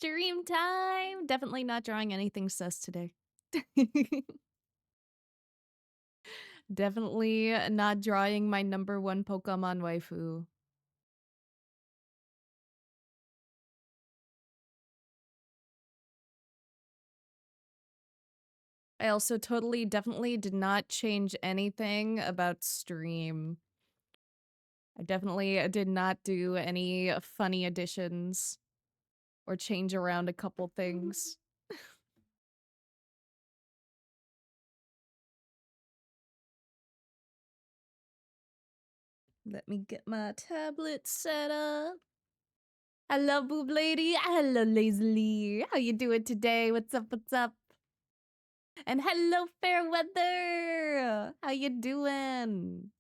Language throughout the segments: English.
Dream time! Definitely not drawing anything sus today. Definitely not drawing my #1 Pokemon waifu. I also definitely did not change anything about stream. I definitely did not do any funny additions or change around a couple things. Let me get my tablet set up. Hello, boob lady. Hello, lazily. How you doing today? What's up? What's up? And hello, fair weather. How you doing?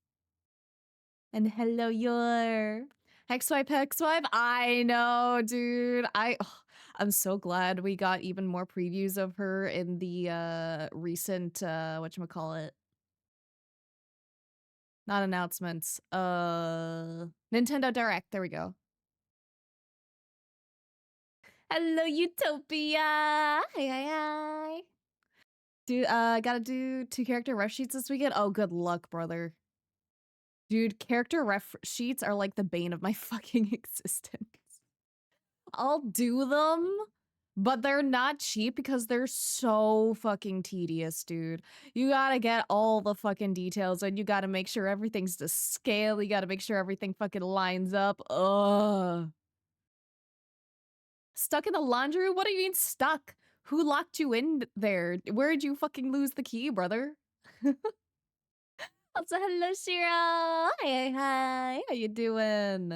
And hello, your Hex Swipe. I know, dude. I'm so glad we got even more previews of her in the recent whatchamacallit. Not announcements. Nintendo Direct. There we go. Hello, Utopia. Hi. Gotta do 2 character ref sheets this weekend. Oh, good luck, brother. Dude, character ref sheets are like the bane of my fucking existence. I'll do them, but they're not cheap because they're so fucking tedious, dude. You gotta get all the fucking details and you gotta make sure everything's to scale. You gotta make sure everything fucking lines up. Ugh. Stuck in the laundry room? What do you mean stuck? Who locked you in there? Where'd you fucking lose the key, brother? Also, hello, Shiro. Hi. How you doing?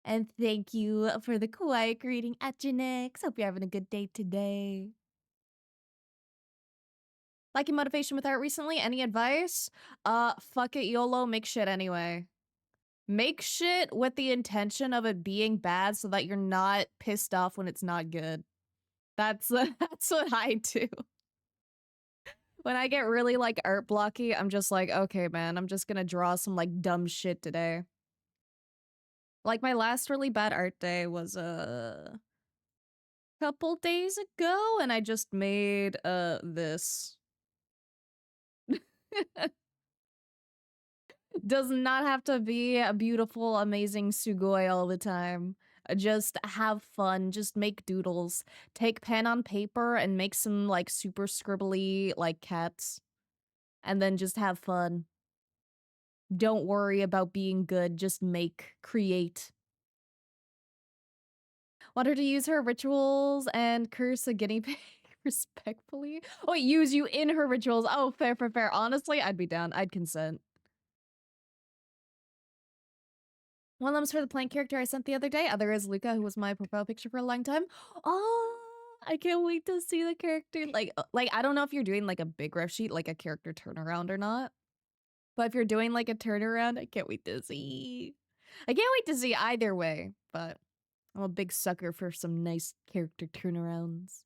And thank you for the quiet greeting, Aginix. Hope you're having a good day today. Liking motivation with art recently? Any advice? Fuck it, YOLO. Make shit anyway. Make shit with the intention of it being bad so that you're not pissed off when it's not good. That's what I do. When I get really like art blocky, I'm just like, okay, man, I'm just gonna draw some like dumb shit today. Like my last really bad art day was a couple days ago, and I just made this. Does not have to be a beautiful, amazing sugoi all the time. Just have fun. Just make doodles. Take pen on paper and make some like super scribbly like cats, and then just have fun. Don't worry about being good. Just make, create. Want her to use her rituals and curse a guinea pig respectfully? Oh, wait, use you in her rituals. Oh, fair. Honestly, I'd be down. I'd consent. One of them's for the plant character I sent the other day. Other is Luca, who was my profile picture for a long time. Oh, I can't wait to see the character. Like I don't know if you're doing like a big ref sheet, like a character turnaround or not. But if you're doing like a turnaround, I can't wait to see. I can't wait to see either way, but I'm a big sucker for some nice character turnarounds.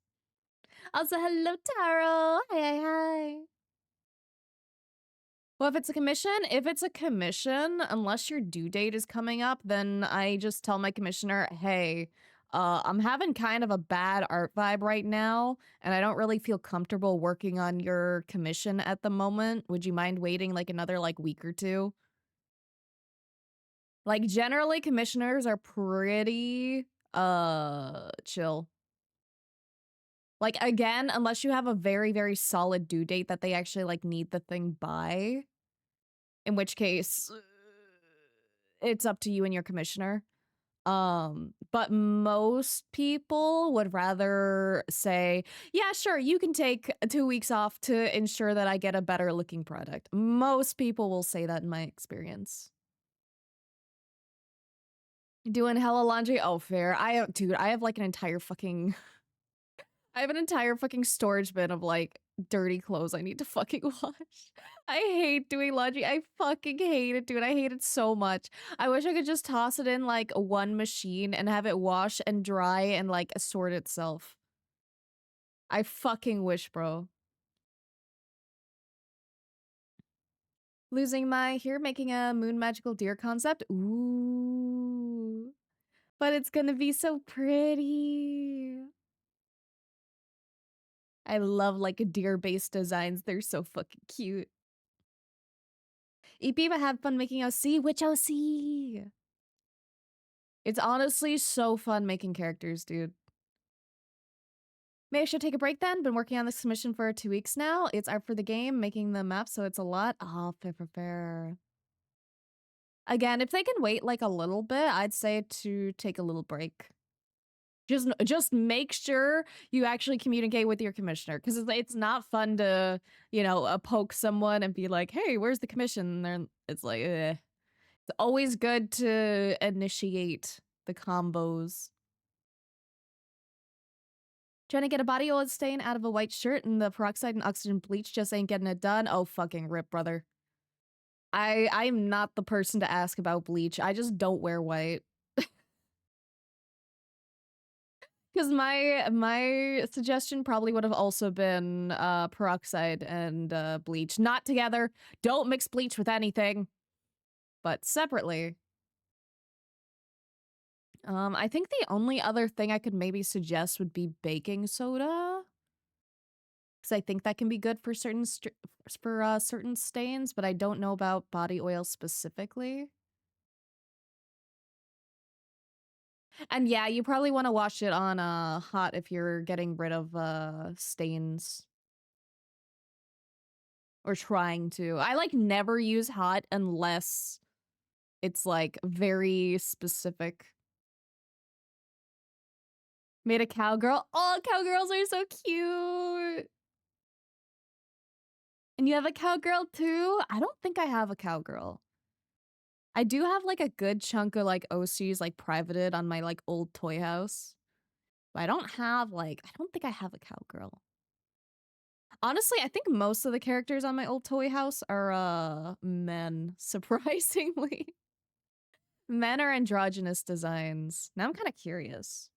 Also, hello, Taro. Hi. Well, if it's a commission, unless your due date is coming up, then I just tell my commissioner, hey, I'm having kind of a bad art vibe right now, and I don't really feel comfortable working on your commission at the moment. Would you mind waiting like another like week or two? Like generally commissioners are pretty chill. Like again, unless you have a very solid due date that they actually like need the thing by, in which case it's up to you and your commissioner. But most people would rather say, yeah, sure, you can take 2 weeks off to ensure that I get a better looking product. Most people will say that in my experience. Doing hella laundry? Oh, fair. Dude, I have like an entire fucking I have an entire fucking storage bin of like dirty clothes I need to fucking wash. I hate doing laundry. I fucking hate it, dude. I hate it so much. I wish I could just toss it in like one machine and have it wash and dry and like sort itself. I fucking wish, bro. Losing my here, making a moon magical deer concept. Ooh. But it's gonna be so pretty. I love like deer-based designs. They're so fucking cute. EP, but have fun making OC. Which OC? It's honestly so fun making characters, dude. Maybe I should take a break then. Been working on this commission for 2 weeks now. It's art for the game, making the map, so it's a lot. Oh, fair. Again, if they can wait like a little bit, I'd say to take a little break. Just make sure you actually communicate with your commissioner, because it's not fun to, poke someone and be like, hey, where's the commission? And it's like, eh. It's always good to initiate the combos. Trying to get a body oil stain out of a white shirt and the peroxide and oxygen bleach just ain't getting it done. Oh, fucking rip, brother. I'm not the person to ask about bleach. I just don't wear white. Because my suggestion probably would have also been peroxide and bleach. Not together. Don't mix bleach with anything. But separately. I think the only other thing I could maybe suggest would be baking soda. Because I think that can be good for certain certain stains, but I don't know about body oil specifically. And yeah, you probably want to wash it on hot if you're getting rid of stains. Or trying to. I like never use hot unless it's like very specific. Made a cowgirl. Oh, cowgirls are so cute. And you have a cowgirl too? I don't think I have a cowgirl. I do have like a good chunk of like OCs like privated on my like old toy house. But I don't think I have a cowgirl. Honestly, I think most of the characters on my old toy house are men, surprisingly. Men are androgynous designs. Now I'm kind of curious.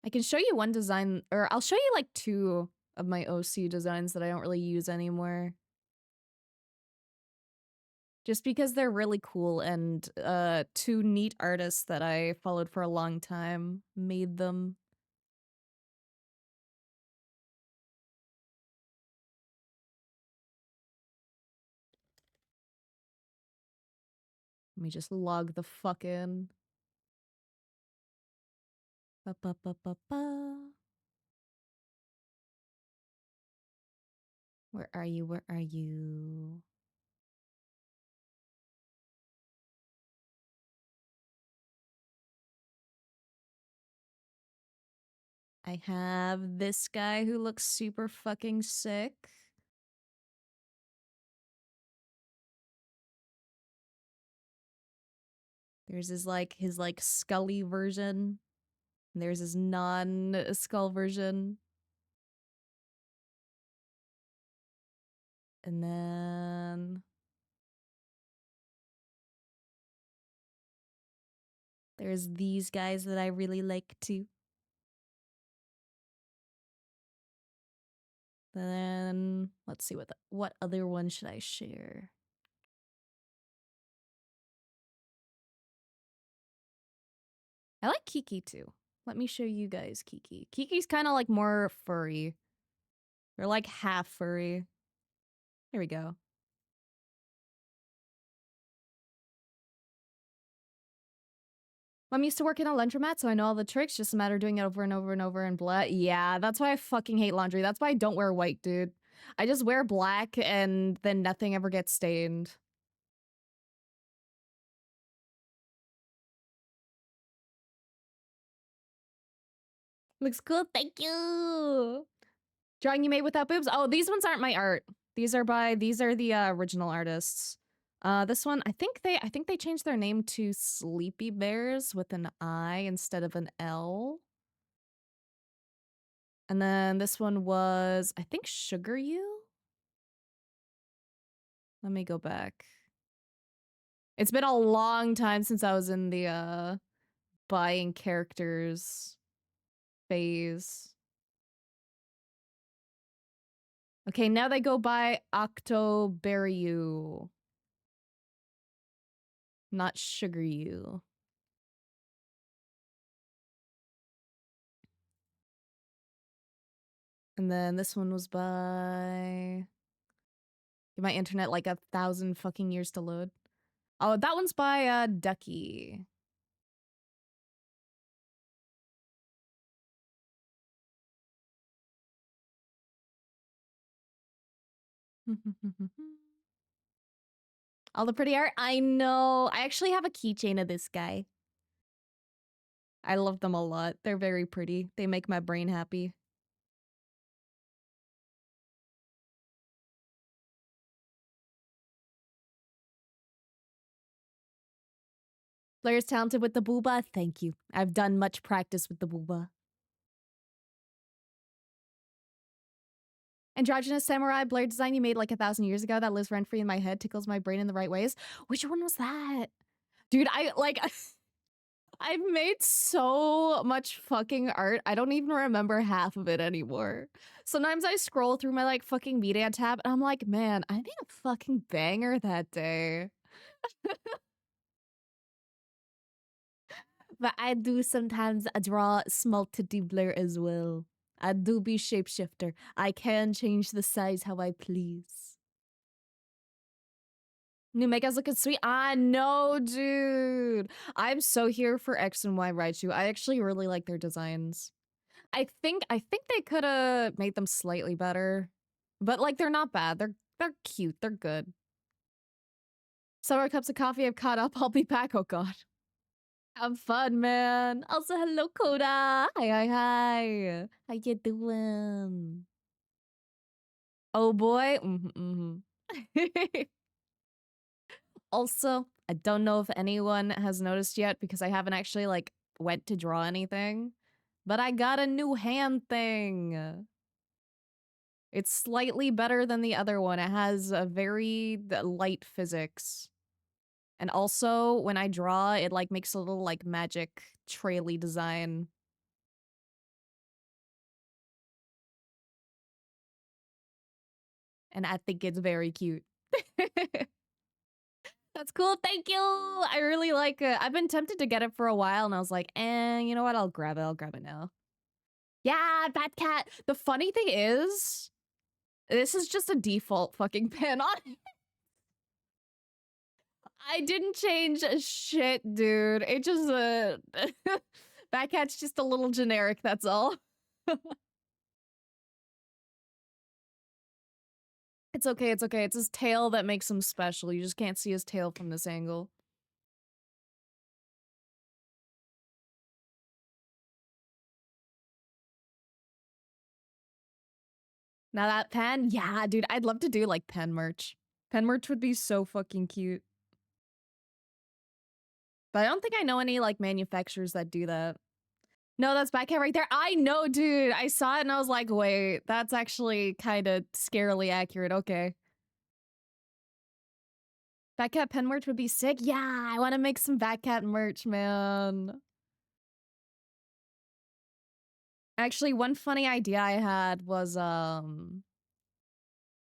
I can show you one design, or I'll show you like 2 of my OC designs that I don't really use anymore. Just because they're really cool and 2 neat artists that I followed for a long time made them. Let me just log the fuck in. Ba, ba, ba, ba, ba. Where are you? Where are you? I have this guy who looks super fucking sick. There's his like Scully version. And there's his non-skull version. And then there's these guys that I really like too. Then let's see what other one should I share? I like Kiki too. Let me show you guys Kiki. Kiki's kind of like more furry. They're like half furry. Here we go. I'm used to working a laundromat, so I know all the tricks. Just a matter of doing it over and over and over and blah. Yeah, that's why I fucking hate laundry. That's why I don't wear white, dude. I just wear black and then nothing ever gets stained. Looks cool. Thank you. Drawing you made without boobs. Oh, these ones aren't my art. These are the original artists. This one, I think they changed their name to Sleepy Bears with an I instead of an L. And then this one was, I think, Sugar You. Let me go back. It's been a long time since I was in the buying characters phase. Okay, now they go by Octoberryu. Not Sugar You. And then this one was by... Give my internet like 1,000 fucking years to load. Oh, that one's by Ducky. All the pretty art. I know. I actually have a keychain of this guy. I love them a lot. They're very pretty. They make my brain happy. Player's talented with the booba. Thank you. I've done much practice with the booba. Androgynous Samurai blade design you made like 1,000 years ago that lives rent free in my head, tickles my brain in the right ways. Which one was that? Dude, I've made so much fucking art. I don't even remember half of it anymore. Sometimes I scroll through my like fucking media tab and I'm like, man, I made a fucking banger that day. But I do sometimes draw small doodler as well. I do be shapeshifter. I can change the size how I please. New Mega's looking sweet. I know, dude. I'm so here for X and Y Raichu. I actually really like their designs. I think they could have made them slightly better. But like they're not bad. They're cute. They're good. Several cups of coffee have caught up. I'll be back. Oh god. Have fun, man. Also, hello, Coda. Hi. How you doing? Oh boy. Also, I don't know if anyone has noticed yet because I haven't actually like went to draw anything, but I got a new hand thing. It's slightly better than the other one. It has a very light physics. And also, when I draw, it like makes a little like magic traily design. And I think it's very cute. That's cool. Thank you. I really like it. I've been tempted to get it for a while and I was like, you know what? I'll grab it. I'll grab it now. Yeah, Bat Cat. The funny thing is, this is just a default fucking pin on it. I didn't change shit, dude. It just, Bat Cat's just a little generic, that's all. It's okay, it's okay. It's his tail that makes him special. You just can't see his tail from this angle. Now that pen, yeah, dude, I'd love to do like pen merch. Pen merch would be so fucking cute. But I don't think I know any like manufacturers that do that. No, that's Batcat right there. I know, dude. I saw it and I was like, wait, that's actually kind of scarily accurate. Okay. Batcat pen merch would be sick. Yeah, I want to make some Batcat merch, man. Actually, one funny idea I had was one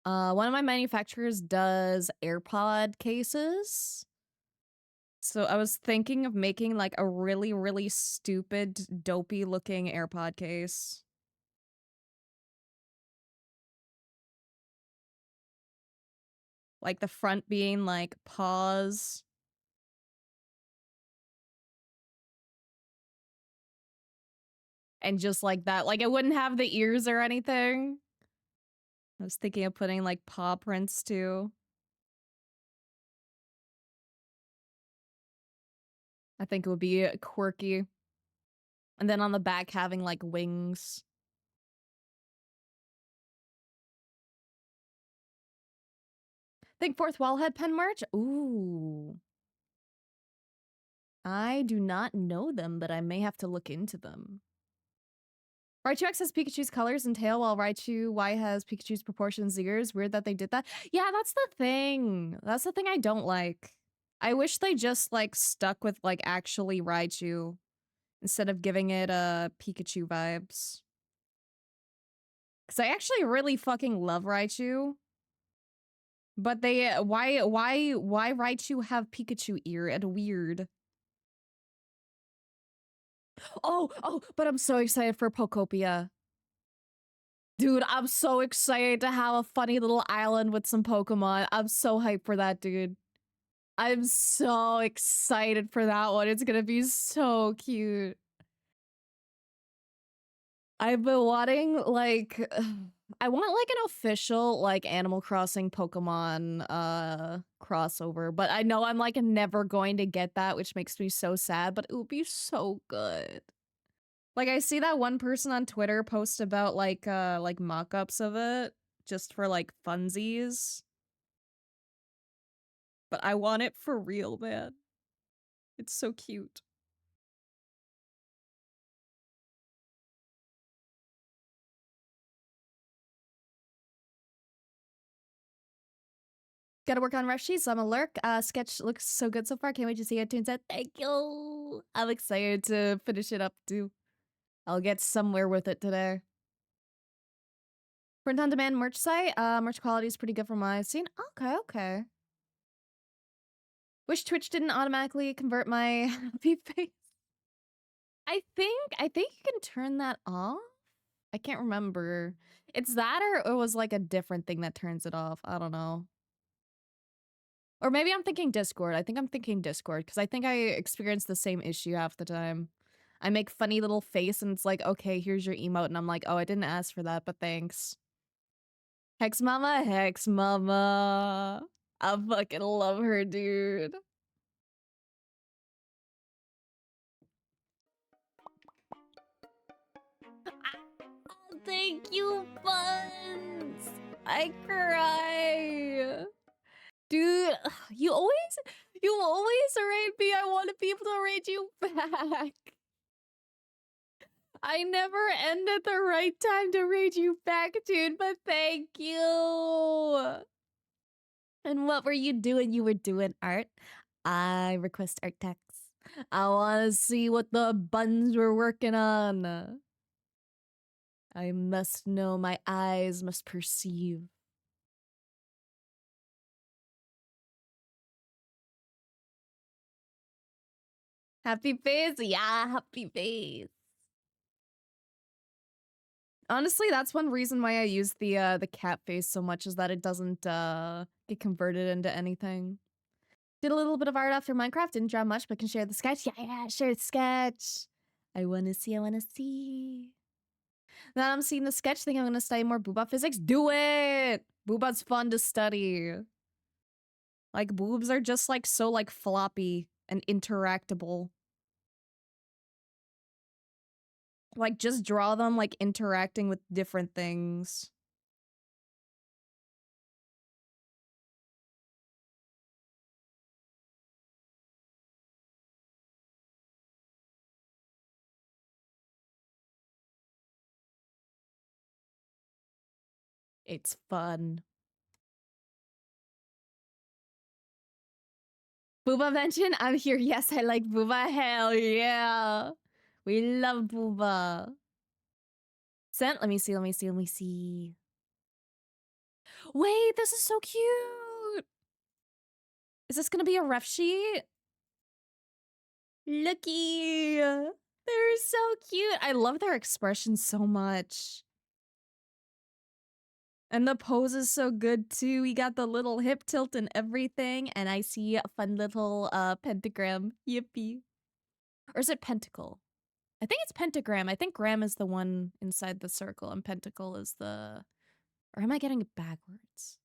of my manufacturers does AirPod cases. So I was thinking of making like a really, really stupid, dopey looking AirPod case. Like the front being like paws. And just like that. Like it wouldn't have the ears or anything. I was thinking of putting like paw prints too. I think it would be quirky. And then on the back having like wings. Think fourth wallhead pen merch? Ooh. I do not know them, but I may have to look into them. Raichu X has Pikachu's colors and tail, while Raichu Y has Pikachu's proportions and ears. Weird that they did that. Yeah, that's the thing. That's the thing I don't like. I wish they just, like, stuck with, like, actually Raichu instead of giving it, Pikachu vibes. Because I actually really fucking love Raichu. But they why Raichu have Pikachu ear and weird? Oh, but I'm so excited for Pokopia. Dude, I'm so excited to have a funny little island with some Pokemon. I'm so hyped for that, dude. I'm so excited for that one. It's gonna be so cute. I've been wanting, like, I want, like, an official, like, Animal Crossing Pokemon, crossover, but I know I'm, like, never going to get that, which makes me so sad, but it would be so good. Like, I see that one person on Twitter post about, like, mock-ups of it, just for, like, funsies. But I want it for real, man. It's so cute. Gotta work on rough sheets. I'm a lurk. Sketch looks so good so far. Can't wait to see how it turns out. Thank you. I'm excited to finish it up too. I'll get somewhere with it today. Print on demand merch site. Merch quality is pretty good from what I've seen. Okay. Wish Twitch didn't automatically convert my happy face. I think you can turn that off. I can't remember. It's that or it was like a different thing that turns it off. I don't know. Or maybe I'm thinking Discord. I think I'm thinking Discord because I think I experience the same issue half the time. I make funny little face and it's like, okay, here's your emote. And I'm like, oh, I didn't ask for that, but thanks. Hex Mama, Hex Mama. I fucking love her, dude. Thank you, Buns. I cry. Dude, you always rate me. I want people to rate you back. I never end at the right time to rate you back, dude, but thank you. And what were you doing? You were doing art. I request art text. I want to see what the buns were working on. I must know, my eyes must perceive. Happy face? Yeah, happy face. Honestly, that's one reason why I use the cat face so much is that it doesn't get converted into anything. Did a little bit of art after Minecraft, didn't draw much, but can share the sketch. Yeah, share the sketch. I wanna see. Now I'm seeing the sketch, think I'm gonna study more booba physics. Do it! Booba's fun to study. Like, boobs are just like so like floppy and interactable. Like, just draw them like interacting with different things. It's fun. Booba mention? I'm here. Yes, I like Booba. Hell yeah. We love Booba. Sent? Let me see. Wait, this is so cute. Is this gonna be a ref sheet? Looky. They're so cute. I love their expressions so much. And the pose is so good too. We got the little hip tilt and everything. And I see a fun little pentagram. Yippee. Or is it pentacle? I think it's pentagram. I think gram is the one inside the circle and pentacle is the... Or am I getting it backwards?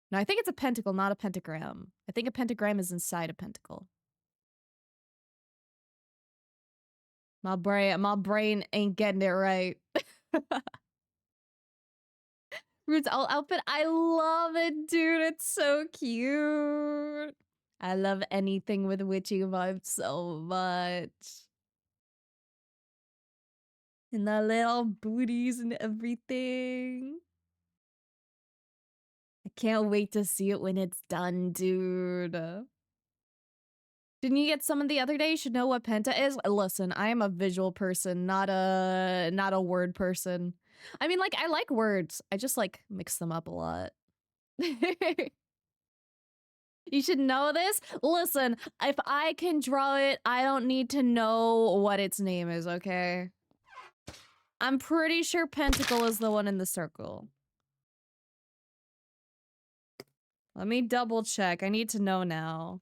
No, I think it's a pentacle, not a pentagram. I think a pentagram is inside a pentacle. My brain ain't getting it right. Rude's all outfit. I love it, dude. It's so cute. I love anything with witchy vibes so much. And the little booties and everything. I can't wait to see it when it's done, dude. Didn't you get some the other day? You should know what penta is. Listen, I am a visual person, not a word person. I mean, like, I like words. I just, like, mix them up a lot. You should know this. Listen, if I can draw it, I don't need to know what its name is, okay? I'm pretty sure Pentacle is the one in the circle. Let me double check. I need to know now.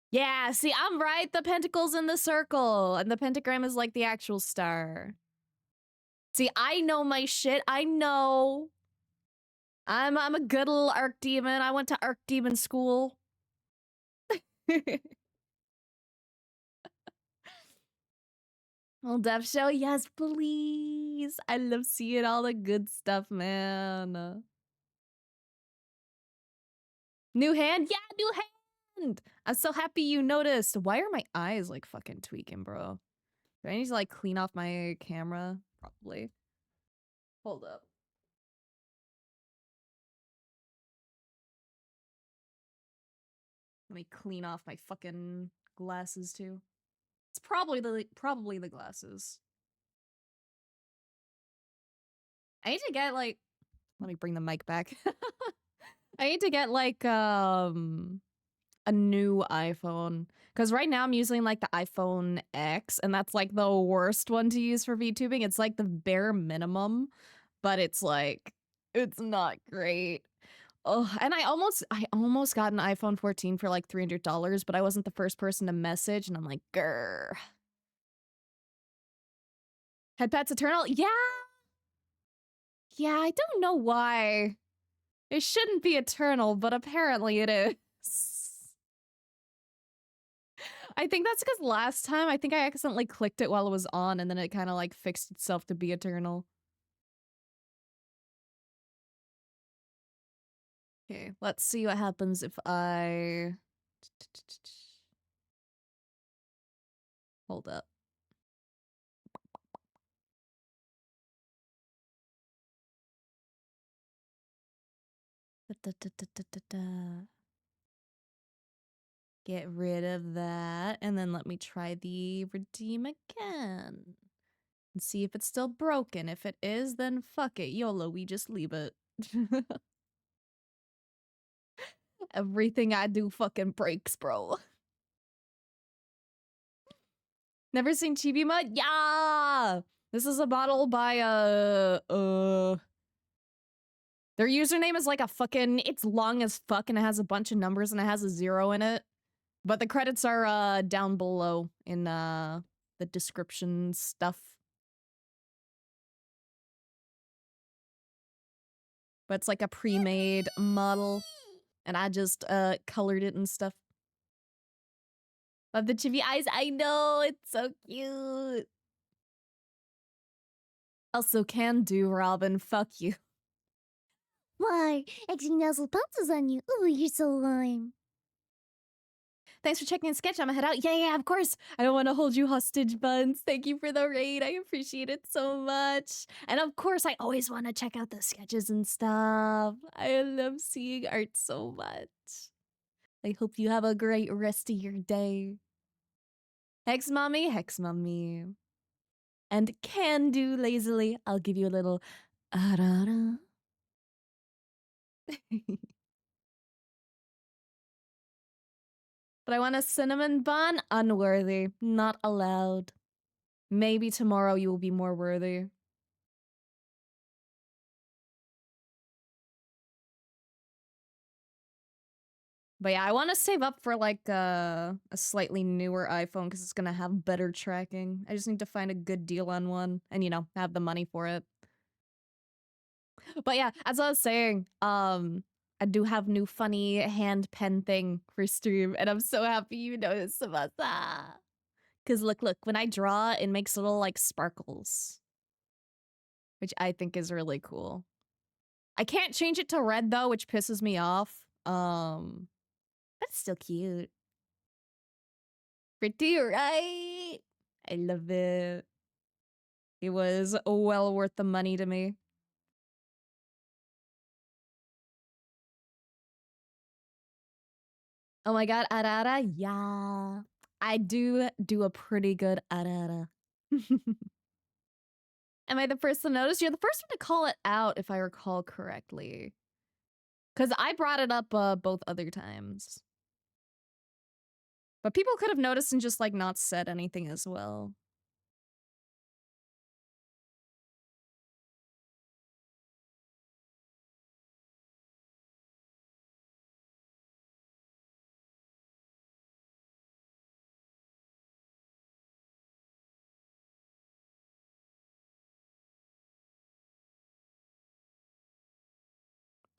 Yeah, see, I'm right. The pentacle's in the circle, and the pentagram is like the actual star. See, I know my shit. I know. I'm a good little arc demon. I went to arc demon school. Well, Dev Show, yes, please. I love seeing all the good stuff, man. New hand? Yeah, new hand! I'm so happy you noticed. Why are my eyes, like, fucking tweaking, bro? Do I need to, like, clean off my camera? Probably. Hold up. Let me clean off my fucking glasses, too. It's probably the glasses. I need to get, like... Let me bring the mic back. I need to get, like, a new iPhone. Because right now I'm using, like, the iPhone X, and that's, like, the worst one to use for VTubing. It's, like, the bare minimum, but it's, like, it's not great. Oh, and I almost got an iPhone 14 for, like, $300, but I wasn't the first person to message, and I'm like, grr. Headpats Eternal? Yeah! Yeah, I don't know why. It shouldn't be eternal, but apparently it is. I think that's because last time, I think I accidentally clicked it while it was on, and then it kind of, like, fixed itself to be eternal. Okay, let's see what happens if I... Hold up. Get rid of that, and then let me try the redeem again. And see if it's still broken. If it is, then fuck it. YOLO, we just leave it. Everything I do fucking breaks, bro. Never seen Chibi Mud? Yeah! This is a bottle by, their username is like a fucking... It's long as fuck, and it has a bunch of numbers, and it has a 0 in it. But the credits are, down below in, the description stuff. But it's like a pre-made model, and I just, colored it and stuff. Love the chibi eyes. I know, it's so cute. Also can do, Robin. Fuck you. Why? Actually, nuzzle pounces on you. Ooh, you're so lame. Thanks for checking in sketch. I'm gonna head out. Yeah, of course. I don't want to hold you hostage, Buns. Thank you for the raid. I appreciate it so much. And of course, I always want to check out the sketches and stuff. I love seeing art so much. I hope you have a great rest of your day. Hex Mommy, Hex Mommy. And can do lazily. I'll give you a little arara. But I want a cinnamon bun. Unworthy. Not allowed. Maybe tomorrow you will be more worthy. But yeah, I want to save up for like a slightly newer iPhone because it's going to have better tracking. I just need to find a good deal on one and, you know, have the money for it. But yeah, as I was saying, I do have new funny hand pen thing for stream, and I'm so happy you noticed, Samantha. Because look, when I draw, it makes little like sparkles, which I think is really cool. I can't change it to red though, which pisses me off. But it's still cute. Pretty, right? I love it. It was well worth the money to me. Oh my god, arara? Yeah. I do a pretty good arara. Am I the first to notice? You're the first one to call it out, if I recall correctly. Because I brought it up both other times. But people could have noticed and just, like, not said anything as well.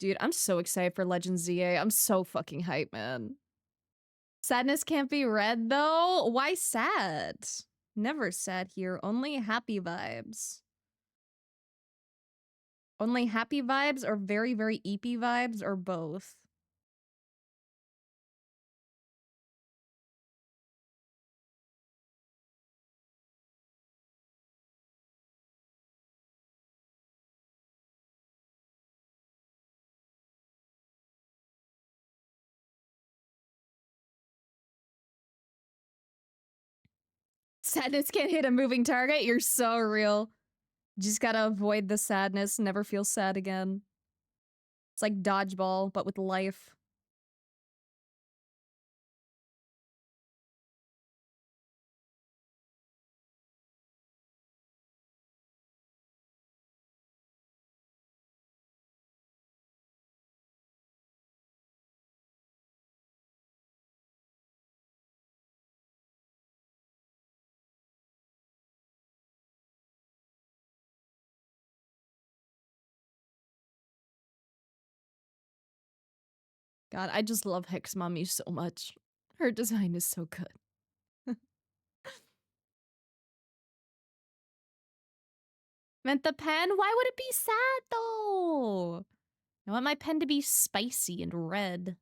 Dude, I'm so excited for Legend ZA. I'm so fucking hyped, man. Sadness can't be read, though? Why sad? Never sad here. Only happy vibes. Only happy vibes or very, very eepy vibes or both? Sadness can't hit a moving target? You're so real. Just gotta avoid the sadness, never feel sad again. It's like dodgeball, but with life. God, I just love Hex Mommy so much. Her design is so good. Meant the pen? Why would it be sad, though? I want my pen to be spicy and red.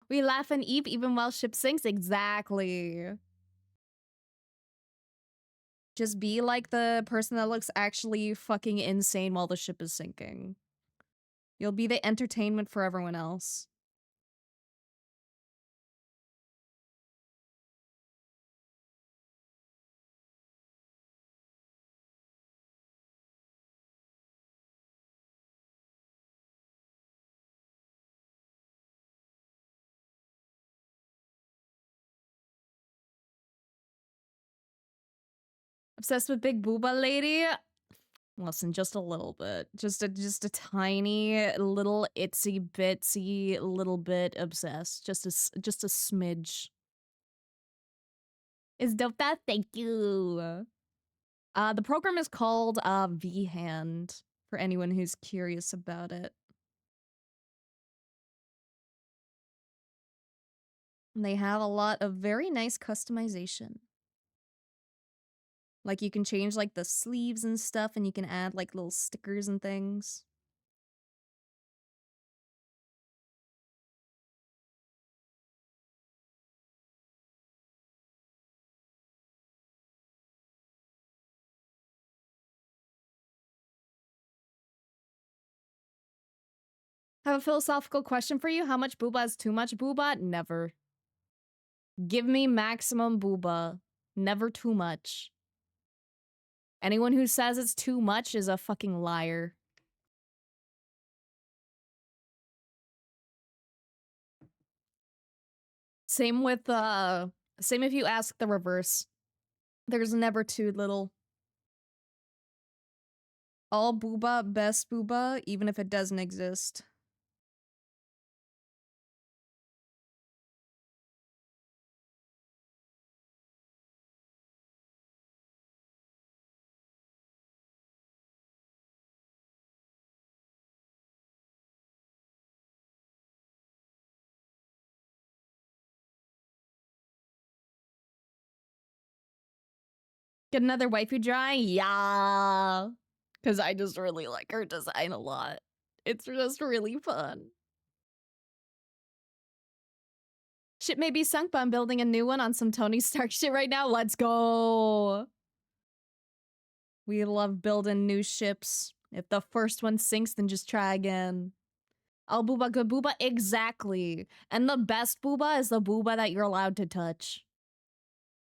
We laugh and eep even while ship sinks? Exactly. Just be like the person that looks actually fucking insane while the ship is sinking. You'll be the entertainment for everyone else. Obsessed with Big Booba Lady? Listen, just a little bit. Just a tiny little itsy bitsy little bit obsessed. Just a smidge. Is dope that? Thank you. The program is called V-Hand for anyone who's curious about it. And they have a lot of very nice customization. Like you can change like the sleeves and stuff and you can add like little stickers and things. I have a philosophical question for you. How much booba is too much booba? Never. Give me maximum booba. Never too much. Anyone who says it's too much is a fucking liar. Same with, same if you ask the reverse. There's never too little. All booba, best booba, even if it doesn't exist. Get another waifu drawing? Yeah. Because I just really like her design a lot. It's just really fun. Ship may be sunk, but I'm building a new one on some Tony Stark shit right now. Let's go. We love building new ships. If the first one sinks, then just try again. All booba, good booba? Exactly. And the best booba is the booba that you're allowed to touch.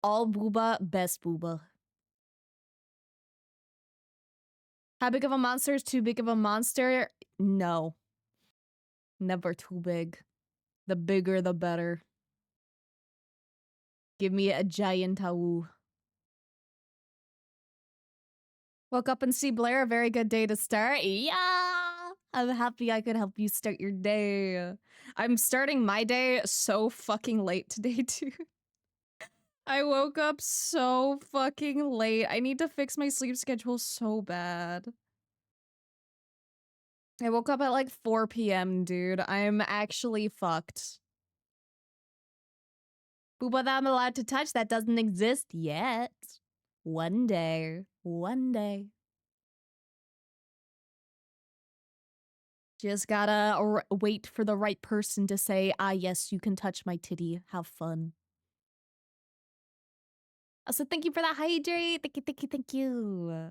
All booba, best booba. How big of a monster is too big of a monster? No. Never too big. The bigger, the better. Give me a giant tau. Woke up and see Blair. A very good day to start. Yeah! I'm happy I could help you start your day. I'm starting my day so fucking late today, too. I woke up so fucking late. I need to fix my sleep schedule so bad. I woke up at like 4 p.m., dude. I'm actually fucked. Booba that I'm allowed to touch, that doesn't exist yet. One day. One day. Just gotta wait for the right person to say, ah, yes, you can touch my titty. Have fun. Also, thank you for that hydrate. Thank you, thank you, thank you.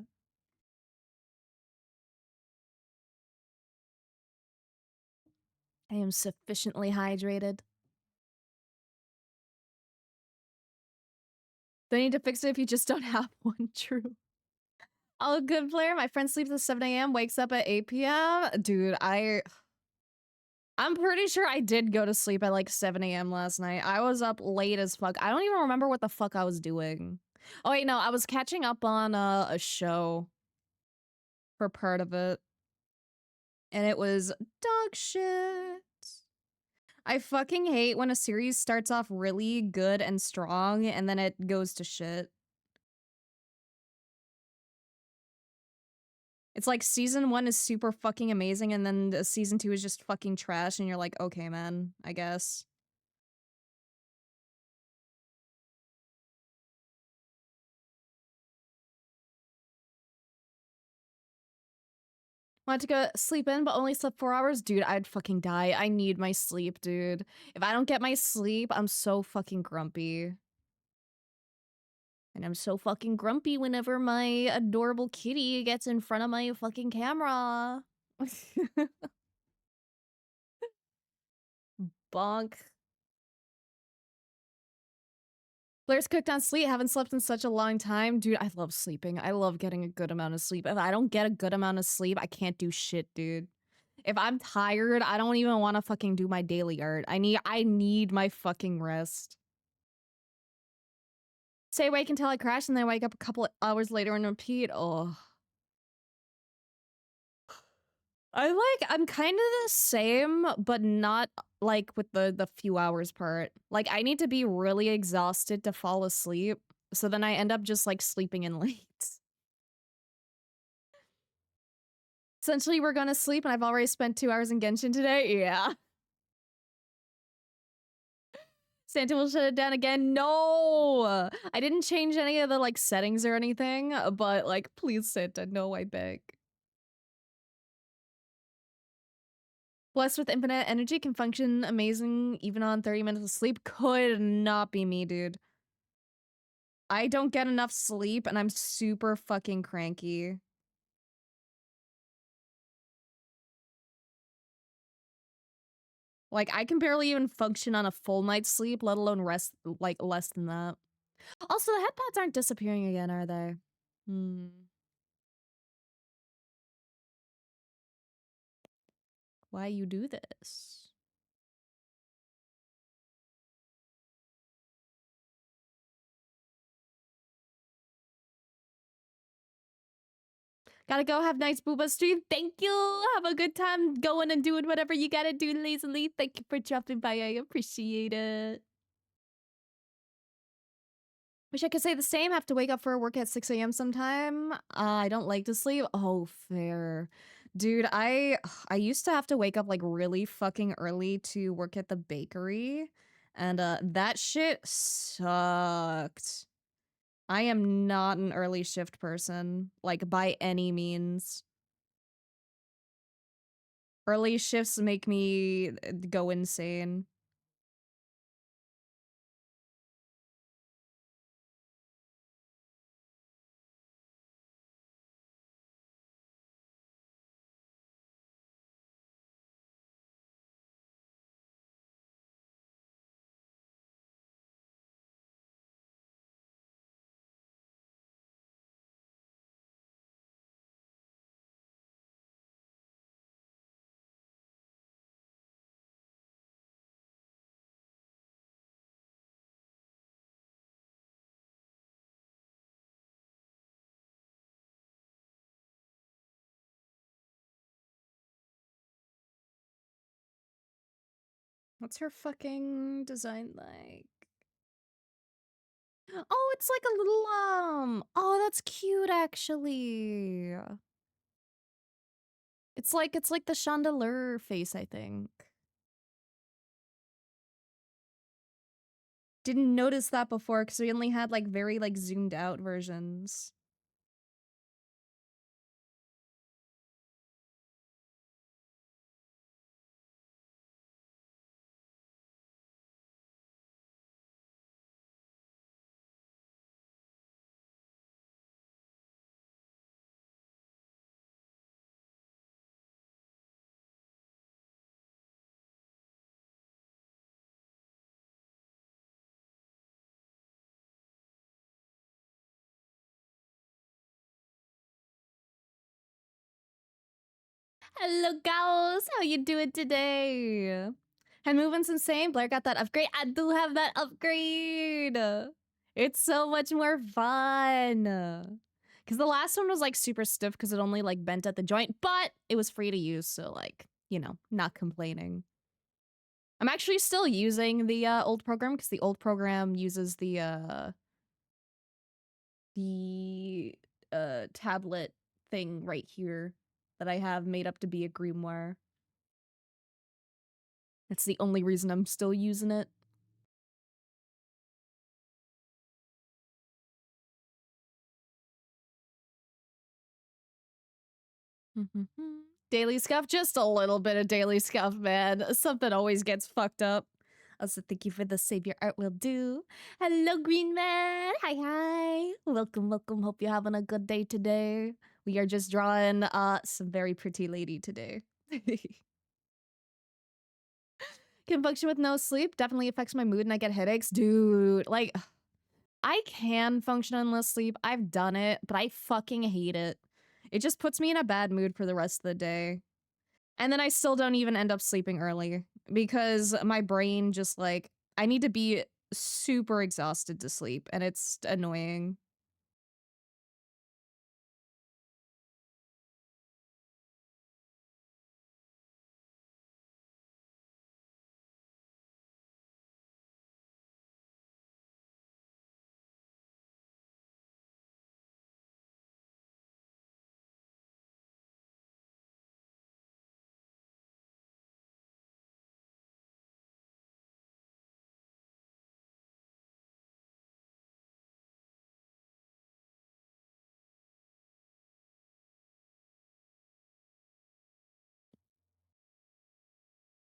I am sufficiently hydrated. They need to fix it if you just don't have one. True. All good, Blair. My friend sleeps at 7 a.m., wakes up at 8 p.m. Dude, I'm pretty sure I did go to sleep at like 7 a.m. last night. I was up late as fuck. I don't even remember what the fuck I was doing. Oh, wait, no, I was catching up on a show for part of it. And it was dog shit. I fucking hate when a series starts off really good and strong and then it goes to shit. It's like season 1 is super fucking amazing and then the season 2 is just fucking trash and you're like, okay, man, I guess. Want to go sleep in, but only slept 4 hours? Dude, I'd fucking die. I need my sleep, dude. If I don't get my sleep, I'm so fucking grumpy. And I'm so fucking grumpy whenever my adorable kitty gets in front of my fucking camera. Bonk. Blair's cooked on sleep. Haven't slept in such a long time. Dude, I love sleeping. I love getting a good amount of sleep. If I don't get a good amount of sleep, I can't do shit, dude. If I'm tired, I don't even want to fucking do my daily art. I need my fucking rest. Stay awake until I crash and then wake up a couple hours later and repeat. Oh. I'm kind of the same, but not like with the few hours part. Like I need to be really exhausted to fall asleep. So then I end up just like sleeping in late. Essentially, we're gonna sleep and I've already spent 2 hours in Genshin today. Yeah. Santa will shut it down again. No! I didn't change any of the like settings or anything, but like, please Santa, no, I beg. Blessed with infinite energy, can function amazing even on 30 minutes of sleep. Could not be me, dude. I don't get enough sleep and I'm super fucking cranky. Like, I can barely even function on a full night's sleep, let alone rest, like, less than that. Also, the headpads aren't disappearing again, are they? Hmm. Why you do this? Gotta go have nice booba stream. Thank you. Have a good time going and doing whatever you gotta do lazily. Thank you for dropping by. I appreciate it. Wish I could say the same. Have to wake up for work at 6 a.m. sometime. I don't like to sleep. Oh, fair. Dude, I used to have to wake up like really fucking early to work at the bakery. And that shit sucked. I am not an early shift person, like by any means. Early shifts make me go insane. What's her fucking design like? Oh, it's like a little, oh, that's cute, actually. It's like the chandelier face, I think. Didn't notice that before because we only had like very like zoomed out versions. Hello, gals. How you doing today? Hand movement's insane. Blair got that upgrade. I do have that upgrade. It's so much more fun. Because the last one was like super stiff because it only like bent at the joint, but it was free to use. So like, you know, not complaining. I'm actually still using the old program because the old program uses the tablet thing right here that I have made up to be a grimoire. That's the only reason I'm still using it. Daily scuff, just a little bit of daily scuff, man. Something always gets fucked up. Also, thank you for the save your art will do. Hello, Green Man. Hi, hi. Welcome, welcome. Hope you're having a good day today. We are just drawing some very pretty lady today. Can function with no sleep. Definitely affects my mood and I get headaches. Dude, like, I can function on less sleep. I've done it, but I fucking hate it. It just puts me in a bad mood for the rest of the day. And then I still don't even end up sleeping early because my brain just like, I need to be super exhausted to sleep and it's annoying.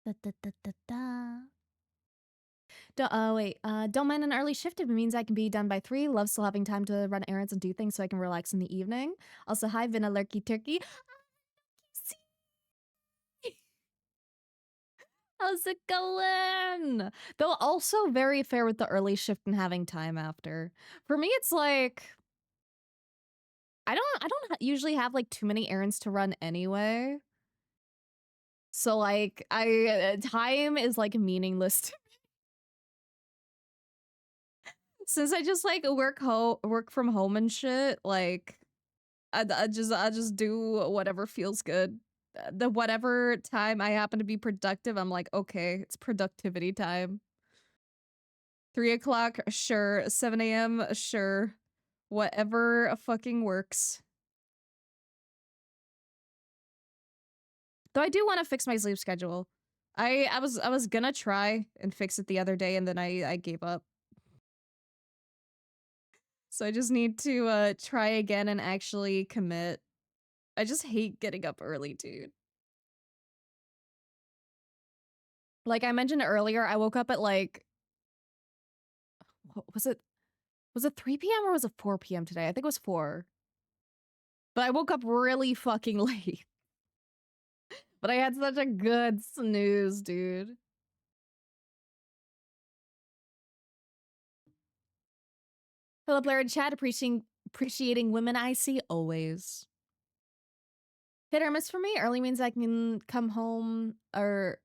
Da, da, da, da, da. Don't mind an early shift if it means I can be done by 3. Love still having time to run errands and do things so I can relax in the evening. Also, hi, Vanilla Lurky Turkey. How's it going? Though also very fair with the early shift and having time after. For me, it's like I don't usually have like too many errands to run anyway. So like time is like meaningless to me. Since I just like work from home and shit, like I just do whatever feels good. The whatever time I happen to be productive, I'm like, okay, it's productivity time. 3 o'clock, sure. 7 a.m., sure. Whatever fucking works. Though I do want to fix my sleep schedule. I was gonna try and fix it the other day and then I gave up. So I just need to try again and actually commit. I just hate getting up early, dude. Like I mentioned earlier, I woke up at like what was it? Was it 3 p.m. or was it 4 p.m. today? I think it was 4. But I woke up really fucking late. But I had such a good snooze, dude. Hello, Blair in chat. Appreciating women I see always. Hit or miss for me. Early means I can come home or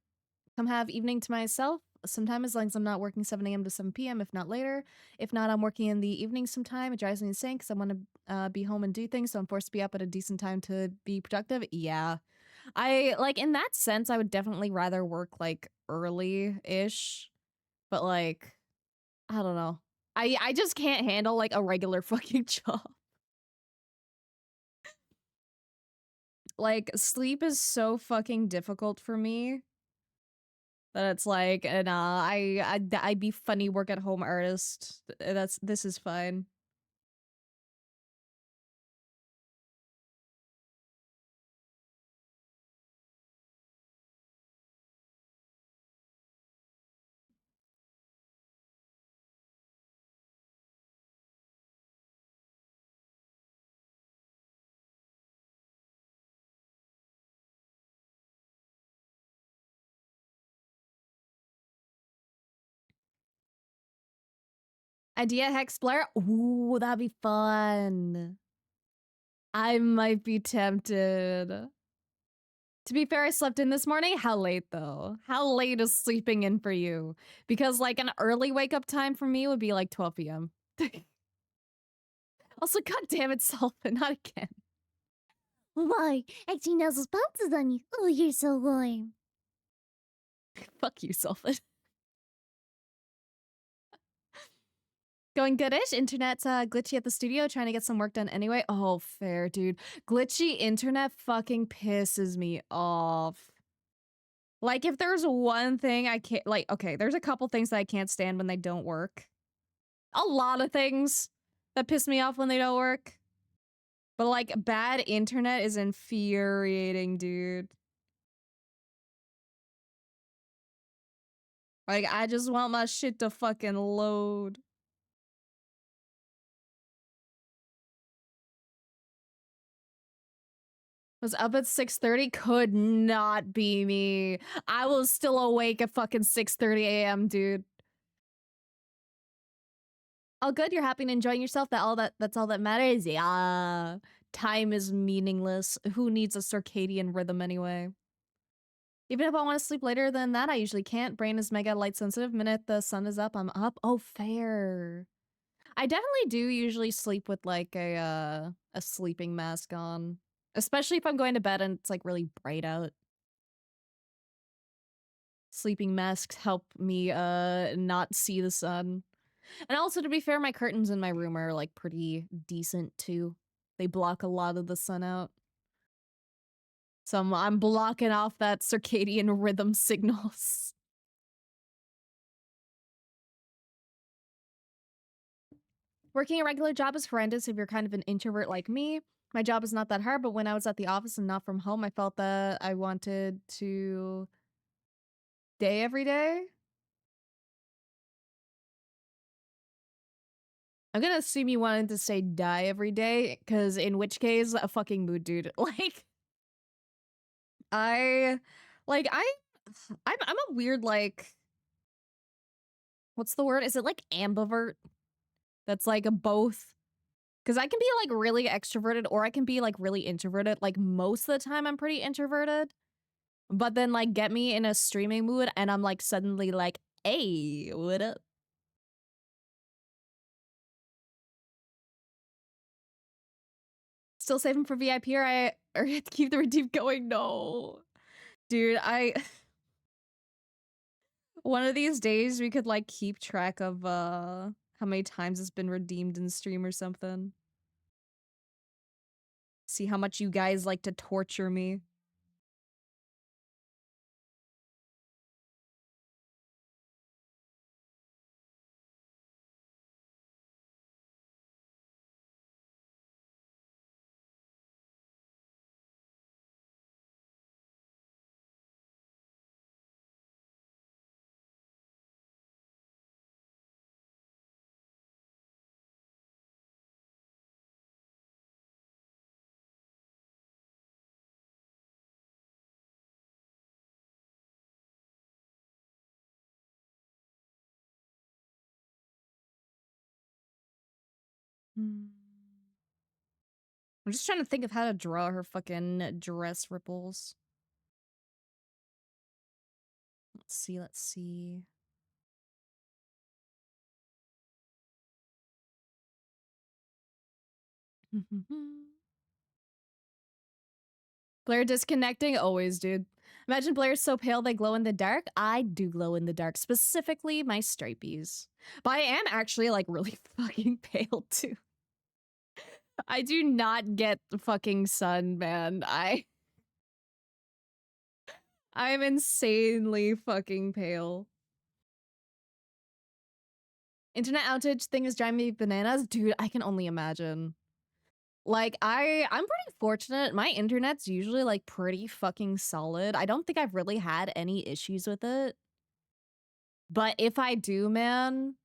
come have evening to myself sometime as long as I'm not working 7 a.m. to 7 p.m., if not later. If not, I'm working in the evening sometime. It drives me insane because I want to be home and do things, so I'm forced to be up at a decent time to be productive. Yeah. I like in that sense, I would definitely rather work like early-ish, but like I don't know. I just can't handle like a regular fucking job. Like sleep is so fucking difficult for me that it's like, nah, I'd be funny work at home artist. This is fine. Idea Hex Blair? Ooh, that'd be fun. I might be tempted. To be fair, I slept in this morning. How late though? How late is sleeping in for you? Because like an early wake up time for me would be like 12 p.m. Also, god damn it, Sulfin, not again. Why? Exy Nuzzles pounces on you. Oh, you're so warm. Fuck you, Sulfin. Going goodish. Internet's glitchy at the studio, trying to get some work done anyway. Oh, fair, dude. Glitchy internet fucking pisses me off. Like, if there's one thing I can't, like, okay, there's a couple things that I can't stand when they don't work. A lot of things that piss me off when they don't work. But, like, bad internet is infuriating, dude. Like, I just want my shit to fucking load. Was up at 6:30? Could not be me. I was still awake at fucking 6:30 a.m., dude. All good, you're happy and enjoying yourself. That's all that matters. Yeah. Time is meaningless. Who needs a circadian rhythm anyway? Even if I want to sleep later than that, I usually can't. Brain is mega light sensitive. Minute the sun is up, I'm up. Oh, fair. I definitely do usually sleep with like a sleeping mask on. Especially if I'm going to bed and it's like really bright out. Sleeping masks help me not see the sun. And also, to be fair, my curtains in my room are like pretty decent too. They block a lot of the sun out. So I'm blocking off that circadian rhythm signals. Working a regular job is horrendous if you're kind of an introvert like me. My job is not that hard, but when I was at the office and not from home, I felt that I wanted to day every day. I'm gonna assume you wanted to say die every day, because in which case, a fucking mood, dude. Like, I, like, I'm a weird, like, what's the word? Is it like ambivert? That's like a both. Because I can be like really extroverted or I can be like really introverted. Like most of the time I'm pretty introverted. But then like get me in a streaming mood and I'm like suddenly like, hey, what up? Still saving for VIP or I or have to keep the redeem going? No. Dude, one of these days we could like keep track of how many times it's been redeemed in stream or something. See how much you guys like to torture me. Hmm. I'm just trying to think of how to draw her fucking dress ripples. Let's see, let's see. Blair disconnecting? Always, dude. Imagine Blair's so pale they glow in the dark. I do glow in the dark, specifically my stripies. But I am actually like really fucking pale too. I do not get the fucking sun, man. I'm insanely fucking pale. Internet outage thing is driving me bananas. Dude, I can only imagine. Like, I'm pretty fortunate. My internet's usually, like, pretty fucking solid. I don't think I've really had any issues with it. But if I do, man,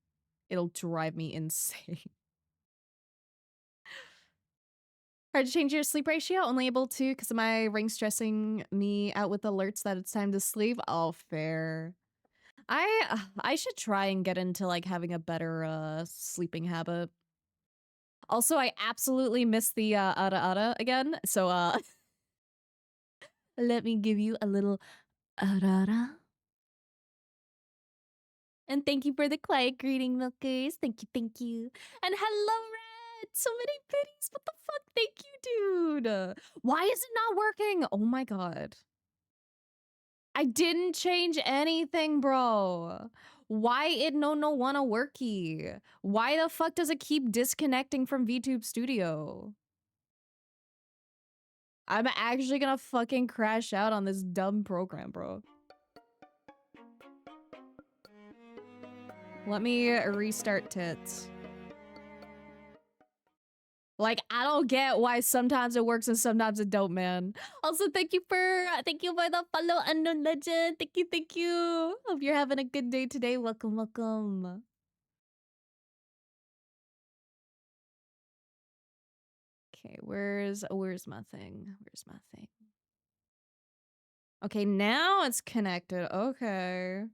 it'll drive me insane. Hard to change your sleep ratio? Only able to because of my ring stressing me out with alerts that it's time to sleep? Oh, fair. I should try and get into, like, having a better, sleeping habit. Also, I absolutely missed the, Ada Ada again, so, let me give you a little Ada Ada. And thank you for the quiet greeting, Milkers. Thank you, thank you. And hello, Red! So many biddies, what the fuck? Thank you, dude! Why is it not working? Oh my god. I didn't change anything, bro. Why it no wanna worky? Why the fuck does it keep disconnecting from VTube Studio? I'm actually gonna fucking crash out on this dumb program, bro. Let me restart tits. Like, I don't get why sometimes it works and sometimes it don't, man. Also, thank you for the follow, Unknown Legend. Thank you. Hope you're having a good day today. Welcome, welcome. Okay, where's my thing? Where's my thing? Okay, now it's connected. Okay.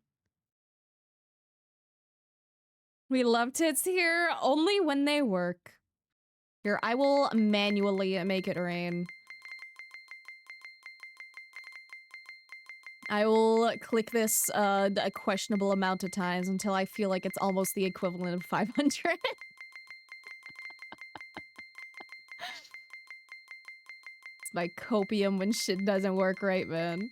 We love tits here only when they work. Here, I will manually make it rain. I will click this a questionable amount of times until I feel like it's almost the equivalent of 500. It's my copium when shit doesn't work right, man.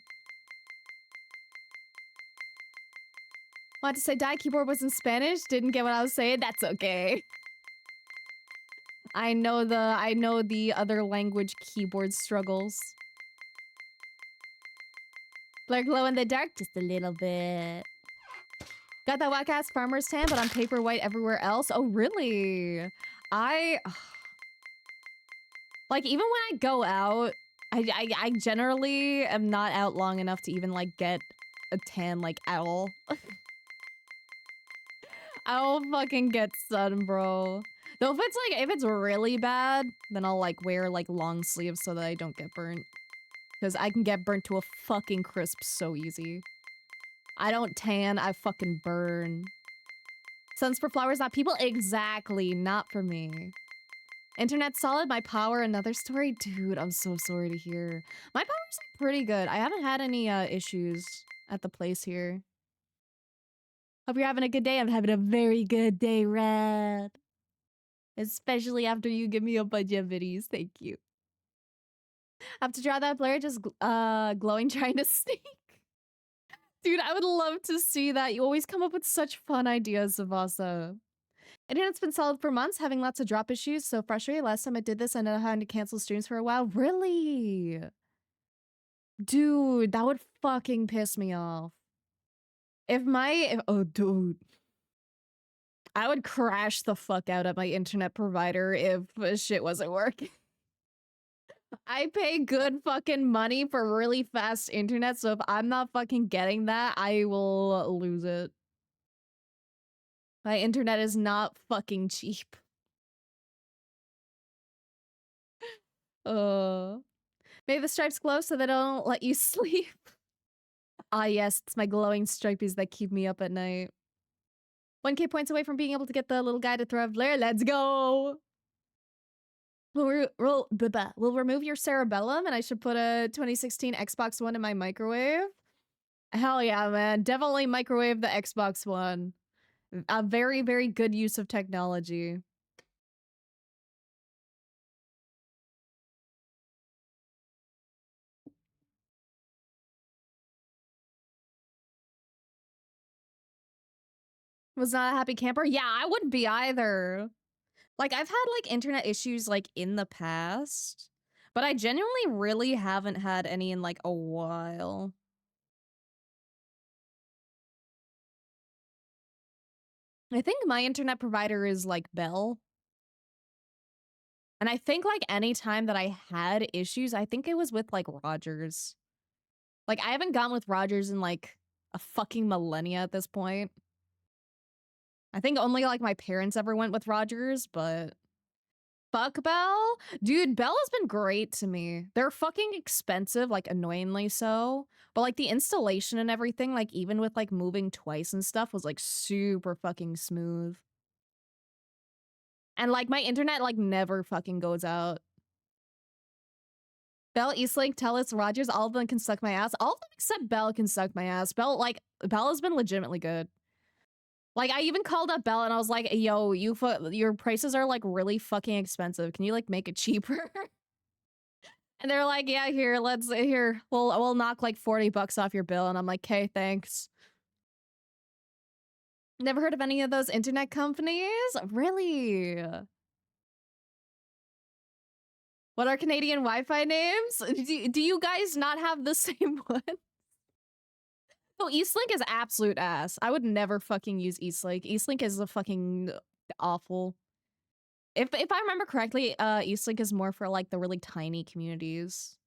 Wanted to say die keyboard was in Spanish, didn't get what I was saying, that's okay. I know the other language keyboard struggles. Blair glow in the dark, just a little bit. Got that whack-ass farmer's tan, but on paper white everywhere else. Oh, really? Like, even when I go out, I generally am not out long enough to even, like, get a tan, like, at all. I'll fucking get sun, bro. Though if it's really bad, then I'll, like, wear, like, long sleeves so that I don't get burnt. Because I can get burnt to a fucking crisp so easy. I don't tan, I fucking burn. Suns for flowers, not people? Exactly, not for me. Internet solid, my power, another story? Dude, I'm so sorry to hear. My power's like, pretty good. I haven't had any issues at the place here. Hope you're having a good day. I'm having a very good day, Red. Especially after you give me a bunch of videos. Thank you. Have to draw that Blair just glowing trying to sneak. Dude, I would love to see that. You always come up with such fun ideas, Savasa. Internet's been solid for months, having lots of drop issues, so frustrated. Last time I did this, I ended up having to cancel streams for a while. Really? Dude, that would fucking piss me off. Oh, dude. I would crash the fuck out at my internet provider if shit wasn't working. I pay good fucking money for really fast internet, so if I'm not fucking getting that, I will lose it. My internet is not fucking cheap. Maybe the stripes glow so they don't let you sleep. Ah, yes, it's my glowing stripies that keep me up at night. 1K points away from being able to get the little guy to throw a flare. Let's go! We'll remove your cerebellum and I should put a 2016 Xbox One in my microwave. Hell yeah, man. Definitely microwave the Xbox One. A very, very good use of technology. Was not a happy camper? Yeah, I wouldn't be either. Like, I've had, like, internet issues, like, in the past, but I genuinely really haven't had any in, like, a while. I think my internet provider is, like, Bell. And I think, like, any time that I had issues, I think it was with, like, Rogers. Like, I haven't gone with Rogers in, like, a fucking millennia at this point. I think only, like, my parents ever went with Rogers, but fuck Bell? Dude, Bell has been great to me. They're fucking expensive, like, annoyingly so, but, like, the installation and everything, like, even with, like, moving twice and stuff was, like, super fucking smooth. And, like, my internet, like, never fucking goes out. Bell, Eastlink, Telus, Rogers, all of them can suck my ass. All of them except Bell can suck my ass. Bell, like, Bell has been legitimately good. Like, I even called up Bell and I was like, yo, your prices are, like, really fucking expensive. Can you, like, make it cheaper? And they're like, yeah, we'll knock, like, 40 bucks off your bill. And I'm like, okay, thanks. Never heard of any of those internet companies? Really? What are Canadian Wi-Fi names? Do you guys not have the same one? No, Eastlink is absolute ass. I would never fucking use Eastlink. Eastlink is a fucking awful. If I remember correctly, Eastlink is more for, like, the really tiny communities.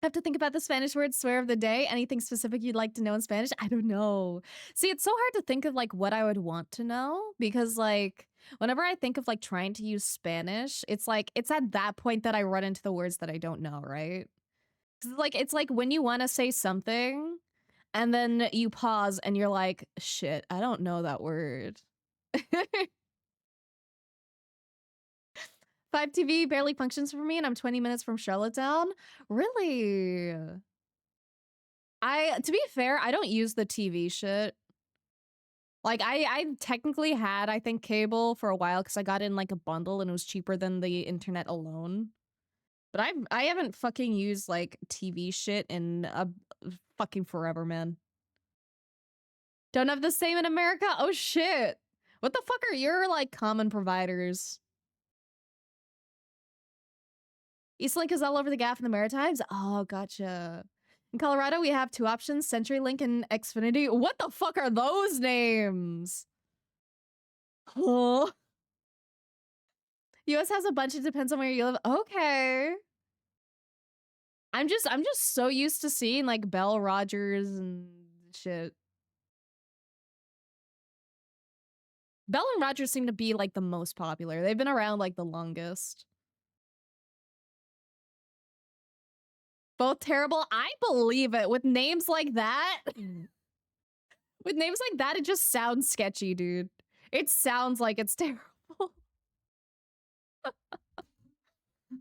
I have to think about the Spanish word swear of the day. Anything specific you'd like to know in Spanish? I don't know. See, it's so hard to think of, like, what I would want to know because, like, whenever I think of, like, trying to use Spanish, it's like it's at that point that I run into the words that I don't know, right? 'Cause, like, it's like when you want to say something and then you pause and you're like, shit, I don't know that word. 5TV barely functions for me and I'm 20 minutes from Charlottetown. Really? To be fair, I don't use the TV shit. Like, I technically had, I think, cable for a while because I got in, like, a bundle and it was cheaper than the internet alone. But I haven't fucking used, like, TV shit in a fucking forever, man. Don't have the same in America? Oh shit. What the fuck are your, like, common providers? Eastlink is all over the gap in the Maritimes? Oh, gotcha. In Colorado, we have two options, CenturyLink and Xfinity. What the fuck are those names? Huh? US has a bunch, it depends on where you live. Okay. I'm just so used to seeing, like, Bell Rogers and shit. Bell and Rogers seem to be, like, the most popular. They've been around, like, the longest. Both terrible? I believe it. With names like that, with names like that, it just sounds sketchy, dude. It sounds like it's terrible.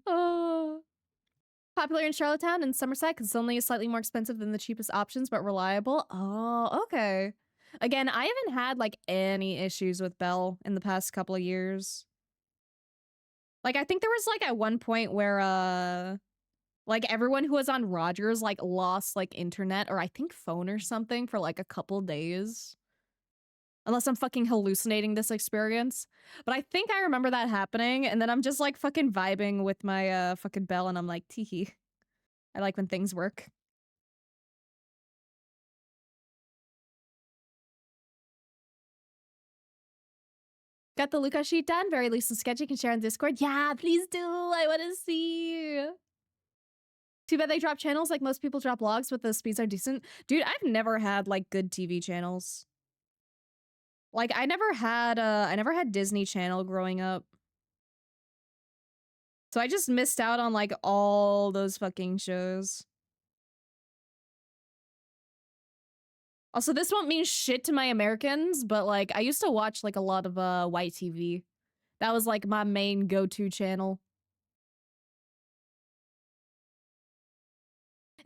Oh. Popular in Charlottetown and Somerset because it's only slightly more expensive than the cheapest options, but reliable. Oh, okay. Again, I haven't had, like, any issues with Bell in the past couple of years. Like, I think there was, like, at one point where, like, everyone who was on Rogers, like, lost, like, internet or I think phone or something for, like, a couple days. Unless I'm fucking hallucinating this experience. But I think I remember that happening, and then I'm just, like, fucking vibing with my, fucking Bell, and I'm like, teehee. I like when things work. Got the Luca sheet done? Very loose and sketchy. Can share on Discord. Yeah, please do. I want to see. Too bad they drop channels like most people drop logs, but the speeds are decent. Dude, I've never had, like, good TV channels. Like, I never had Disney Channel growing up. So I just missed out on, like, all those fucking shows. Also, this won't mean shit to my Americans, but, like, I used to watch, like, a lot of white TV. That was, like, my main go-to channel.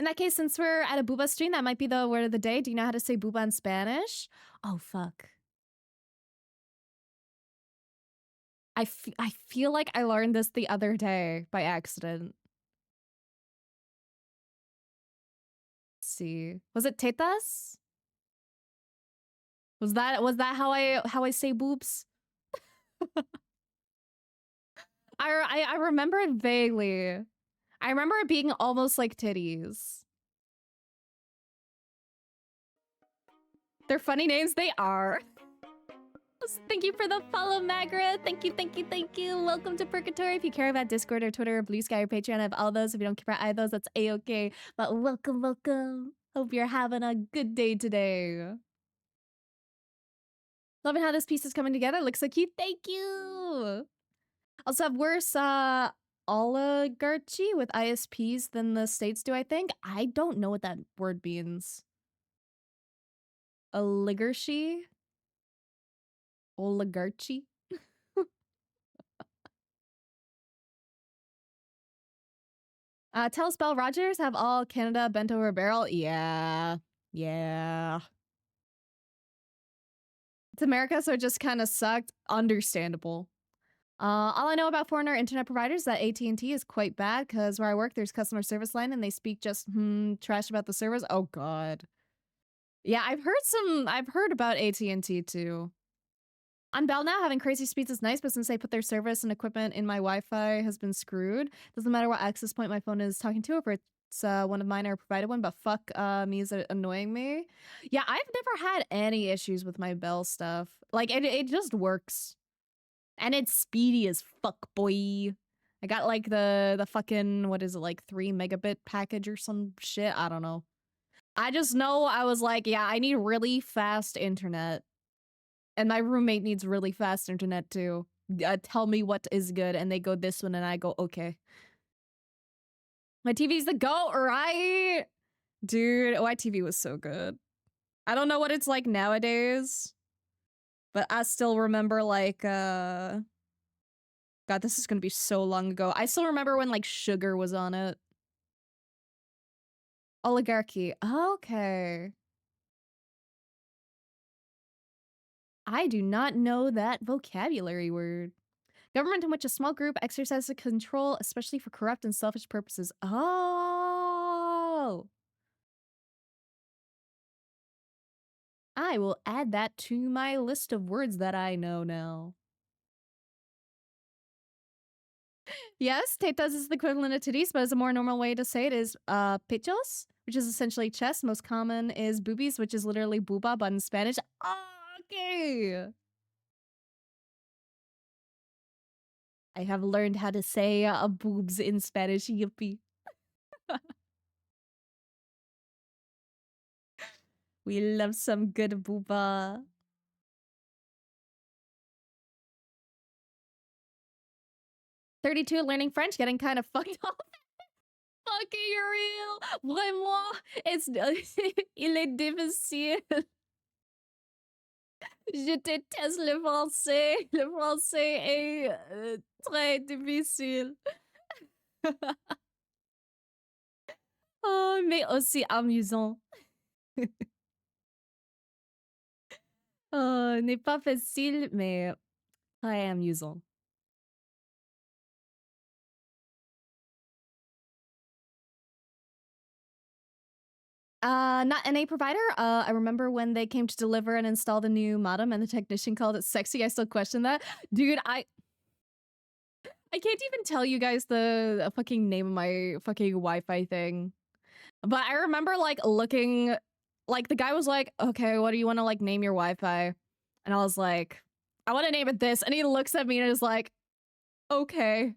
In that case, since we're at a booba stream, that might be the word of the day. Do you know how to say booba in Spanish? Oh, fuck. I feel like I learned this the other day by accident. Let's see. Was it tetas? Was that how I say boobs? I remember it vaguely. I remember it being almost like titties. They're funny names, they are. Thank you for the follow, Magra. Thank you, thank you, thank you. Welcome to Purgatory. If you care about Discord or Twitter or Blue Sky or Patreon, I have all those. If you don't care about either of those, that's a-okay. But welcome, welcome. Hope you're having a good day today. Loving how this piece is coming together. Looks so cute. Thank you. Also have worse oligarchy with ISPs than the states do, I think. I don't know what that word means. Oligarchy? Oligarchy? Tell Spell Rogers have all Canada bent over a barrel? Yeah. Yeah. It's America, so it just kind of sucked. Understandable. All I know about foreigner internet providers is that AT&T is quite bad because where I work, there's customer service line and they speak just trash about the service. Oh God. Yeah, I've heard about AT&T too. On Bell now, having crazy speeds is nice, but since they put their service and equipment in my Wi-Fi has been screwed. Doesn't matter what access point my phone is talking to, if it's one of mine or provided one, but fuck me, is it annoying me? Yeah, I've never had any issues with my Bell stuff. Like, it just works. And it's speedy as fuck, boy. I got like the fucking, what is it, like 3 megabit package or some shit? I don't know. I just know I was like, yeah, I need really fast internet. And my roommate needs really fast internet too. Tell me what is good, and they go this one, and I go, okay. My TV's the GOAT, right? Dude, my TV was so good. I don't know what it's like nowadays, but I still remember like, God, this is gonna be so long ago. I still remember when like Sugar was on it. Oligarchy. Okay. I do not know that vocabulary word. Government in which a small group exercises control, especially for corrupt and selfish purposes. Oh! I will add that to my list of words that I know now. Yes, tetas is the equivalent of titties, but as a more normal way to say it is pechos, which is essentially chest. Most common is boobies, which is literally booba, but in Spanish. Oh, okay. I have learned how to say boobs in Spanish. Yippee. We love some good booba. 32, learning French, getting kind of fucked up. Fucking real. Vraiment, it's il est difficile. Je déteste le français. Le français est très difficile. Oh, mais aussi amusant. Oh, n'est pas facile, mais très amusant. Not NA provider. I remember when they came to deliver and install the new modem and the technician called it sexy. I still question that. Dude, I can't even tell you guys the fucking name of my fucking Wi-Fi thing. But I remember like looking, like the guy was like, okay, what do you want to like name your Wi-Fi? And I was like, I want to name it this. And he looks at me and is like, okay.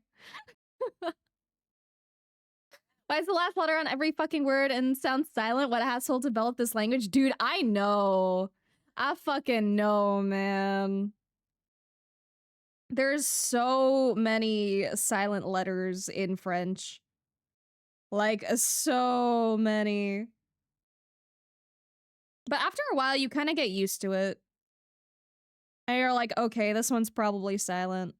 Why is the last letter on every fucking word and sounds silent? What asshole developed this language? Dude, I know. I fucking know, man. There's so many silent letters in French. Like, so many. But after a while, you kind of get used to it. And you're like, okay, this one's probably silent.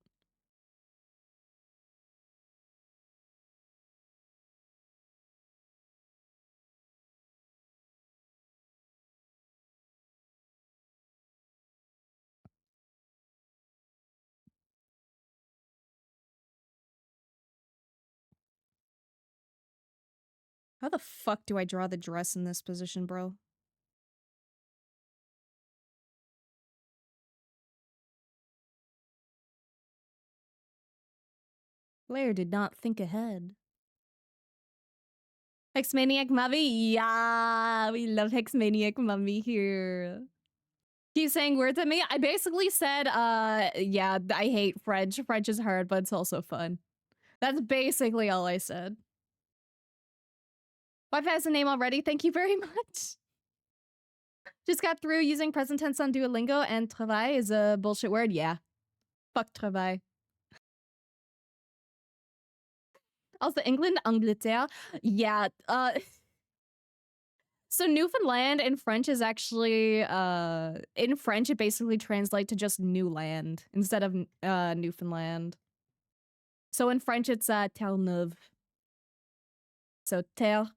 How the fuck do I draw the dress in this position, bro? Blair did not think ahead. Hex Maniac Mummy? Yeah, we love Hex Maniac Mummy here. Keep saying words at me? I basically said, yeah, I hate French. French is hard, but it's also fun. That's basically all I said. Wi-Fi has a name already. Thank you very much. Just got through using present tense on Duolingo, and travail is a bullshit word. Yeah. Fuck travail. Also, England, Angleterre. Yeah. So Newfoundland in French is actually, in French, it basically translates to just new land instead of Newfoundland. So in French, it's terre neuve. So terre,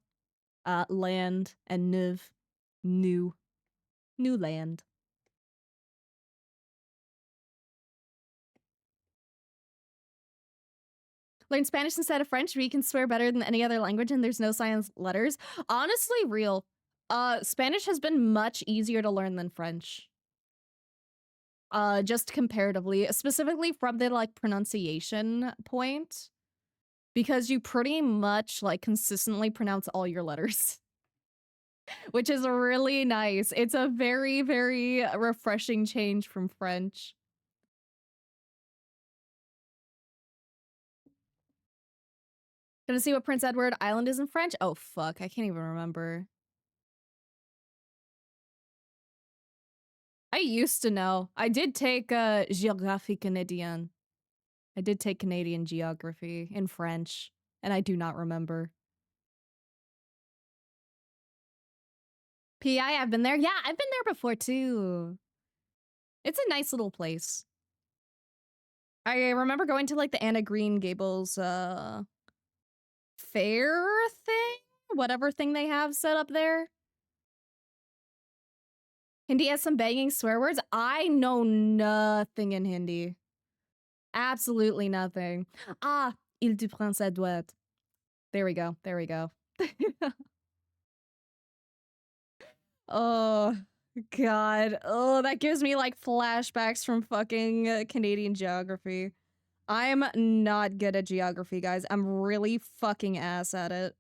land, and neuve, new land. Learn Spanish instead of French, where you can swear better than any other language and there's no silent letters. Honestly, real. Spanish has been much easier to learn than French. Just comparatively, specifically from the like pronunciation point, because you pretty much like consistently pronounce all your letters, which is really nice. It's a very, very refreshing change from French. Gonna see what Prince Edward Island is in French? Oh, fuck. I can't even remember. I used to know. I did take Géographie Canadienne. I did take Canadian geography in French, and I do not remember. PI, I've been there. Yeah, I've been there before too. It's a nice little place. I remember going to like the Anna Green Gables fair thing? Whatever thing they have set up there. Hindi has some banging swear words. I know nothing in Hindi. Absolutely nothing. Ah, il du prince Edward. There we go. There we go. Oh, God. Oh, that gives me like flashbacks from fucking Canadian geography. I'm not good at geography, guys. I'm really fucking ass at it.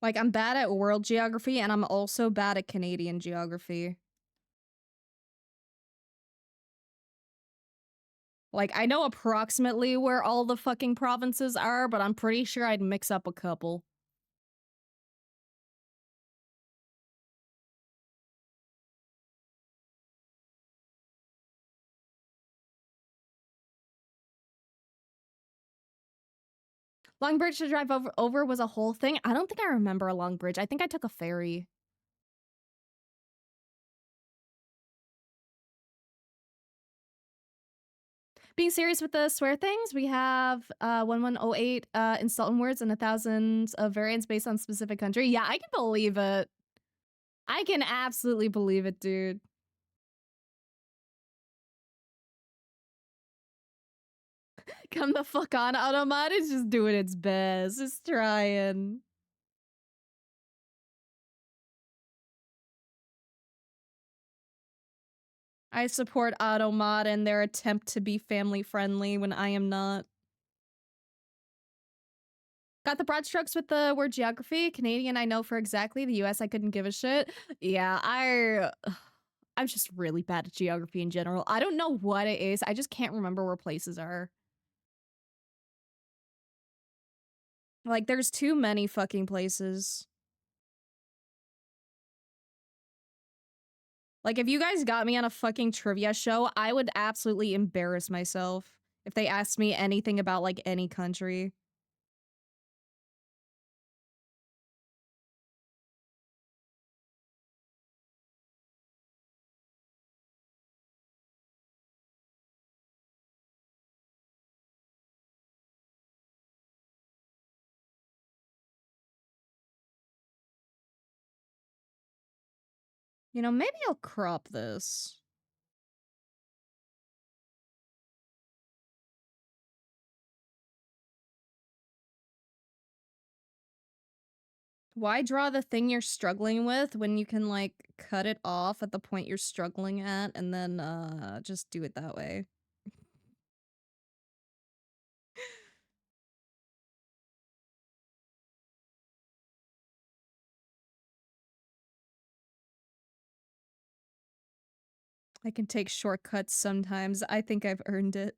Like, I'm bad at world geography, and I'm also bad at Canadian geography. Like, I know approximately where all the fucking provinces are, but I'm pretty sure I'd mix up a couple. Long Bridge to drive over was a whole thing. I don't think I remember a Long Bridge. I think I took a ferry. Being serious with the swear things, we have 1108 insulting words and 1,000 of variants based on specific country. Yeah, I can believe it. I can absolutely believe it, dude. Come the fuck on, Automat. It's just doing its best. It's trying. I support Automat and their attempt to be family friendly when I am not. Got the broad strokes with the word geography. Canadian, I know for exactly. The US, I couldn't give a shit. Yeah, I'm just really bad at geography in general. I don't know what it is. I just can't remember where places are. Like, there's too many fucking places. Like, if you guys got me on a fucking trivia show, I would absolutely embarrass myself if they asked me anything about, like, any country. You know, maybe I'll crop this. Why draw the thing you're struggling with when you can, like, cut it off at the point you're struggling at and then, just do it that way? I can take shortcuts sometimes. I think I've earned it.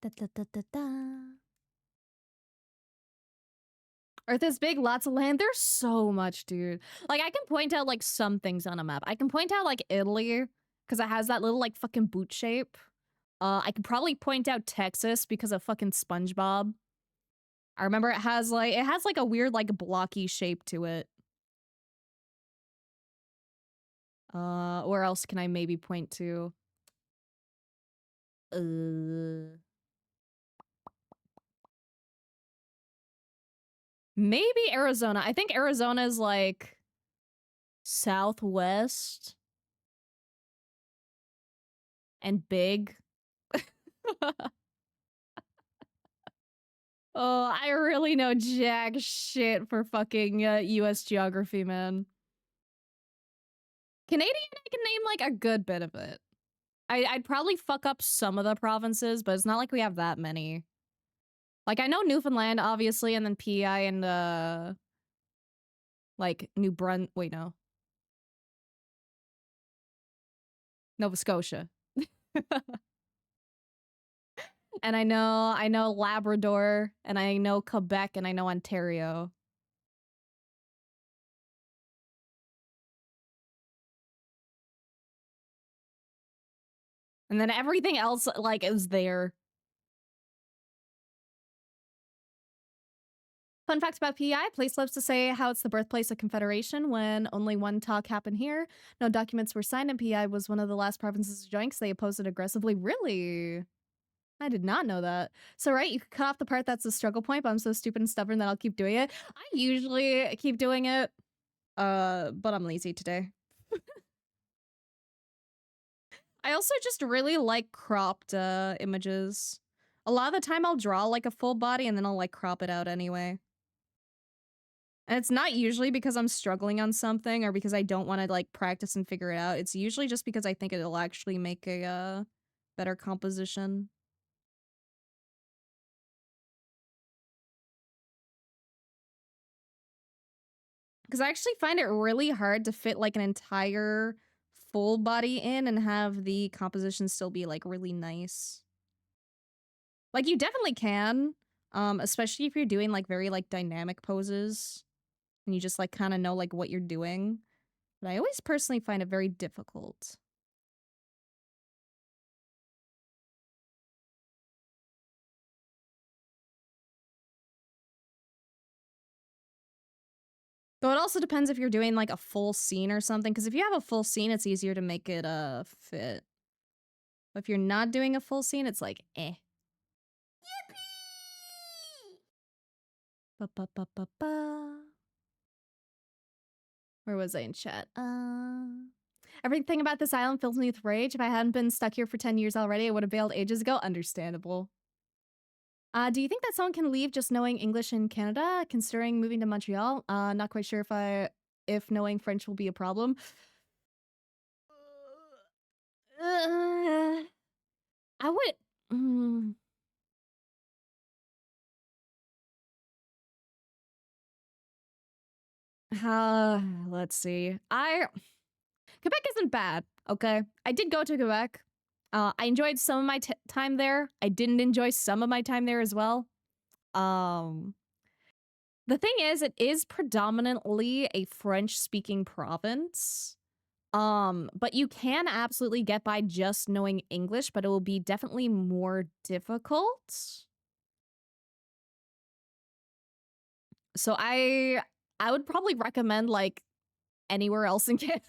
Da, da, da, da, da. Earth is big, lots of land. There's so much, dude. Like, I can point out, like, some things on a map. I can point out, like, Italy, because it has that little, like, fucking boot shape. I could probably point out Texas because of fucking SpongeBob. I remember it has, like, a weird, like, blocky shape to it. Where else can I maybe point to? Maybe Arizona. I think Arizona is, like, southwest and big. Oh, I really know jack shit for fucking US geography, man. Canadian, I can name like a good bit of it. I'd probably fuck up some of the provinces, but it's not like we have that many. Like, I know Newfoundland, obviously, and then PEI and, like, wait, no. Nova Scotia. And I know Labrador, and I know Quebec, and I know Ontario. And then everything else, like, is there. Fun fact about PEI, place loves to say how it's the birthplace of Confederation when only one talk happened here. No documents were signed, and PEI was one of the last provinces to join because they opposed it aggressively. Really? I did not know that. So, right, you could cut off the part that's the struggle point, but I'm so stupid and stubborn that I'll keep doing it. I usually keep doing it, but I'm lazy today. I also just really like cropped images. A lot of the time I'll draw like a full body and then I'll like crop it out anyway. And it's not usually because I'm struggling on something or because I don't want to like practice and figure it out. It's usually just because I think it'll actually make a better composition. Because I actually find it really hard to fit like an entire full body in and have the composition still be like really nice. Like you definitely can, especially if you're doing like very like dynamic poses and you just like kind of know like what you're doing. But I always personally find it very difficult. Though it also depends if you're doing like a full scene or something, because if you have a full scene, it's easier to make it fit. But if you're not doing a full scene, it's like eh. Ba ba ba ba ba. Where was I in chat? Everything about this island fills me with rage. If I hadn't been stuck here for 10 years already, I would have bailed ages ago. Understandable. Do you think that someone can leave just knowing English in Canada, considering moving to Montreal? Not quite sure if knowing French will be a problem. I would. Let's see. Quebec isn't bad. Okay, I did go to Quebec. I enjoyed some of my time there. I didn't enjoy some of my time there as well. The thing is, it is predominantly a French-speaking province. But you can absolutely get by just knowing English, but it will be definitely more difficult. So I would probably recommend like anywhere else in Canada.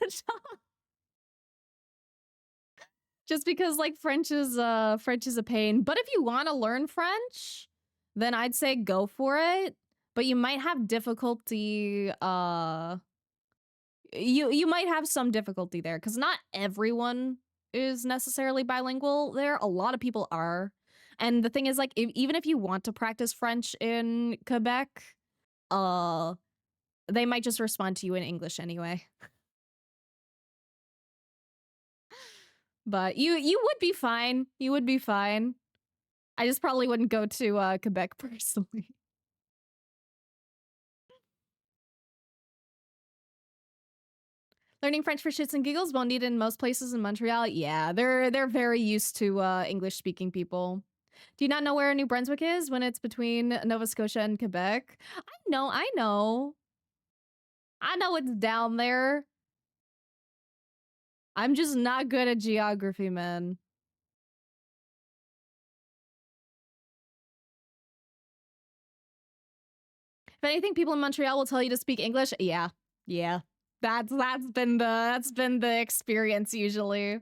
Just because like French is a pain. But if you want to learn French, then I'd say go for it. But you might have difficulty you might have some difficulty there cuz not everyone is necessarily bilingual there. A lot of people are. And the thing is like even if you want to practice French in Quebec, uh they might just respond to you in English anyway. But you would be fine. You would be fine. I just probably wouldn't go to Quebec personally. Learning French for shits and giggles won't need it in most places in Montreal. Yeah, they're very used to English speaking people. Do you not know where New Brunswick is when it's between Nova Scotia and Quebec? I know. I know it's down there. I'm just not good at geography, man. If anything, people in Montreal will tell you to speak English. Yeah. Yeah. That's been the experience usually.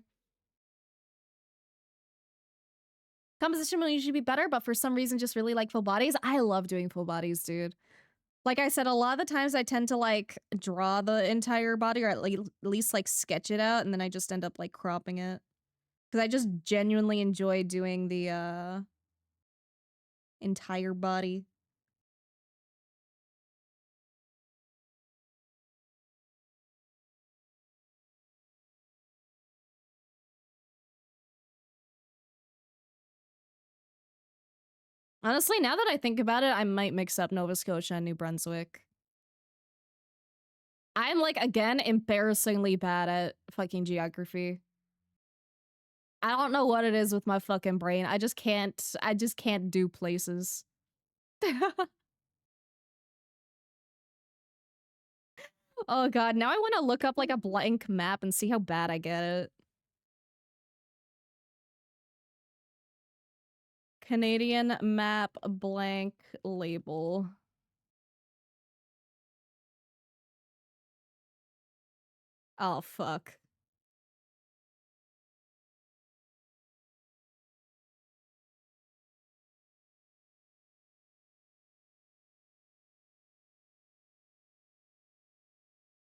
Composition will usually be better, but for some reason just really like full bodies. I love doing full bodies, dude. Like I said, a lot of the times I tend to like draw the entire body or at least like sketch it out and then I just end up like cropping it. Cuz I just genuinely enjoy doing the entire body. Honestly, now that I think about it, I might mix up Nova Scotia and New Brunswick. I'm like again embarrassingly bad at fucking geography. I don't know what it is with my fucking brain. I just can't do places. Oh god, now I want to look up like a blank map and see how bad I get it. Canadian map blank label. Oh fuck.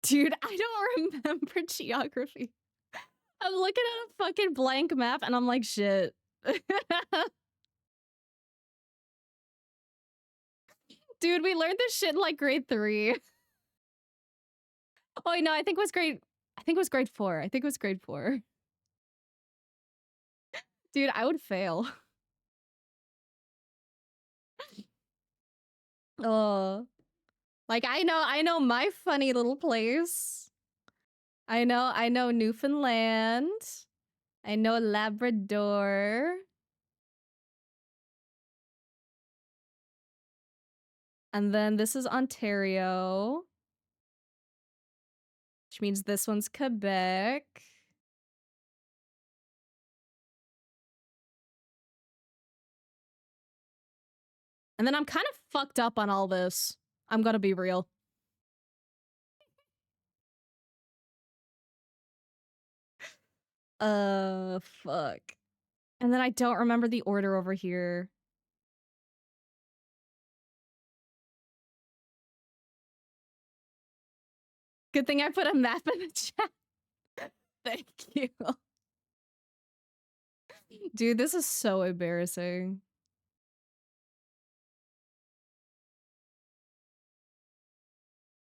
Dude, I don't remember geography. I'm looking at a fucking blank map and I'm like, shit. Dude, we learned this shit in like grade 3. Oh wait, no, I think it was grade 4. I think it was grade 4. Dude, I would fail. Oh. Like I know my funny little place. I know Newfoundland. I know Labrador. And then this is Ontario, which means this one's Quebec. And then I'm kind of fucked up on all this. I'm gonna be real. Fuck. And then I don't remember the order over here. Good thing I put a map in the chat. Thank you. Dude, this is so embarrassing.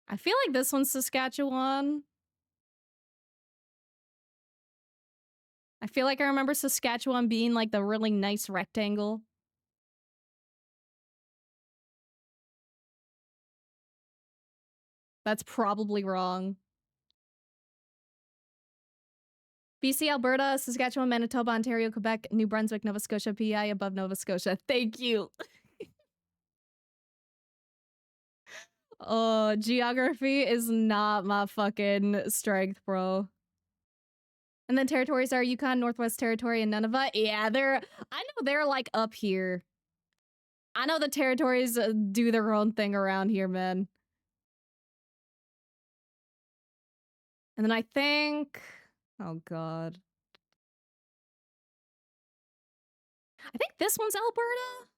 I feel like this one's Saskatchewan. I feel like I remember Saskatchewan being like the really nice rectangle. That's probably wrong. BC, Alberta, Saskatchewan, Manitoba, Ontario, Quebec, New Brunswick, Nova Scotia, PEI above Nova Scotia. Thank you. Oh, geography is not my fucking strength, bro. And then territories are Yukon, Northwest Territory, and Nunavut. Yeah, I know they're like up here. I know the territories do their own thing around here, man. And then I think, oh god. I think this one's Alberta.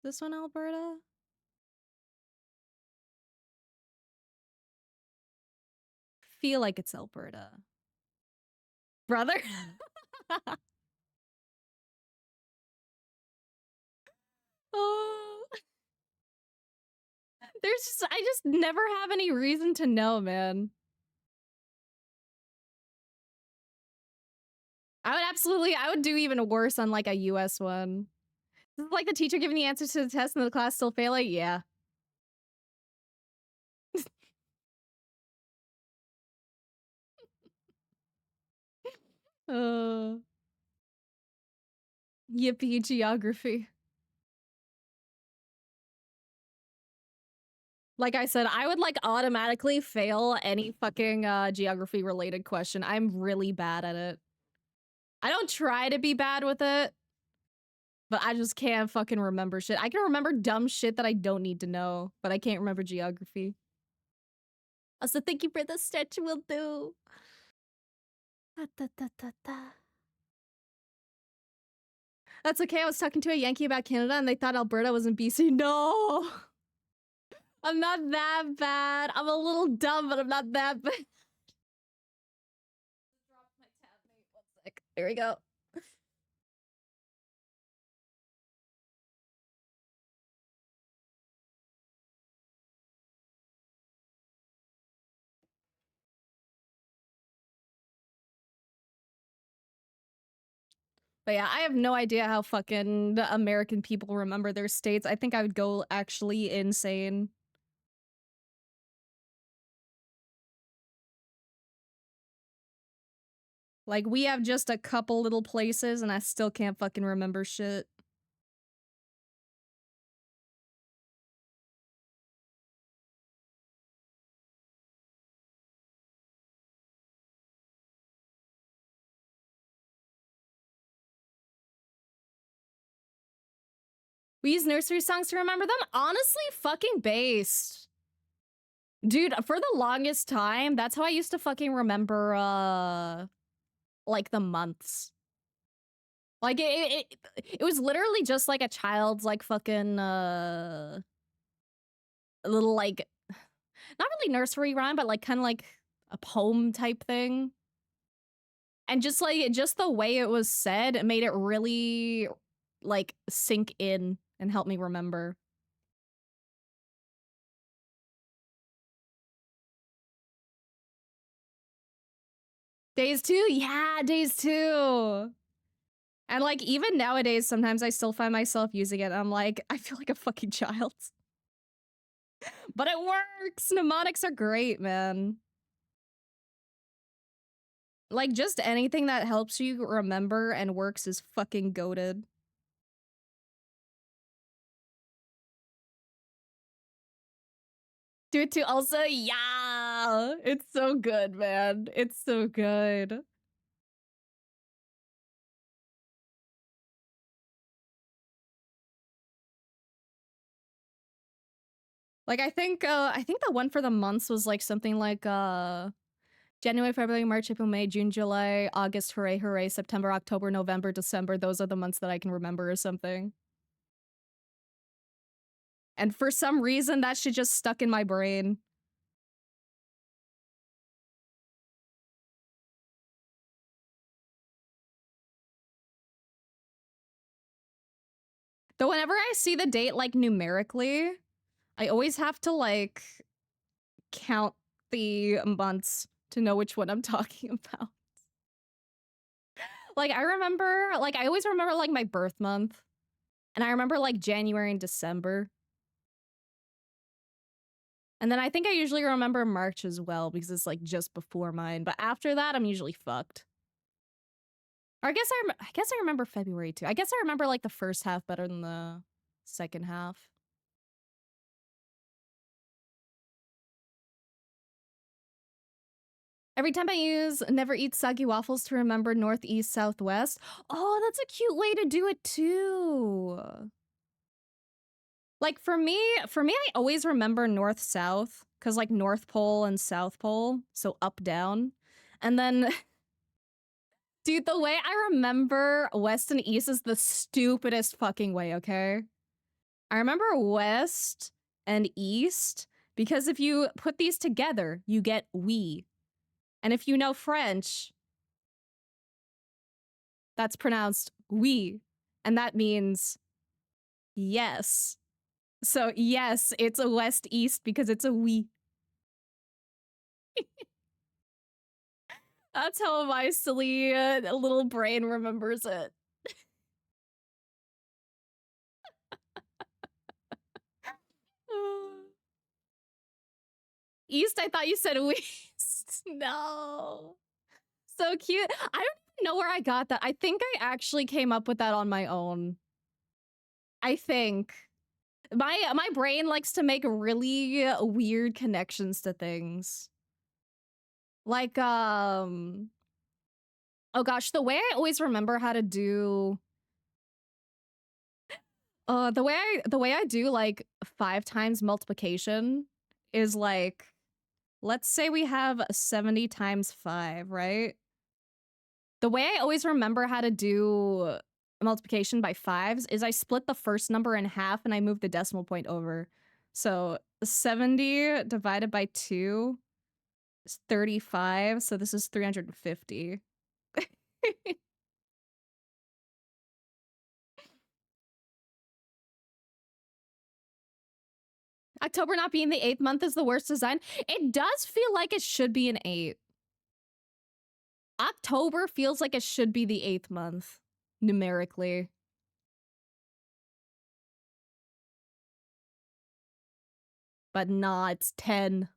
This one, Alberta. Feel like it's Alberta. Brother? Oh. I just never have any reason to know, man. I would do even worse on like a US one. This is like the teacher giving the answers to the test and the class still failing? Yeah. uh, Yippee geography. Like I said, I would like automatically fail any fucking geography related question. I'm really bad at it. I don't try to be bad with it, but I just can't fucking remember shit. I can remember dumb shit that I don't need to know, but I can't remember geography. Also, thank you for the stretch, will do. That's okay. I was talking to a Yankee about Canada and they thought Alberta was in BC. No! I'm not that bad. I'm a little dumb, but I'm not that bad. Drop my tab, mate. 1 sec. There we go. But yeah, I have no idea how fucking American people remember their states. I think I would go actually insane. Like, we have just a couple little places and I still can't fucking remember shit. We use nursery songs to remember them? Honestly, fucking based. Dude, for the longest time, that's how I used to fucking remember, like, the months. Like, it was literally just, like, a child's, like, fucking, little, like, not really nursery rhyme, but, like, kind of like a poem type thing. And just, like, just the way it was said made it really, like, sink in and help me remember. Days 2? Yeah, Days 2! And, like, even nowadays, sometimes I still find myself using it, and I'm like, I feel like a fucking child. But it works! Mnemonics are great, man. Like, just anything that helps you remember and works is fucking goated. Do it to also, yeah! It's so good, man. It's so good. Like, I think the one for the months was, like, something like, January, February, March, April, May, June, July, August, hooray, hooray, September, October, November, December. Those are the months that I can remember or something. And for some reason, that shit just stuck in my brain. Though whenever I see the date, like, numerically, I always have to, like, count the months to know which one I'm talking about. Like, I remember, like, I always remember, like, my birth month. And I remember, like, January and December. And then I think I usually remember March as well, because it's, like, just before mine. But after that, I'm usually fucked. Or I guess I remember February, too. I guess I remember, like, the first half better than the second half. Every time I use never eat soggy waffles to remember northeast, southwest. Oh, that's a cute way to do it too. Like for me, I always remember north, south, because like North Pole and South Pole, so up, down. And then Dude, the way I remember West and East is the stupidest fucking way, okay? I remember West and East because if you put these together, you get we. And if you know French, that's pronounced we. And that means yes. So yes, it's a West East because it's a we. That's how my silly little brain remembers it. East, I thought you said West. No. So cute. I don't even know where I got that. I think I actually came up with that on my own. I think. My brain likes to make really weird connections to things. Like, oh gosh, the way I always remember how to do the way I do like 5 times multiplication is like, let's say we have 70 times 5, right? The way I always remember how to do multiplication by 5s is I split the first number in half and I move the decimal point over. So 70 divided by 2 is 35, so this is 350. October not being the 8th month is the worst design. It does feel like it should be an 8. October feels like it should be the 8th month, numerically. But nah, it's 10.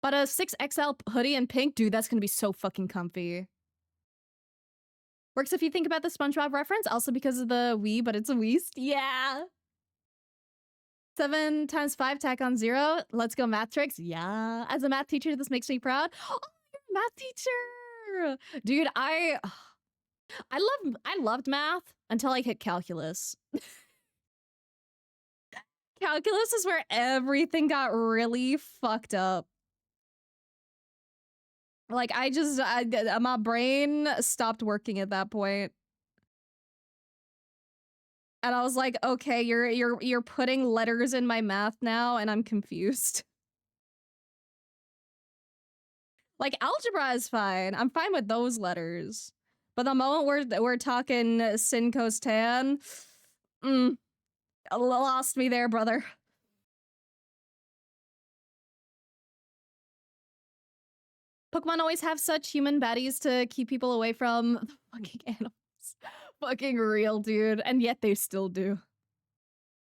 But a 6XL hoodie in pink, dude, that's gonna be so fucking comfy. Works if you think about the SpongeBob reference, also because of the we, but it's a weast. Yeah. 7 times 5, tack on 0. Let's go math tricks. Yeah. As a math teacher, this makes me proud. Oh, you're a math teacher. Dude, I loved math until I hit calculus. Calculus is where everything got really fucked up. Like my brain stopped working at that point. And I was like, okay, you're putting letters in my math now, and I'm confused. Like algebra is fine. I'm fine with those letters. But the moment we're talking sin cos tan, lost me there, brother. Pokemon always have such human baddies to keep people away from the fucking animals. Fucking real, dude. And yet they still do.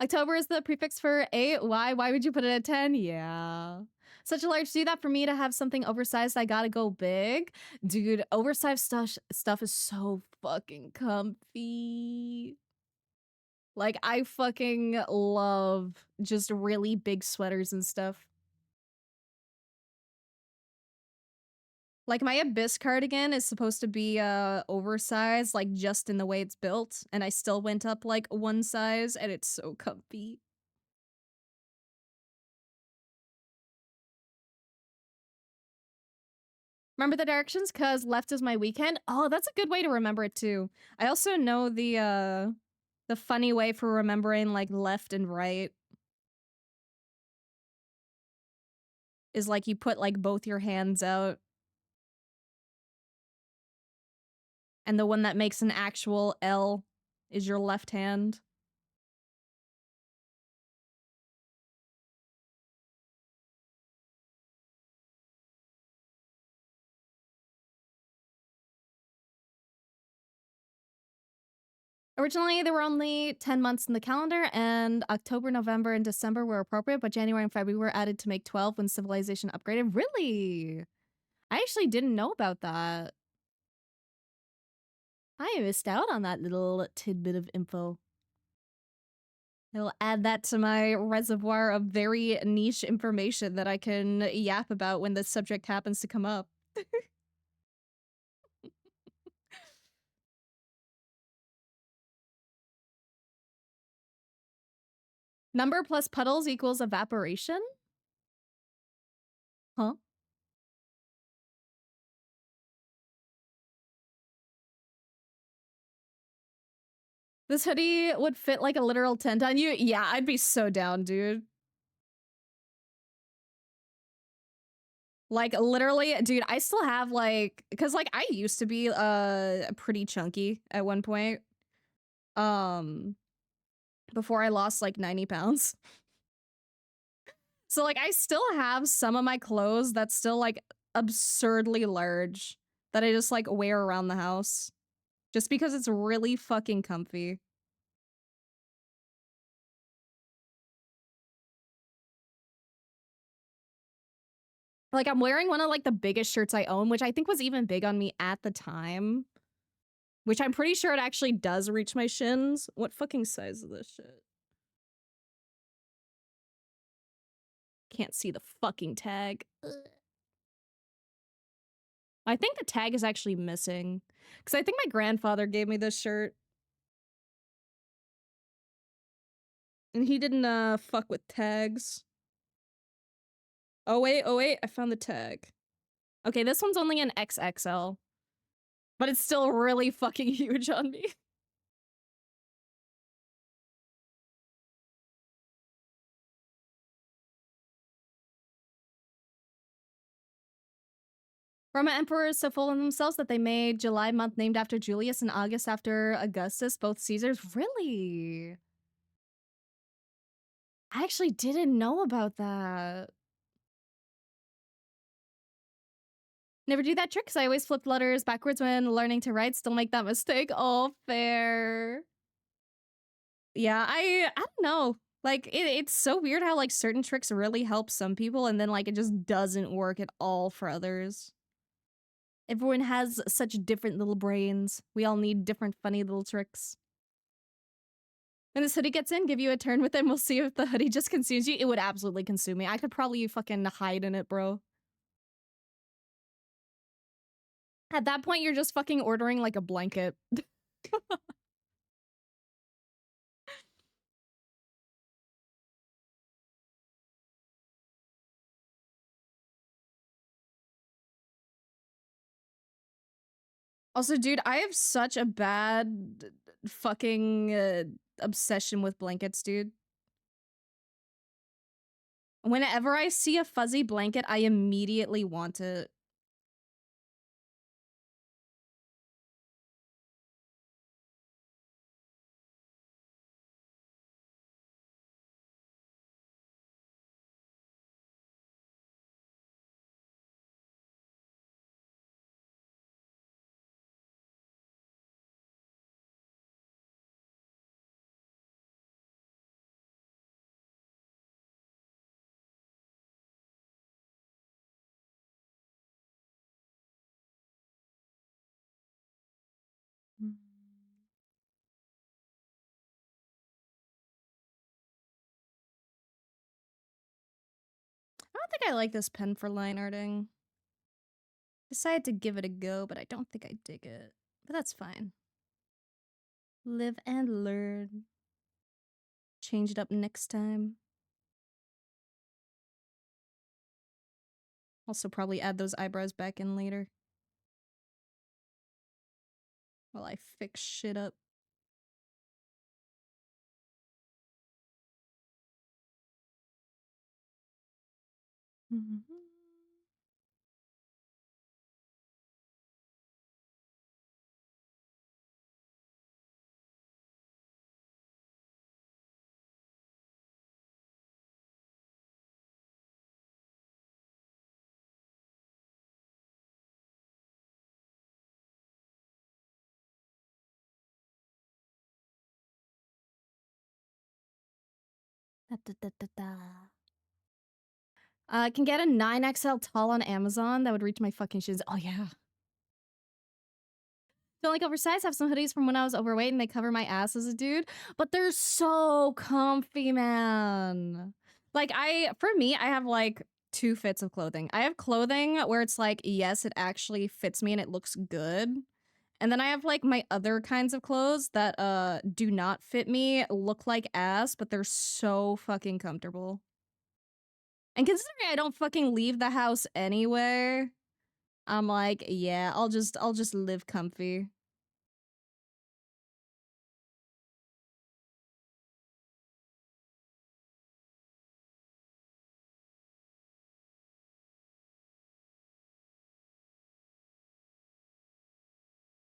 October is the prefix for 8. Why? Why would you put it at 10? Yeah. Such a large do that for me to have something oversized. I gotta go big. Dude, oversized stuff is so fucking comfy. Like, I fucking love just really big sweaters and stuff. Like, my Abyss cardigan is supposed to be oversized, like, just in the way it's built, and I still went up, like, 1 size, and it's so comfy. Remember the directions? Cause left is my weekend. Oh, that's a good way to remember it too. I also know the funny way for remembering like left and right is like you put like both your hands out. And the one that makes an actual L is your left hand. Originally, there were only 10 months in the calendar, and October, November, and December were appropriate, but January and February were added to make 12 when civilization upgraded. Really? I actually didn't know about that. I missed out on that little tidbit of info. I'll add that to my reservoir of very niche information that I can yap about when the subject happens to come up. Number plus puddles equals evaporation? Huh? This hoodie would fit like a literal tent on you. Yeah, I'd be so down, dude. Like literally, dude, I still have like, cause like I used to be pretty chunky at one point. Um, before I lost like 90 pounds. So like I still have some of my clothes that's still like absurdly large that I just like wear around the house. Just because it's really fucking comfy. Like I'm wearing one of like the biggest shirts I own, which I think was even big on me at the time. Which I'm pretty sure it actually does reach my shins. What fucking size is this shit? Can't see the fucking tag. Ugh. I think the tag is actually missing. Because I think my grandfather gave me this shirt. And he didn't fuck with tags. Oh wait, I found the tag. Okay, this one's only an XXL. But it's still really fucking huge on me. Roman emperors so full of themselves that they made July month named after Julius and August after Augustus, both Caesars. Really? I actually didn't know about that. Never do that trick because I always flip letters backwards when learning to write. Still make that mistake. Oh, fair. Yeah, I don't know. Like, it's so weird how, like, certain tricks really help some people and then, like, it just doesn't work at all for others. Everyone has such different little brains. We all need different funny little tricks. When this hoodie gets in, give you a turn with him. We'll see if the hoodie just consumes you. It would absolutely consume me. I could probably fucking hide in it, bro. At that point, you're just fucking ordering, like, a blanket. Also, dude, I have such a bad fucking obsession with blankets, dude. Whenever I see a fuzzy blanket, I immediately want it. I don't think I like this pen for line arting. Decided to give it a go, but I don't think I dig it. But that's fine. Live and learn. Change it up next time. Also probably add those eyebrows back in later. While I fix shit up. Da, da, da, da, da. I can get a 9XL tall on Amazon that would reach my fucking shins. Oh, yeah. Feel like oversized. Have some hoodies from when I was overweight and they cover my ass as a dude, but they're so comfy, man. Like for me, I have like two fits of clothing. I have clothing where it's like, yes, it actually fits me and it looks good. And then I have like my other kinds of clothes that do not fit me, look like ass, but they're so fucking comfortable. And considering I don't fucking leave the house anywhere, I'm like, yeah, I'll just live comfy.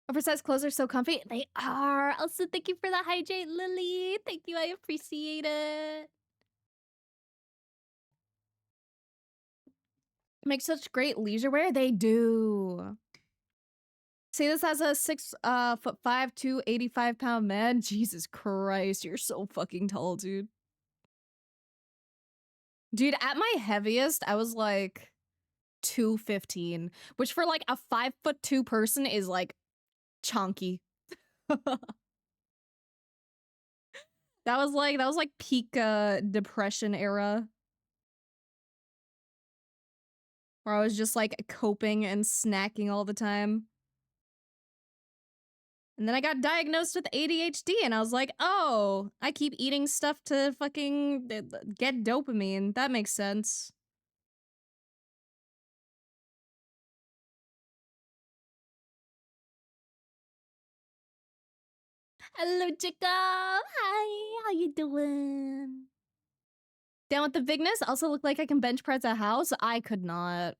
Oversized clothes are so comfy. They are. Also, thank you for the hydrate, Lily. Thank you. I appreciate it. Make such great leisure wear. They do. See this as a 6'5", 285-pound man. Jesus Christ, you're so fucking tall, dude. Dude, at my heaviest, I was like 215, which for like a 5'2" person is like chonky. That was like peak depression era. Where I was just like coping and snacking all the time. And then I got diagnosed with ADHD and I was like, oh, I keep eating stuff to fucking get dopamine. That makes sense. Hello, Jacob. Hi, how you doing? Down with the bigness. Also look like I can bench press a house. I could not.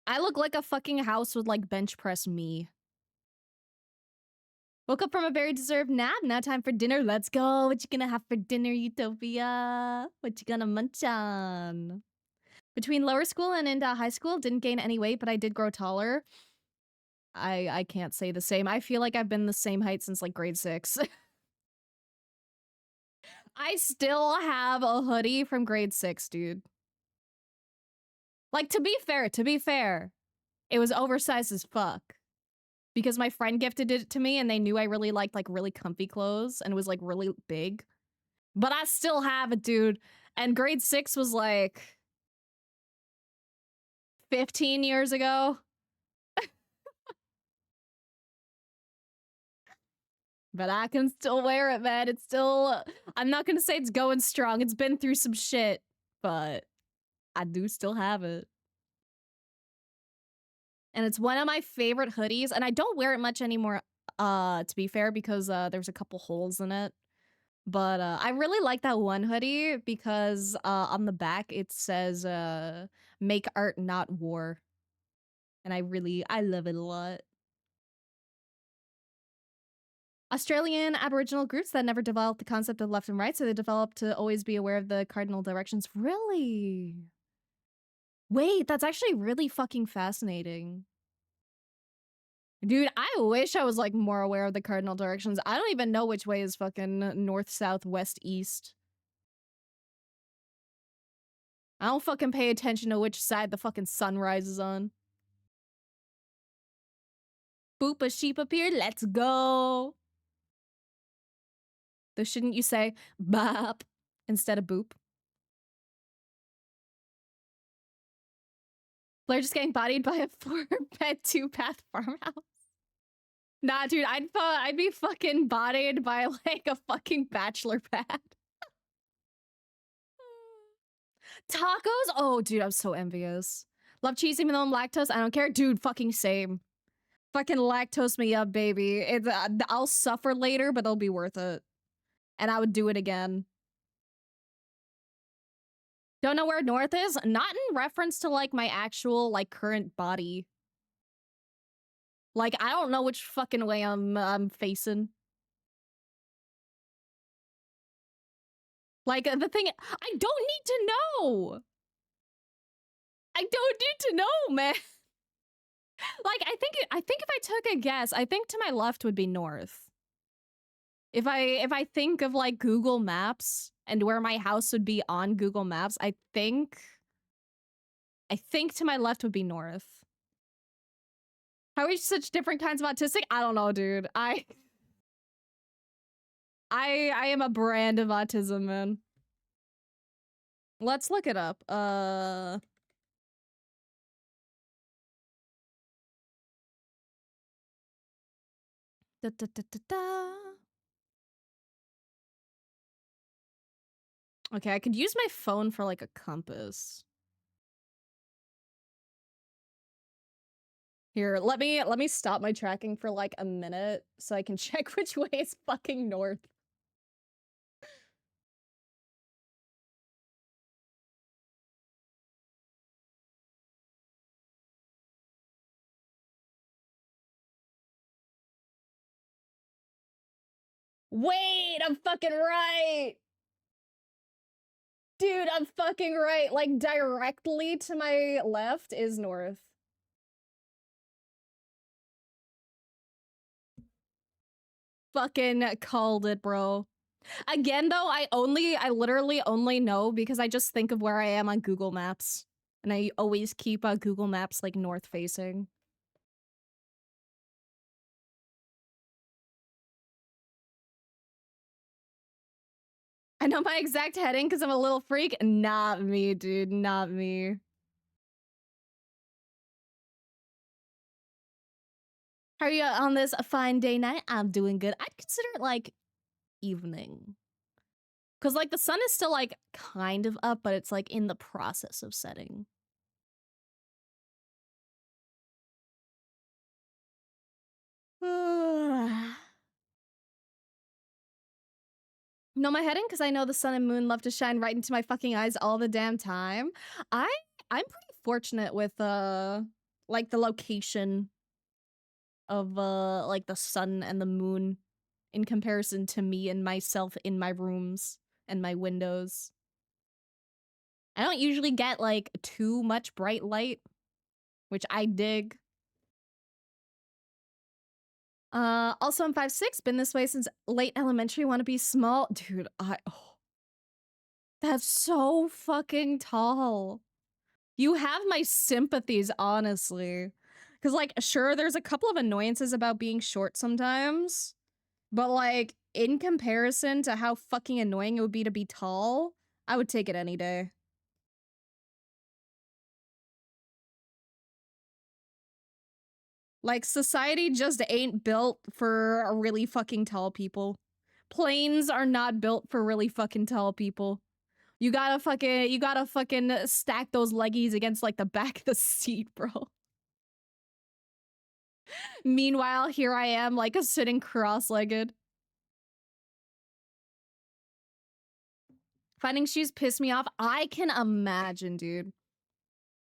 I look like a fucking house would like bench press me. Woke up from a very deserved nap. Now time for dinner. Let's go. What you gonna have for dinner, Utopia? What you gonna munch on? Between lower school and into high school, didn't gain any weight, but I did grow taller. I can't say the same. I feel like I've been the same height since like grade 6. I still have a hoodie from grade 6, dude. Like, to be fair, it was oversized as fuck. Because my friend gifted it to me and they knew I really liked like really comfy clothes and it was like really big. But I still have it, dude. And grade 6 was like 15 years ago. But I can still wear it, man. It's still, I'm not gonna say it's going strong. It's been through some shit, but I do still have it. And it's one of my favorite hoodies, and I don't wear it much anymore, to be fair, because there's a couple holes in it. But I really like that one hoodie because on the back it says make art not war. And I love it a lot. Australian Aboriginal groups that never developed the concept of left and right, so they developed to always be aware of the cardinal directions. Really? Wait, that's actually really fucking fascinating. Dude, I wish I was like more aware of the cardinal directions. I don't even know which way is fucking north, south, west, east. I don't fucking pay attention to which side the fucking sun rises on. Boop, a sheep appeared. Let's go. Though shouldn't you say bop instead of boop? Blair just getting bodied by a 4-bed, 2-bath farmhouse. Nah, dude, I'd be fucking bodied by like a fucking bachelor pad. Tacos? Oh, dude, I'm so envious. Love cheese even though I'm lactose. I don't care. Dude, fucking same. Fucking lactose me up, baby. I'll suffer later, but it'll be worth it. And I would do it again. Don't know where north is? Not in reference to like my actual like current body. Like, I don't know which fucking way I'm facing. Like, the thing, I don't need to know. I don't need to know, man. Like, I think if I took a guess, I think to my left would be north. If I think of like Google Maps and where my house would be on Google Maps, I think to my left would be north. How are we such different kinds of autistic? I don't know, dude. I am a brand of autism, man. Let's look it up. Da, da, da, da, da. Okay, I could use my phone for like a compass. Here, let me stop my tracking for like a minute so I can check which way is fucking north. Wait, I'm fucking right! Dude, I'm fucking right. Like, directly to my left is north. Fucking called it, bro. Again, though, I literally only know because I just think of where I am on Google Maps. And I always keep Google Maps, like, north-facing. I know my exact heading because I'm a little freak. Not me, dude. Not me. How are you on this fine day night? I'm doing good. I'd consider it, like, evening. Because, like, the sun is still, like, kind of up, but it's, like, in the process of setting. No, my heading, because I know the sun and moon love to shine right into my fucking eyes all the damn time. I'm pretty fortunate with, like, the location of, like, the sun and the moon in comparison to me and myself in my rooms and my windows. I don't usually get, like, too much bright light, which I dig. Also, I'm 5'6", been this way since late elementary, want to be small. Dude, that's so fucking tall. You have my sympathies, honestly. Because, like, sure, there's a couple of annoyances about being short sometimes, but, like, in comparison to how fucking annoying it would be to be tall, I would take it any day. Like, society just ain't built for really fucking tall people. Planes are not built for really fucking tall people. You gotta fucking stack those leggies against, like, the back of the seat, bro. Meanwhile, here I am, like, sitting cross-legged. Finding shoes piss me off. I can imagine, dude.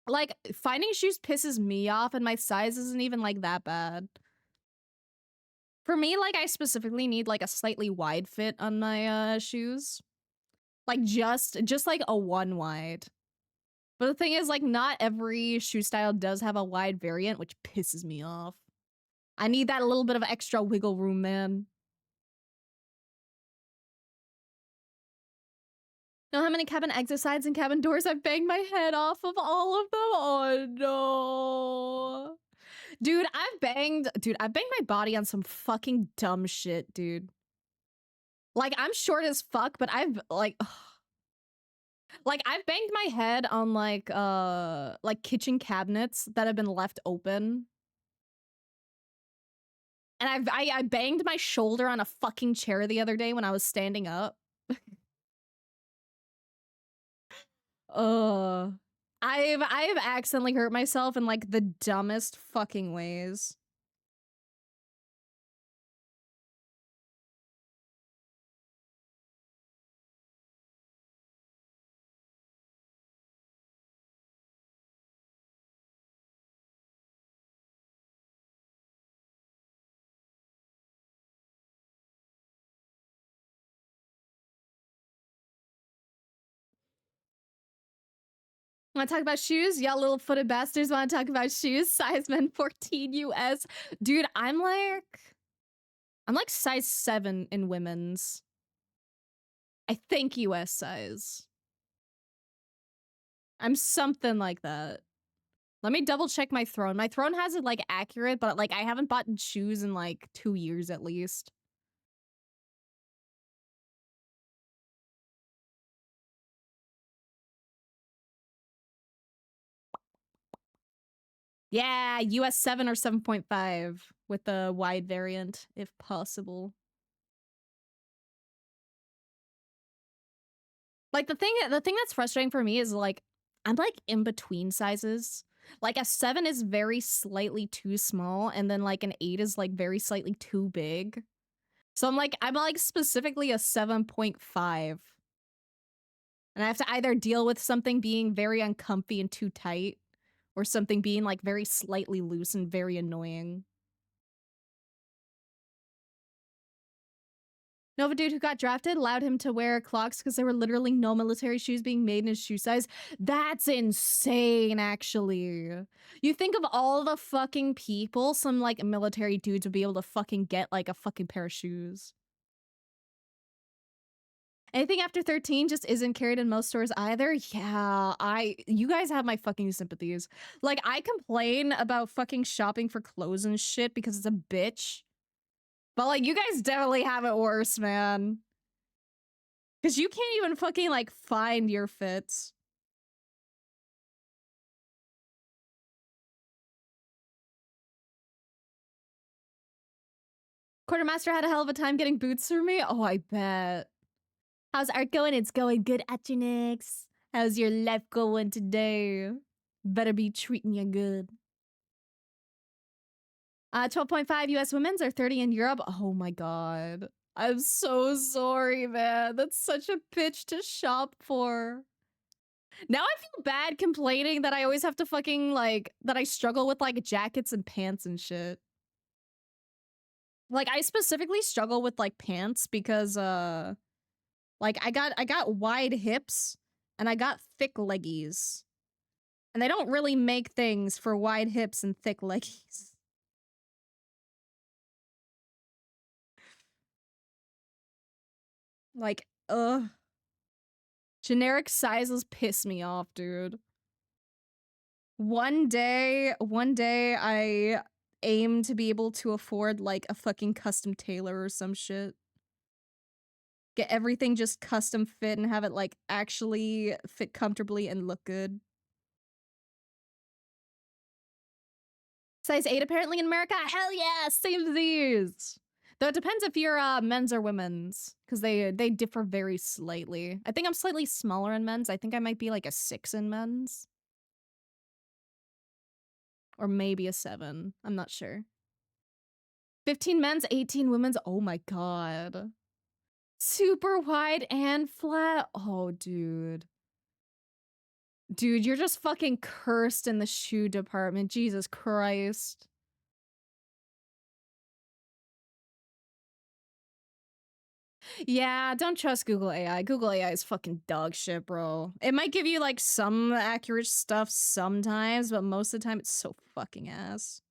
Like, finding shoes pisses me off, and my size isn't even, like, that bad. For me, like, I specifically need, like, a slightly wide fit on my, shoes. Like, just like a 1 wide. But the thing is, like, not every shoe style does have a wide variant, which pisses me off. I need that little bit of extra wiggle room, man. Know how many cabin exercises and cabin doors I've banged my head off of all of them? Oh, no. Dude, I've banged my body on some fucking dumb shit, dude. Like, I'm short as fuck, but I've, like, like, I've banged my head on, like, kitchen cabinets that have been left open. And I banged my shoulder on a fucking chair the other day when I was standing up. Ugh. I've accidentally hurt myself in, like, the dumbest fucking ways. Want to talk about shoes? Y'all little footed bastards want to talk about shoes? Size men 14 US. Dude, I'm like size 7 in women's. I think US size. I'm something like that. Let me double check my throne. My throne has it, like, accurate, but, like, I haven't bought shoes in, like, 2 years at least. Yeah, US 7 or 7.5 with the wide variant, if possible. Like, the thing that's frustrating for me is, like, I'm, like, in between sizes. Like, a 7 is very slightly too small, and then, like, an 8 is, like, very slightly too big. So I'm like specifically a 7.5. And I have to either deal with something being very uncomfy and too tight, or something being, like, very slightly loose and very annoying. Know of a dude who got drafted, allowed him to wear clocks because there were literally no military shoes being made in his shoe size. That's insane, actually. You think of all the fucking people some, like, military dudes would be able to fucking get, like, a fucking pair of shoes. Anything after 13 just isn't carried in most stores either. Yeah, you guys have my fucking sympathies. Like, I complain about fucking shopping for clothes and shit because it's a bitch. But, like, you guys definitely have it worse, man. Because you can't even fucking, like, find your fits. Quartermaster had a hell of a time getting boots for me. Oh, I bet. How's art going? It's going good, Atronix. How's your life going today? Better be treating you good. 12.5 US women's are 30 in Europe. Oh my god. I'm so sorry, man. That's such a bitch to shop for. Now I feel bad complaining that I always have to fucking, like, that I struggle with, like, jackets and pants and shit. Like, I specifically struggle with, like, pants because, like, I got wide hips and I got thick leggies. And they don't really make things for wide hips and thick leggies. Like, ugh. Generic sizes piss me off, dude. One day I aim to be able to afford, like, a fucking custom tailor or some shit. Get everything just custom fit and have it, like, actually fit comfortably and look good. Size 8 apparently in America? Hell yeah, same as these! Though it depends if you're men's or women's, because they differ very slightly. I think I'm slightly smaller in men's. I think I might be like a 6 in men's. Or maybe a 7. I'm not sure. 15 men's, 18 women's. Oh my god. Super wide and flat. Oh, dude. Dude, you're just fucking cursed in the shoe department. Jesus Christ. Yeah, don't trust Google AI. Google AI is fucking dog shit, bro. It might give you, like, some accurate stuff sometimes, but most of the time it's so fucking ass.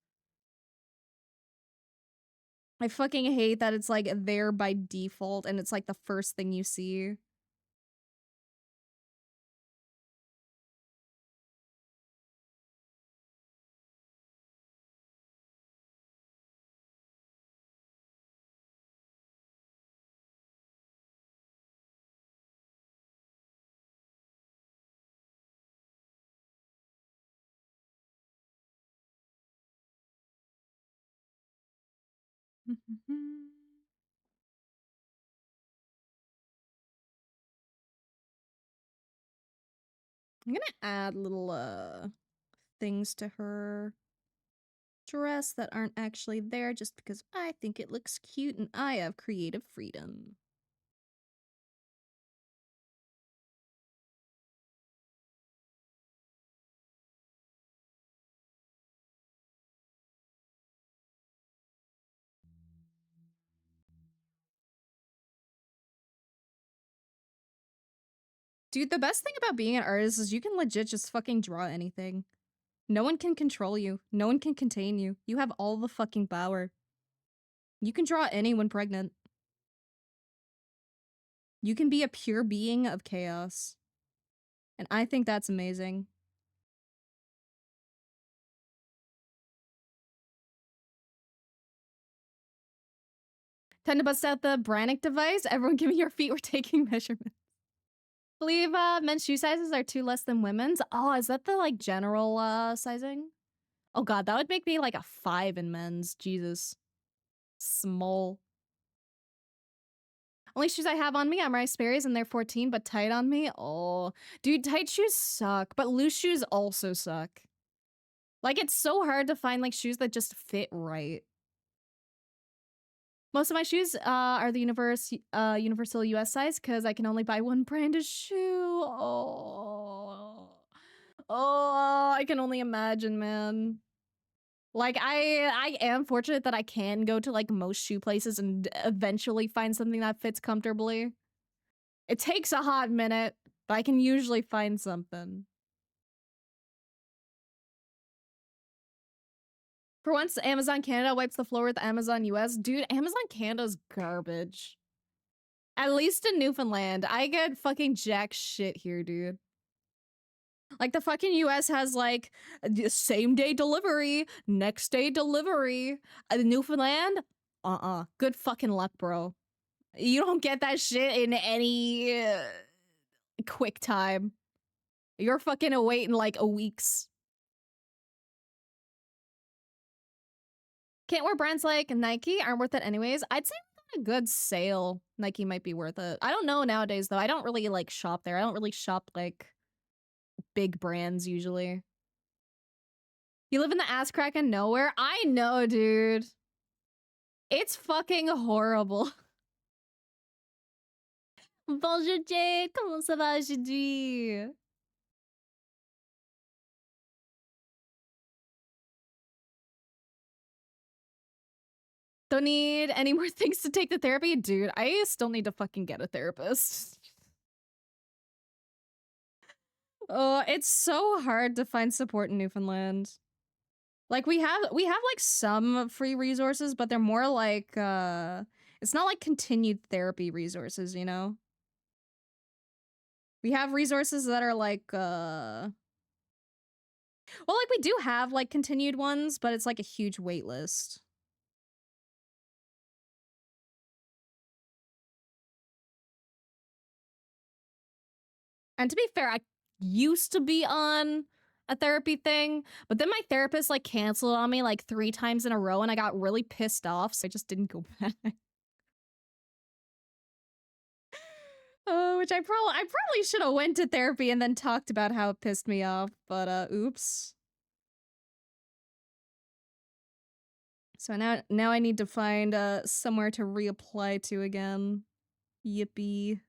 I fucking hate that it's, like, there by default and it's, like, the first thing you see. I'm gonna add little, things to her dress that aren't actually there just because I think it looks cute and I have creative freedom. Dude, the best thing about being an artist is you can legit just fucking draw anything. No one can control you. No one can contain you. You have all the fucking power. You can draw anyone pregnant. You can be a pure being of chaos. And I think that's amazing. Time to bust out the Brannick device. Everyone give me your feet. We're taking measurements. Believe men's shoe sizes are 2 less than women's. Oh, is that the, like, general sizing? Oh god, that would make me like a 5 in men's. Jesus. Small. Only shoes I have on me, I'm Rice Sperry's and they're 14, but tight on me? Oh. Dude, tight shoes suck, but loose shoes also suck. Like, it's so hard to find, like, shoes that just fit right. Most of my shoes are the universal US size because I can only buy one brand of shoe. Oh. Oh, I can only imagine, man. Like I am fortunate that I can go to like most shoe places and eventually find something that fits comfortably. It takes a hot minute, but I can usually find something. For once, Amazon Canada wipes the floor with Amazon US. Dude, Amazon Canada's garbage. At least in Newfoundland, I get fucking jack shit here, dude. Like the fucking US has like same day delivery, next day delivery. Newfoundland, good fucking luck, bro. You don't get that shit in any quick time. You're fucking waiting like a weeks. Can't wear brands like Nike aren't worth it anyways. I'd say a good sale, Nike might be worth it. I don't know nowadays though. I don't really like shop there. I don't really shop like big brands usually. You live in the ass crack of nowhere? I know, dude. It's fucking horrible. Bonjour Jade, comment ça va aujourd'hui? Don't need any more things to take the therapy? Dude, I still need to fucking get a therapist. Oh, it's so hard to find support in Newfoundland. Like we have like some free resources, but they're more like it's not like continued therapy resources, you know? We have resources that are like well, like we do have like continued ones, but it's like a huge wait list. And to be fair, I used to be on a therapy thing, but then my therapist like canceled on me like 3 times in a row and I got really pissed off, so I just didn't go back. Oh, which I probably should have went to therapy and then talked about how it pissed me off, but oops. So now I need to find somewhere to reapply to again. Yippee.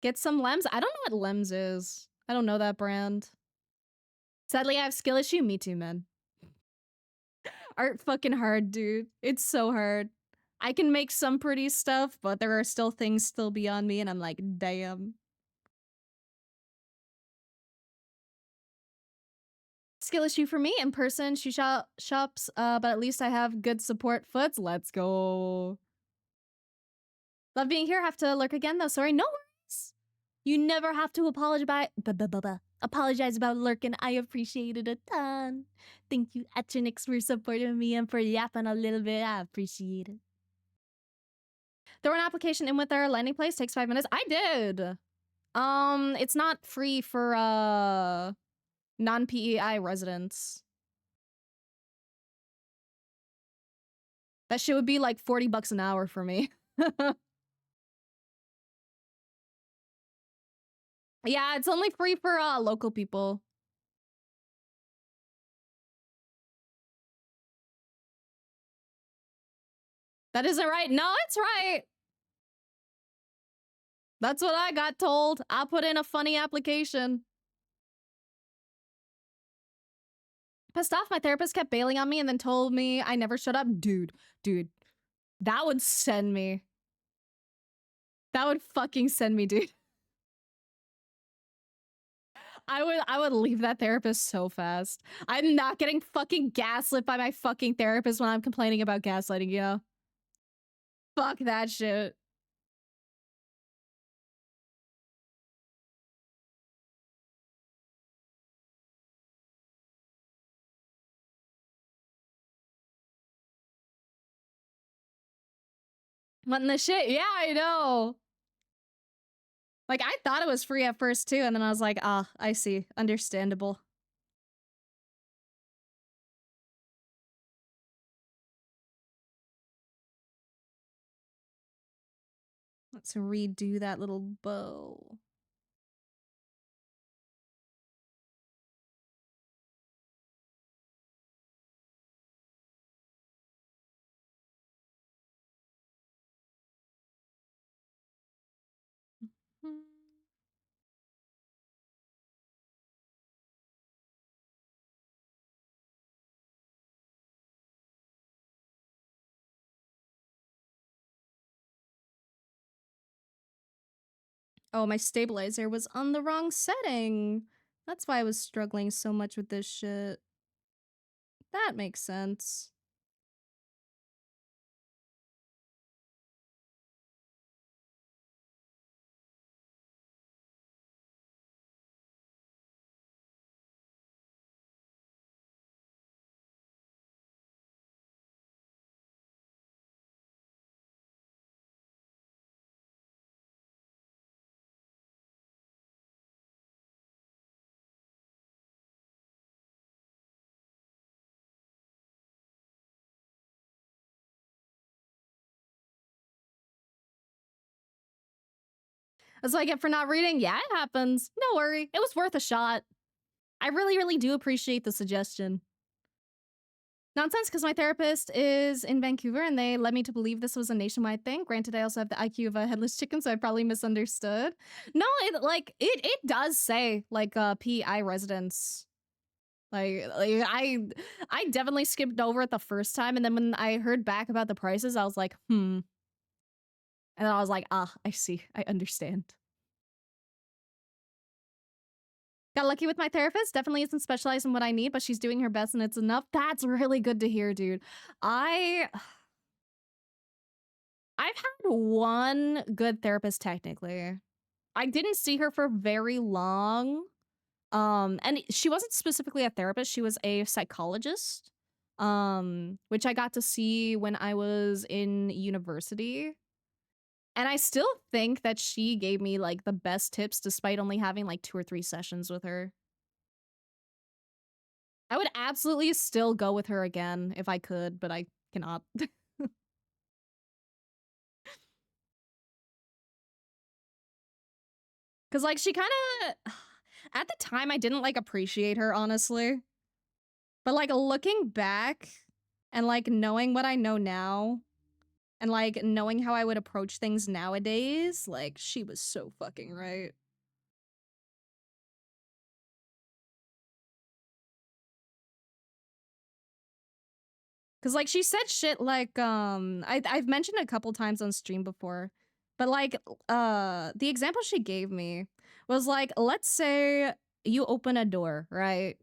Get some Lems? I don't know what Lems is. I don't know that brand. Sadly, I have skill issue. Me too, man. Art fucking hard, dude. It's so hard. I can make some pretty stuff, but there are still things still beyond me, and I'm like, damn. Skill issue for me in person shops, but at least I have good support foots. Let's go. Love being here. Have to lurk again though. Sorry, no worries. You never have to apologize about lurking. I appreciate it a ton. Thank you, Etchinix, for supporting me and for yapping a little bit. I appreciate it. Throw an application in with our landing place. Takes 5 minutes. I did. It's not free for non-PEI residents. That shit would be like $40 an hour for me. Yeah, it's only free for local people. That isn't right. No, it's right. That's what I got told. I put in a funny application. Pissed off, my therapist kept bailing on me and then told me I never shut up. Dude, that would send me. That would fucking send me, dude. I would leave that therapist so fast. I'm not getting fucking gaslit by my fucking therapist when I'm complaining about gaslighting, you know? Fuck that shit. What in the shit? Yeah, I know. Like, I thought it was free at first, too, and then I was like, ah, I see. Understandable. Let's redo that little bow. Oh, my stabilizer was on the wrong setting. That's why I was struggling so much with this shit. That makes sense. That's what I get for not reading. Yeah, it happens. No worry. It was worth a shot. I really, really do appreciate the suggestion. Nonsense, because my therapist is in Vancouver and they led me to believe this was a nationwide thing. Granted, I also have the IQ of a headless chicken, so I probably misunderstood. No, it does say like PI residence. I definitely skipped over it the first time, and then when I heard back about the prices, I was like, and then I was like, I see, I understand. Got lucky with my therapist. Definitely isn't specialized in what I need, but she's doing her best and it's enough. That's really good to hear, dude. I've had one good therapist technically. I didn't see her for very long. And she wasn't specifically a therapist, she was a psychologist. Which I got to see when I was in university. And I still think that she gave me like the best tips despite only having like 2 or 3 sessions with her. I would absolutely still go with her again if I could, but I cannot. Cause like she kinda at the time I didn't like appreciate her, honestly. But like looking back and like knowing what I know now and like knowing how I would approach things nowadays, like she was so fucking right. Cause like she said shit like I've mentioned it a couple times on stream before, but like the example she gave me was like, let's say you open a door, right?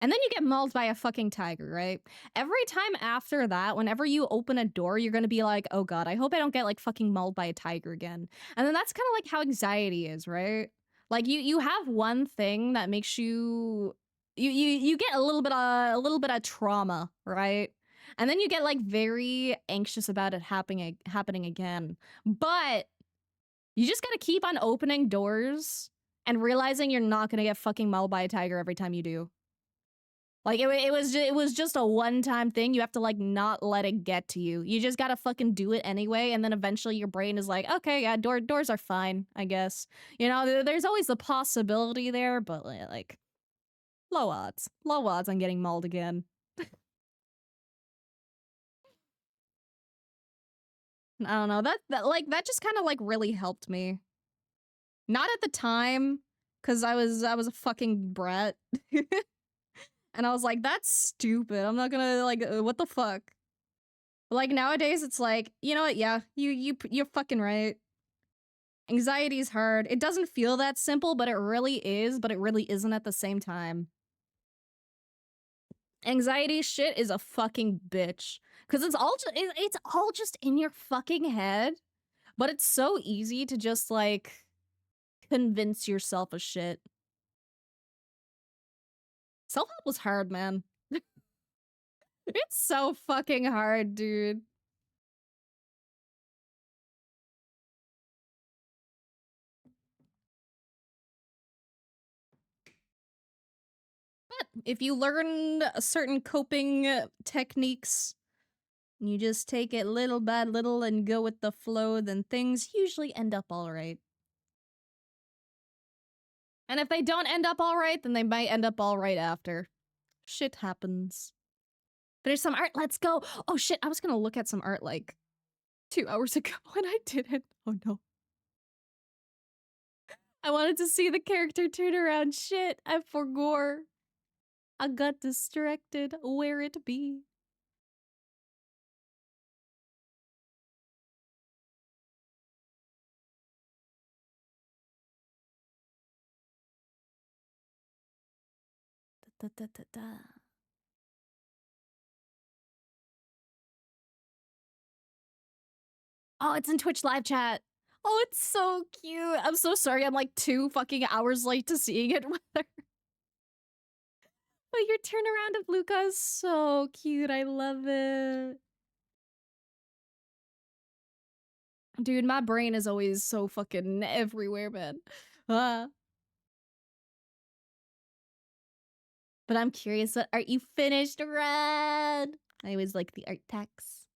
And then you get mauled by a fucking tiger, right? Every time after that, whenever you open a door, you're gonna be like, oh god, I hope I don't get like fucking mauled by a tiger again. And then that's kind of like how anxiety is, right? Like you have one thing that makes you get a little bit of trauma, right? And then you get like very anxious about it happening again. But you just gotta keep on opening doors and realizing you're not gonna get fucking mauled by a tiger every time you do. Like it was just a one-time thing. You have to like not let it get to you. You just gotta fucking do it anyway, and then eventually your brain is like, okay, yeah, doors are fine, I guess. You know, there's always the possibility there, but like low odds on getting mauled again. I don't know. That just kind of like really helped me. Not at the time, because I was a fucking brat, and I was like, that's stupid. I'm not gonna like what the fuck. But like nowadays, it's like, you know what? Yeah, you're fucking right. Anxiety is hard. It doesn't feel that simple, but it really is. But it really isn't at the same time. Anxiety shit is a fucking bitch because it's all just in your fucking head. But it's so easy to just like convince yourself of shit. Self-help was hard, man. It's so fucking hard, dude. But if you learn certain coping techniques, you just take it little by little and go with the flow, then things usually end up alright. And if they don't end up alright, then they might end up alright after. Shit happens. There's some art, let's go! Oh shit, I was gonna look at some art like 2 hours ago and I didn't. Oh no. I wanted to see the character turn around. Shit, I forgot. I got distracted. Where it be? Oh, it's in Twitch live chat. Oh, it's so cute. I'm so sorry. I'm like 2 fucking hours late to seeing it with her. But your turnaround of Luca is so cute. I love it. Dude, my brain is always so fucking everywhere, man. Ah. But I'm curious, what art you finished, Red? I always like the art text.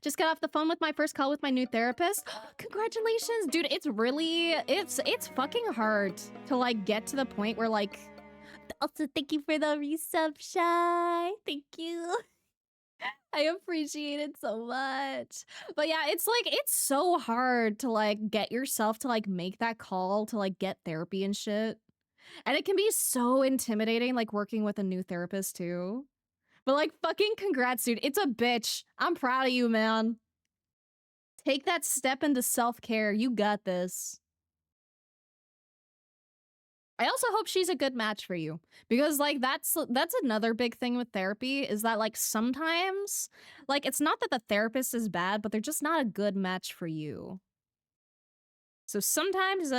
Just got off the phone with my first call with my new therapist. Congratulations, dude. It's really, it's fucking hard to like get to the point where like, also thank you for the resub, Shy. Thank you. I appreciate it so much. But yeah, it's like, it's so hard to like get yourself to like make that call to like get therapy and shit. And it can be so intimidating, like working with a new therapist too. But like, fucking congrats, dude. It's a bitch. I'm proud of you, man. Take that step into self-care. You got this. I also hope she's a good match for you, because like that's another big thing with therapy is that like sometimes like it's not that the therapist is bad, but they're just not a good match for you. So sometimes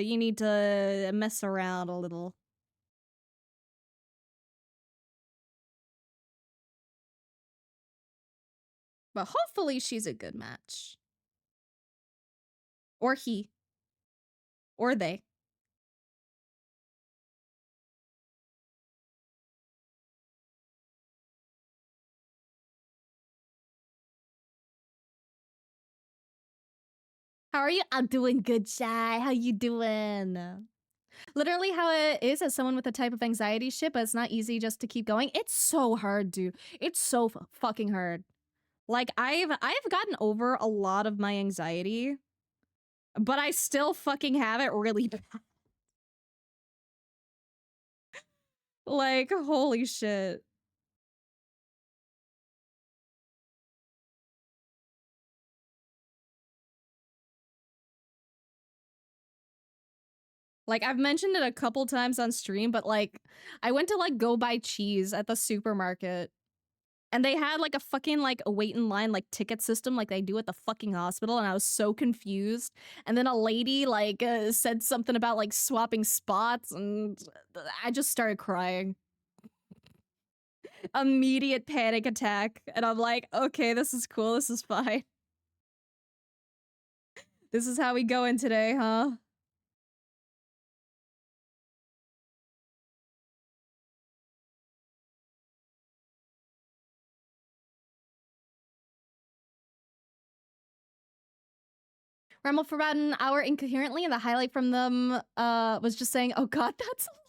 you need to mess around a little. But hopefully she's a good match. Or he. Or they. How are you? I'm doing good, Shy. How you doing? Literally how it is as someone with a type of anxiety shit, but it's not easy just to keep going. It's so hard, dude. It's so fucking hard. Like I've gotten over a lot of my anxiety, but I still fucking have it really bad. Like, holy shit. Like, I've mentioned it a couple times on stream, but like, I went to like go buy cheese at the supermarket. And they had like a fucking like a wait in line like ticket system like they do at the fucking hospital, and I was so confused. And then a lady like said something about like swapping spots, and I just started crying. Immediate panic attack, and I'm like, okay, this is cool, this is fine. This is how we go in today, huh? Rambled for about an hour incoherently, and the highlight from them was just saying, oh god, that's a lot.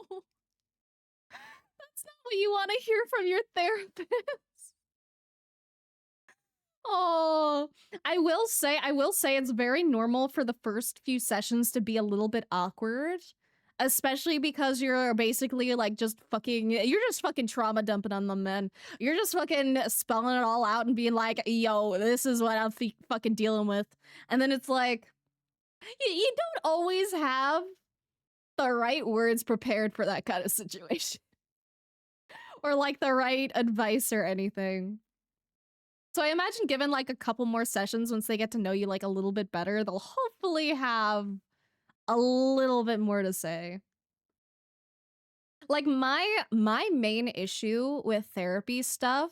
No. That's not what you want to hear from your therapist. Oh, I will say it's very normal for the first few sessions to be a little bit awkward, especially because you're basically like you're just fucking trauma dumping on them, man. You're just fucking spelling it all out and being like, yo, this is what I'm fucking dealing with. And then it's like, you don't always have the right words prepared for that kind of situation. Or like the right advice or anything. So I imagine given like a couple more sessions, once they get to know you like a little bit better, they'll hopefully have a little bit more to say. Like my main issue with therapy stuff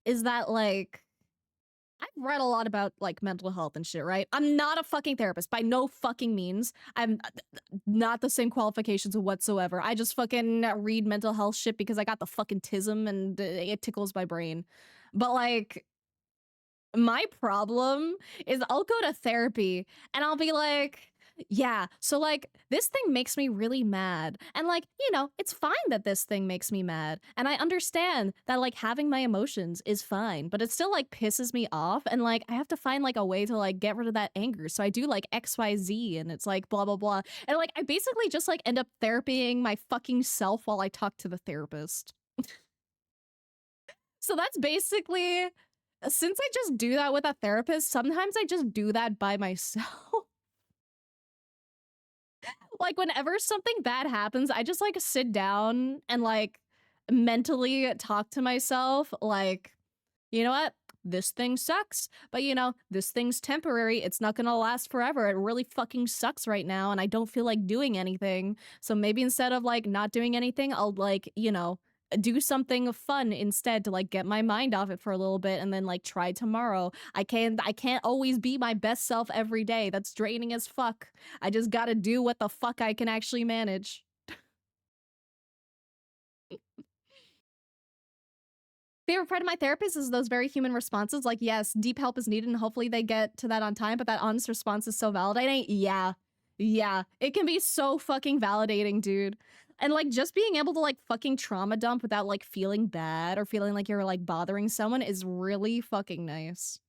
is that like I've read a lot about like mental health and shit, right? I'm not a fucking therapist by no fucking means. I'm not the same qualifications whatsoever. I just fucking read mental health shit because I got the fucking tism and it tickles my brain. But like my problem is I'll go to therapy and I'll be like, yeah, so like this thing makes me really mad. And like, you know, it's fine that this thing makes me mad. And I understand that like having my emotions is fine, but it still like pisses me off. And like I have to find like a way to like get rid of that anger. So I do like XYZ and it's like blah, blah, blah. And like I basically just like end up therapying my fucking self while I talk to the therapist. So that's basically, since I just do that with a therapist, sometimes I just do that by myself. Like, whenever something bad happens, I just, like, sit down and, like, mentally talk to myself, like, you know what? This thing sucks, but, you know, this thing's temporary. It's not gonna last forever. It really fucking sucks right now, and I don't feel like doing anything. So maybe instead of, like, not doing anything, I'll, like, you know, do something fun instead to, like, get my mind off it for a little bit and then, like, try tomorrow. I can't always be my best self every day. That's draining as fuck. I just gotta do what the fuck I can actually manage. Favorite part of my therapist is those very human responses. Like, yes, deep help is needed, and hopefully they get to that on time, but that honest response is so validating. Yeah. Yeah. It can be so fucking validating, dude. And, like, just being able to, like, fucking trauma dump without, like, feeling bad or feeling like you're, like, bothering someone is really fucking nice.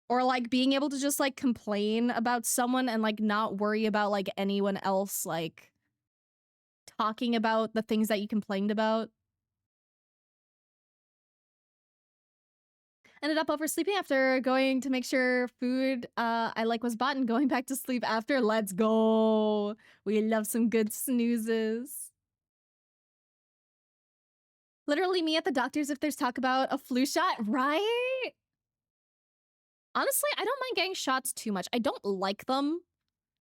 Or, like, being able to just, like, complain about someone and, like, not worry about, like, anyone else, like, talking about the things that you complained about. Ended up oversleeping after going to make sure food I like was bought and going back to sleep after. Let's go. We love some good snoozes. Literally me at the doctor's if there's talk about a flu shot, right? Honestly, I don't mind getting shots too much. I don't like them.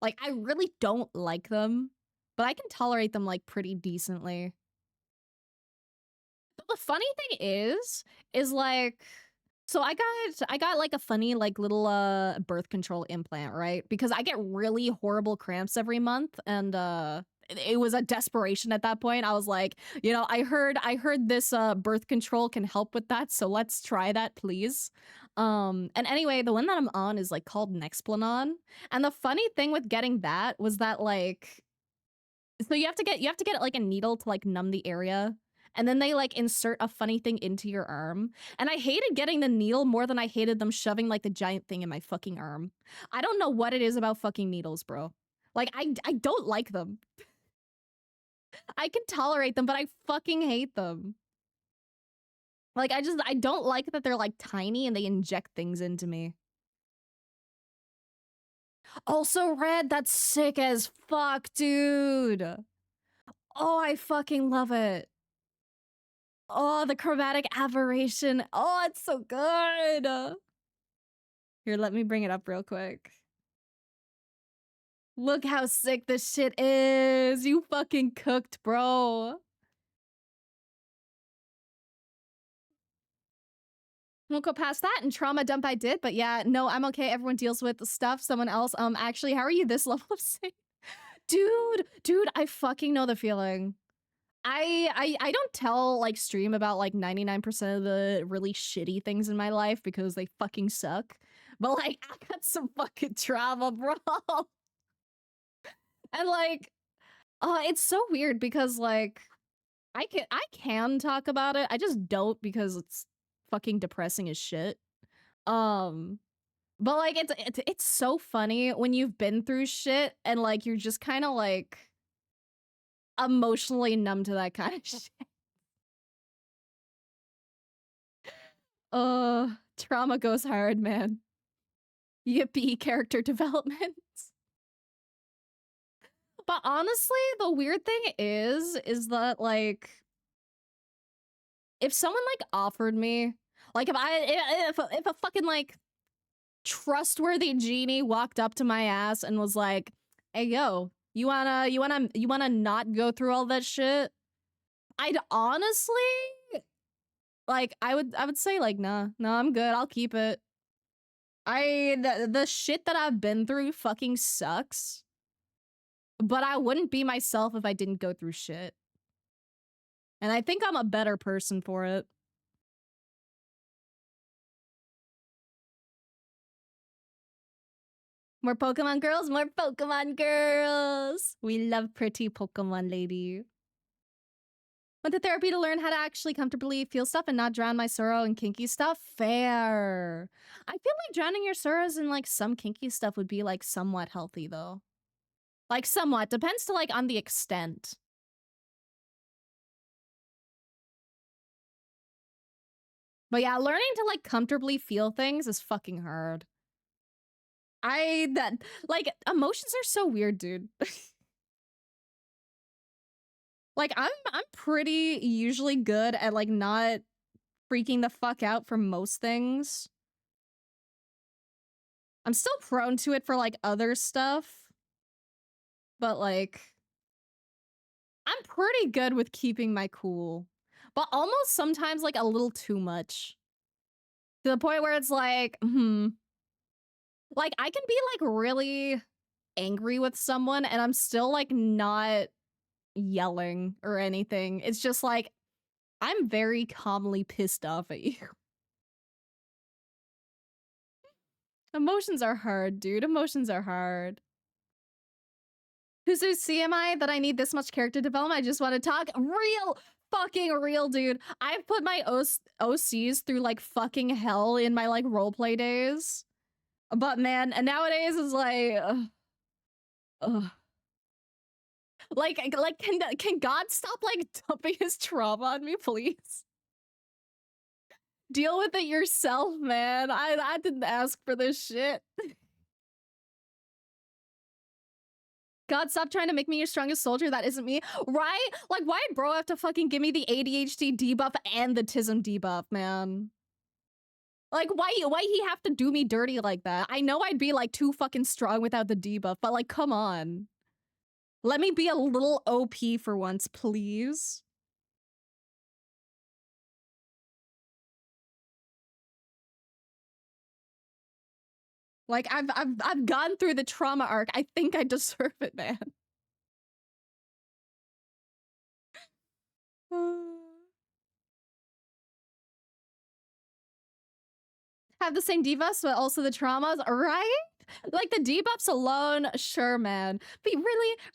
Like, I really don't like them, but I can tolerate them, like, pretty decently. The funny thing is like, so I got like a funny like little birth control implant, right? Because I get really horrible cramps every month, and it was a desperation at that point. I was like, you know, I heard this birth control can help with that, so let's try that, please. And anyway, the one that I'm on is like called Nexplanon, and the funny thing with getting that was that like so you have to get like a needle to like numb the area. And then they like insert a funny thing into your arm. And I hated getting the needle more than I hated them shoving like the giant thing in my fucking arm. I don't know what it is about fucking needles, bro. Like I don't like them. I can tolerate them, but I fucking hate them. Like I don't like that they're like tiny and they inject things into me. Also red, that's sick as fuck, dude. Oh, I fucking love it. Oh, the chromatic aberration. Oh, it's so good. Here, let me bring it up real quick. Look how sick this shit is. You fucking cooked, bro. Won't go past that and trauma dump I did, but yeah, no, I'm okay. Everyone deals with the stuff. Someone else, actually, how are you this level of sick? Dude, I fucking know the feeling. I don't tell like stream about like 99% of the really shitty things in my life because they fucking suck. But like I got some fucking trauma, bro. And like it's so weird because like I can talk about it. I just don't because it's fucking depressing as shit. Um but like it's so funny when you've been through shit and like you're just kind of like emotionally numb to that kind of shit. Trauma goes hard, man. Yippee character development. But honestly, the weird thing is that like if someone like offered me, like if a fucking like trustworthy genie walked up to my ass and was like, "Hey yo, you wanna not go through all that shit?" I'd honestly like I would say like, "Nah, no, I'm good. I'll keep it." The shit that I've been through fucking sucks. But I wouldn't be myself if I didn't go through shit. And I think I'm a better person for it. More Pokemon girls, more Pokemon girls. We love pretty Pokemon lady. Went to therapy to learn how to actually comfortably feel stuff and not drown my sorrow in kinky stuff. Fair. I feel like drowning your sorrows in like some kinky stuff would be like somewhat healthy though. Like somewhat. Depends to like on the extent. But yeah, learning to like comfortably feel things is fucking hard. Like, emotions are so weird, dude. Like, I'm pretty usually good at, like, not freaking the fuck out for most things. I'm still prone to it for, like, other stuff. But, like, I'm pretty good with keeping my cool. But almost sometimes, like, a little too much. To the point where it's like, like, I can be, like, really angry with someone and I'm still, like, not yelling or anything. It's just like, I'm very calmly pissed off at you. Emotions are hard, dude. Emotions are hard. Who's CMI that I need this much character development? I just want to talk real fucking real, dude. I've put my OCs through like fucking hell in my like roleplay days. But man, and nowadays is like ugh. Like can God stop like dumping his trauma on me, please? Deal with it yourself, man. I didn't ask for this shit. God, stop trying to make me your strongest soldier. That isn't me. Right? Like, why'd bro have to fucking give me the ADHD debuff and the TISM debuff, man? Like, why he have to do me dirty like that? I know I'd be, like, too fucking strong without the debuff, but, like, come on. Let me be a little OP for once, please. Like, I've gone through the trauma arc. I think I deserve it, man. Have the same debuffs, but also the traumas, right? Like the debuffs alone, sure, man. But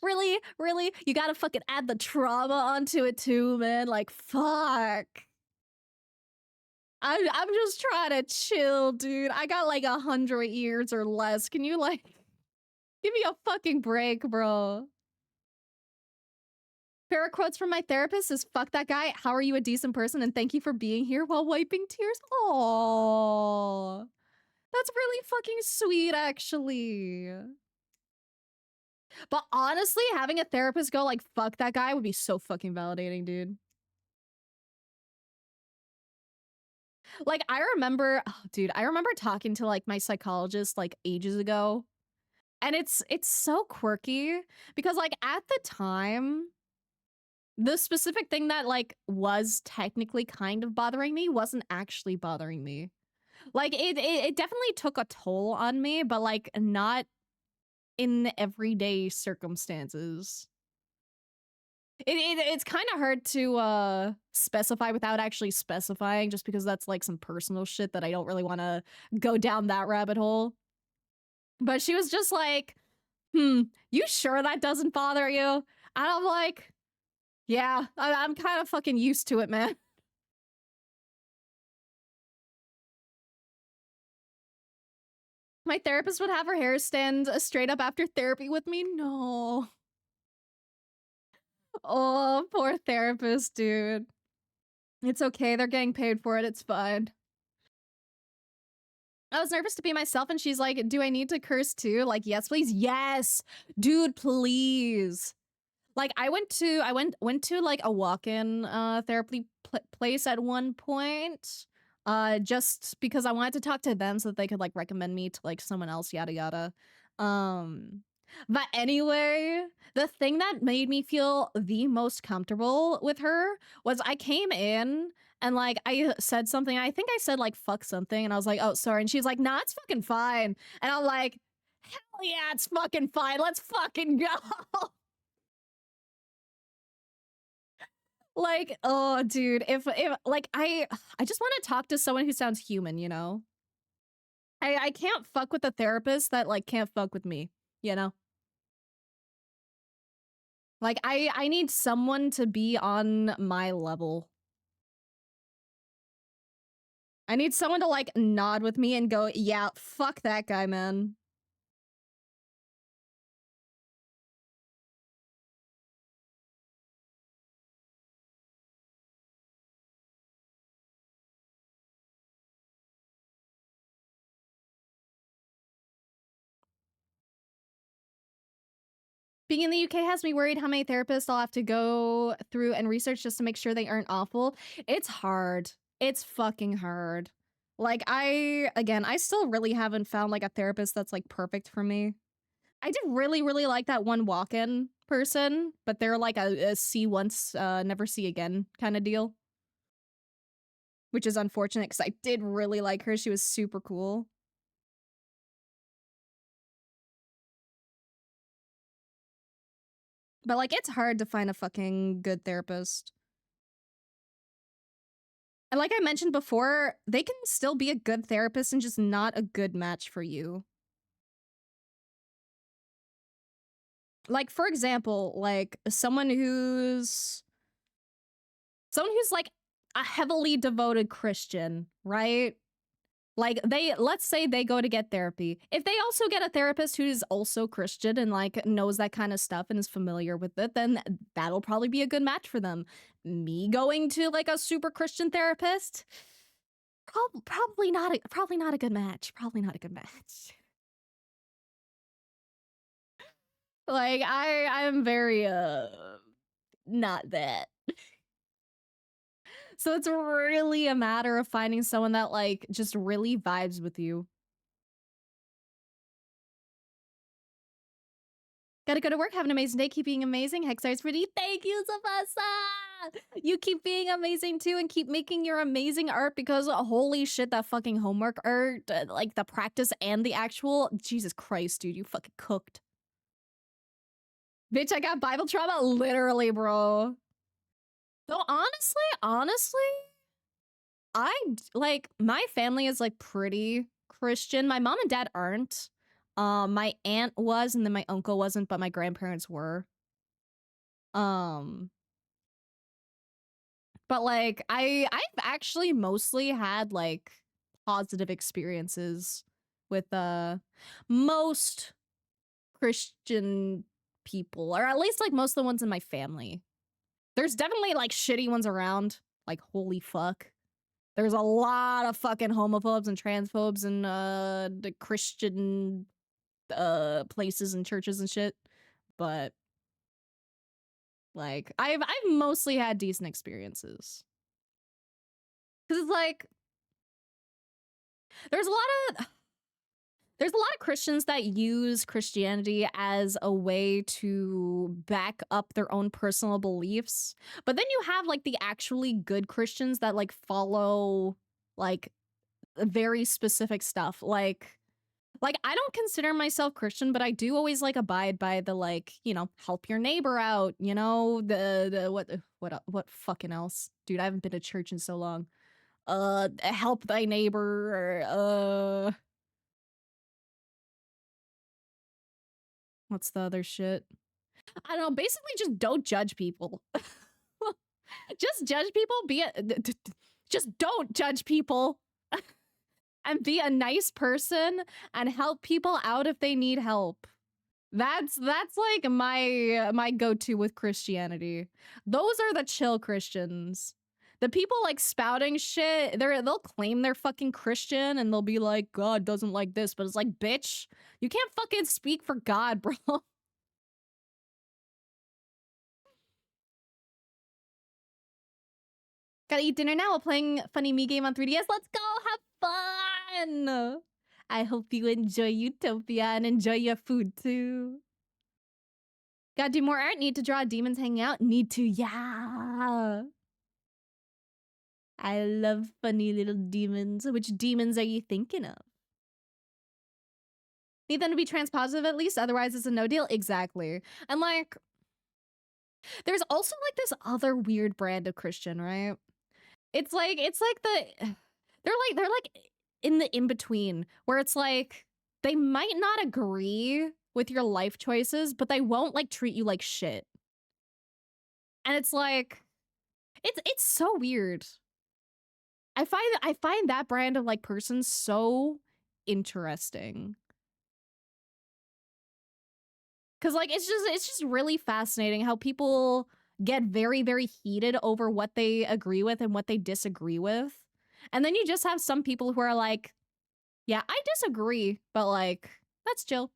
really, you gotta fucking add the trauma onto it too, man. Like, fuck. I'm just trying to chill, dude. I got like 100 years or less. Can you like give me a fucking break, bro? Favorite quotes from my therapist is fuck that guy. How are you a decent person? And thank you for being here while wiping tears. Aww. That's really fucking sweet, actually. But honestly, having a therapist go like, fuck that guy would be so fucking validating, dude. Like, I remember, oh, dude, I remember talking to like my psychologist like ages ago. And it's so quirky because like at the time, the specific thing that like was technically kind of bothering me wasn't actually bothering me. Like it definitely took a toll on me, but like not in everyday circumstances. It's kind of hard to specify without actually specifying, just because that's like some personal shit that I don't really want to go down that rabbit hole. But she was just like, you sure that doesn't bother you? And I'm like, yeah, I'm kind of fucking used to it, man. My therapist would have her hair stand straight up after therapy with me. No. Oh, poor therapist, dude. It's okay. They're getting paid for it. It's fine. I was nervous to be myself, and she's like, do I need to curse too? Like, yes, please. Yes. Dude, please. Like, I went to like a walk-in therapy place at one point. Just because I wanted to talk to them so that they could like recommend me to like someone else, yada yada. Um but anyway, the thing that made me feel the most comfortable with her was I came in and like I said something. I think I said like fuck something, and I was like, oh sorry, and she's like, nah, it's fucking fine. And I'm like, hell yeah, it's fucking fine. Let's fucking go. Like, oh, dude, if like I just want to talk to someone who sounds human, you know? I can't fuck with a therapist that like can't fuck with me, you know? Like I need someone to be on my level. I need someone to like nod with me and go, "Yeah, fuck that guy, man." Being in the UK has me worried how many therapists I'll have to go through and research just to make sure they aren't awful. It's hard. It's fucking hard. Like, I still really haven't found like a therapist that's like perfect for me. I did really, really like that one walk-in person, but they're like a see once, never see again kind of deal. Which is unfortunate because I did really like her. She was super cool. But like, it's hard to find a fucking good therapist. And like I mentioned before, they can still be a good therapist and just not a good match for you. Like, for example, like someone who's like a heavily devoted Christian, right? Like let's say they go to get therapy. If they also get a therapist who's also Christian and like knows that kind of stuff and is familiar with it, then that'll probably be a good match for them. Me going to like a super Christian therapist, probably not a good match. Probably not a good match. Like I'm very not that. So it's really a matter of finding someone that like just really vibes with you. Gotta go to work. Have an amazing day. Keep being amazing. Hexar's pretty. Thank you, Safasa. You keep being amazing too, and keep making your amazing art because holy shit, that fucking homework art, like the practice and the actual. Jesus Christ, dude, you fucking cooked. Bitch, I got Bible trauma, literally, bro. So honestly, like my family is like pretty Christian. My mom and dad aren't. My aunt was, and then my uncle wasn't, but my grandparents were. Um, but like I've actually mostly had like positive experiences with most Christian people, or at least like most of the ones in my family. There's definitely like shitty ones around. Like holy fuck. There's a lot of fucking homophobes and transphobes in the Christian places and churches and shit. But like I've mostly had decent experiences. Cause it's like there's a lot of Christians that use Christianity as a way to back up their own personal beliefs. But then you have like the actually good Christians that like follow like very specific stuff. Like I don't consider myself Christian, but I do always like abide by the like, you know, help your neighbor out, you know, the what fucking else? Dude, I haven't been to church in so long. Help thy neighbor, or what's the other shit? I don't know, basically just don't judge people. Just judge people, just don't judge people. And be a nice person and help people out if they need help. That's like my go-to with Christianity. Those are the chill Christians. The people like spouting shit, they'll claim they're fucking Christian and they'll be like, God doesn't like this, but it's like, bitch, you can't fucking speak for God, bro. Gotta eat dinner now while playing funny me game on 3DS. Let's go have fun. I hope you enjoy Utopia and enjoy your food too. Gotta do more art. Need to draw demons hanging out. Need to, yeah. I love funny little demons. Which demons are you thinking of? Need them to be transpositive at least, otherwise it's a no deal. Exactly. And like, there's also like this other weird brand of Christian, right? It's like they're like in the in-between where it's like they might not agree with your life choices, but they won't like treat you like shit. And it's like it's so weird. I find that brand of like person so interesting. Cause like it's just really fascinating how people get very, very heated over what they agree with and what they disagree with. And then you just have some people who are like, yeah, I disagree, but like, that's chill.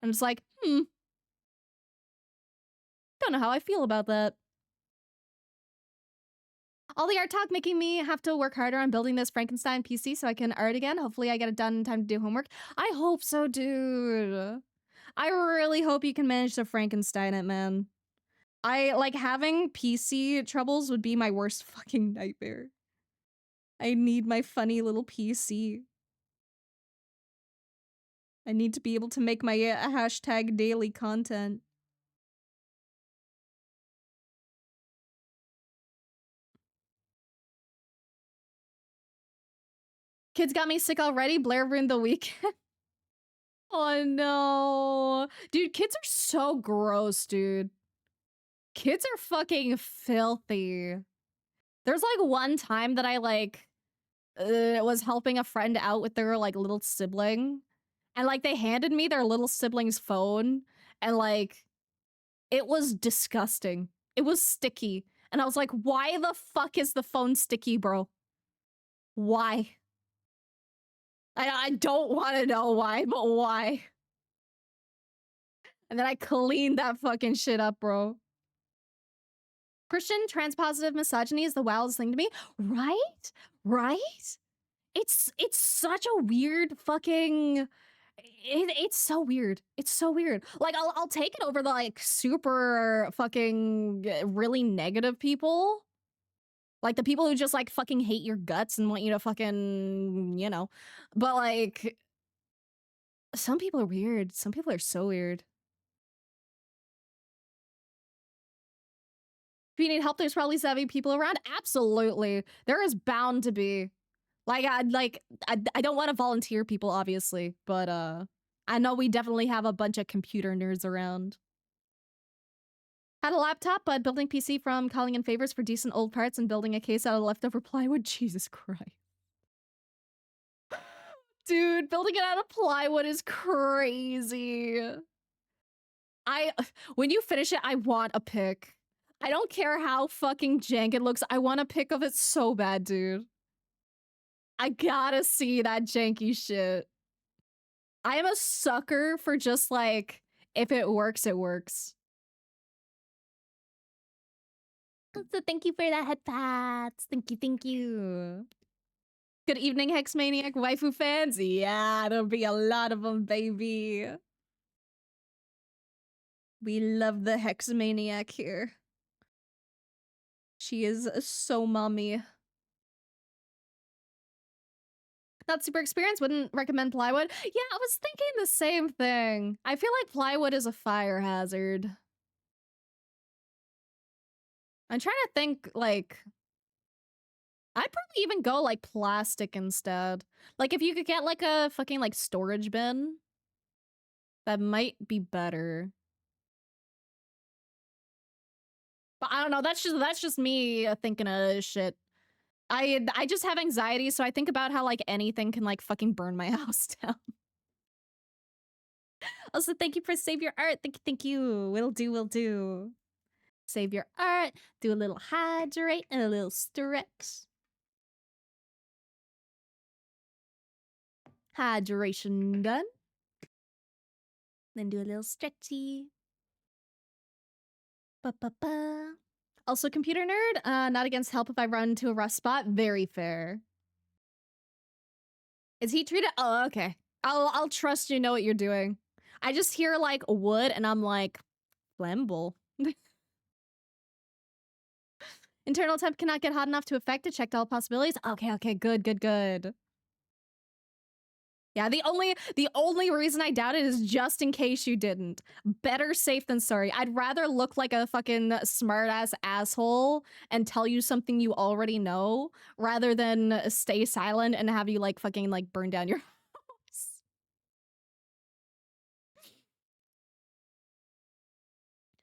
And it's like, Don't know how I feel about that. All the art talk making me have to work harder on building this Frankenstein PC so I can art again. Hopefully I get it done in time to do homework. I hope so, dude. I really hope you can manage to Frankenstein it, man. I like having PC troubles would be my worst fucking nightmare. I need my funny little PC. I need to be able to make my hashtag daily content. Kids got me sick already. Blair ruined the weekend. Oh no. Dude, kids are so gross, dude. Kids are fucking filthy. There's like one time that I like was helping a friend out with their like little sibling, and like they handed me their little sibling's phone, and like it was disgusting. It was sticky. And I was like, why the fuck is the phone sticky, bro? Why? I don't want to know why, but why? And then I cleaned that fucking shit up, bro. Christian transpositive misogyny is the wildest thing to me. Right? Right? It's such a weird fucking... It's so weird. It's so weird. Like, I'll take it over the, like, super fucking really negative people. Like, the people who just, like, fucking hate your guts and want you to fucking, you know. But, like, some people are weird. Some people are so weird. If you need help, there's probably savvy people around. Absolutely. There is bound to be. Like, I don't want to volunteer people, obviously, but, I know we definitely have a bunch of computer nerds around. Had a laptop, but building PC from calling in favors for decent old parts and building a case out of leftover plywood. Jesus Christ. Dude, building it out of plywood is crazy. When you finish it, I want a pic. I don't care how fucking jank it looks. I want a pic of it so bad, dude. I gotta see that janky shit. I am a sucker for just like, if it works, it works. So thank you for that head pats. Thank you, thank you. Good evening, Hex Maniac Waifu fans. Yeah, there'll be a lot of them, baby. We love the Hex Maniac here. She is so mommy. Not super experienced, wouldn't recommend plywood. Yeah, I was thinking the same thing. I feel like plywood is a fire hazard. I'm trying to think, like... I'd probably even go, like, plastic instead. Like, if you could get, like, a fucking, like, storage bin, that might be better. But I don't know, that's just me thinking of shit. I just have anxiety, so I think about how, like, anything can, like, fucking burn my house down. Also, thank you for Save Your Art. Thank you. Will do. Save your art, do a little hydrate and a little stretch. Hydration done. Then do a little stretchy. Ba-ba-ba. Also, computer nerd, not against help if I run into a rough spot. Very fair. Is he treated? Oh, okay. I'll trust you know what you're doing. I just hear like wood and I'm like, flammable. Internal temp cannot get hot enough to affect it. Checked all possibilities. Okay, good. Yeah, the only reason I doubt it is just in case you didn't. Better safe than sorry. I'd rather look like a fucking smart-ass asshole and tell you something you already know rather than stay silent and have you like fucking like burn down your house.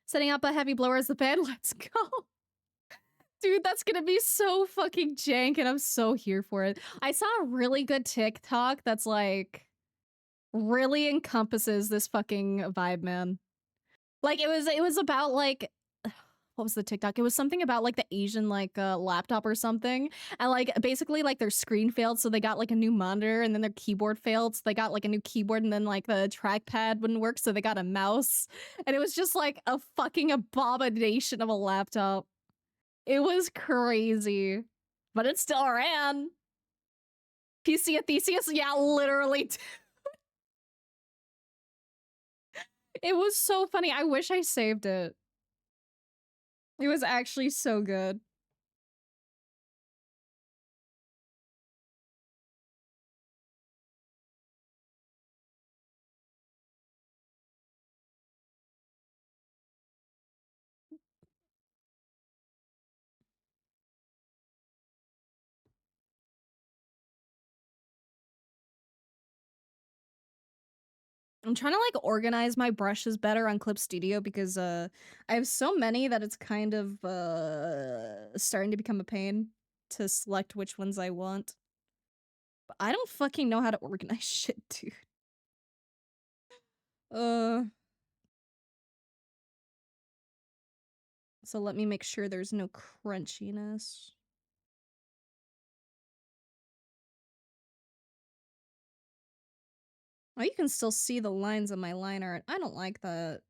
Setting up a heavy blower as the fan. Let's go. Dude, that's gonna be so fucking jank and I'm so here for it. I saw a really good TikTok that's like really encompasses this fucking vibe, man. Like it was about like what was the TikTok? It was something about like the Asian like laptop or something. And like basically like their screen failed, so they got like a new monitor, and then their keyboard failed, so they got like a new keyboard, and then like the trackpad wouldn't work, so they got a mouse. And it was just like a fucking abomination of a laptop. It was crazy. But it still ran. PC at Theseus? Yeah, literally. It was so funny. I wish I saved it. It was actually so good. I'm trying to like organize my brushes better on Clip Studio because I have so many that it's kind of starting to become a pain to select which ones I want. But I don't fucking know how to organize shit, dude. So let me make sure there's no crunchiness. Oh, you can still see the lines of my line art. I don't like that.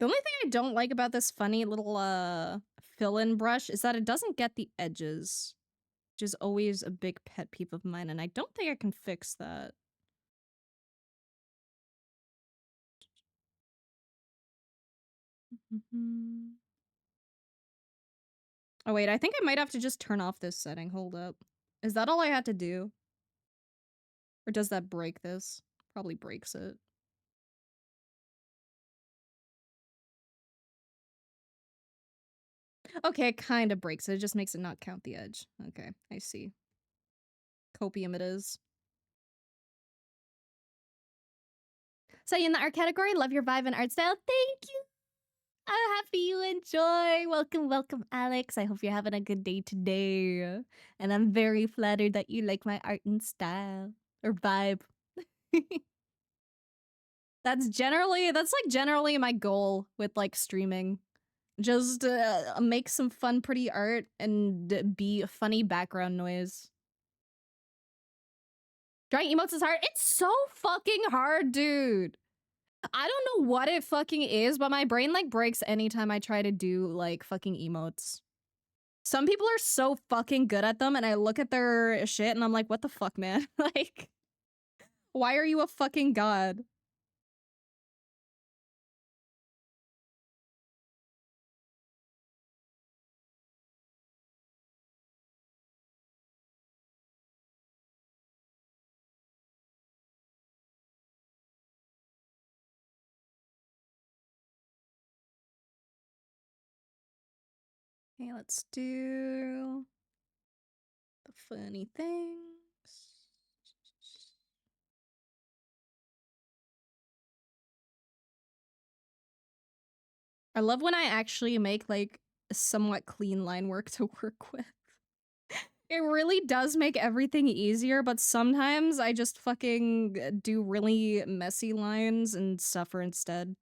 The only thing I don't like about this funny little fill-in brush is that it doesn't get the edges, which is always a big pet peeve of mine, and I don't think I can fix that. Oh wait, I think I might have to just turn off this setting. Hold up. Is that all I had to do? Or does that break this? Probably breaks it. Okay, it kind of breaks it. It just makes it not count the edge. Okay, I see. Copium it is. So in the art category, love your vibe and art style. Thank you. I'm happy you enjoy. Welcome, welcome, Alex. I hope you're having a good day today. And I'm very flattered that you like my art and style or vibe. That's like generally my goal with like streaming. Just make some fun, pretty art and be a funny background noise. Drawing emotes is hard. It's so fucking hard, dude. I don't know what it fucking is, but my brain like breaks anytime I try to do like fucking emotes. Some people are so fucking good at them, and I look at their shit and I'm like, what the fuck, man? Like, why are you a fucking god? Okay, let's do the funny things. I love when I actually make like somewhat clean line work to work with. It really does make everything easier, but sometimes I just fucking do really messy lines and suffer instead.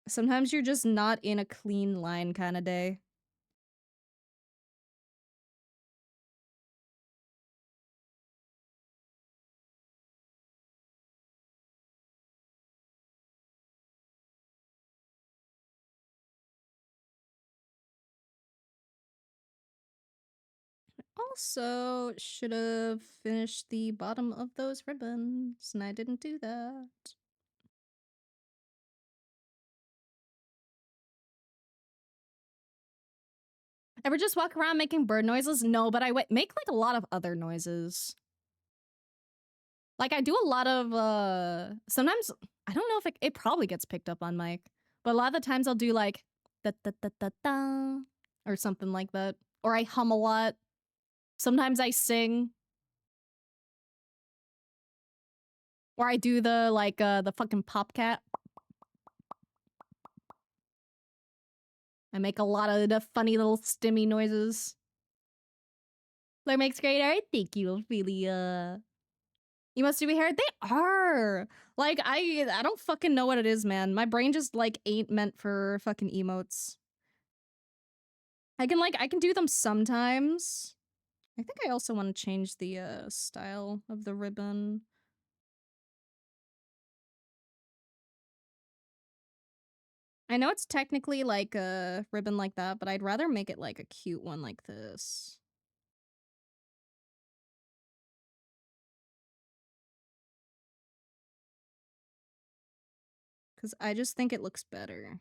Sometimes you're just not in a clean line kind of day. Also, should have finished the bottom of those ribbons, and I didn't do that. Ever just walk around making bird noises? No, but I make like a lot of other noises. Like I do a lot of sometimes I don't know if it probably gets picked up on mic. But a lot of the times I'll do like da da da da da or something like that. Or I hum a lot. Sometimes I sing. Or I do the like the fucking pop cat. I make a lot of the funny little stimmy noises. Blair makes great art. Thank you, Ophelia. Emotes to be heard? They are. Like, I don't fucking know what it is, man. My brain just, like, ain't meant for fucking emotes. I can do them sometimes. I think I also want to change the, style of the ribbon. I know it's technically, like, a ribbon like that, but I'd rather make it, like, a cute one like this. Because I just think it looks better.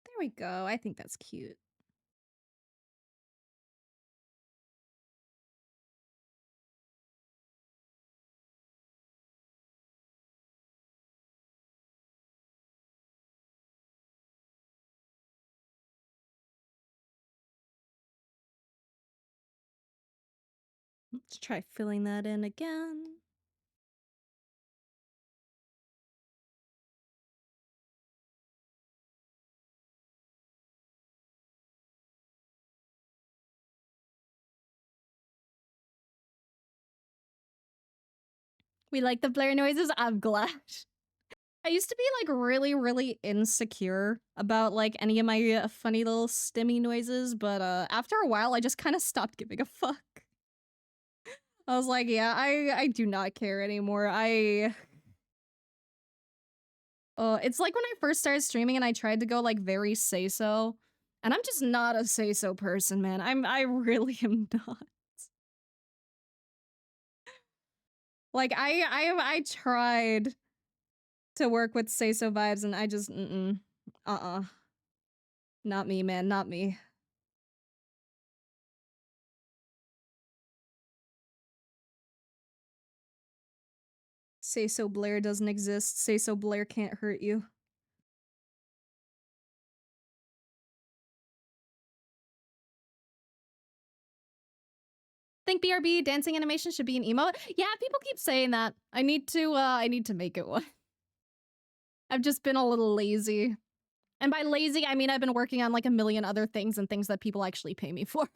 There we go. I think that's cute. Let's try filling that in again. We like the Blair noises? I'm glad. I used to be, like, really, really insecure about, like, any of my funny little stimmy noises, but, after a while, I just kind of stopped giving a fuck. I was like, yeah, I do not care anymore. It's like when I first started streaming and I tried to go, like, very say-so, and I'm just not a say-so person, man. I really am not. Like, I tried to work with say-so vibes, and I just, Not me, man, not me. Say-so Blair doesn't exist. Say-so Blair can't hurt you. Think BRB dancing animation should be an emote? Yeah, people keep saying that. I need to make it one. I've just been a little lazy. And by lazy, I mean I've been working on, like, a million other things and things that people actually pay me for.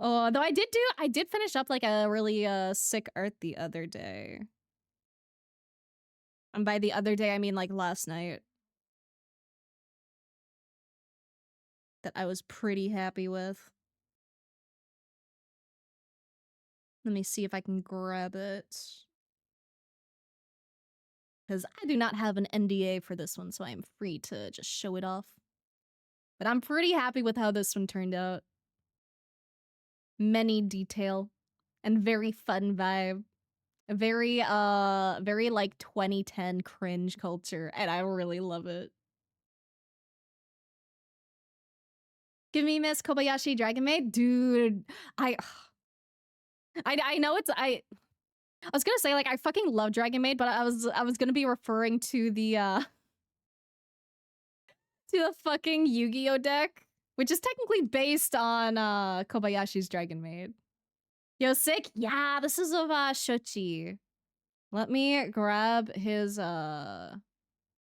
Oh, though I did finish up, like, a really, sick art the other day. And by the other day, I mean, like, last night. That I was pretty happy with. Let me see if I can grab it. Because I do not have an NDA for this one, so I am free to just show it off. But I'm pretty happy with how this one turned out. Many detail and very fun vibe. Very, very like 2010 cringe culture, and I really love it. Give me Miss Kobayashi Dragon Maid? Dude, I know it's, I was gonna say, like, I fucking love Dragon Maid, but I was gonna be referring to the, to the fucking Yu-Gi-Oh deck, which is technically based on, Kobayashi's Dragon Maid. Yo, sick? Yeah, this is of, Shochi. Let me grab his,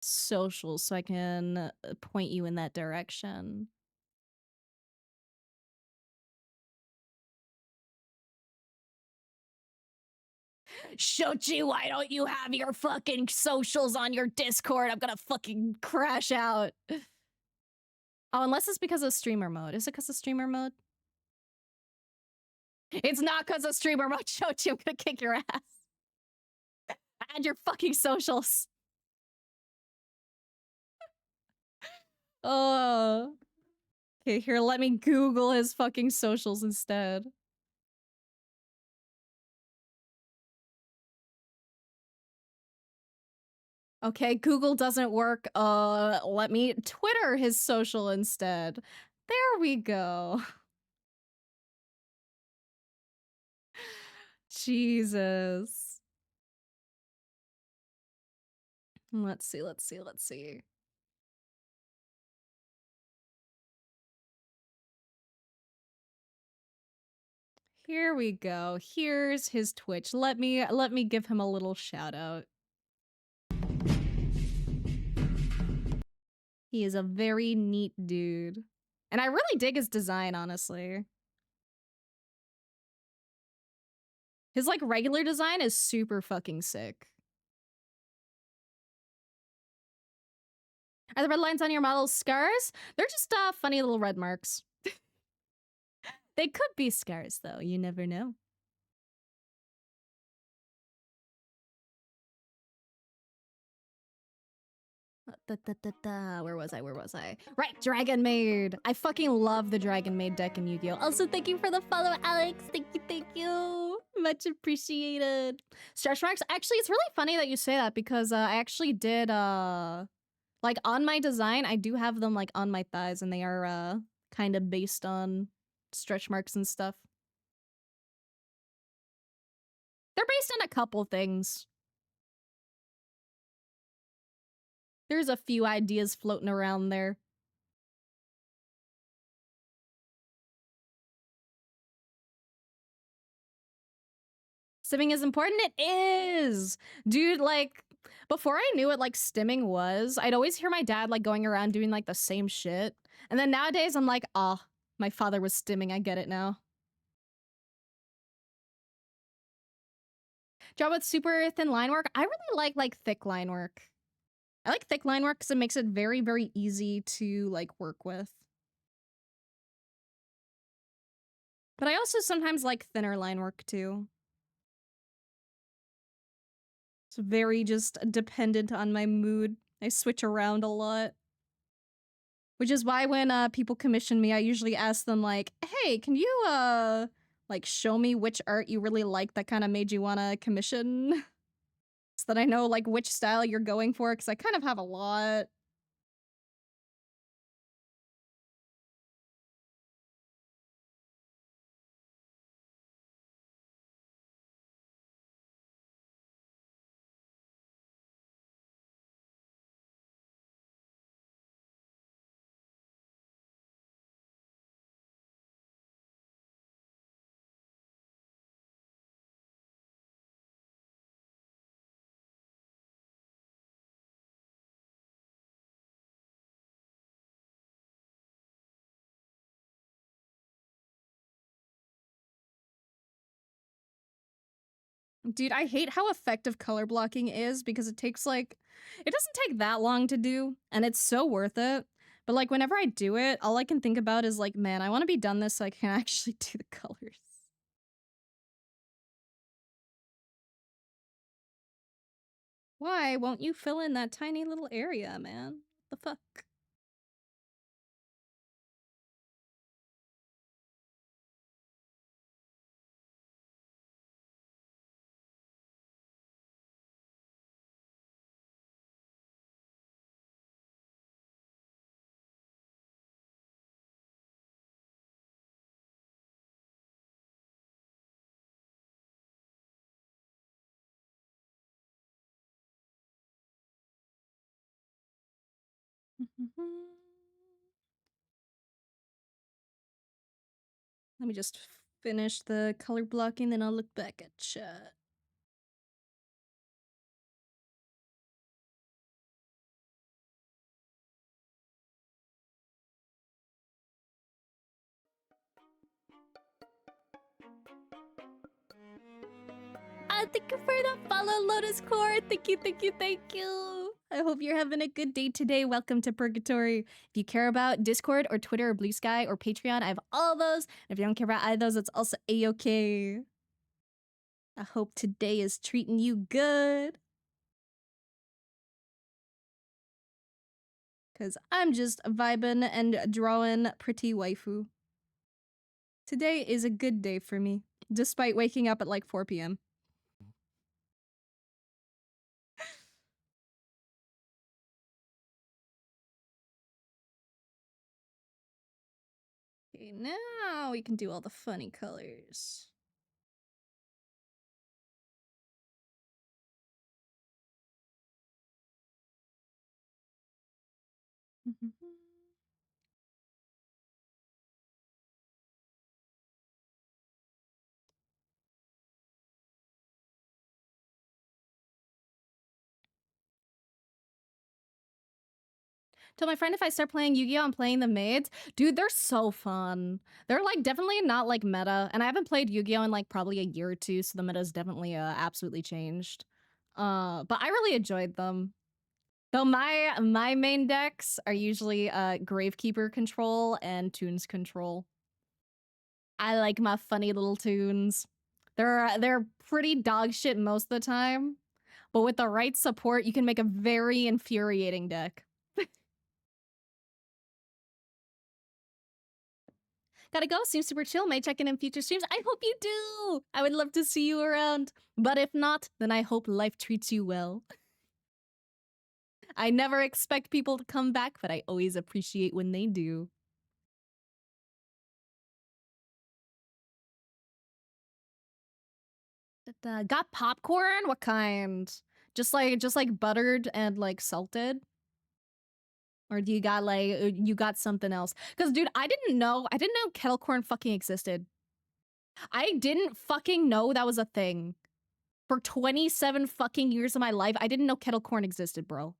socials so I can point you in that direction. Shochi, why don't you have your fucking socials on your Discord? I'm gonna fucking crash out. Oh, unless it's because of streamer mode. Is it because of streamer mode? It's not because of streamer mode, Shochi. I'm gonna kick your ass. Add your fucking socials. Oh. Okay, here, let me Google his fucking socials instead. Okay, Google doesn't work. Let me Twitter his social instead. There we go. Jesus. Let's see, let's see, let's see. Here we go. Here's his Twitch. Let me give him a little shout out. He is a very neat dude. And I really dig his design, honestly. His like regular design is super fucking sick. Are the red lines on your model's scars? They're just funny little red marks. They could be scars though, you never know. Where was I? Where was I? Right, Dragon Maid. I fucking love the Dragon Maid deck in Yu-Gi-Oh! Also, thank you for the follow, Alex. Thank you. Much appreciated. Stretch marks. Actually, it's really funny that you say that because I actually did, like on my design, I do have them like on my thighs and they are kind of based on stretch marks and stuff. They're based on a couple things. There's a few ideas floating around there. Stimming is important? It is! Dude, like, before I knew what, like, stimming was, I'd always hear my dad, like, going around doing, like, the same shit. And then nowadays, I'm like, ah, my father was stimming, I get it now. Job with super thin line work? I really like, thick line work. I like thick line work because it makes it very, very easy to, like, work with. But I also sometimes like thinner line work, too. It's very just dependent on my mood. I switch around a lot. Which is why when people commission me, I usually ask them like, hey, can you like show me which art you really like that kind of made you want to commission? So that I know like which style you're going for, because I kind of have a lot. Dude, I hate how effective color blocking is because it takes like, it doesn't take that long to do and it's so worth it. But like whenever I do it, all I can think about is like, man, I want to be done this so I can actually do the colors. Why won't you fill in that tiny little area, man? The fuck? Let me just finish the color blocking, then I'll look back at chat. Thank you for the follow, Lotus Core. Thank you, thank you, thank you. I hope you're having a good day today. Welcome to Purgatory. If you care about Discord or Twitter or Blue Sky or Patreon, I have all those. And if you don't care about either of those, it's also a-okay. I hope today is treating you good. because I'm just vibing and drawing pretty waifu. Today is a good day for me, despite waking up at like 4 p.m. Okay, now we can do all the funny colors. Told my friend if I start playing Yu-Gi-Oh! I'm playing the maids. Dude, they're so fun. They're like definitely not like meta. And I haven't played Yu-Gi-Oh! In like probably a year or two, so the meta's definitely absolutely changed. But I really enjoyed them. Though my main decks are usually Gravekeeper control and Tunes control. I like my funny little tunes. They're pretty dog shit most of the time, but with the right support, you can make a very infuriating deck. Gotta go. Seems super chill. May check in future streams. I hope you do. I would love to see you around. But if not, then I hope life treats you well. I never expect people to come back, but I always appreciate when they do. Got popcorn? What kind? Just like buttered and like salted? Or do you got like you got something else? Cause dude, I didn't know kettle corn fucking existed. I didn't fucking know that was a thing. For 27 fucking years of my life, I didn't know kettle corn existed, bro.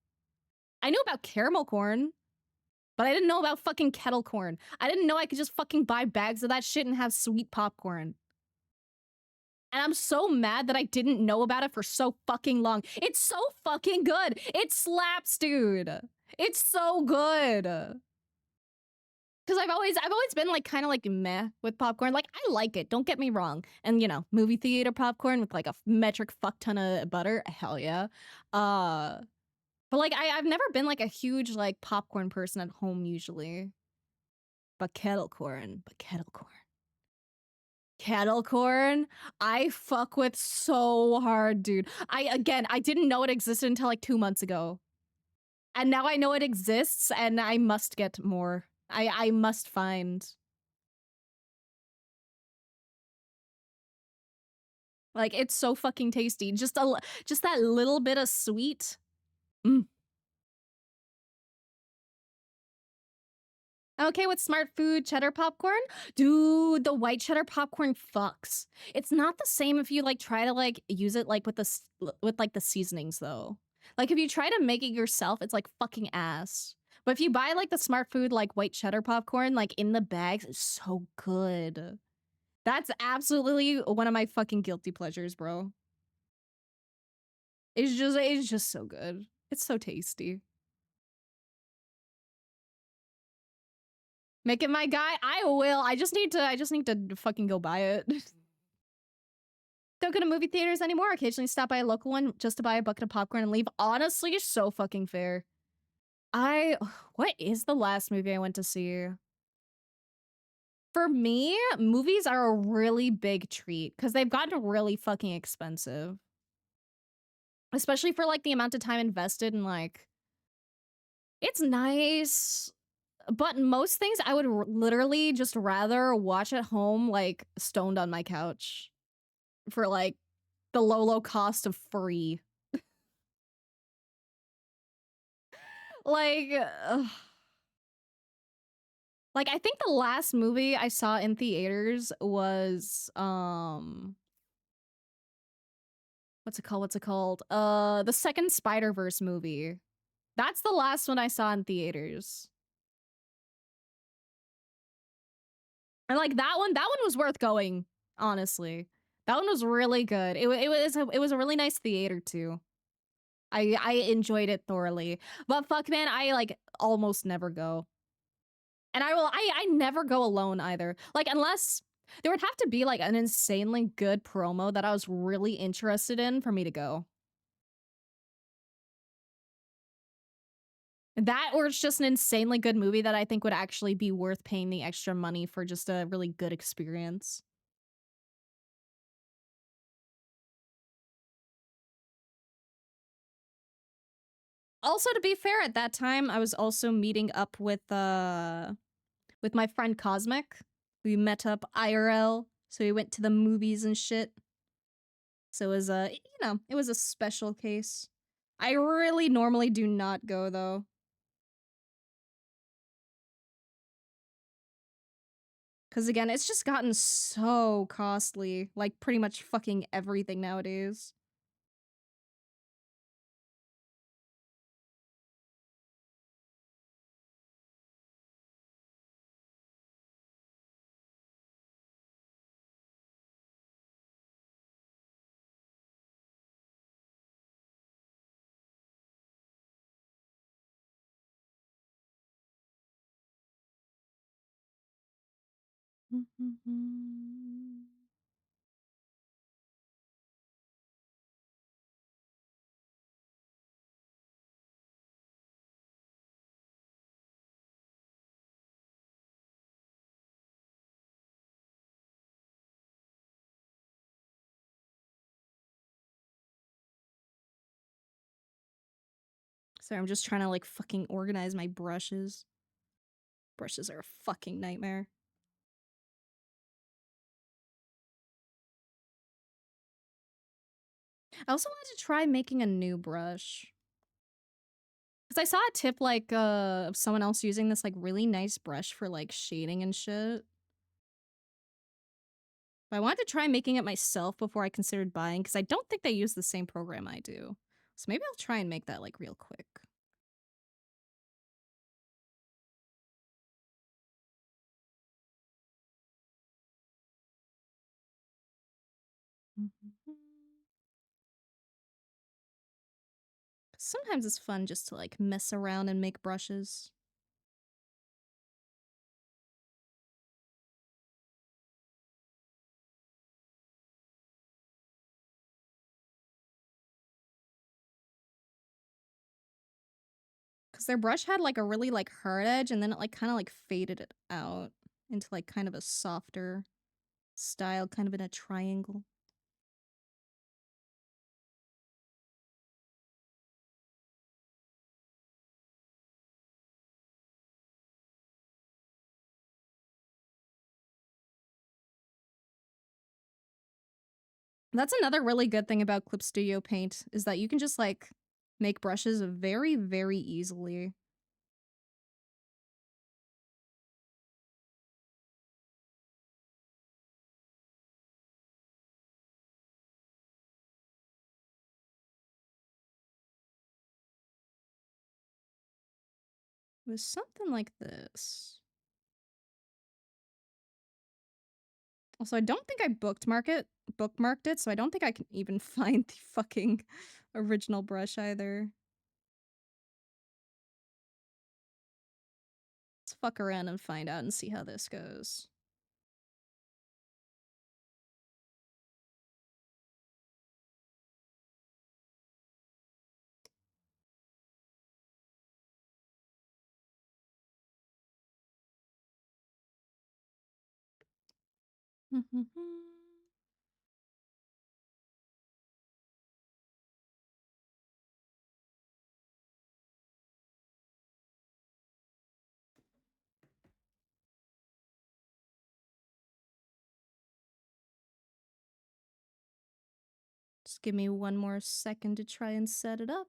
I knew about caramel corn, but I didn't know about fucking kettle corn. I didn't know I could just fucking buy bags of that shit and have sweet popcorn. And I'm so mad that I didn't know about it for so fucking long. It's so fucking good. It slaps, dude. It's so good. Cause I've always been like kind of like meh with popcorn. Like I like it, don't get me wrong. And you know, movie theater popcorn with like a metric fuck ton of butter, hell yeah. But like I've never been like a huge like popcorn person at home usually. But kettle corn. Kettle corn, I fuck with so hard, dude. I didn't know it existed until like 2 months ago. And now I know it exists and I must get more. I must find. Like it's so fucking tasty. Just that little bit of sweet. Mm. Okay, with smart food cheddar popcorn? Dude, the white cheddar popcorn fucks. It's not the same if you like try to like use it like with the seasonings though. Like if you try to make it yourself, it's like fucking ass. But if you buy like the smart food like white cheddar popcorn like in the bags, it's so good. That's absolutely one of my fucking guilty pleasures, bro. It's just so good. It's so tasty. Make it my guy. I will. I just need to fucking go buy it. Don't go to movie theaters anymore. Occasionally stop by a local one just to buy a bucket of popcorn and leave. Honestly, so fucking fair. What is the last movie I went to see? For me, movies are a really big treat because they've gotten really fucking expensive. Especially for like the amount of time invested in like, it's nice. But most things I would literally just rather watch at home, like stoned on my couch for like the low cost of free. Like, like I think the last movie I saw in theaters was what's it called? The second Spider-Verse movie. That's the last one I saw in theaters. And like that one was worth going, honestly. That one was really good. It was a really nice theater too. I enjoyed it thoroughly. But fuck man, I like almost never go. And I never go alone either. Like unless there would have to be like an insanely good promo that I was really interested in for me to go. That or it's just an insanely good movie that I think would actually be worth paying the extra money for just a really good experience. Also, to be fair, at that time, I was also meeting up with my friend Cosmic. We met up IRL, so we went to the movies and shit. So it was it was a special case. I really normally do not go though. Cause again, it's just gotten so costly. Like pretty much fucking everything nowadays. So I'm just trying to like fucking organize my brushes. Brushes are a fucking nightmare. I also wanted to try making a new brush. Cause I saw a tip like of someone else using this like really nice brush for like shading and shit. But I wanted to try making it myself before I considered buying, because I don't think they use the same program I do. So maybe I'll try and make that like real quick. Sometimes it's fun just to like mess around and make brushes. Because their brush had like a really like hard edge, and then it like kind of like faded it out into like kind of a softer style, kind of in a triangle. That's another really good thing about Clip Studio Paint, is that you can just like make brushes very, very easily. With something like this. Also, I don't think I bookmarked it, so I don't think I can even find the fucking original brush either. Let's fuck around and find out and see how this goes. Just give me one more second to try and set it up.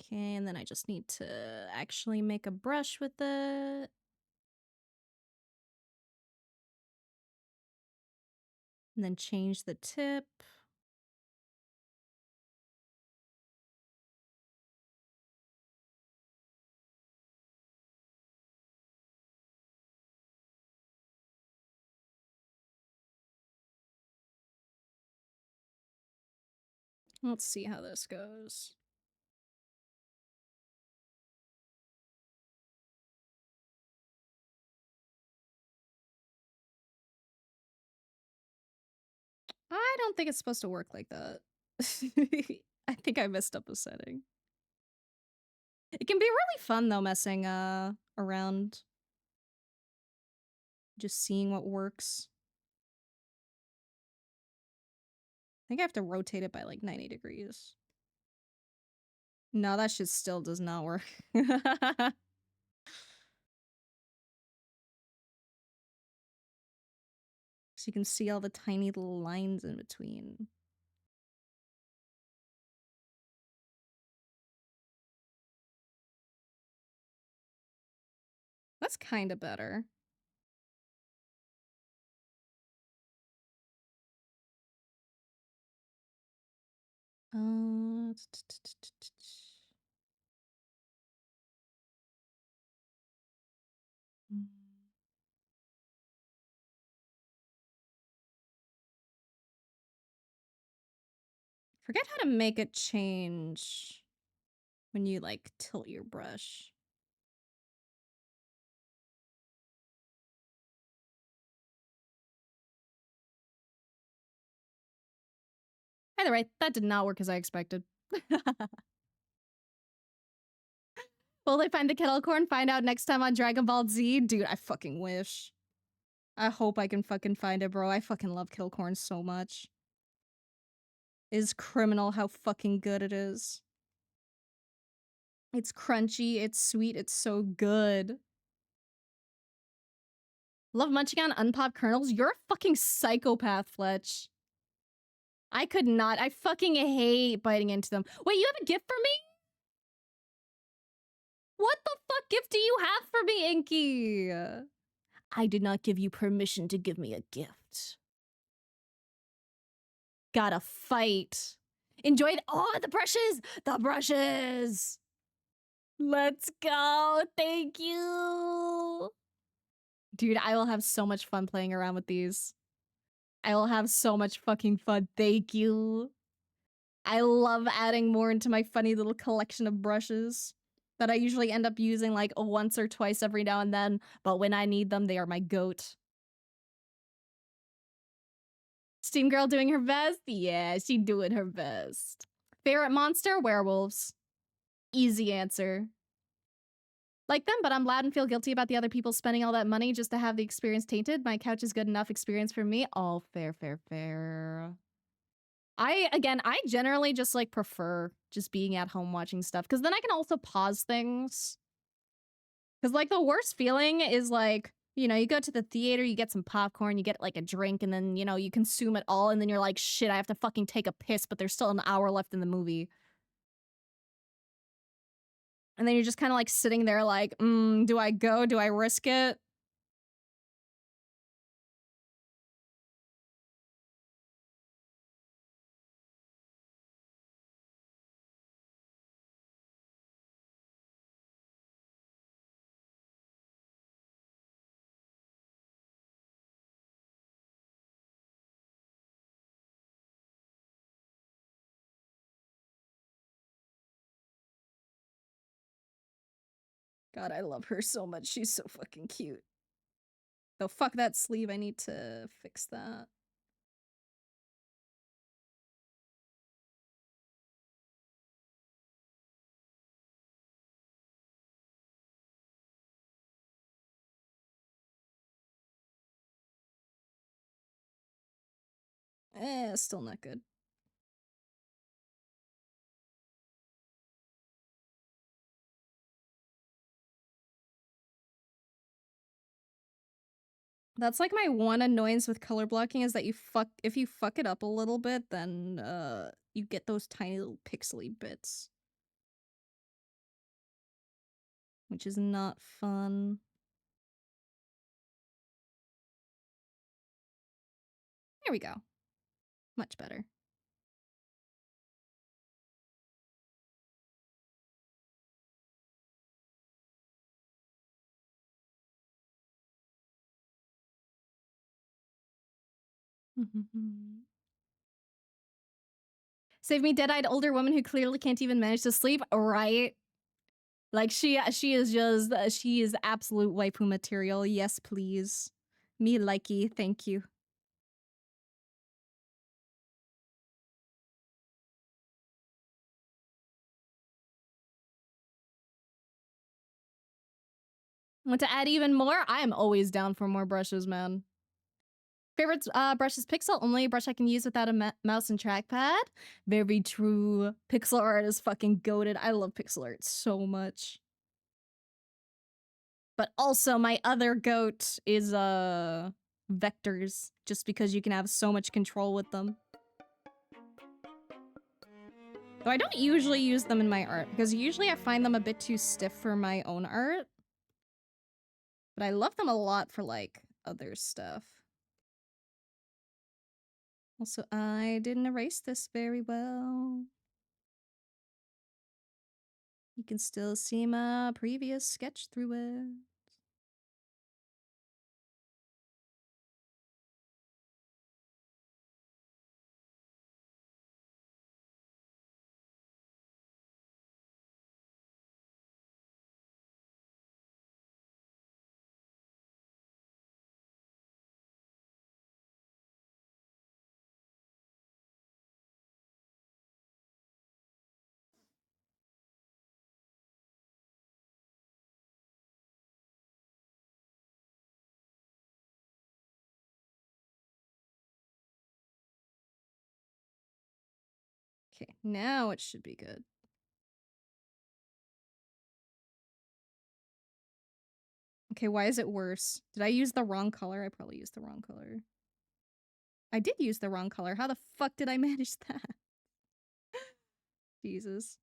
Okay, and then I just need to actually make a brush with it. And then change the tip. Let's see how this goes. I don't think it's supposed to work like that. I think I messed up a setting. It can be really fun though, messing around. Just seeing what works. I think I have to rotate it by like 90 degrees. No, that shit still does not work. So you can see all the tiny little lines in between. That's kind of better. Uh, Forget how to make it change when you like tilt your brush. Either way, that did not work as I expected. Will they find the kettle corn? Find out next time on Dragon Ball Z? Dude, I fucking wish. I hope I can fucking find it, bro. I fucking love kettle corn so much. It is criminal how fucking good it is. It's crunchy, it's sweet, it's so good. Love munching on unpopped kernels? You're a fucking psychopath, Fletch. I could not. I fucking hate biting into them. Wait, you have a gift for me? What the fuck gift do you have for me, Inky? I did not give you permission to give me a gift. Gotta fight. Enjoy it. Oh, the brushes! The brushes! Let's go. Thank you. Dude, I will have so much fun playing around with these. I will have so much fucking fun. Thank you. I love adding more into my funny little collection of brushes that I usually end up using like once or twice every now and then, but when I need them, they are my goat. Steam Girl doing her best? Yeah, she doing her best. Favorite monster? Werewolves. Easy answer. Like them, but I'm loud and feel guilty about the other people spending all that money just to have the experience tainted. My couch is good enough experience for me. All fair, fair, fair. I generally just like prefer just being at home watching stuff because then I can also pause things. Because like the worst feeling is like, you know, you go to the theater, you get some popcorn, you get like a drink, and then, you know, you consume it all, and then you're like, shit, I have to fucking take a piss, but there's still an hour left in the movie. And then you're just kind of like sitting there like, do I go? Do I risk it? God, I love her so much. She's so fucking cute. Though fuck that sleeve, I need to fix that. Still not good. That's like my one annoyance with color blocking is that if you fuck it up a little bit, then you get those tiny little pixely bits. Which is not fun. There we go. Much better. Save me, dead-eyed older woman who clearly can't even manage to sleep, right? Like she is just she is absolute waifu material. Yes, please. Me likey, thank you. Want to add even more? I am always down for more brushes, man. Favorite brush is Pixel, only brush I can use without a mouse and trackpad. Very true. Pixel art is fucking goated. I love pixel art so much. But also my other goat is vectors, just because you can have so much control with them. Though I don't usually use them in my art, because usually I find them a bit too stiff for my own art. But I love them a lot for, like, other stuff. Also, I didn't erase this very well. You can still see my previous sketch through it. Okay, now it should be good. Okay, why is it worse? Did I use the wrong color? I probably used the wrong color. I did use the wrong color. How the fuck did I manage that? Jesus.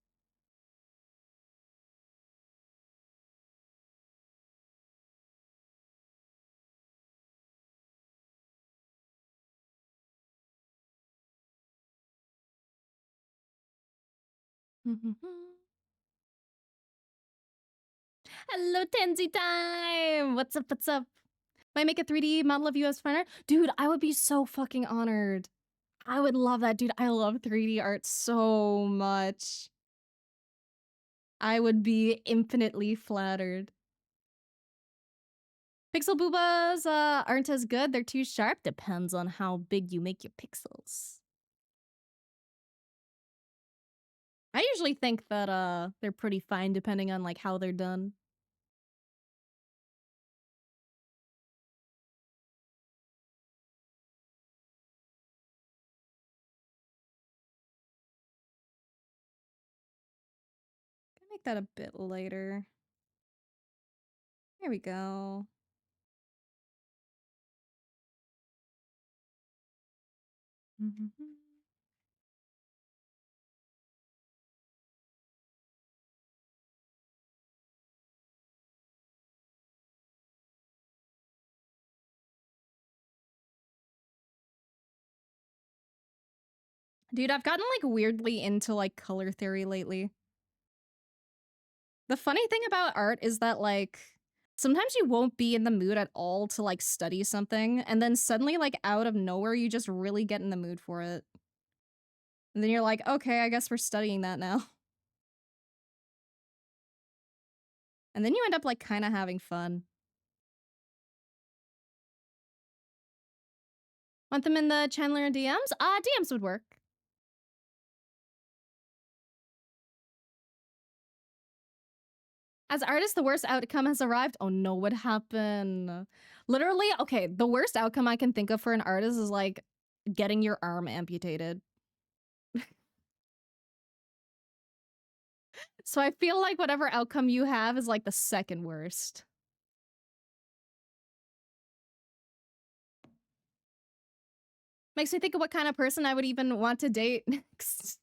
Hello, Tansy time! What's up, what's up? Might make a 3D model of you as fan art? Dude, I would be so fucking honored. I would love that, dude. I love 3D art so much. I would be infinitely flattered. Pixel boobas aren't as good. They're too sharp. Depends on how big you make your pixels. I usually think that they're pretty fine depending on like how they're done. Gonna make that a bit lighter. There we go. Dude, I've gotten like weirdly into like color theory lately. The funny thing about art is that like sometimes you won't be in the mood at all to like study something, and then suddenly like out of nowhere you just really get in the mood for it. And then you're like, okay, I guess we're studying that now. And then you end up like kind of having fun. Want them in the Chandler and DMs? DMs would work. As artist, the worst outcome has arrived. Oh no, what happened? Literally, okay, the worst outcome I can think of for an artist is like getting your arm amputated. So I feel like whatever outcome you have is like the second worst. Makes me think of what kind of person I would even want to date next.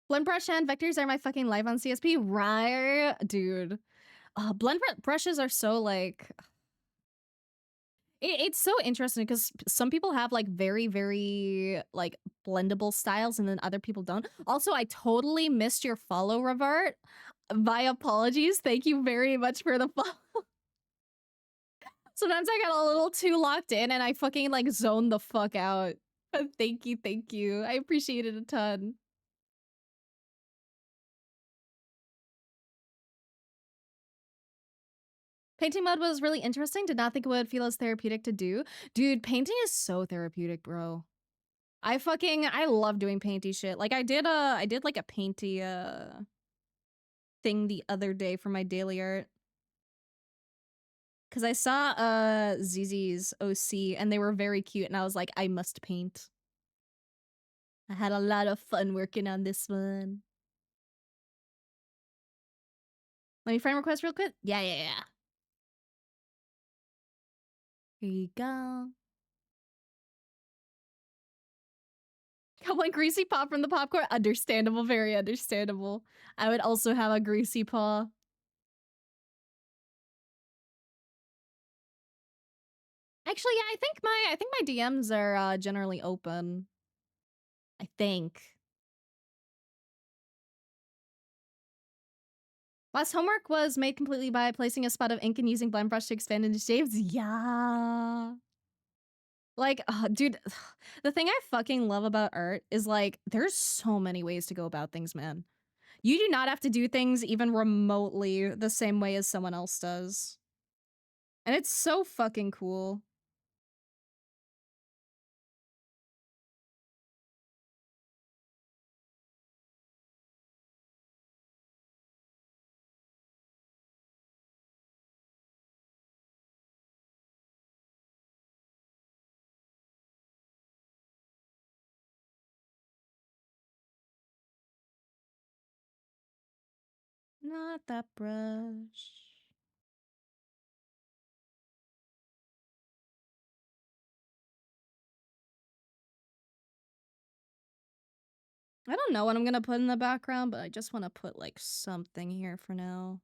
Blend brush and vectors are my fucking life on CSP. Right, dude. Blend brushes are so like... It's so interesting because some people have like very, very like blendable styles and then other people don't. Also, I totally missed your follow, Revart. My apologies. Thank you very much for the follow. Sometimes I got a little too locked in and I fucking like zoned the fuck out. Thank you, thank you. I appreciate it a ton. Painting mode was really interesting. Did not think it would feel as therapeutic to do. Dude, painting is so therapeutic, bro. I love doing painty shit. Like I did like a painty thing the other day for my daily art. Because I saw ZZ's OC and they were very cute and I was like, I must paint. I had a lot of fun working on this one. Let me friend request real quick. Yeah. Here you go. Got one greasy paw from the popcorn. Understandable, very understandable. I would also have a greasy paw. Actually, yeah, I think my DMs are generally open. I think. Last homework was made completely by placing a spot of ink and using blend brush to expand into shapes. Yeah. Like, dude, the thing I fucking love about art is like, there's so many ways to go about things, man. You do not have to do things even remotely the same way as someone else does. And it's so fucking cool. Not that brush. I don't know what I'm gonna put in the background, but I just want to put like something here for now.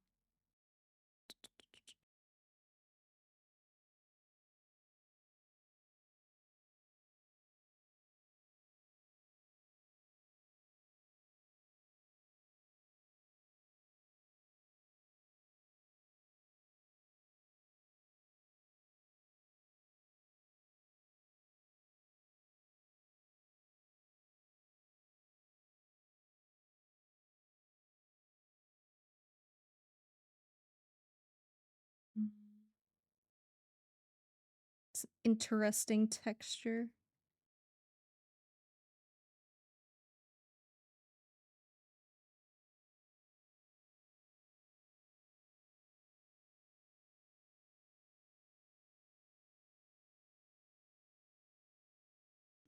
It's interesting texture.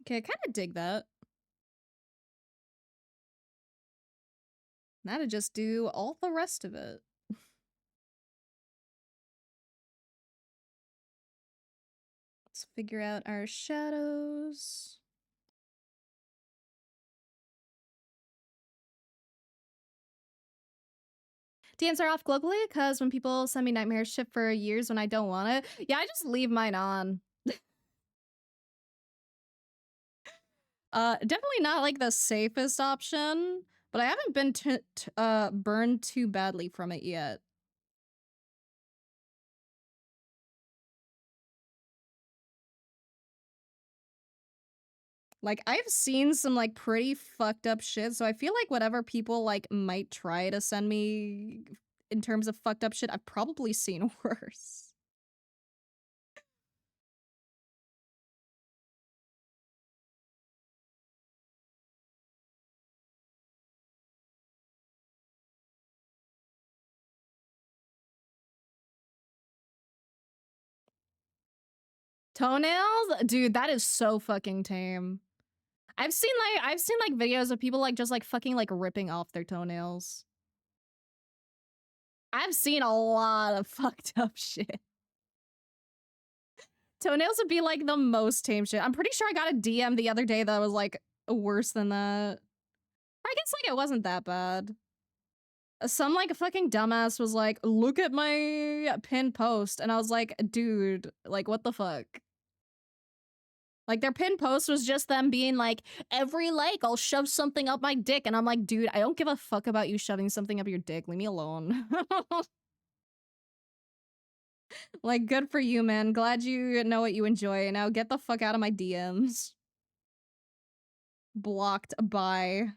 Okay, I kind of dig that. Now to just do all the rest of it. Let's figure out our shadows. DMs are off globally because when people send me nightmare shit for years when I don't want it, yeah, I just leave mine on. Definitely not like the safest option, but I haven't been burned too badly from it yet. Like, I've seen some, like, pretty fucked up shit, so I feel like whatever people, like, might try to send me in terms of fucked up shit, I've probably seen worse. Toenails? Dude, that is so fucking tame. I've seen like videos of people like just like fucking like ripping off their toenails. I've seen a lot of fucked up shit. Toenails would be like the most tame shit. I'm pretty sure I got a DM the other day that was like worse than that. I guess like it wasn't that bad. Some like fucking dumbass was like, look at my pinned post. And I was like, dude, like what the fuck? Like their pinned post was just them being like, every like I'll shove something up my dick. And I'm like, dude, I don't give a fuck about you shoving something up your dick. Leave me alone. Like, good for you, man. Glad you know what you enjoy. Now get the fuck out of my DMs. Blocked by.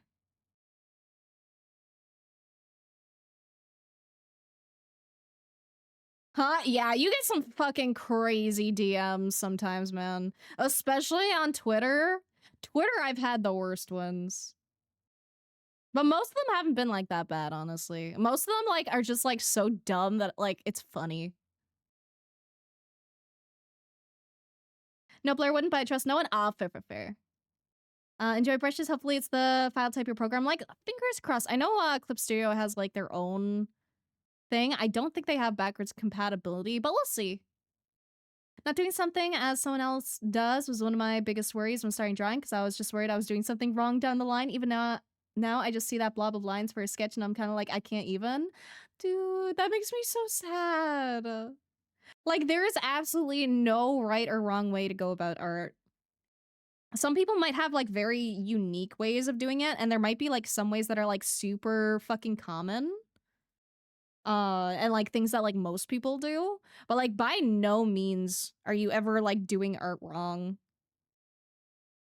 Huh? Yeah, you get some fucking crazy DMs sometimes, man. Especially on Twitter. Twitter, I've had the worst ones. But most of them haven't been like that bad, honestly. Most of them like are just like so dumb that like it's funny. No, Blair wouldn't, but I trust no one. Ah, fair, fair, fair. Enjoy brushes. Hopefully it's the file type your program. Like, fingers crossed. I know Clip Studio has like their own thing. I don't think they have backwards compatibility, but we'll see. Not doing something as someone else does was one of my biggest worries when starting drawing, because I was just worried I was doing something wrong down the line. Even now I just see that blob of lines for a sketch and I'm kind of like, I can't even. Dude, that makes me so sad. Like, there is absolutely no right or wrong way to go about art. Some people might have like very unique ways of doing it, and there might be like some ways that are like super fucking common. And like things that like most people do, but like by no means are you ever like doing art wrong.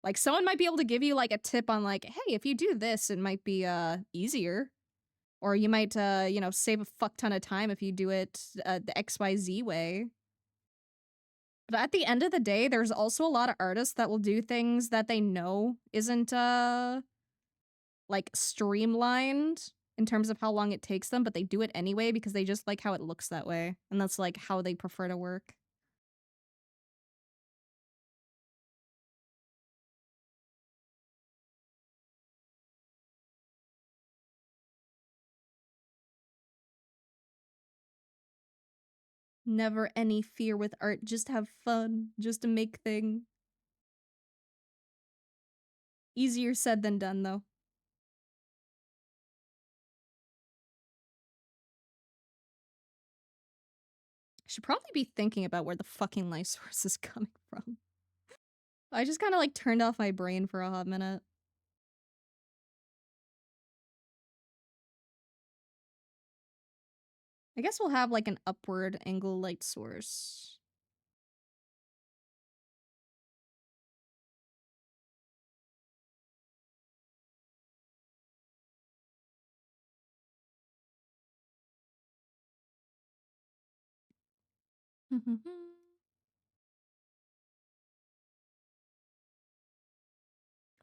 Like someone might be able to give you like a tip on like, hey, if you do this, it might be easier. Or you might you know, save a fuck ton of time if you do it the XYZ way. But at the end of the day, there's also a lot of artists that will do things that they know isn't like streamlined in terms of how long it takes them, but they do it anyway because they just like how it looks that way. And that's like how they prefer to work. Never any fear with art, just have fun, just to make thing. Easier said than done though. Should probably be thinking about where the fucking life source is coming from. I just kind of like turned off my brain for a hot minute. I guess we'll have like an upward angle light source.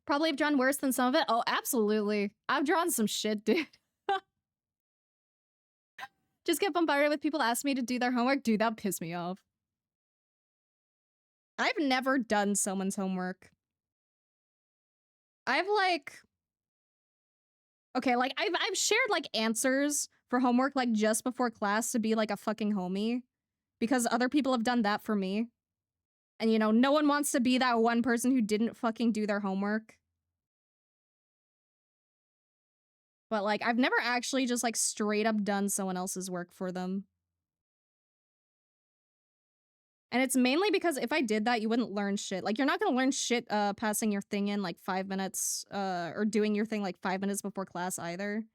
Probably have drawn worse than some of it. Oh, absolutely. I've drawn some shit, dude. Just get bombarded with people asking me to do their homework. Dude, that pissed me off. I've never done someone's homework. I've like... Okay, like, I've shared, like, answers for homework, like, just before class to be, like, a fucking homie. Because other people have done that for me. And, you know, no one wants to be that one person who didn't fucking do their homework. But, like, I've never actually just, like, straight up done someone else's work for them. And it's mainly because if I did that, you wouldn't learn shit. Like, you're not gonna learn shit passing your thing in, like, 5 minutes, or doing your thing, like, 5 minutes before class either.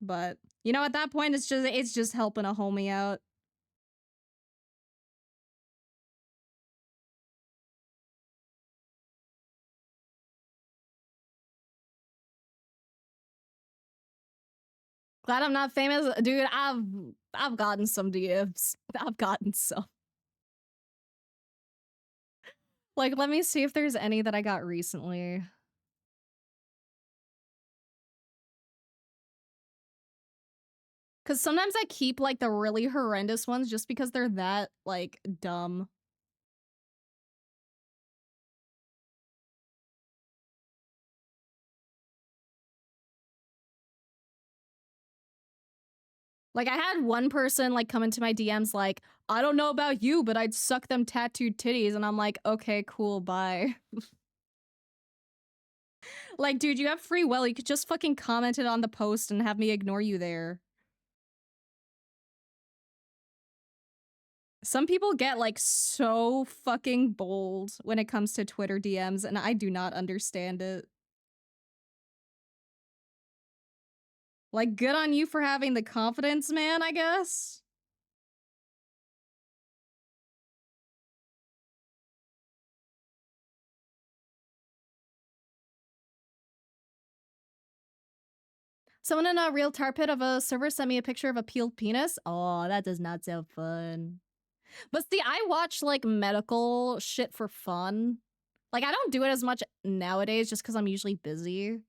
But, you know, at that point, it's just helping a homie out. Glad I'm not famous. Dude, I've gotten some DMs. I've gotten some. Like, let me see if there's any that I got recently. Because sometimes I keep, like, the really horrendous ones just because they're that, like, dumb. Like, I had one person, like, come into my DMs like, I don't know about you, but I'd suck them tattooed titties. And I'm like, okay, cool, bye. Like, dude, you have free will. You could just fucking comment it on the post and have me ignore you there. Some people get, like, so fucking bold when it comes to Twitter DMs, and I do not understand it. Like, good on you for having the confidence, man, I guess? Someone in a real tar pit of a server sent me a picture of a peeled penis. Oh, that does not sound fun. But see, I watch, like, medical shit for fun. Like, I don't do it as much nowadays just because I'm usually busy.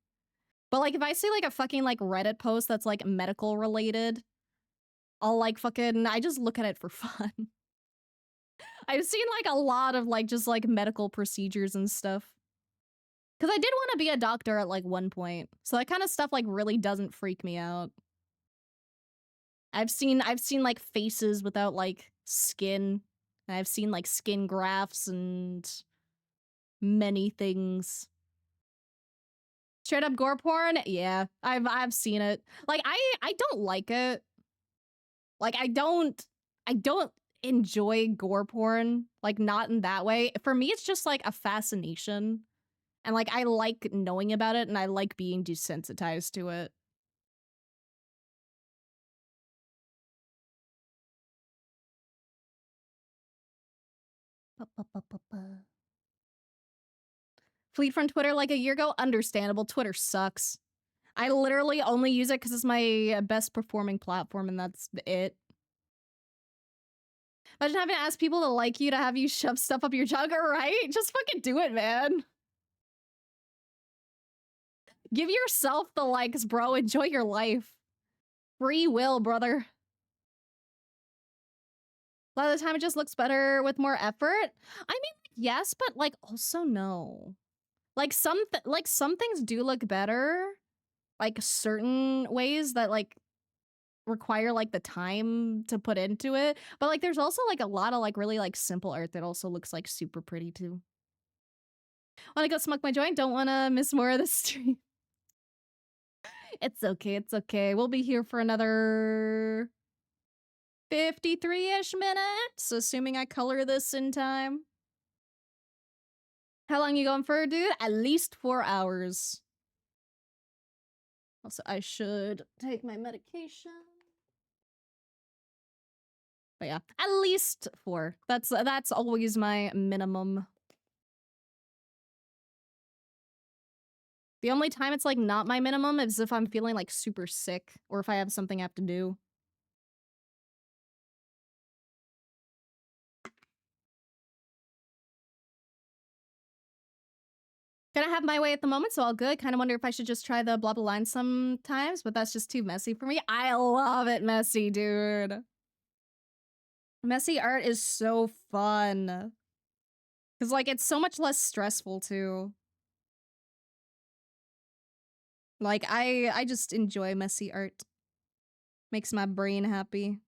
But like if I see like a fucking like Reddit post that's like medical related, I'll like fucking I just look at it for fun. I've seen like a lot of like just like medical procedures and stuff. Cause I did want to be a doctor at like one point. So that kind of stuff like really doesn't freak me out. I've seen like faces without like skin. And I've seen like skin grafts and many things. Straight up gore porn? Yeah, I've seen it. Like I don't like it. Like I don't enjoy gore porn. Like not in that way. For me it's just like a fascination. And like I like knowing about it and I like being desensitized to it. Fleet from Twitter like a year ago? Understandable. Twitter sucks. I literally only use it because it's my best performing platform and that's it. Imagine having to ask people to like you to have you shove stuff up your jugger, right? Just fucking do it, man. Give yourself the likes, bro. Enjoy your life. Free will, brother. A lot of the time it just looks better with more effort. I mean, yes, but like also no. Like some things do look better. Like certain ways that like require like the time to put into it. But like there's also like a lot of like really like simple art that also looks like super pretty too. Wanna go smoke my joint? Don't wanna miss more of the stream. It's okay, it's okay. We'll be here for another 53-ish minutes, assuming I color this in time. How long you going for, dude? At least 4 hours. Also, I should take my medication. But yeah, at least 4. That's always my minimum. The only time it's like not my minimum is if I'm feeling like super sick or if I have something I have to do. Gonna have my way at the moment, so all good. Kind of wonder if I should just try the blah blah line sometimes, but that's just too messy for me. I love it messy, dude. Messy art is so fun. Cause like it's so much less stressful too. Like I just enjoy messy art. Makes my brain happy.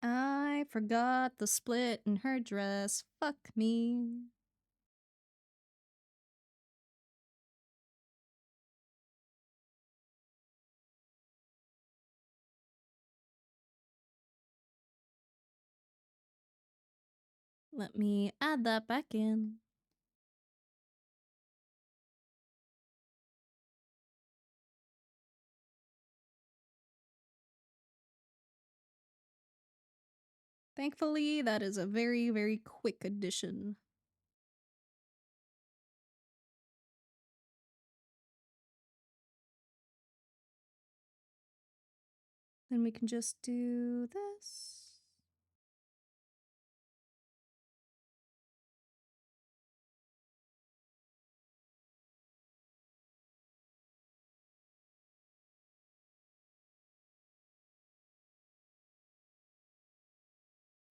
I forgot the split in her dress. Fuck me. Let me add that back in. Thankfully, that is a very, very quick addition. Then we can just do this.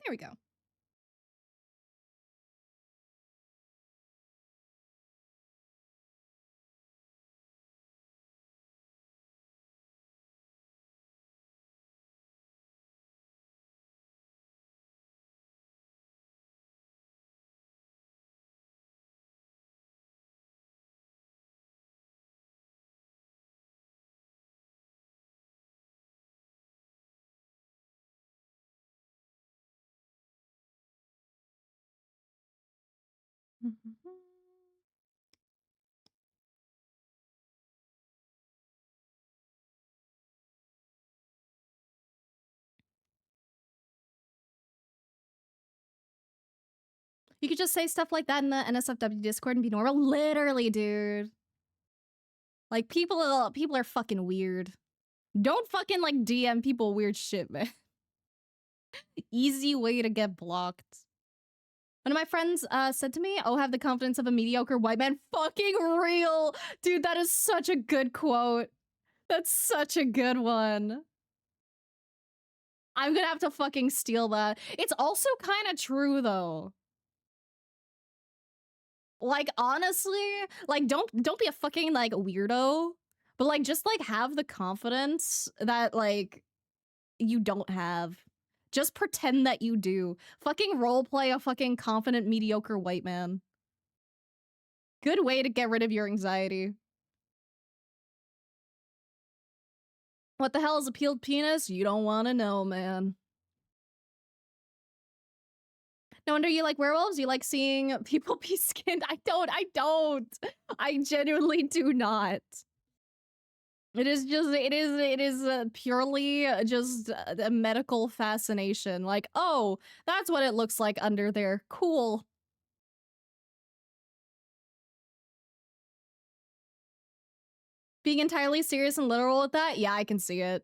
There we go. You could just say stuff like that in the NSFW Discord and be normal. Literally, dude. Like, people are fucking weird. Don't fucking, like, DM people weird shit, man. Easy way to get blocked. One of my friends said to me, "Oh, have the confidence of a mediocre white man." Fucking real! Dude, that is such a good quote. That's such a good one. I'm gonna have to fucking steal that. It's also kind of true, though. Like, honestly, like, don't be a fucking, like, weirdo. But, like, just, like, have the confidence that, like, you don't have. Just pretend that you do. Fucking roleplay a fucking confident, mediocre white man. Good way to get rid of your anxiety. What the hell is a peeled penis? You don't want to know, man. No wonder you like werewolves. You like seeing people be skinned. I don't. I genuinely do not. It is just, it is purely just a medical fascination. Like, oh, that's what it looks like under there. Cool. Being entirely serious and literal with that? Yeah, I can see it.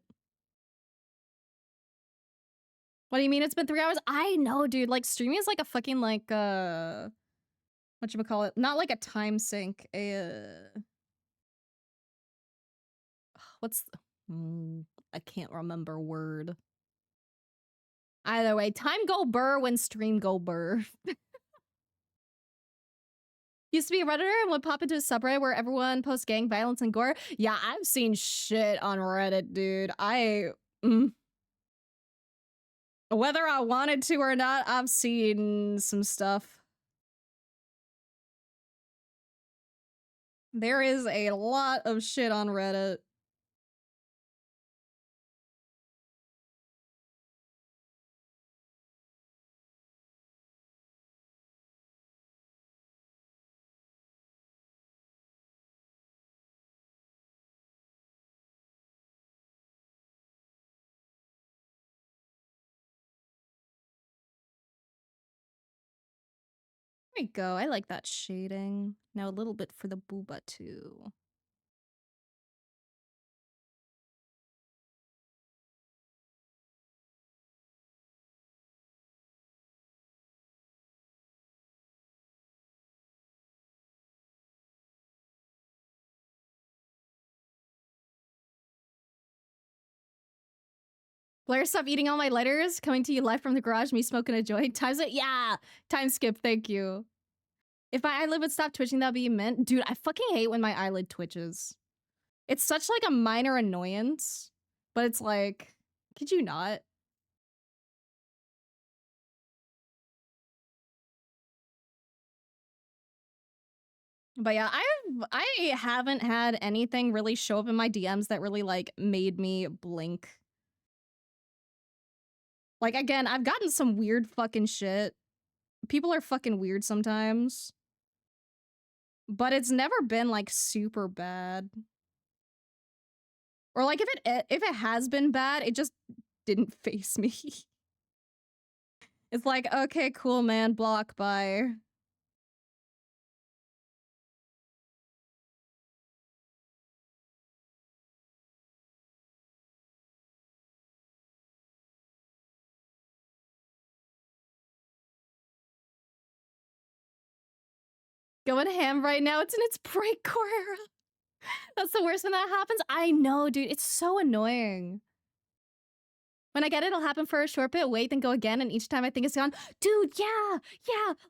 What do you mean it's been 3 hours? I know, dude. Like, streaming is like a fucking, like, whatchamacallit? Not like a time sink. What's... I can't remember word. Either way, time go burr when stream go burr. Used to be a Redditor and would pop into a subreddit where everyone posts gang violence and gore. Yeah, I've seen shit on Reddit, dude. Whether I wanted to or not, I've seen some stuff. There is a lot of shit on Reddit. There we go. I like that shading. Now a little bit for the booba too. Blair, stop eating all my letters. Coming to you live from the garage, me smoking a joint. Times it? Yeah! Time skip, thank you. If my eyelid would stop twitching, that'd be mint. Dude, I fucking hate when my eyelid twitches. It's such like a minor annoyance, but it's like, could you not? But yeah, I haven't had anything really show up in my DMs that really like made me blink. Like again, I've gotten some weird fucking shit. People are fucking weird sometimes. But it's never been like super bad. Or like if it has been bad, it just didn't face me. It's like, okay, cool, man, block, bye. Going ham right now, it's in its breakcore era. That's the worst when that happens. I know, dude, it's so annoying. When I get it, it'll happen for a short bit, wait, then go again, and each time I think it's gone. Dude, yeah,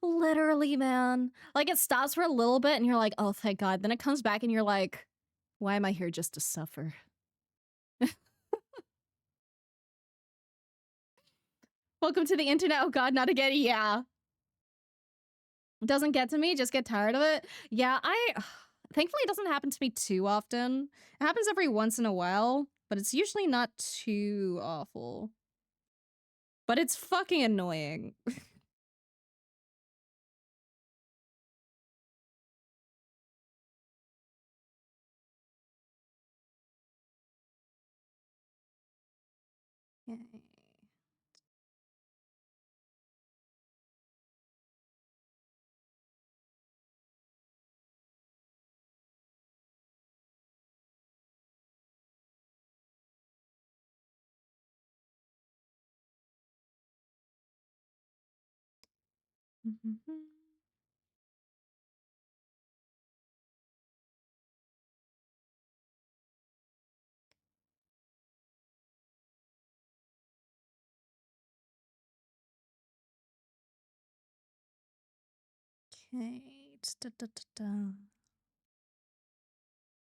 literally, man. Like, it stops for a little bit, and you're like, oh, thank God. Then it comes back, and you're like, why am I here just to suffer? Welcome to the internet. Oh God, not again. Yeah. Doesn't get to me, just get tired of it. Yeah, thankfully it doesn't happen to me too often. It happens every once in a while, but it's usually not too awful. But it's fucking annoying. Yay. Okay.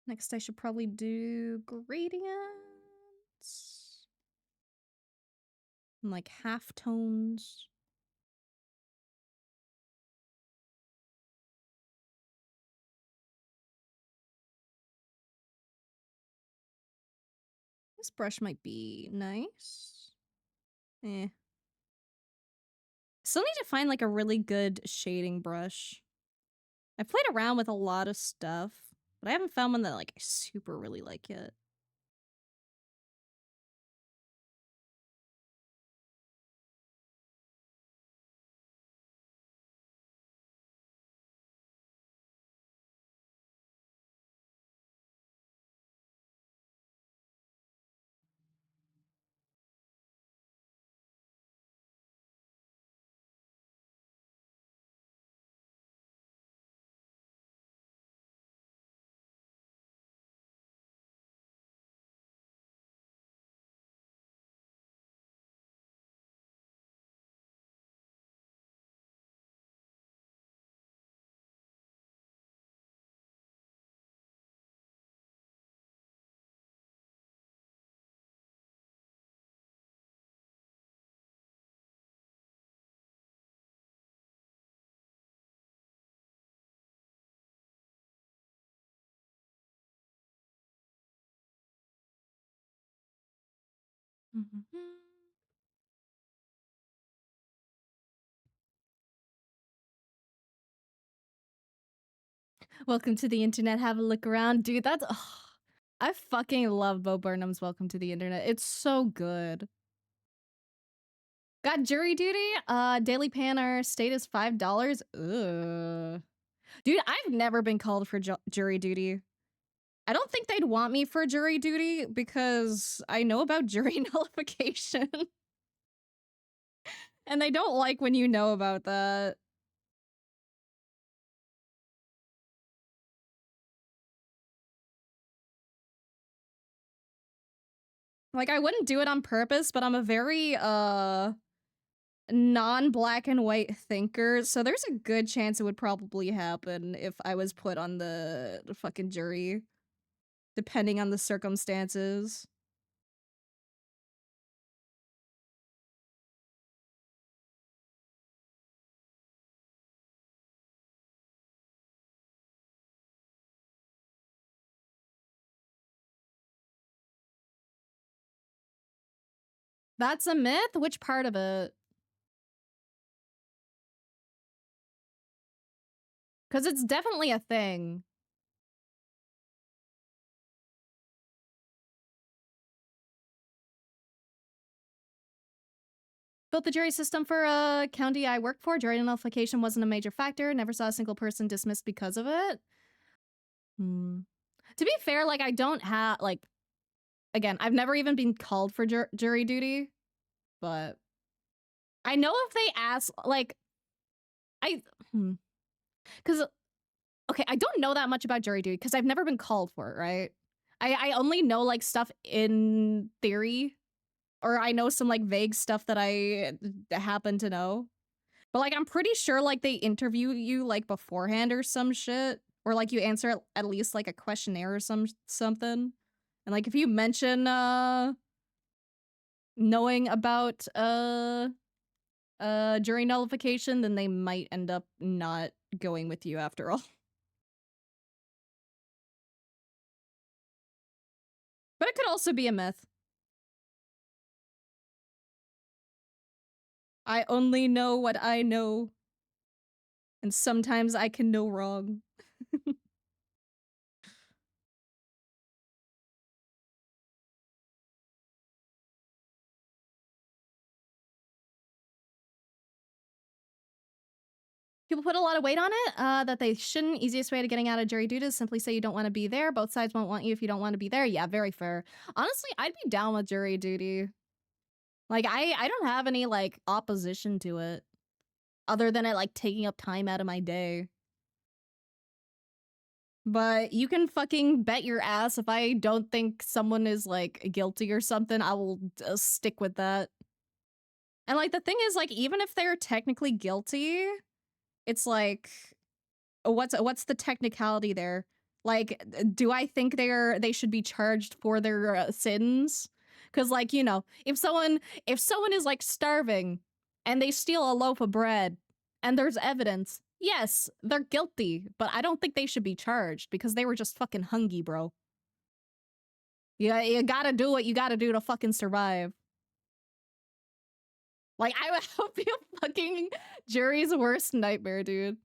Next, I should probably do gradients. And like half tones. This brush might be nice. Eh. Still need to find like a really good shading brush. I've played around with a lot of stuff, but I haven't found one that like I super really like yet. Welcome to the internet. Have a look around. Dude, that's... ugh. I fucking love Bo Burnham's Welcome to the Internet. It's so good. Got jury duty. Daily Panner status $5. Ugh. Dude, I've never been called for jury duty. I don't think they'd want me for jury duty because I know about jury nullification. And they don't like when you know about that. Like, I wouldn't do it on purpose, but I'm a very, non-black and white thinker, so there's a good chance it would probably happen if I was put on the fucking jury, depending on the circumstances. That's a myth? Which part of it? Because it's definitely a thing. Built the jury system for a county I worked for. Jury nullification wasn't a major factor. Never saw a single person dismissed because of it. To be fair, like, I don't have, like, again, I've never even been called for jury duty, but I know if they ask, like, because, okay, I don't know that much about jury duty because I've never been called for it, right? I only know, like, stuff in theory, or I know some, like, vague stuff that I happen to know. But, like, I'm pretty sure, like, they interview you, like, beforehand or some shit. Or, like, you answer at least, like, a questionnaire or something. And, like, if you mention, knowing about, jury nullification, then they might end up not going with you after all. But it could also be a myth. I only know what I know. And sometimes I can know wrong. People put a lot of weight on it, that they shouldn't. Easiest way to getting out of jury duty is simply say you don't want to be there. Both sides won't want you if you don't want to be there. Yeah, very fair. Honestly, I'd be down with jury duty. Like, I don't have any, like, opposition to it. other than it like taking up time out of my day. But you can fucking bet your ass if I don't think someone is like guilty or something, I will stick with that. And like the thing is, like, even if they're technically guilty, it's like, what's the technicality there? Like, do I think they should be charged for their sins? Because like, you know, if someone is like starving and they steal a loaf of bread and there's evidence, yes, they're guilty, but I don't think they should be charged because they were just fucking hungry, bro. Yeah, you gotta do what you gotta do to fucking survive. Like, I would be a fucking jury's worst nightmare, dude.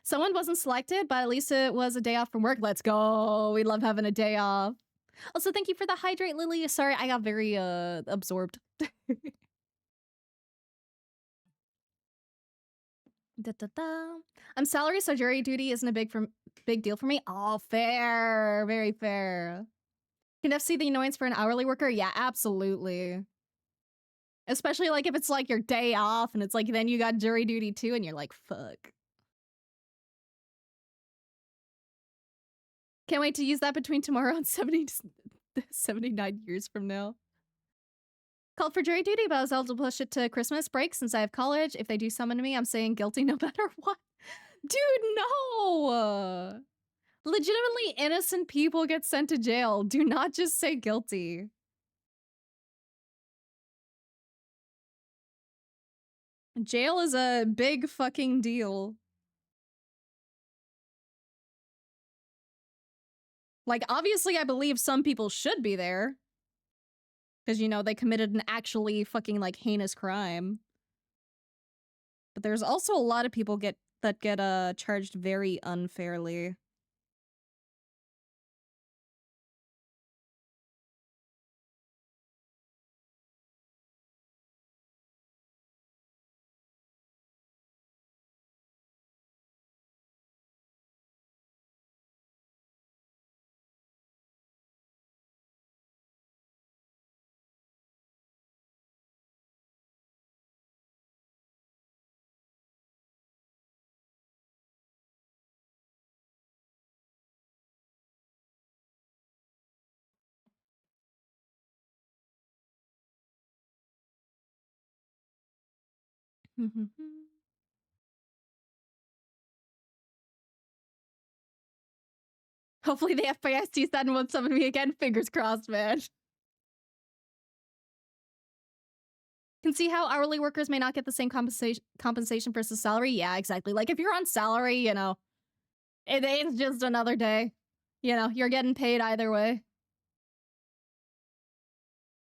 Someone wasn't selected, but at least it was a day off from work. Let's go. We love having a day off. Also, thank you for the hydrate, Lily. Sorry, I got very absorbed. Da, da, da. I'm salary, so jury duty isn't a big deal for me. Oh, fair. Very fair. Can FC the annoyance for an hourly worker? Yeah, absolutely. Especially like if it's like your day off and it's like then you got jury duty too and you're like, fuck. Can't wait to use that between tomorrow and 79 years from now. Called for jury duty, but I was able to push it to Christmas break since I have college. If they do summon me, I'm saying guilty no matter what. Dude, no! Legitimately innocent people get sent to jail. Do not just say guilty. Jail is a big fucking deal. Like, obviously, I believe some people should be there. Because, you know, they committed an actually fucking, like, heinous crime. But there's also a lot of people that get charged very unfairly. Hopefully the FPS sees that and won't summon me again. Fingers crossed, man. Can see how hourly workers may not get the same compensation versus salary. Yeah, exactly. Like if you're on salary, you know, it's just another day. You know, you're getting paid either way.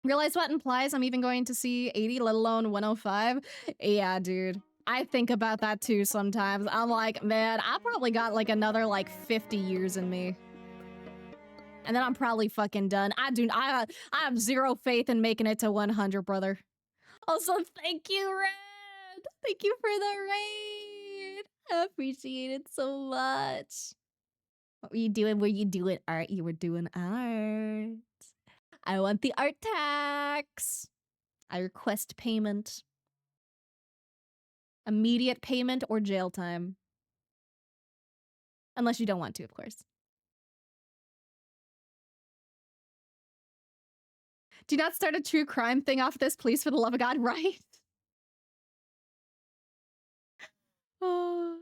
Realize what implies I'm even going to see 80, let alone 105? Yeah, dude. I think about that too sometimes. I'm like, man, I probably got like another like 50 years in me. And then I'm probably fucking done. I have zero faith in making it to 100, brother. Also, thank you, Red. Thank you for the raid. I appreciate it so much. What were you doing? Were you doing art? You were doing art. I want the art tax. I request payment. Immediate payment or jail time. Unless you don't want to, of course. Do not start a true crime thing off this, please, for the love of God, right? Oh.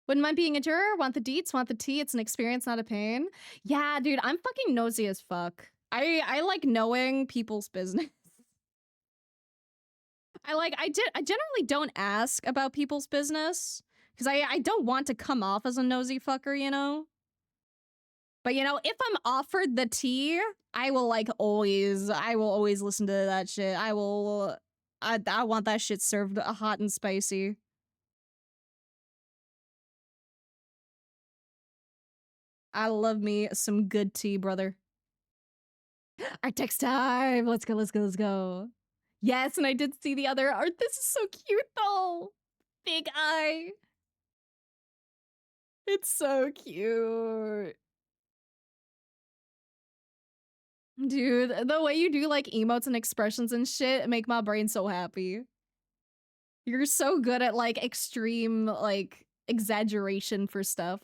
Wouldn't mind being a juror. Want the deets, want the tea. It's an experience, not a pain. Yeah, dude, I'm fucking nosy as fuck. I like knowing people's business. I generally don't ask about people's business because I don't want to come off as a nosy fucker, you know? But you know, if I'm offered the tea, I will always listen to that shit. I want that shit served hot and spicy. I love me some good tea, brother. Art text time. Let's go, let's go, let's go. Yes, and I did see the other art. This is so cute though. Big eye. It's so cute. Dude, the way you do like emotes and expressions and shit make my brain so happy. You're so good at like extreme like exaggeration for stuff.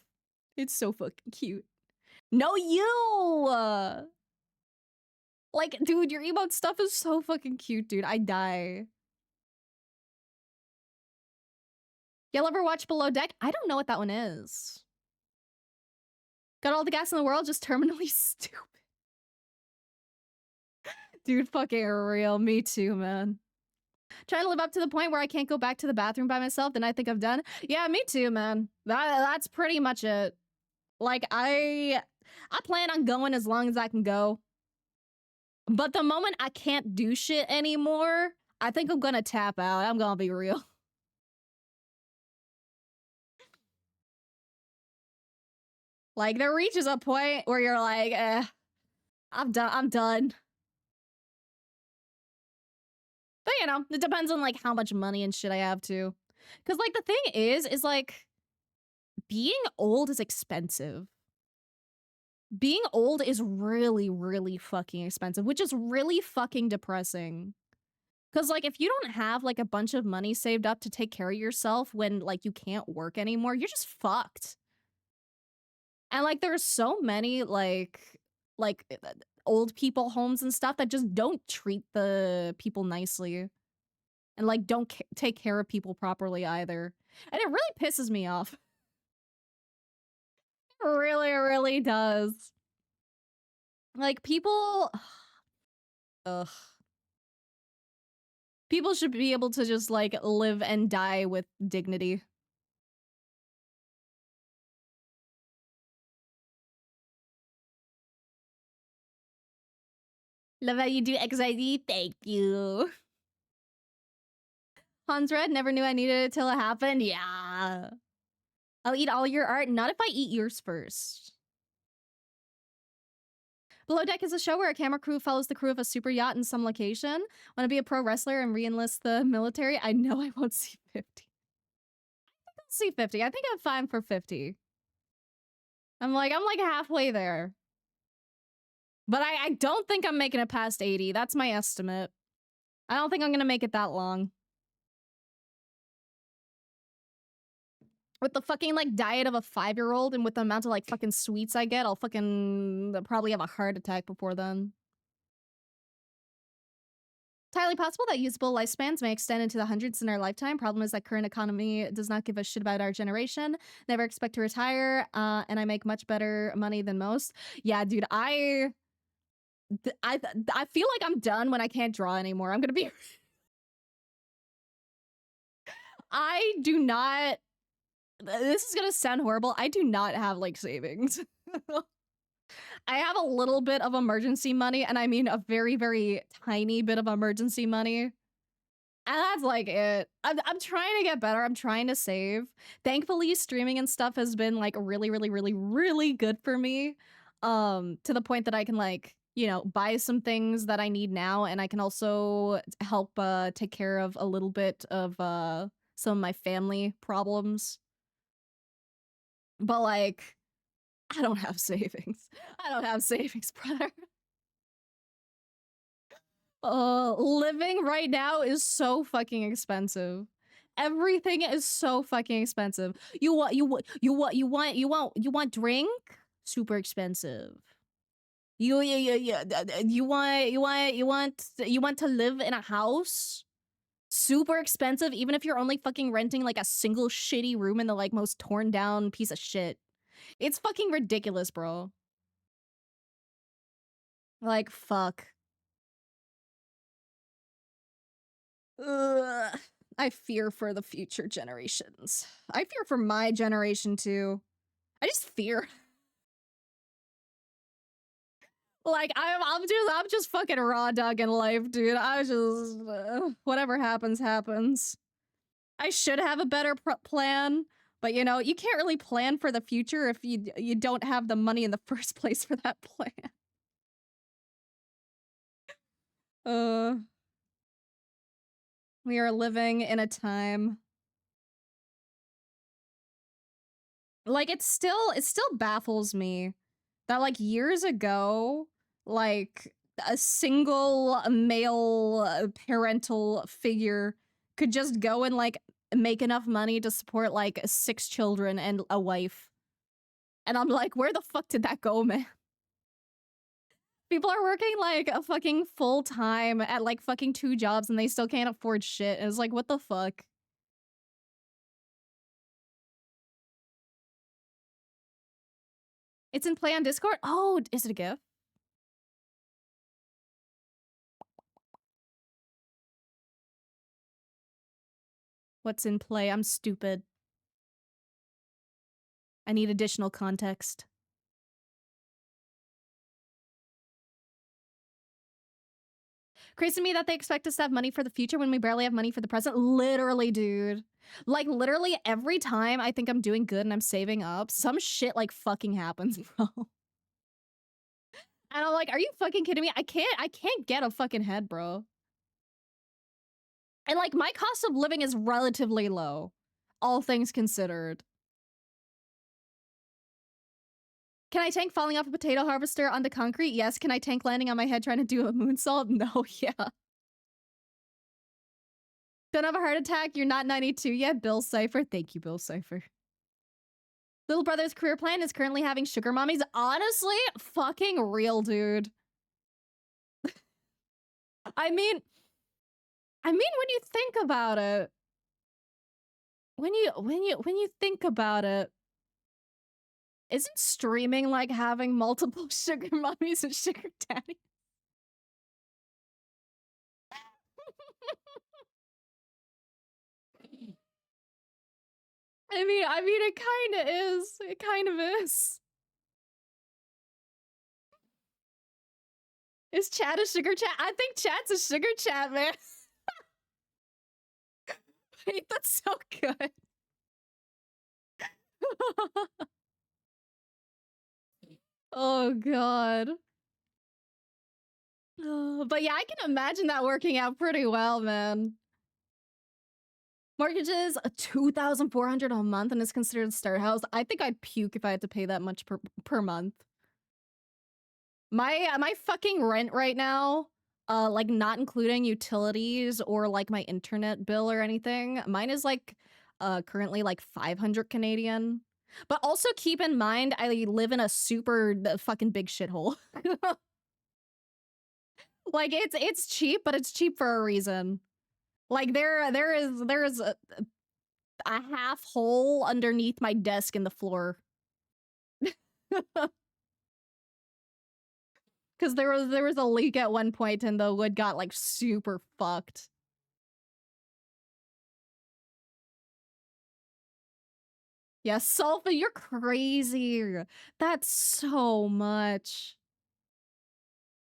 It's so fucking cute. No, you! Like, dude, your emote stuff is so fucking cute, dude. I die. Y'all ever watch Below Deck? I don't know what that one is. Got all the gas in the world, just terminally stupid. Dude, fucking real. Me too, man. Trying to live up to the point where I can't go back to the bathroom by myself, then I think I'm done. Yeah, me too, man. That's pretty much it. Like, I plan on going as long as I can go. But the moment I can't do shit anymore, I think I'm gonna tap out. I'm gonna be real. Like, there reaches a point where you're like, I'm done. But, you know, it depends on, like, how much money and shit I have, too. Because, like, the thing is, like, being old is expensive. Being old is really, really fucking expensive, which is really fucking depressing. Because, like, if you don't have, like, a bunch of money saved up to take care of yourself when, like, you can't work anymore, you're just fucked. And, like, there's so many, old people homes and stuff that just don't treat the people nicely. And, like, don't take care of people properly either. And it really pisses me off. It really, really does. Like, people... Ugh. People should be able to just, like, live and die with dignity. Love how you do XID. Thank you. Hans Red, never knew I needed it till it happened. Yeah. I'll eat all your art, not if I eat yours first. Below Deck is a show where a camera crew follows the crew of a super yacht in some location. Want to be a pro wrestler and re-enlist the military? I know I won't see 50. I think I'll see 50. I think I'm fine for 50. I'm like halfway there. But I don't think I'm making it past 80. That's my estimate. I don't think I'm gonna make it that long. With the fucking, like, diet of a 5-year-old and with the amount of, like, fucking sweets I get, I'll fucking probably have a heart attack before then. Entirely possible that usable lifespans may extend into the hundreds in our lifetime. Problem is that current economy does not give a shit about our generation. Never expect to retire, and I make much better money than most. Yeah, dude, I feel like I'm done when I can't draw anymore. I'm gonna be... I do not... This is gonna sound horrible. I do not have, like, savings. I have a little bit of emergency money, and I mean a very, very tiny bit of emergency money. And that's, like, it. I'm trying to get better. I'm trying to save. Thankfully, streaming and stuff has been, like, really, really, really, really good for me. To the point that I can, like, you know, buy some things that I need now, and I can also help take care of a little bit of some of my family problems. But, like, I don't have savings. I don't have savings, brother. Living right now is so fucking expensive. Everything is so fucking expensive. You want drink? Super expensive. You want to live in a house? Super expensive, even if you're only fucking renting like a single shitty room in the like most torn down piece of shit. It's fucking ridiculous, bro. Like, fuck. Ugh. I fear for the future generations. I fear for my generation too. I just fear. Like, I'm just fucking raw dogging life, dude. I just whatever happens, happens. I should have a better plan, but you know, you can't really plan for the future if you don't have the money in the first place for that plan. We are living in a time. Like, it still baffles me that, like, years ago, like, a single male parental figure could just go and like make enough money to support like 6 children and a wife. And I'm like, where the fuck did that go, man? People are working like a fucking full time at like fucking 2 jobs and they still can't afford shit. And it's like, what the fuck? It's in play on Discord? Oh, is it a GIF? What's in play? I'm stupid. I need additional context. Crazy to me that they expect us to have money for the future when we barely have money for the present. Literally, dude. Like, literally every time I think I'm doing good and I'm saving up, some shit, like, fucking happens, bro. And I'm like, are you fucking kidding me? I can't get a fucking head, bro. And, like, my cost of living is relatively low, all things considered. Can I tank falling off a potato harvester onto concrete? Yes. Can I tank landing on my head trying to do a moonsault? No, yeah. Don't have a heart attack? You're not 92 yet? Bill Cipher. Thank you, Bill Cipher. Little brother's career plan is currently having sugar mommies. Honestly, fucking real, dude. I mean, when you think about it, when you think about it, isn't streaming like having multiple sugar mommies and sugar daddies? I mean, it kind of is. It kind of is. Is chat a sugar chat? I think chat's a sugar chat, man. Wait, that's so good. Oh, God. But yeah, I can imagine that working out pretty well, man. Mortgages, $2,400 a month and is considered a start house. I think I'd puke if I had to pay that much per month. My fucking rent right now, like not including utilities or like my internet bill or anything, mine is like currently like 500 Canadian. But also keep in mind I live in a super fucking big shithole. Like it's cheap, but it's cheap for a reason. Like there is a half hole underneath my desk in the floor. Because there was a leak at one point and the wood got like super fucked. Yeah, Sulfa, you're crazy. That's so much.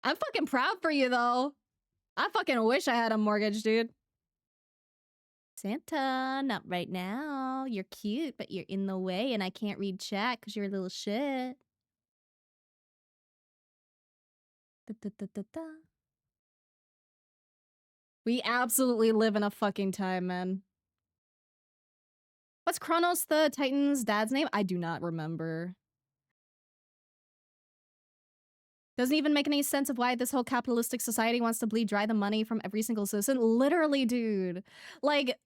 I'm fucking proud for you though. I fucking wish I had a mortgage, dude. Santa, not right now. You're cute, but you're in the way and I can't read chat because you're a little shit. Da, da, da, da, da. We absolutely live in a fucking time, man. What's Kronos the Titan's dad's name? I do not remember. Doesn't even make any sense of why this whole capitalistic society wants to bleed dry the money from every single citizen. Literally, dude. Like,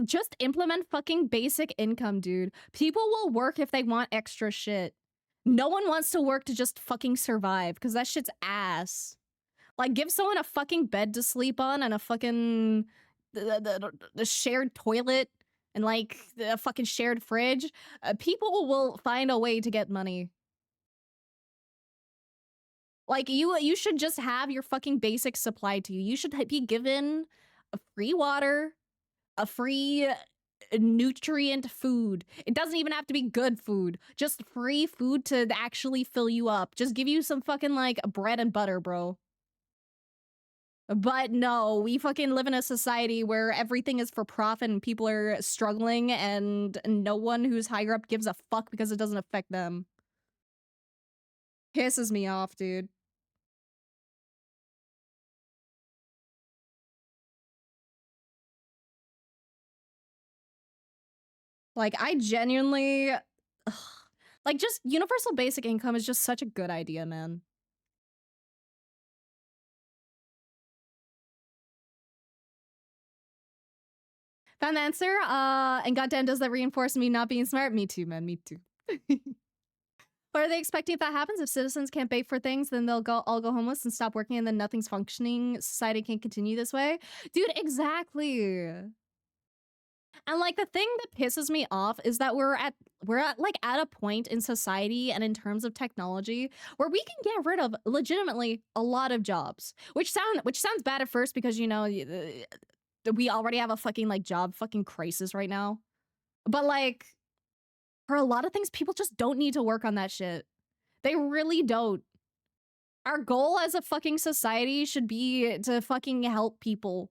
just implement fucking basic income, dude. People will work if they want extra shit. No one wants to work to just fucking survive, because that shit's ass. Like, give someone a fucking bed to sleep on and a fucking the shared toilet and like a fucking shared fridge. People will find a way to get money. Like, you should just have your fucking basic supply to you. You should be given a free water, a free nutrient food. It doesn't even have to be good food. Just free food to actually fill you up. Just give you some fucking, like, bread and butter, bro. But no, we fucking live in a society where everything is for profit and people are struggling and no one who's higher up gives a fuck because it doesn't affect them. Pisses me off, dude. Like, I genuinely... Ugh. Like, just universal basic income is just such a good idea, man. Found the answer. And goddamn, does that reinforce me not being smart? Me too, man. Me too. What are they expecting if that happens? If citizens can't pay for things, then they'll all go homeless and stop working, and then nothing's functioning. Society can't continue this way, dude. Exactly. And like the thing that pisses me off is that we're at like at a point in society and in terms of technology where we can get rid of legitimately a lot of jobs, which sounds bad at first because you know we already have a fucking like job fucking crisis right now. But like for a lot of things, people just don't need to work on that shit. They really don't. Our goal as a fucking society should be to fucking help people.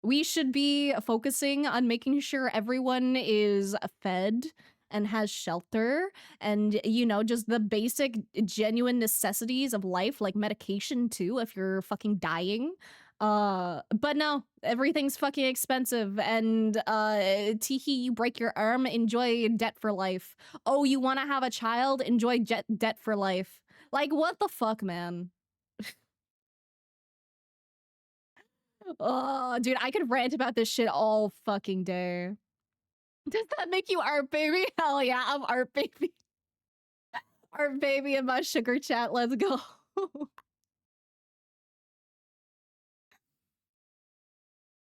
We should be focusing on making sure everyone is fed and has shelter and, you know, just the basic genuine necessities of life, like medication too, if you're fucking dying. But no, everything's fucking expensive and teehee, you break your arm, enjoy debt for life. Oh, you want to have a child? Enjoy debt for life. Like, what the fuck, man? Oh, dude, I could rant about this shit all fucking day. Does that make you art baby? Hell yeah, I'm art baby. Art baby in my sugar chat, let's go.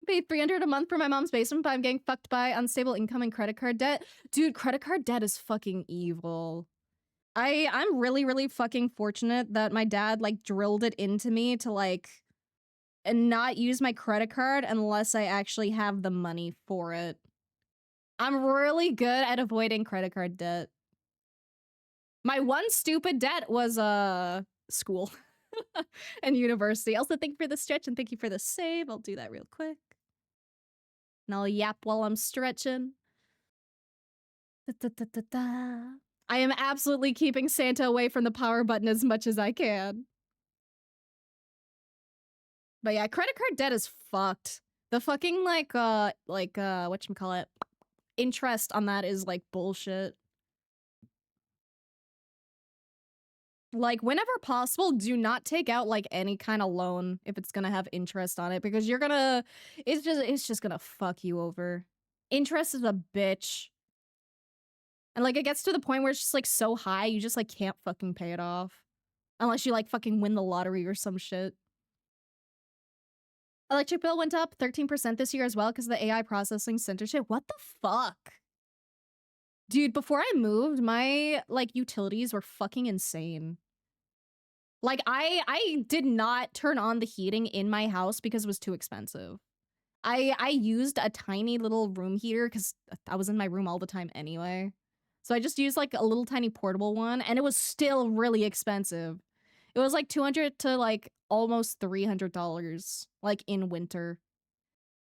Pay 300 a month for my mom's basement, but I'm getting fucked by unstable income and credit card debt. Dude, credit card debt is fucking evil. I'm really, really fucking fortunate that my dad like drilled it into me to like and not use my credit card unless I actually have the money for it. I'm really good at avoiding credit card debt. My one stupid debt was school and university. Also, thank you for the stretch and thank you for the save. I'll do that real quick. And I'll yap while I'm stretching. I am absolutely keeping Santa away from the power button as much as I can. But yeah, credit card debt is fucked. The fucking whatchamacallit, interest on that is like bullshit. Like, whenever possible, do not take out like any kind of loan if it's gonna have interest on it because you're gonna it's just gonna fuck you over. Interest is a bitch. And like it gets to the point where it's just like so high you just like can't fucking pay it off. Unless you like fucking win the lottery or some shit. Electric bill went up 13% this year as well because of the AI processing center shit. What the fuck? Dude, before I moved, my like utilities were fucking insane. Like I did not turn on the heating in my house because it was too expensive. I used a tiny little room heater because I was in my room all the time anyway. So I just used like a little tiny portable one and it was still really expensive. It was like $200 to like almost $300 like in winter.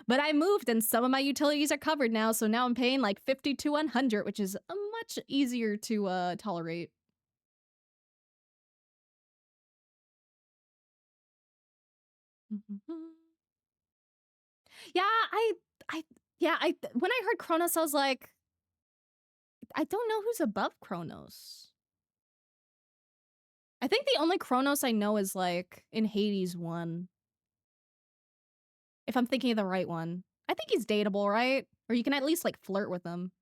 But I moved and some of my utilities are covered now, so now I'm paying like $50 to $100, which is much easier to tolerate. Yeah, when I heard Kronos, I was like, I don't know who's above Kronos. I think the only Kronos I know is like in Hades 1. If I'm thinking of the right one. I think he's dateable, right? Or you can at least like flirt with him.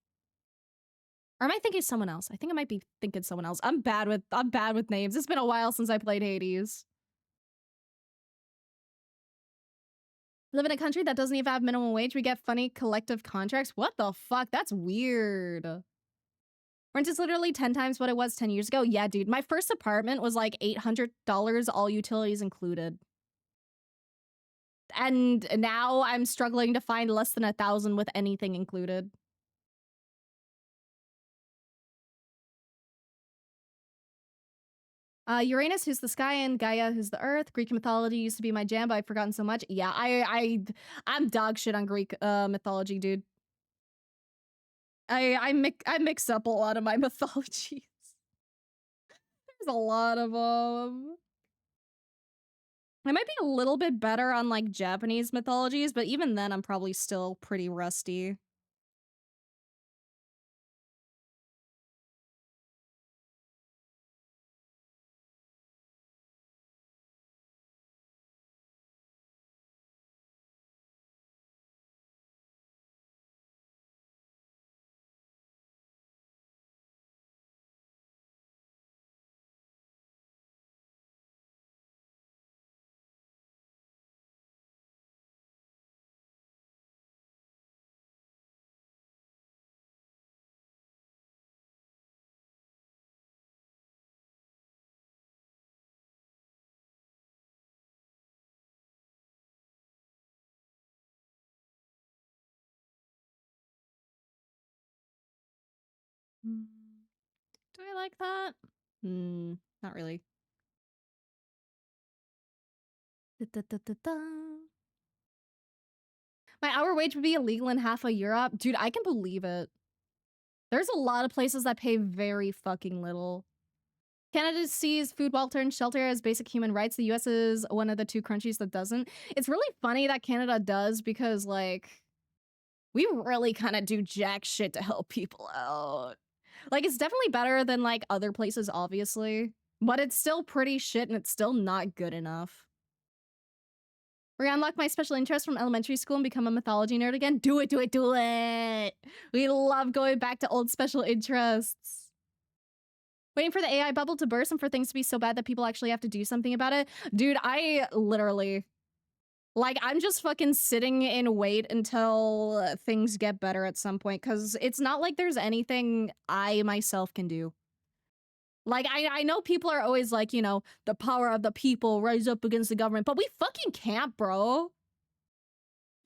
Or am I thinking someone else? I think I might be thinking someone else. I'm bad with names. It's been a while since I played Hades. Live in a country that doesn't even have minimum wage. We get funny collective contracts. What the fuck? That's weird. Rent is literally 10 times what it was 10 years ago. Yeah, dude. My first apartment was like $800, all utilities included. And now I'm struggling to find less than 1,000 with anything included. Uranus, who's the sky, and Gaia, who's the earth. Greek mythology used to be my jam, but I've forgotten so much. Yeah, I'm dog shit on Greek mythology, dude. I mix up a lot of my mythologies. There's a lot of them. I might be a little bit better on like Japanese mythologies, but even then I'm probably still pretty rusty. Mm. Do I like that? Not really. Da-da-da-da-da. My hour wage would be illegal in half of Europe. Dude, I can believe it. There's a lot of places that pay very fucking little. Canada sees food, water, and shelter as basic human rights. The US is one of the 2 countries that doesn't. It's really funny that Canada does because, like, we really kind of do jack shit to help people out. Like, it's definitely better than, like, other places, obviously. But it's still pretty shit and it's still not good enough. Re-unlock my special interest from elementary school and become a mythology nerd again? Do it, do it, do it! We love going back to old special interests. Waiting for the AI bubble to burst and for things to be so bad that people actually have to do something about it? Dude, I literally... Like, I'm just fucking sitting in wait until things get better at some point, because it's not like there's anything I myself can do. Like, I know people are always like, you know, the power of the people, rise up against the government, but we fucking can't, bro.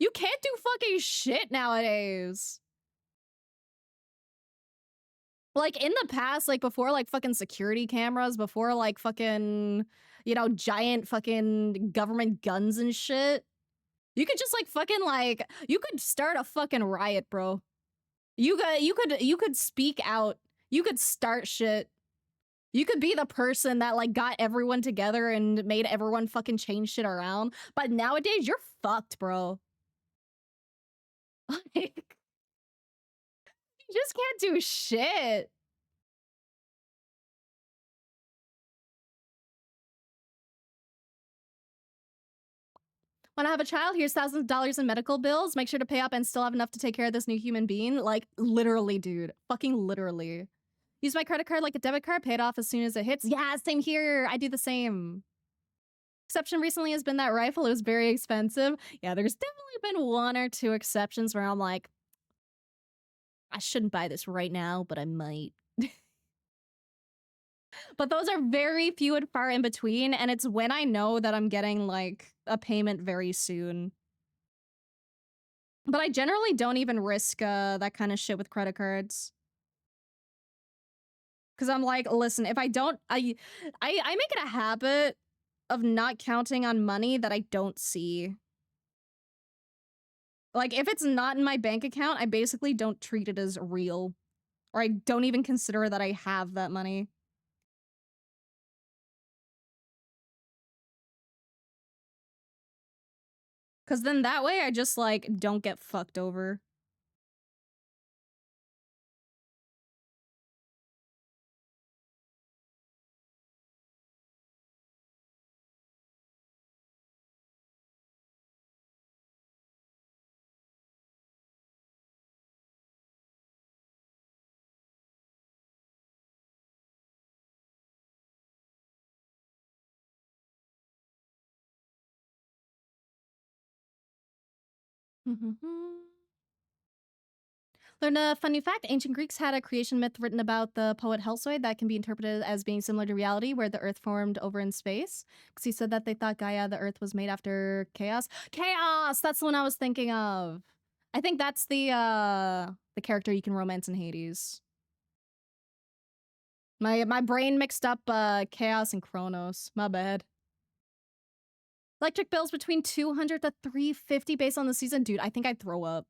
You can't do fucking shit nowadays. Like, in the past, like, before, like, fucking security cameras, before, like, fucking, you know, giant fucking government guns and shit, you could just, like, fucking, like, you could start a fucking riot, bro. You could speak out. You could start shit. You could be the person that, like, got everyone together and made everyone fucking change shit around. But nowadays, you're fucked, bro. Like, you just can't do shit. When I have a child, here's thousands of dollars in medical bills. Make sure to pay up and still have enough to take care of this new human being. Like, literally, dude. Fucking literally. Use my credit card like a debit card, pay it off as soon as it hits. Yeah, same here. I do the same. Exception recently has been that rifle. It was very expensive. Yeah, there's definitely been 1 or 2 exceptions where I'm like, I shouldn't buy this right now, but I might. But those are very few and far in between, and it's when I know that I'm getting, like, a payment very soon. But I generally don't even risk, that kind of shit with credit cards. Because I'm like, listen, if I don't... I make it a habit of not counting on money that I don't see. Like, if it's not in my bank account, I basically don't treat it as real. Or I don't even consider that I have that money. Because then that way I just, like, don't get fucked over. Learned a funny fact. Ancient Greeks had a creation myth written about the poet Hesiod that can be interpreted as being similar to reality, where the Earth formed over in space. Because he said that they thought Gaia, the Earth, was made after chaos. Chaos! That's the one I was thinking of. I think that's the character you can romance in Hades. My brain mixed up Chaos and Chronos. My bad. Electric bills between 200 to 350 based on the season. Dude, I think I'd throw up.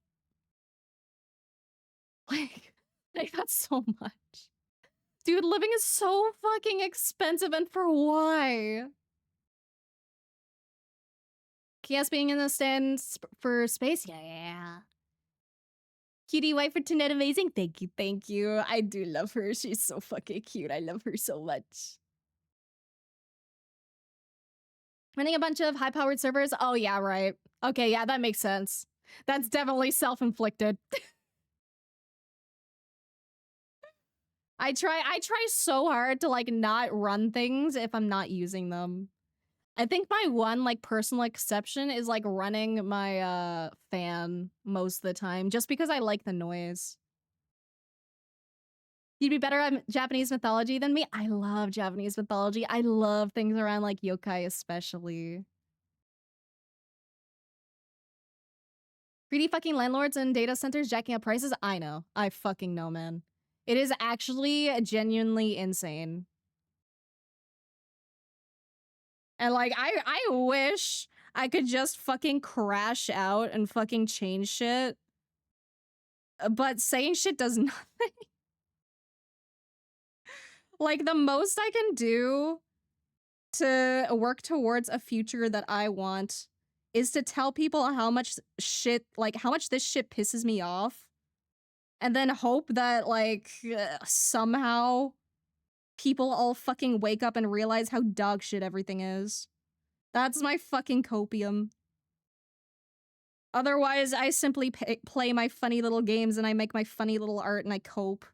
Like that's so much. Dude, living is so fucking expensive, and for why? Chaos being in the stands for space? Yeah. Cutie wife for Tonight amazing. Thank you, thank you. I do love her. She's so fucking cute. I love her so much. Running a bunch of high-powered servers? Oh, yeah, right. Okay, yeah, that makes sense. That's definitely self-inflicted. I try so hard to, like, not run things if I'm not using them. I think my one, like, personal exception is, like, running my, fan most of the time, just because I like the noise. You'd be better at Japanese mythology than me? I love Japanese mythology. I love things around, like, yokai especially. Greedy fucking landlords and data centers jacking up prices? I know. I fucking know, man. It is actually genuinely insane. And like I wish I could just fucking crash out and fucking change shit. But saying shit does nothing. Like the most I can do to work towards a future that I want is to tell people how much shit, like how much this shit pisses me off. And then hope that like somehow people all fucking wake up and realize how dog shit everything is. That's my fucking copium. Otherwise, I simply play my funny little games and I make my funny little art and I cope.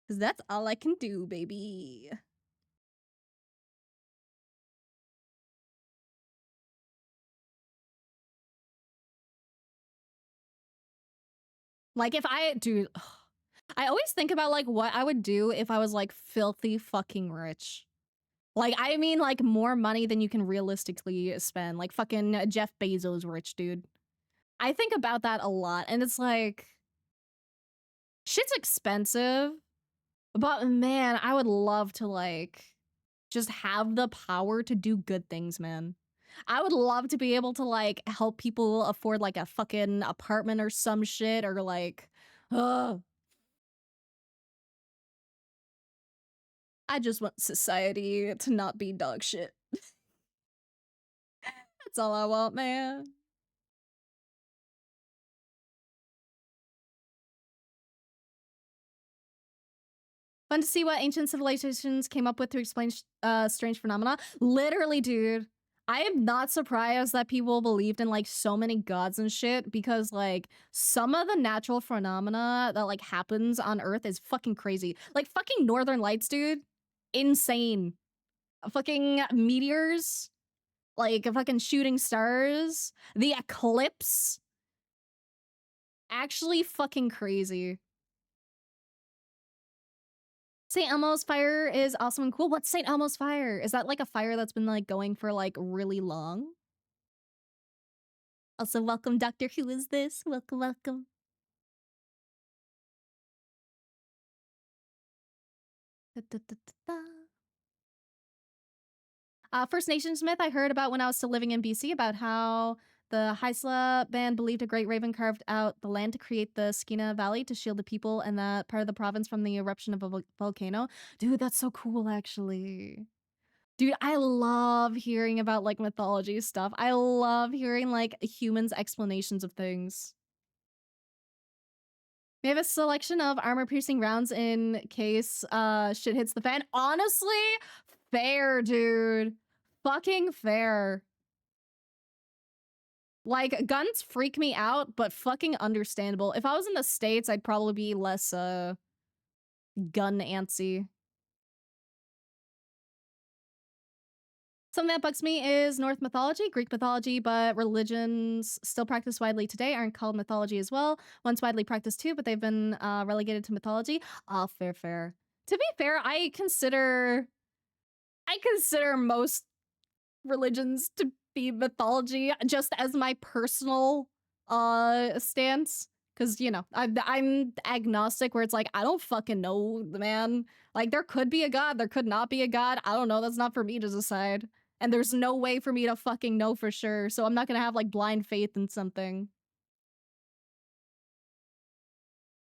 Because that's all I can do, baby. Like if dude, I always think about like what I would do if I was like filthy fucking rich. Like, I mean like more money than you can realistically spend. Like fucking Jeff Bezos rich, dude. I think about that a lot and it's like, shit's expensive, but man, I would love to like just have the power to do good things, man. I would love to be able to like help people afford like a fucking apartment or some shit or like, I just want society to not be dog shit. That's all I want, man. Fun to see what ancient civilizations came up with to explain strange phenomena. Literally, dude. I am not surprised that people believed in like so many gods and shit because like some of the natural phenomena that like happens on Earth is fucking crazy. Like fucking northern lights, dude. Insane. Fucking meteors. Like fucking shooting stars. The eclipse. Actually fucking crazy. St. Elmo's fire is awesome and cool. What's St. Elmo's fire? Is that like a fire that's been like going for like really long? Also, welcome, Doctor. Who is this? Welcome, welcome. First Nations myth I heard about when I was still living in BC about how the Haisla band believed a great raven carved out the land to create the Skeena Valley to shield the people and that part of the province from the eruption of a volcano. Dude, that's so cool, actually. Dude, I love hearing about like mythology stuff. I love hearing like humans' explanations of things. We have a selection of armor-piercing rounds in case shit hits the fan. Honestly, fair, dude. Fucking fair. Like, guns freak me out, but fucking understandable. If I was in the States, I'd probably be less gun antsy. Something that bugs me is Norse mythology, Greek mythology, but religions still practiced widely today aren't called mythology as well. Once widely practiced too, but they've been relegated to mythology. Ah, fair, fair. To be fair, I consider most religions to be mythology just as my personal stance. Cause you know, I'm agnostic where it's like, I don't fucking know, man. Like there could be a god, there could not be a god. I don't know, that's not for me to decide. And there's no way for me to fucking know for sure. So I'm not gonna have like blind faith in something.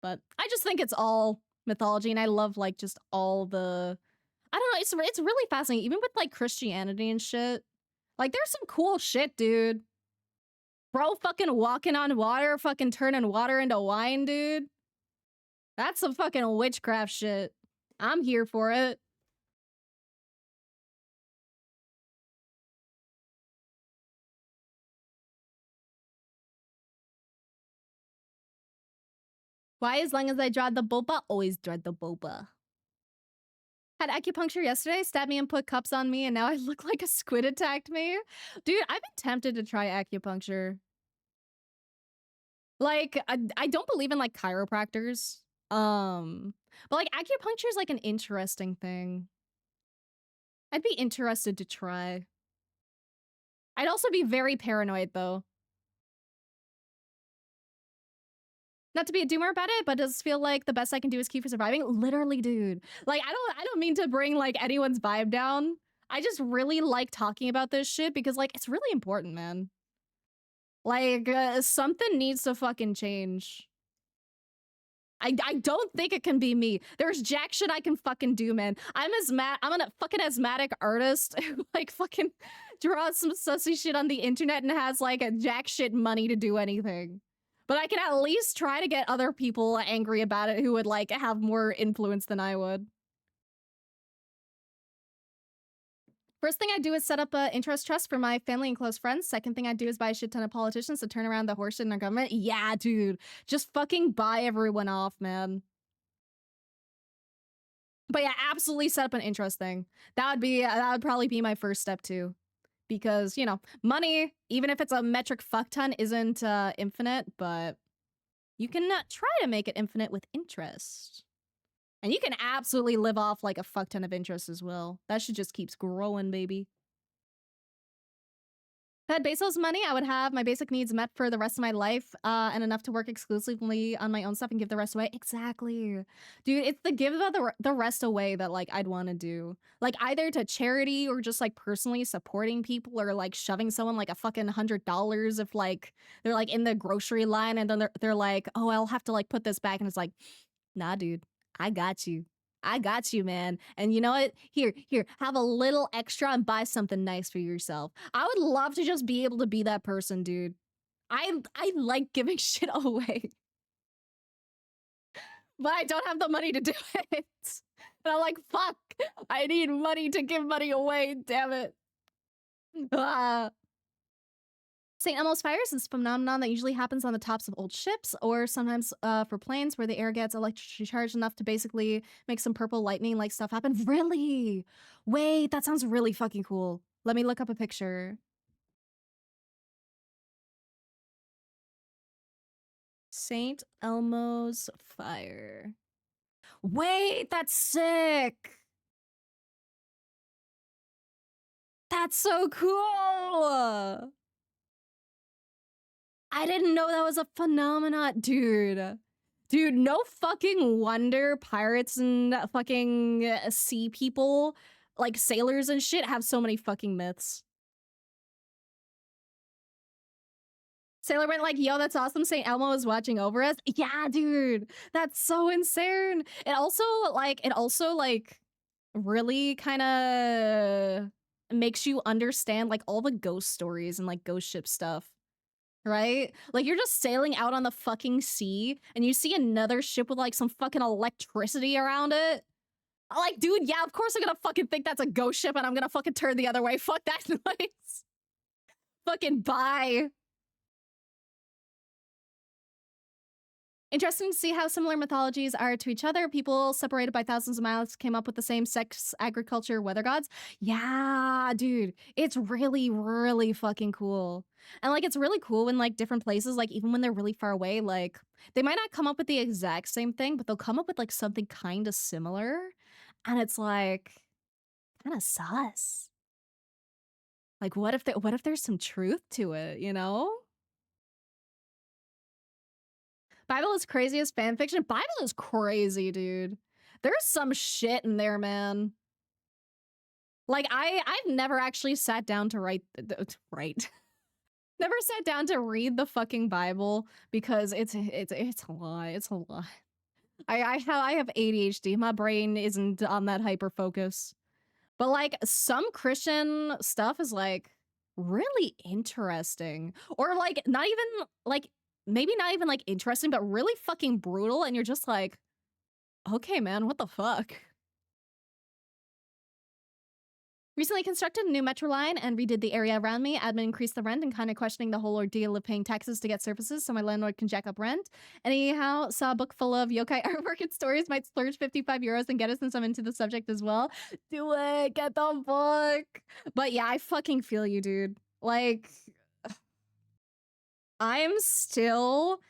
But I just think it's all mythology and I love like just all the, I don't know, it's really fascinating. Even with like Christianity and shit. Like there's some cool shit, dude. Bro fucking walking on water, fucking turning water into wine, dude. That's some fucking witchcraft shit. I'm here for it. Why, as long as I dread the boba, always dread the boba. Had acupuncture yesterday, stabbed me and put cups on me, and now I look like a squid attacked me. Dude, I've been tempted to try acupuncture. Like, I don't believe in like chiropractors. But like acupuncture is like an interesting thing. I'd be interested to try. I'd also be very paranoid though. Not to be a doomer about it, but does feel like the best I can do is keep surviving. Literally, dude. Like, I don't mean to bring like anyone's vibe down. I just really like talking about this shit because like it's really important, man. Like something needs to fucking change. I don't think it can be me. There's jack shit I can fucking do, man. I'm a fucking asthmatic artist who like fucking draws some sussy shit on the internet and has like a jack shit money to do anything. But I can at least try to get other people angry about it who would like have more influence than I would. First thing I do is set up a interest trust for my family and close friends. Second thing I do is buy a shit ton of politicians to turn around the horseshit in our government. Yeah, dude. Just fucking buy everyone off, man. But yeah, absolutely set up an interest thing. That would probably be my first step too. Because, you know, money, even if it's a metric fuck ton, isn't infinite, but you can try to make it infinite with interest. And you can absolutely live off like a fuck ton of interest as well. That shit just keeps growing, baby. If I had Bezos money, I would have my basic needs met for the rest of my life and enough to work exclusively on my own stuff and give the rest away. Exactly. Dude, it's the give the rest away that like I'd want to do. Like either to charity or just like personally supporting people or like shoving someone like a fucking $100 if like they're like in the grocery line and then they're like, oh, I'll have to like put this back. And it's like, nah, dude, I got you. I got you, man. And you know what? Here, have a little extra and buy something nice for yourself. I would love to just be able to be that person, dude. I like giving shit away. But I don't have the money to do it. And I'm like, fuck, I need money to give money away, damn it. Ah. St. Elmo's fire is this phenomenon that usually happens on the tops of old ships or sometimes for planes where the air gets electrically charged enough to basically make some purple lightning-like stuff happen. Really? Wait, that sounds really fucking cool. Let me look up a picture. St. Elmo's fire. Wait, that's sick! That's so cool! I didn't know that was a phenomenon, dude. Dude, no fucking wonder pirates and fucking sea people, like sailors and shit, have so many fucking myths. Sailor went like, yo, that's awesome. St. Elmo is watching over us. Yeah, dude, that's so insane. It also like really kind of makes you understand like all the ghost stories and like ghost ship stuff. Right? Like you're just sailing out on the fucking sea and you see another ship with like some fucking electricity around it. I'm like, dude, yeah, of course I'm gonna fucking think that's a ghost ship and I'm gonna fucking turn the other way. Fuck that noise. Fucking bye. Interesting to see how similar mythologies are to each other. People separated by thousands of miles came up with the same sex, agriculture, weather gods. Yeah, dude, it's really, really fucking cool. And like, it's really cool when like different places, like even when they're really far away, like they might not come up with the exact same thing, but they'll come up with like something kind of similar. And it's like kind of sus. Like, what if there's some truth to it, you know? Bible is crazy as fan fiction. Bible is crazy, dude. There's some shit in there, man. Like I've never actually sat down to write. Never sat down to read the fucking Bible because it's a lot. It's a lot. I have ADHD. My brain isn't on that hyper focus. But like some Christian stuff is like really interesting, or like not even like maybe not even like interesting, but really fucking brutal. And you're just like, okay, man, what the fuck? Recently constructed a new metro line and redid the area around me. Admin increased the rent and kind of questioning the whole ordeal of paying taxes to get services so my landlord can jack up rent. Anyhow, saw a book full of yokai artwork and stories. Might splurge 55 euros and get us since I'm into the subject as well. Do it. Get the book. But yeah, I fucking feel you, dude. Like, I'm still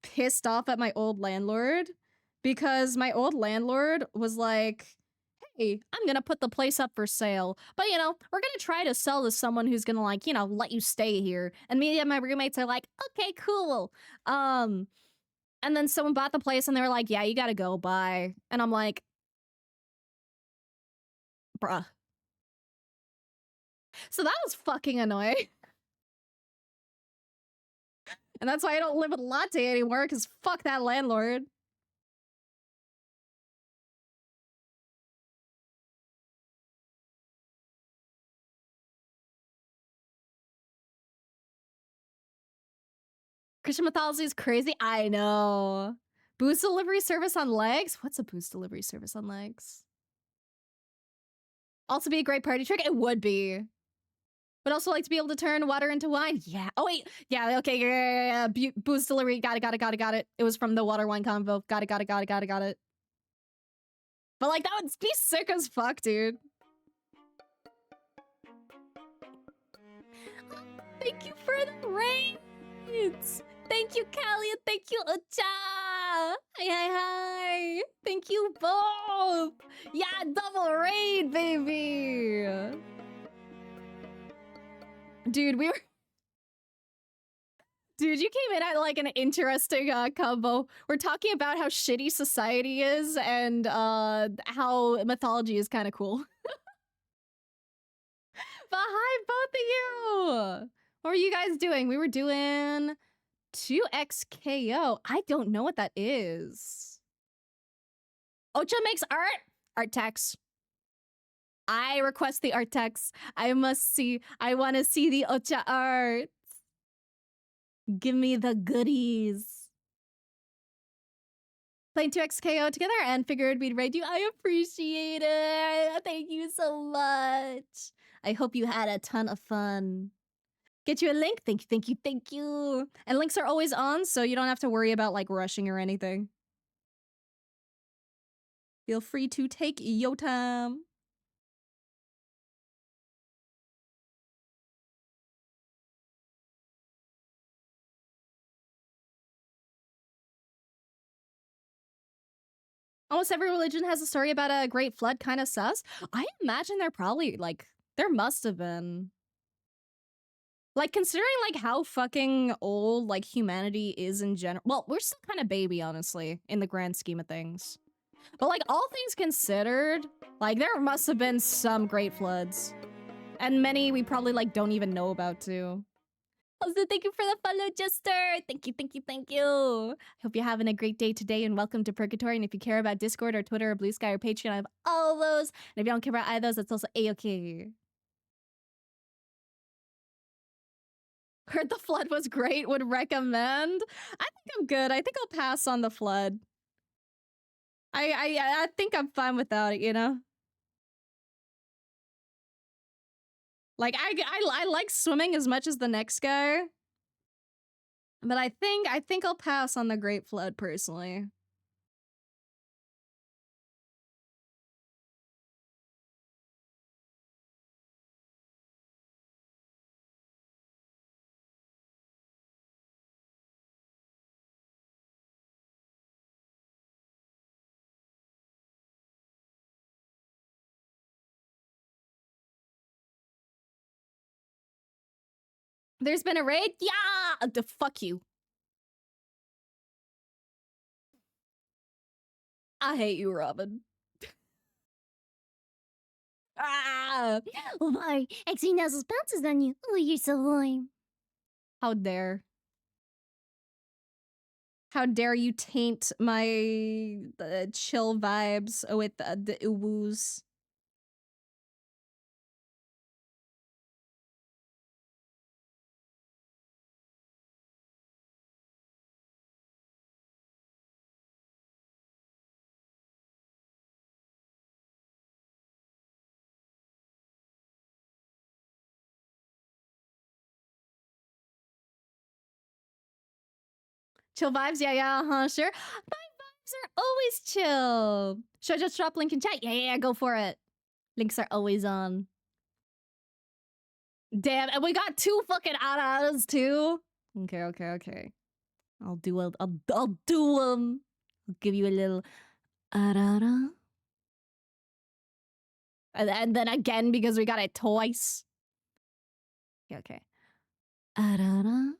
pissed off at my old landlord because my old landlord was like, hey, I'm gonna put the place up for sale, but you know, we're gonna try to sell to someone who's gonna like, you know, let you stay here. And me and my roommates are like, okay, cool. And then someone bought the place and they were like, yeah, you gotta go, bye. And I'm like, bruh. So that was fucking annoying. And that's why I don't live with Latte anymore, because fuck that landlord. Christian mythology is crazy. I know. Boost delivery service on legs? What's a boost delivery service on legs? Also be a great party trick? It would be. Would also like to be able to turn water into wine? Yeah. Oh, wait. Yeah, okay. Yeah. Boost delivery. Got it. It was from the water wine combo. Got it. But, like, that would be sick as fuck, dude. Thank you for the raids! Thank you, Callie, and thank you, Ocha! Hi. Thank you both! Yeah, double raid, baby! Dude, Dude, you came in at, like, an interesting, combo. We're talking about how shitty society is and, how mythology is kinda cool. But hi, both of you! What were you guys doing? We were doing 2XKO. I don't know what that is. Ocha makes art? Art text. I request the art text. I want to see the Ocha art. Give me the goodies. Playing 2XKO together and figured we'd raid you. I appreciate it. Thank you so much. I hope you had a ton of fun. Get you a link. Thank you. And links are always on, so you don't have to worry about, like, rushing or anything. Feel free to take your time. Almost every religion has a story about a great flood, kind of sus. I imagine there probably, like, there must have been. Like, considering, like, how fucking old, like, humanity is in general. Well, we're still kind of baby, honestly, in the grand scheme of things. But, like, all things considered, like, there must have been some great floods. And many we probably, like, don't even know about, too. Also, thank you for the follow, Jester. Thank you. Hope you're having a great day today, and welcome to Purgatory. And if you care about Discord or Twitter or Blue Sky or Patreon, I have all those. And if you don't care about either of those, that's also A-okay. Heard the flood was great. Would recommend. I think I'm good. I think I'll pass on the flood. I think I'm fine without it, you know? Like, I like swimming as much as the next guy. But I think I'll pass on the Great Flood, personally. There's been a raid? Yeah! Fuck you. I hate you, Robin. Ah! Why? Exy Nuzzles bounces on you. Oh, you're so lame. How dare. How dare you taint my chill vibes with the uwus. Chill vibes? Yeah, sure. My vibes are always chill. Should I just drop link in chat? Yeah, go for it. Links are always on. Damn, and we got 2 fucking aras too. Okay. I'll do them. I'll give you a little arara. And then again because we got it twice. Okay. Arara.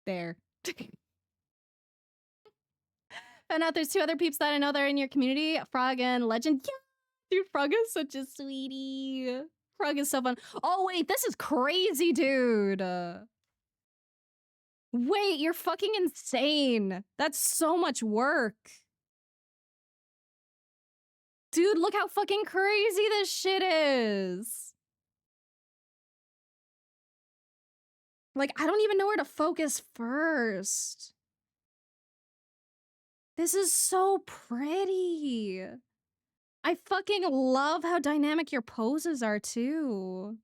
There. And now there's 2 other peeps that I know that are in your community, Frog and Legend. Yeah, dude, Frog is such a sweetie. Frog is so fun. Oh, wait, this is crazy, dude. Wait, you're fucking insane. That's so much work. Dude, look how fucking crazy this shit is. Like, I don't even know where to focus first. This is so pretty. I fucking love how dynamic your poses are, too.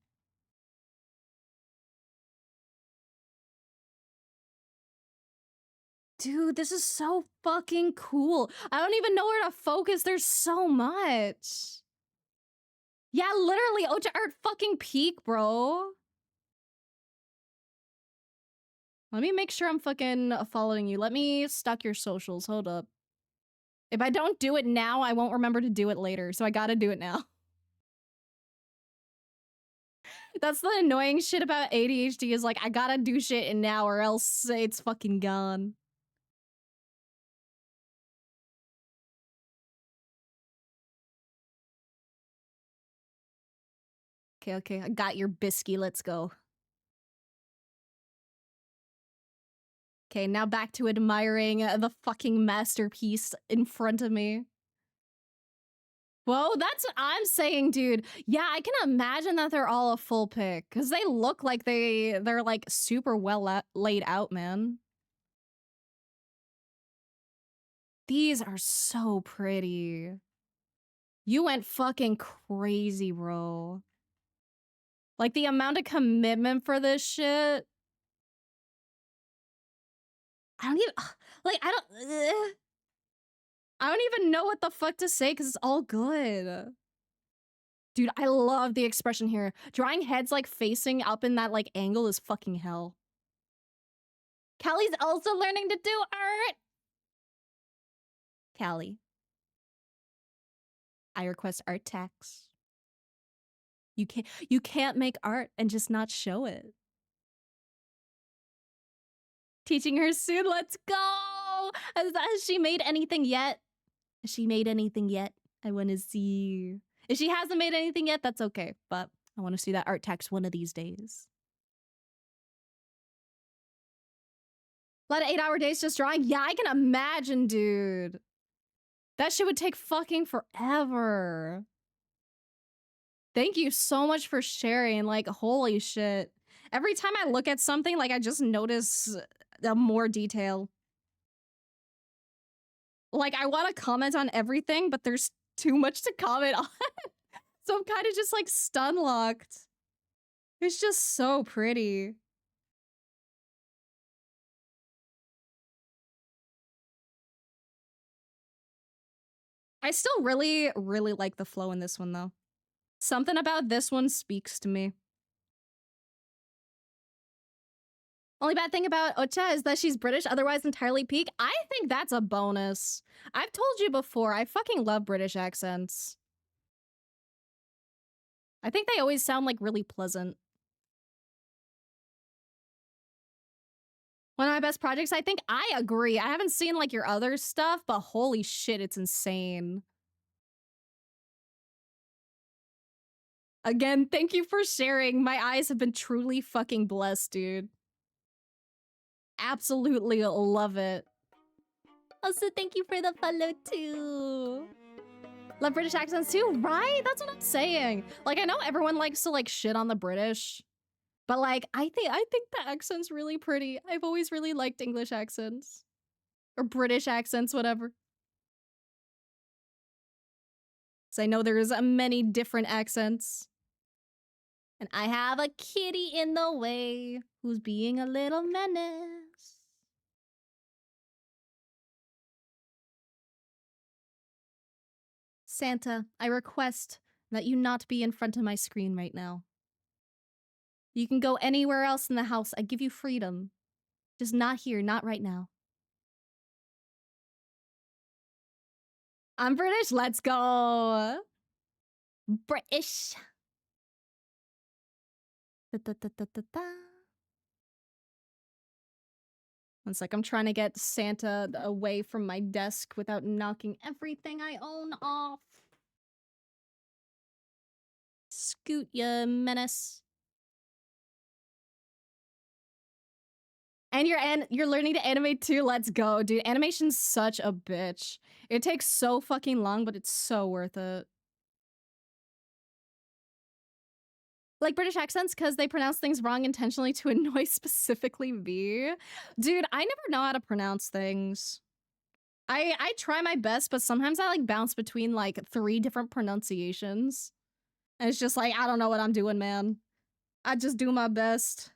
Dude, this is so fucking cool. I don't even know where to focus. There's so much. Yeah, literally, Ocha Art fucking peak, bro. Let me make sure I'm fucking following you. Let me stalk your socials. Hold up. If I don't do it now, I won't remember to do it later. So I gotta do it now. That's the annoying shit about ADHD is like, I gotta do shit now or else it's fucking gone. Okay, I got your biscuit. Let's go. Okay, now back to admiring the fucking masterpiece in front of me. Whoa, that's what I'm saying, dude. Yeah, I can imagine that they're all a full pick because they look like they're like super well laid out, man. These are so pretty. You went fucking crazy, bro. Like the amount of commitment for this shit. I don't even like I don't even know what the fuck to say because it's all good. Dude, I love the expression here. Drawing heads like facing up in that like angle is fucking hell. Callie's also learning to do art. Callie, I request art tax. You can't make art and just not show it. Teaching her soon, let's go! Has she made anything yet? Has she made anything yet? I want to see. If she hasn't made anything yet, that's okay. But I want to see that art text one of these days. A lot of 8-hour days just drawing. Yeah, I can imagine, dude. That shit would take fucking forever. Thank you so much for sharing. Like, holy shit. Every time I look at something, like, I just notice more detail. Like, I want to comment on everything, but there's too much to comment on. So I'm kind of just, like, stun-locked. It's just so pretty. I still really, really like the flow in this one, though. Something about this one speaks to me. Only bad thing about Ocha is that she's British, otherwise entirely peak. I think that's a bonus. I've told you before, I fucking love British accents. I think they always sound like really pleasant. One of my best projects, I think I agree. I haven't seen like your other stuff, but holy shit, it's insane. Again, thank you for sharing. My eyes have been truly fucking blessed, dude. Absolutely love it. Also, thank you for the follow too. Love British accents too, right? That's what I'm saying. Like, I know everyone likes to like shit on the British, but like, I think the accent's really pretty. I've always really liked English accents. Or British accents, whatever. So I know there's many different accents. And I have a kitty in the way who's being a little menace. Santa, I request that you not be in front of my screen right now. You can go anywhere else in the house. I give you freedom. Just not here, not right now. I'm British. Let's go. British. Da, da, da, da, da, da. It's like I'm trying to get Santa away from my desk without knocking everything I own off. Scoot, ya menace. And you're learning to animate too. Let's go, dude. Animation's such a bitch. It takes so fucking long, but it's so worth it. Like British accents, because they pronounce things wrong intentionally to annoy specifically me. Dude, I never know how to pronounce things. I try my best, but sometimes I like bounce between like 3 different pronunciations. And it's just like, I don't know what I'm doing, man. I just do my best.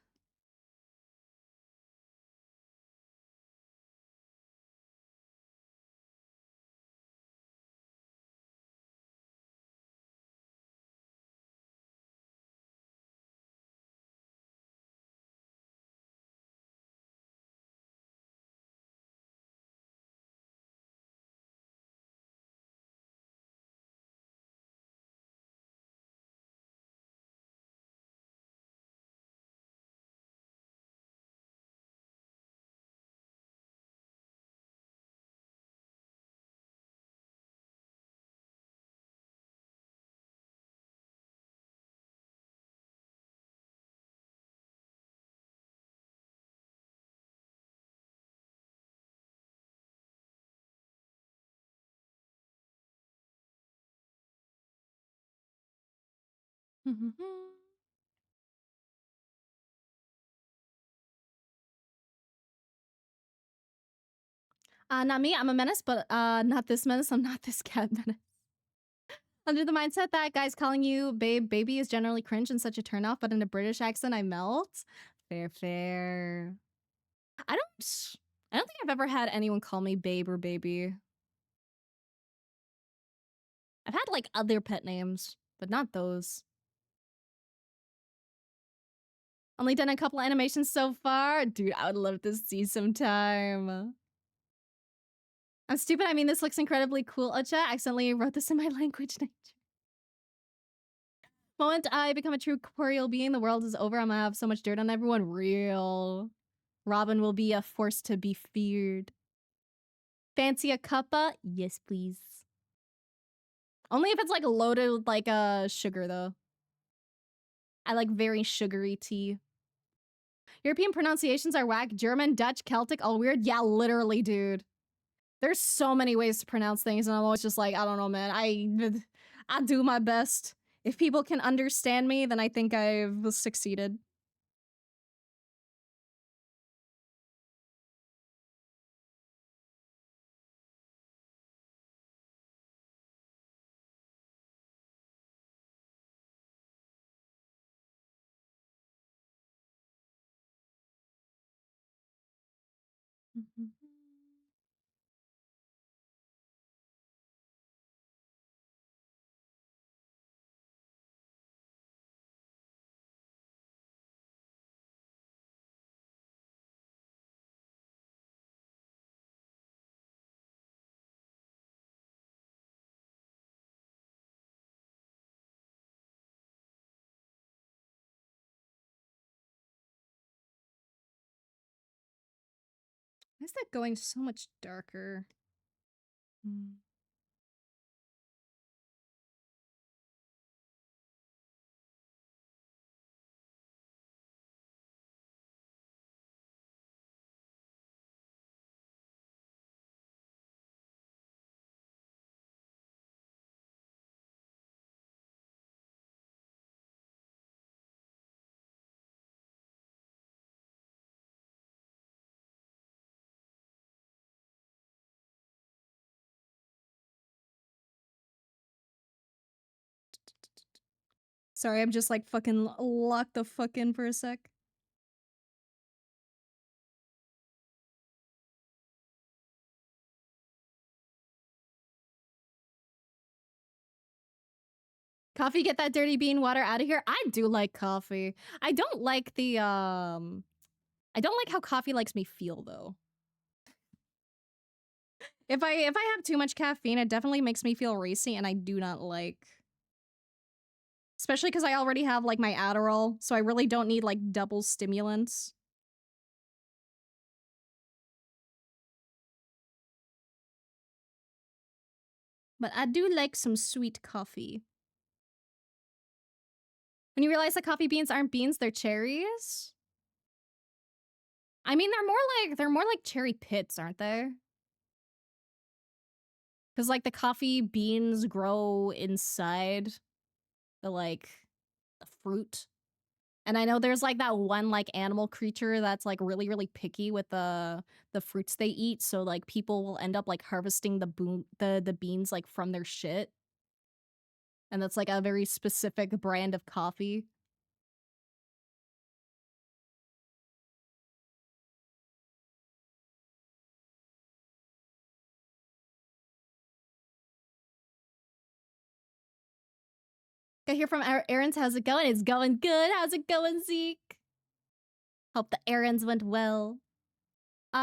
Not me, I'm a menace, but not this menace, I'm not this cat menace. Under the mindset that guys calling you babe, baby is generally cringe and such a turnoff, but in a British accent, I melt. Fair, fair. I don't think I've ever had anyone call me babe or baby. I've had like other pet names, but not those. Only done a couple animations so far. Dude, I would love to see some time. I'm stupid. I mean, this looks incredibly cool. Ocha, accidentally wrote this in my language nature. Moment I become a true corporeal being, the world is over. I'm gonna have so much dirt on everyone. Real. Robin will be a force to be feared. Fancy a cuppa? Yes, please. Only if it's like loaded with like sugar though. I like very sugary tea. European pronunciations are whack. German, Dutch, Celtic, all weird. Yeah, literally, dude. There's so many ways to pronounce things, and I'm always just like, I don't know, man. I do my best. If people can understand me, then I think I've succeeded. Why is that going so much darker? Sorry, I'm just like fucking locked the fuck in for a sec. Coffee, get that dirty bean water out of here. I do like coffee. I don't like the I don't like how coffee makes me feel though. If I have too much caffeine, it definitely makes me feel racy, and I do not like. Especially because I already have like my Adderall, so I really don't need like double stimulants. But I do like some sweet coffee. When you realize that coffee beans aren't beans, they're cherries? I mean, they're more like cherry pits, aren't they? Because like the coffee beans grow inside the like the fruit. And I know there's like that one like animal creature that's like really really picky with the fruits they eat, so like people will end up like harvesting the beans like from their shit. And that's like a very specific brand of coffee. I hear from Aaron's. How's it going? It's going good. How's it going, Zeke? Hope the errands went well.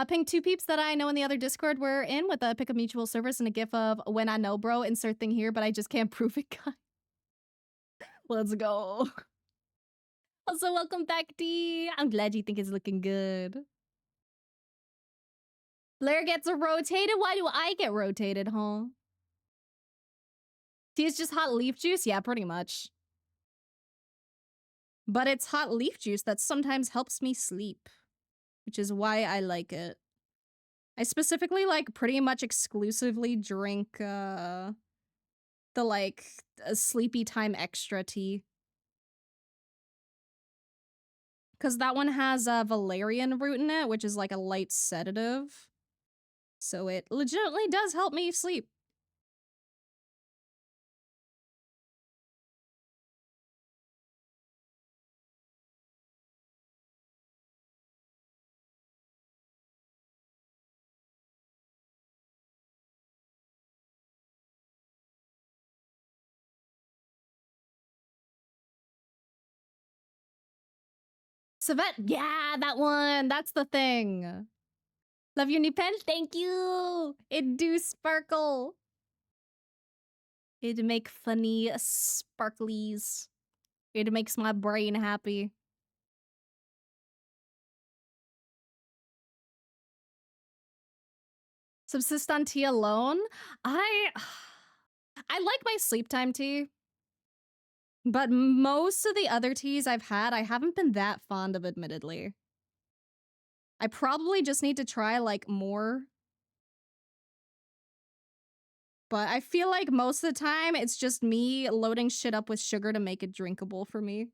Ping 2 peeps that I know in the other Discord were in with a pick of mutual service and a gif of when I know, bro. Insert thing here, but I just can't prove it, guys. Let's go. Also, welcome back, D. I'm glad you think it's looking good. Blair gets rotated. Why do I get rotated, huh? Tea is just hot leaf juice? Yeah, pretty much. But it's hot leaf juice that sometimes helps me sleep, which is why I like it. I specifically like pretty much exclusively drink the like sleepy time extra tea. Cause that one has valerian root in it, which is like a light sedative. So it legitimately does help me sleep. Savette, yeah, that one. That's the thing. Love your new pen. Thank you. It do sparkle. It make funny sparklies. It makes my brain happy. Subsist on tea alone? I like my sleep time tea. But most of the other teas I've had, I haven't been that fond of, admittedly. I probably just need to try, like, more. But I feel like most of the time, it's just me loading shit up with sugar to make it drinkable for me.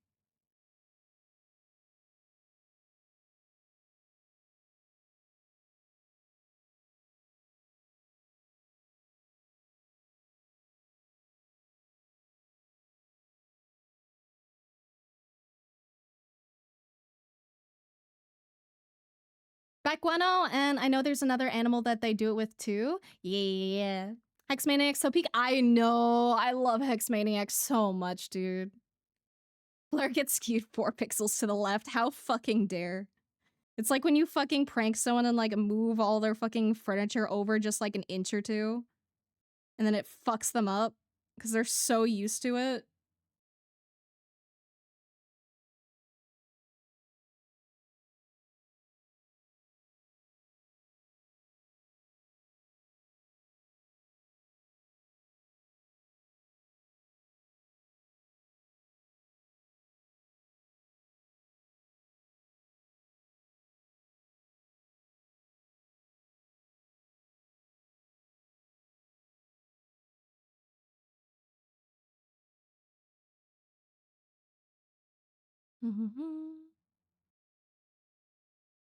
Backguano, and I know there's another animal that they do it with too. Yeah. Hex Maniac, so peak. I know. I love Hex Maniac so much, dude. Blair gets skewed 4 pixels to the left. How fucking dare. It's like when you fucking prank someone and like move all their fucking furniture over just like an inch or two. And then it fucks them up because they're so used to it.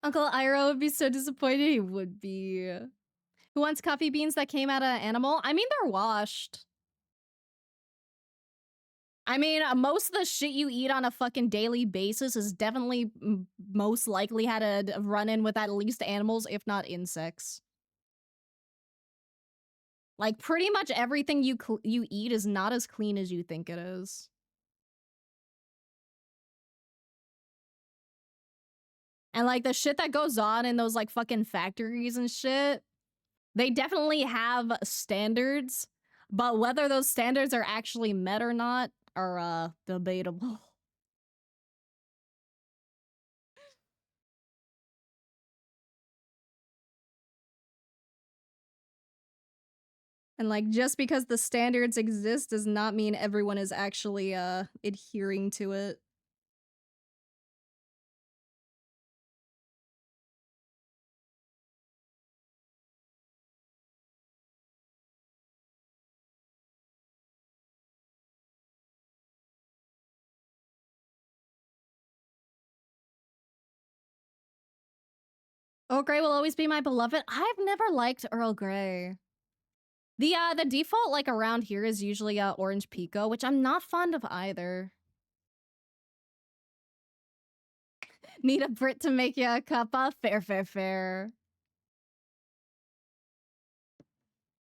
Uncle Iroh would be so disappointed. He would be. Who wants coffee beans that came out of an animal? I mean, they're washed. I mean, most of the shit you eat on a fucking daily basis is definitely most likely had a run-in with at least animals, if not insects. Like, pretty much everything you eat is not as clean as you think it is. And, like, the shit that goes on in those, like, fucking factories and shit, they definitely have standards, but whether those standards are actually met or not are, debatable. And like just because the standards exist does not mean everyone is actually adhering to it. Earl Grey will always be my beloved. I've never liked Earl Grey. The default like around here is usually orange pico, which I'm not fond of either. Need a Brit to make you a cuppa? Fair, fair, fair.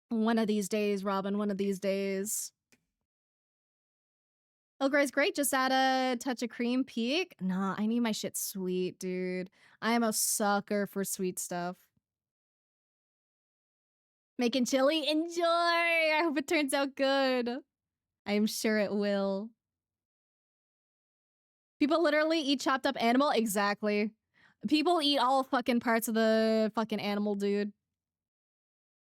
One of these days, Robin, one of these days. Earl Grey's great, just add a touch of cream peak. Nah, I need my shit sweet, dude. I am a sucker for sweet stuff. Making chili? Enjoy! I hope it turns out good. I am sure it will. People literally eat chopped up animal? Exactly. People eat all fucking parts of the fucking animal, dude.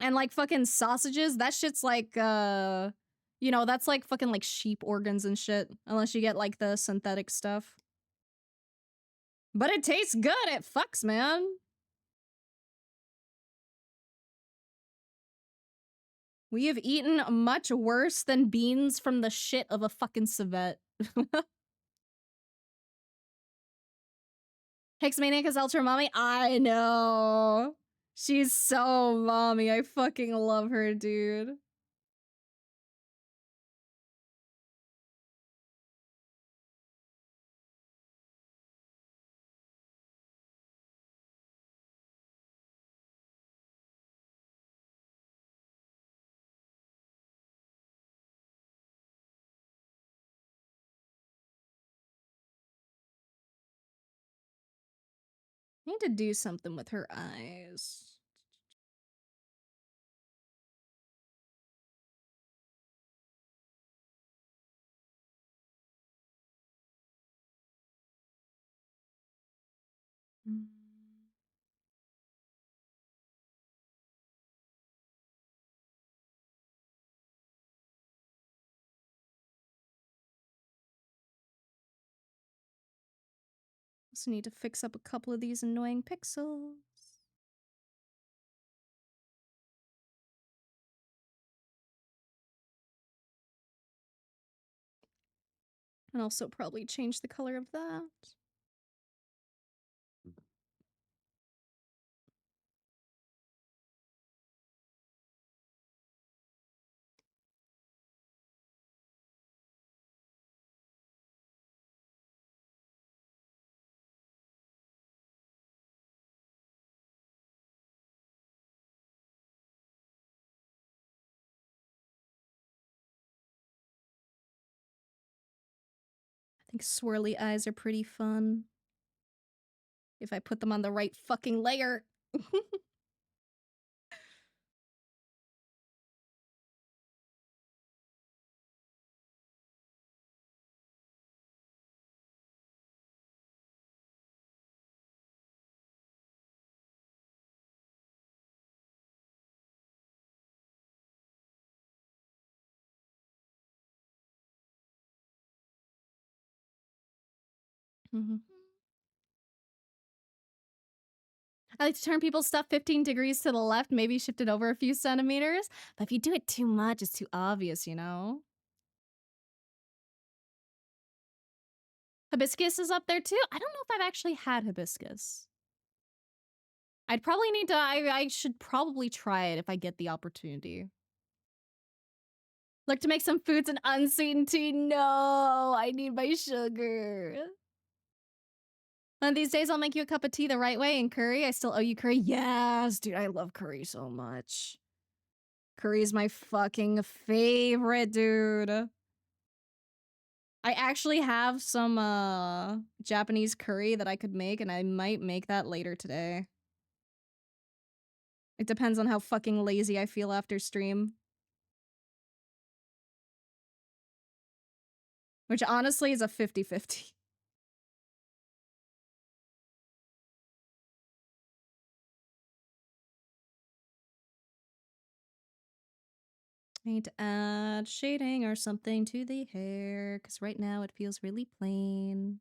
And like fucking sausages, that shit's like, you know, that's like fucking like sheep organs and shit. Unless you get like the synthetic stuff. But it tastes good, it fucks, man. We have eaten much worse than beans from the shit of a fucking civet. Hex Maniac is ultra mommy? I know. She's so mommy. I fucking love her, dude. I need to do something with her eyes. Mm. Also need to fix up a couple of these annoying pixels. And also probably change the color of that. I think swirly eyes are pretty fun. If I put them on the right fucking layer. I like to turn people's stuff 15 degrees to the left, maybe shift it over a few centimeters. But if you do it too much, it's too obvious, you know? Hibiscus is up there too? I don't know if I've actually had hibiscus. I'd probably need to, I should probably try it if I get the opportunity. Look to make some foods and unsweetened tea. No, I need my sugar. One of these days I'll make you a cup of tea the right way and curry. I still owe you curry. Yes, dude, I love curry so much. Curry is my fucking favorite, dude. I actually have some Japanese curry that I could make, and I might make that later today. It depends on how fucking lazy I feel after stream. Which honestly is a 50-50. I need to add shading or something to the hair, because right now it feels really plain.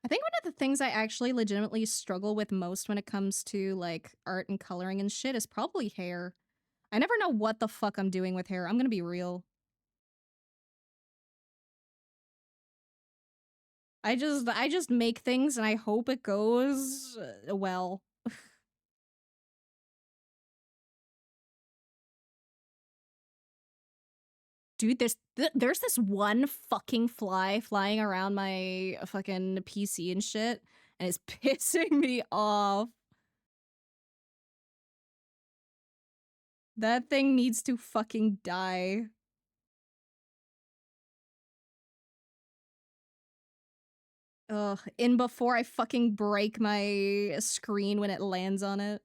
I think one of the things I actually legitimately struggle with most when it comes to like art and coloring and shit is probably hair. I never know what the fuck I'm doing with hair. I'm gonna be real. I just make things and I hope it goes well. Dude, there's this one fucking fly flying around my fucking PC and shit, and it's pissing me off. That thing needs to fucking die. Ugh, in before I fucking break my screen when it lands on it.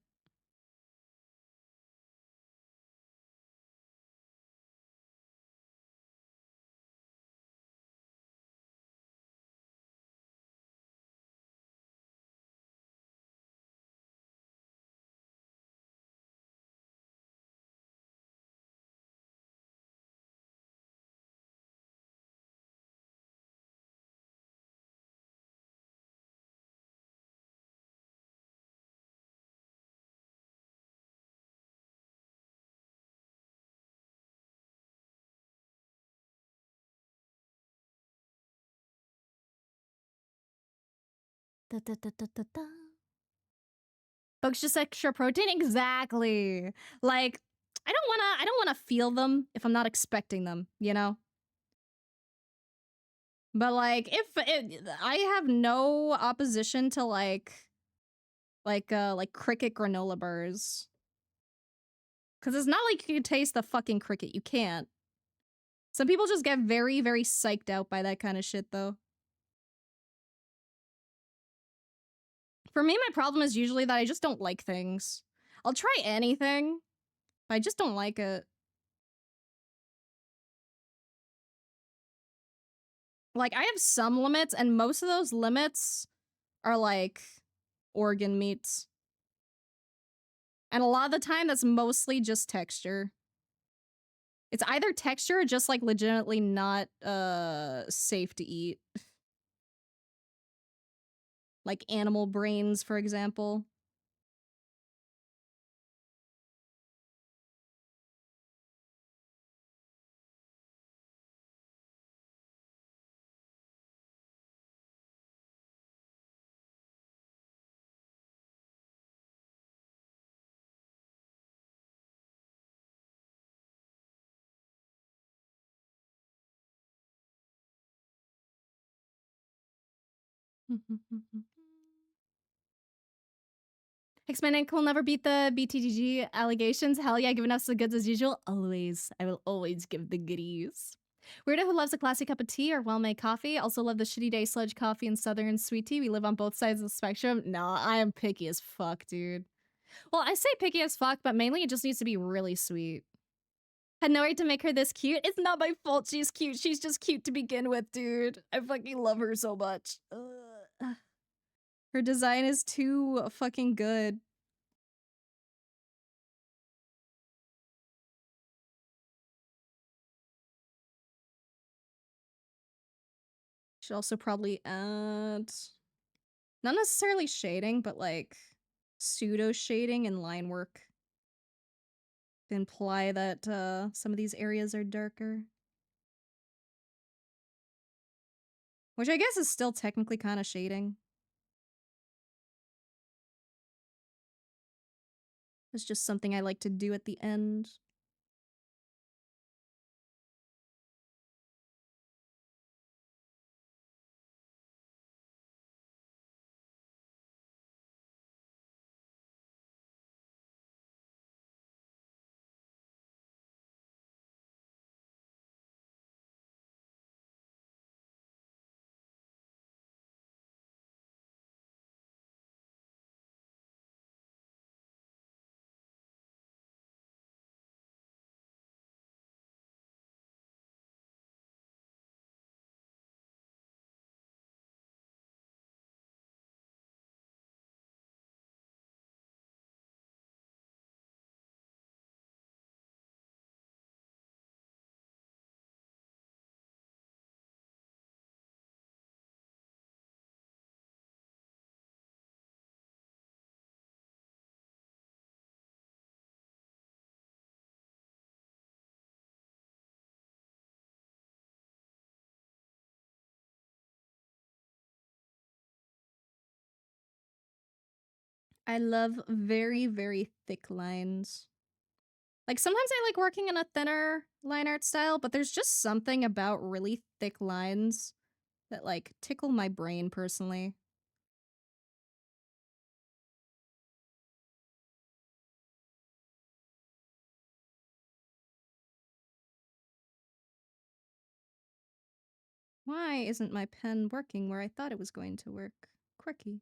Da, da, da, da, da, da. Bugs just extra protein? Exactly. Like, I don't wanna feel them if I'm not expecting them, you know? But like, if I have no opposition to like cricket granola bars. Cause it's not like you can taste the fucking cricket. You can't. Some people just get very, very psyched out by that kind of shit though. For me, my problem is usually that I just don't like things. I'll try anything, but I just don't like it. Like, I have some limits, and most of those limits are like organ meats. And a lot of the time, that's mostly just texture. It's either texture or just like legitimately not safe to eat. Like animal brains, for example. Hex Maniac will never beat the BTGG allegations. Hell yeah, giving us the goods as usual. Always. I will always give the goodies. Weirdo who loves a classy cup of tea or well-made coffee. Also love the shitty day sludge coffee and southern sweet tea. We live on both sides of the spectrum. No, I am picky as fuck, dude. Well, I say picky as fuck, but mainly it just needs to be really sweet. Had no right to make her this cute. It's not my fault she's cute. She's just cute to begin with, dude. I fucking love her so much. Ugh. Her design is too fucking good. Should also probably add not necessarily shading, but like pseudo shading and line work to imply that some of these areas are darker. Which I guess is still technically kind of shading. It's just something I like to do at the end. I love very, very thick lines. Like, sometimes I like working in a thinner line art style, but there's just something about really thick lines that, like, tickle my brain personally. Why isn't my pen working where I thought it was going to work? Quirky.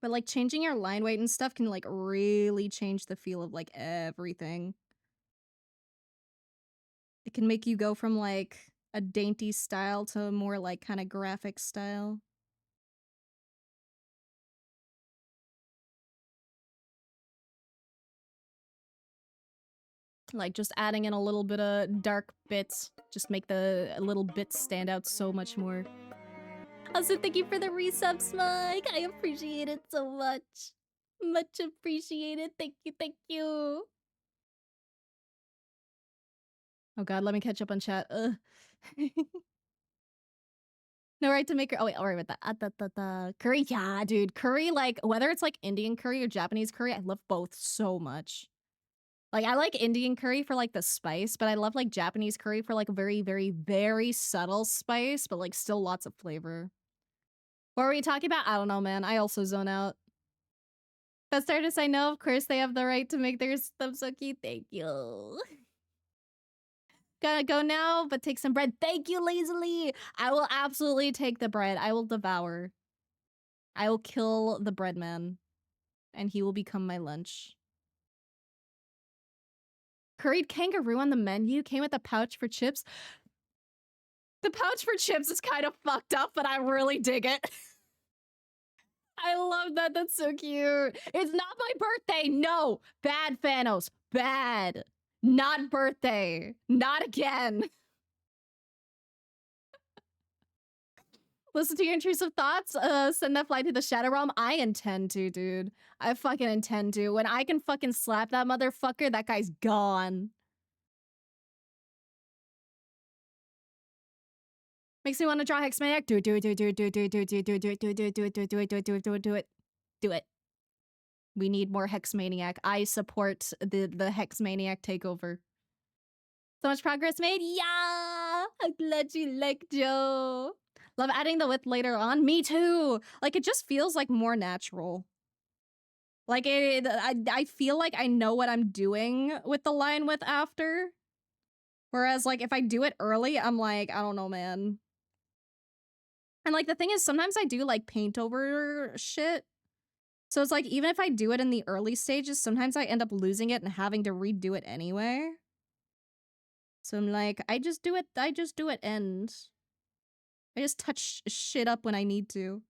But, like, changing your line weight and stuff can, like, really change the feel of, like, everything. It can make you go from, like, a dainty style to a more, like, kinda graphic style. Like, just adding in a little bit of dark bits. Just make the little bits stand out so much more. Also, thank you for the resubs, Mike. I appreciate it so much. Much appreciated. Thank you, thank you. Oh god, let me catch up on chat. Ugh. No right to make her. Oh wait, I'll write about that. Curry, yeah, dude. Curry, like, whether it's like Indian curry or Japanese curry, I love both so much. Like, I like Indian curry for like the spice, but I love like Japanese curry for like very, very, very subtle spice, but like still lots of flavor. What were we talking about? I don't know, man. I also zone out. Best artists I know, of course, they have the right to make their stuff so cute. Thank you. Gotta go now, but take some bread. Thank you, Lazily. I will absolutely take the bread. I will devour. I will kill the bread man, and he will become my lunch. Curried kangaroo on the menu came with a pouch for chips. The pouch for chips is kind of fucked up, but I really dig it. I love that. That's so cute. It's not my birthday. No. Bad, Thanos. Bad. Not birthday. Not again. Listen to your intrusive thoughts. Send that fly to the Shadow Realm. I intend to, dude. I fucking intend to. When I can fucking slap that motherfucker, that guy's gone. Makes me want to draw Hex Maniac. Do it, do it, do it, do it, do it, do it, do it, do it, do it, do it, do it, do it, do it, do it, do it, do it, do it, do it. Do it. We need more Hex Maniac. I support the Hex Maniac takeover. So much progress made. Yeah! I'm glad you like Joe. Love adding the width later on. Me too. Like, it just feels like more natural. Like, I feel like I know what I'm doing with the line width after. Whereas, like, if I do it early, I'm like, I don't know, man. And, like, the thing is, sometimes I do, like, paint over shit. So it's like, even if I do it in the early stages, sometimes I end up losing it and having to redo it anyway. So I'm like, I just do it end. I just touch shit up when I need to.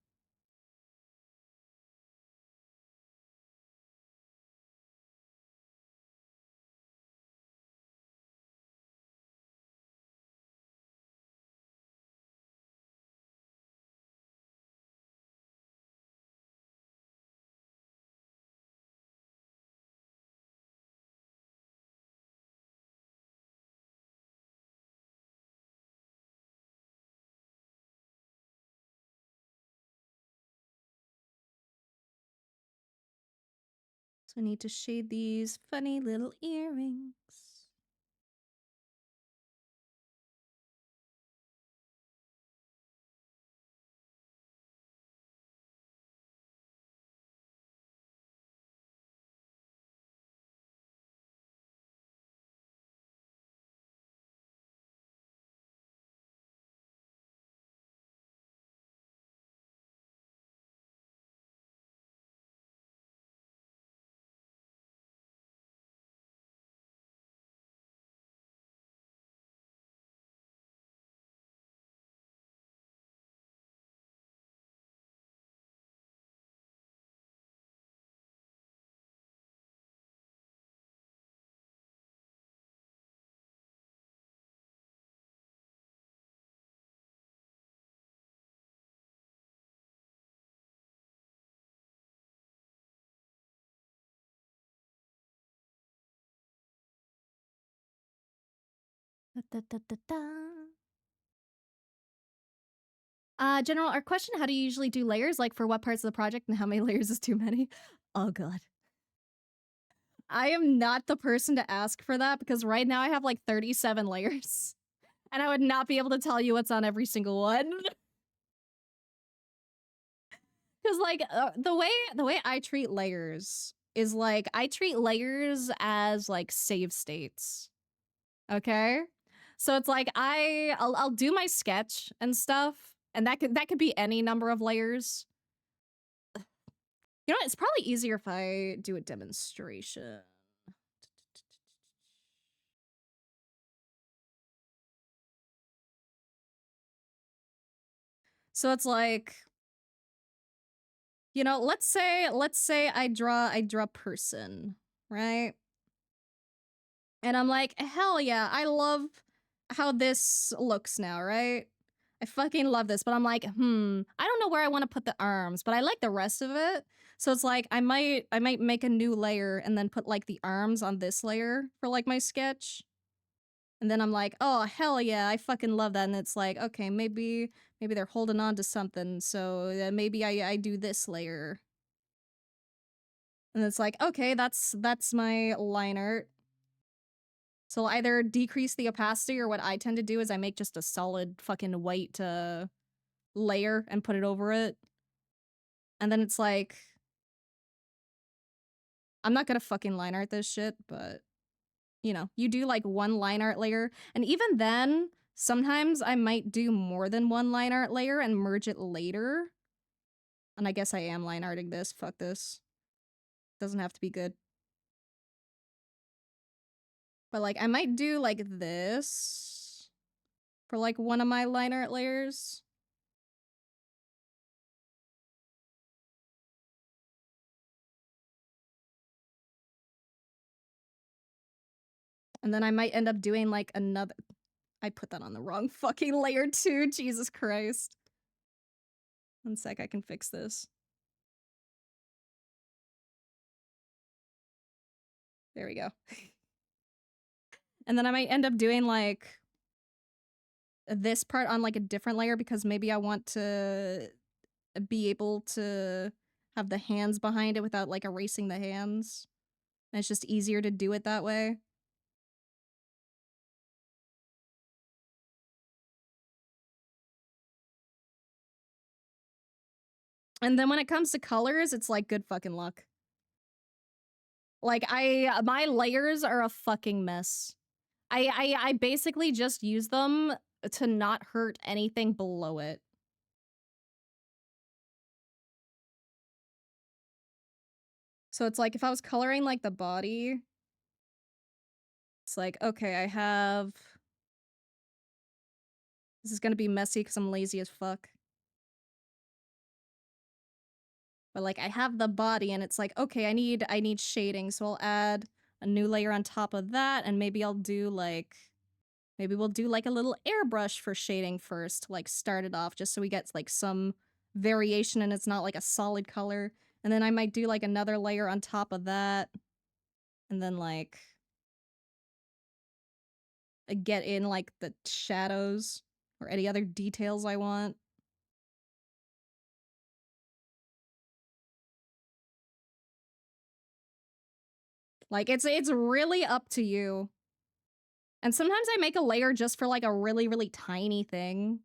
So I need to shade these funny little earrings. Da, da, da, da. General, our question, how do you usually do layers? Like, for what parts of the project, and how many layers is too many? Oh, God. I am not the person to ask for that, because right now I have, like, 37 layers. And I would not be able to tell you what's on every single one. Because, like, the way I treat layers is, like, I treat layers as, like, save states. Okay? So it's like I'll do my sketch and stuff, and that could be any number of layers. You know what? It's probably easier if I do a demonstration. So it's like, you know, let's say I draw person, right? And I'm like, hell yeah, I love how this looks now, right? I fucking love this, but I'm like, I don't know where I want to put the arms, but I like the rest of it. So it's like, I might make a new layer and then put like the arms on this layer for like my sketch. And then I'm like, oh, hell yeah, I fucking love that. And it's like, okay, maybe they're holding on to something. So maybe I do this layer. And it's like, okay, that's my line art. So I'll either decrease the opacity, or what I tend to do is I make just a solid fucking white layer and put it over it. And then it's like, I'm not gonna fucking line art this shit, but you know, you do like one line art layer. And even then, sometimes I might do more than one line art layer and merge it later. And I guess I am line arting this. Fuck this. Doesn't have to be good. But like, I might do like this for like one of my line art layers. And then I might end up doing like another. I put that on the wrong fucking layer too. Jesus Christ. One sec, I can fix this. There we go. And then I might end up doing like this part on like a different layer, because maybe I want to be able to have the hands behind it without like erasing the hands. And it's just easier to do it that way. And then when it comes to colors, it's like good fucking luck. Like my layers are a fucking mess. I basically just use them to not hurt anything below it. So it's like if I was coloring like the body, it's like, okay, I have, this is gonna be messy because I'm lazy as fuck. But like I have the body and it's like, okay, I need shading, so I'll add a new layer on top of that, and maybe I'll do like, maybe we'll do like a little airbrush for shading first, to like start it off, just so we get like some variation and it's not like a solid color. And then I might do like another layer on top of that. And then like get in like the shadows or any other details I want. Like it's really up to you. And sometimes I make a layer just for like a really, really tiny thing.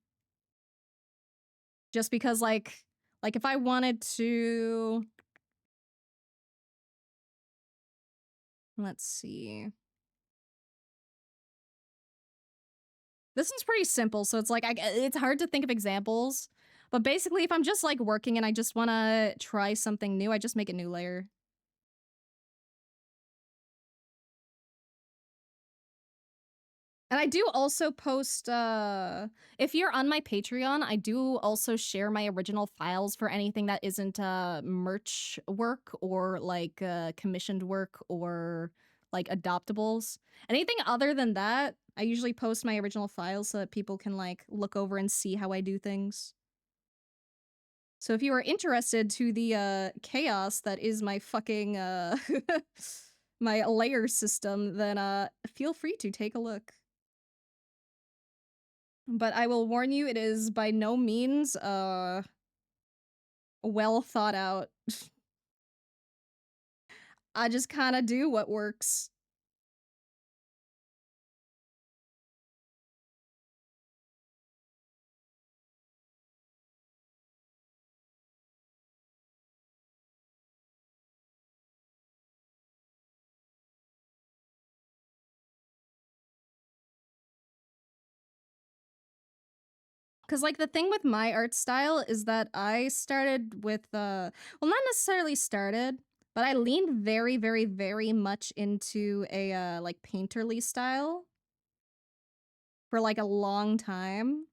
Just because like if I wanted to, let's see. This one's pretty simple, so it's like it's hard to think of examples. But basically, if I'm just like working and I just want to try something new, I just make a new layer. And I do also post, if you're on my Patreon, I do also share my original files for anything that isn't merch work or like commissioned work or like adoptables. Anything other than that, I usually post my original files so that people can like look over and see how I do things. So if you are interested to the chaos that is my fucking my layer system, then feel free to take a look. But I will warn you, it is by no means well thought out. I just kind of do what works. Because, like, the thing with my art style is that I started with, well, not necessarily started, but I leaned very, very, very much into a, like, painterly style for, like, a long time.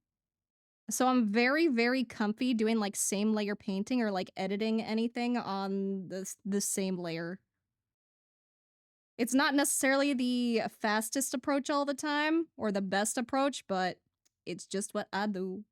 So I'm very, very comfy doing, like, same layer painting or, like, editing anything on the same layer. It's not necessarily the fastest approach all the time, or the best approach, but it's just what I do.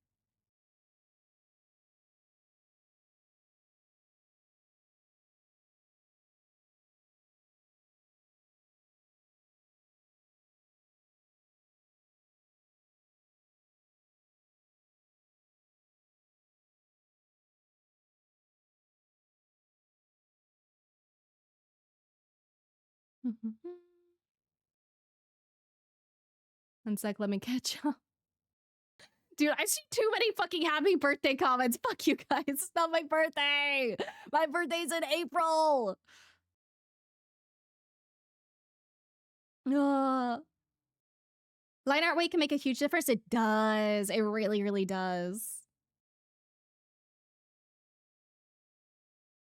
One sec, let me catch up. Dude, I see too many fucking happy birthday comments. Fuck you guys. It's not my birthday. My birthday's in April. Ugh. Line art weight can make a huge difference. It does. It really, really does.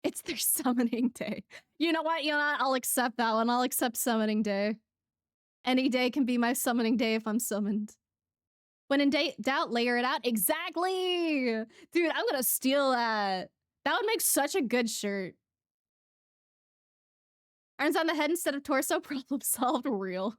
It's their summoning day. You know what? You know what? I'll accept that one. I'll accept summoning day. Any day can be my summoning day if I'm summoned. When in doubt, layer it out. Exactly! Dude, I'm gonna steal that. That would make such a good shirt. Irons on the head instead of torso. Problem solved. Real.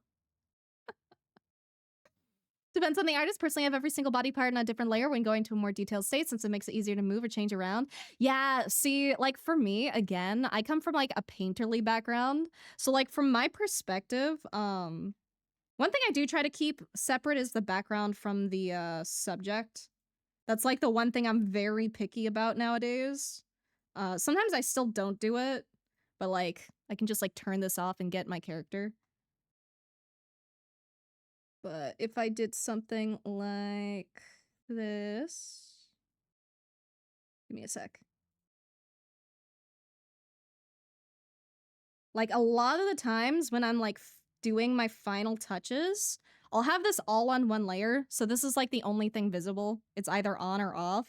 Depends on the artist. Personally, I have every single body part in a different layer when going to a more detailed state since it makes it easier to move or change around. Yeah, see, like for me, again, I come from like a painterly background. So like from my perspective, one thing I do try to keep separate is the background from the subject. That's like the one thing I'm very picky about nowadays. Sometimes I still don't do it, but like I can just like turn this off and get my character. But if I did something like this, give me a sec. Like a lot of the times when I'm like doing my final touches, I'll have this all on one layer. So this is like the only thing visible. It's either on or off.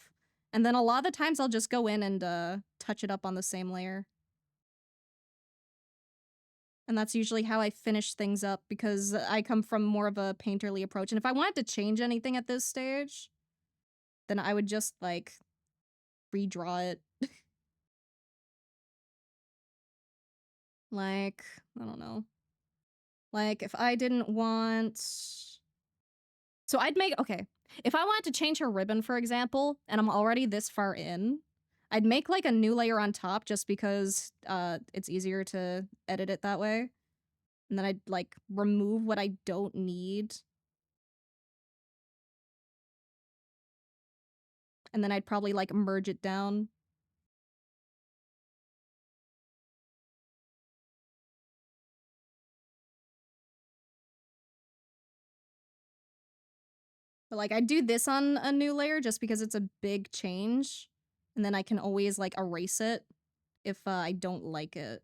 And then a lot of the times I'll just go in and touch it up on the same layer. And that's usually how I finish things up because I come from more of a painterly approach. And if I wanted to change anything at this stage, then I would just like redraw it. Like, I don't know. Like if I didn't want... So I'd make, okay, if I wanted to change her ribbon, for example, and I'm already this far in, I'd make like a new layer on top just because it's easier to edit it that way. And then I'd like remove what I don't need. And then I'd probably like merge it down. But like I'd do this on a new layer just because it's a big change. And then I can always like erase it if I don't like it.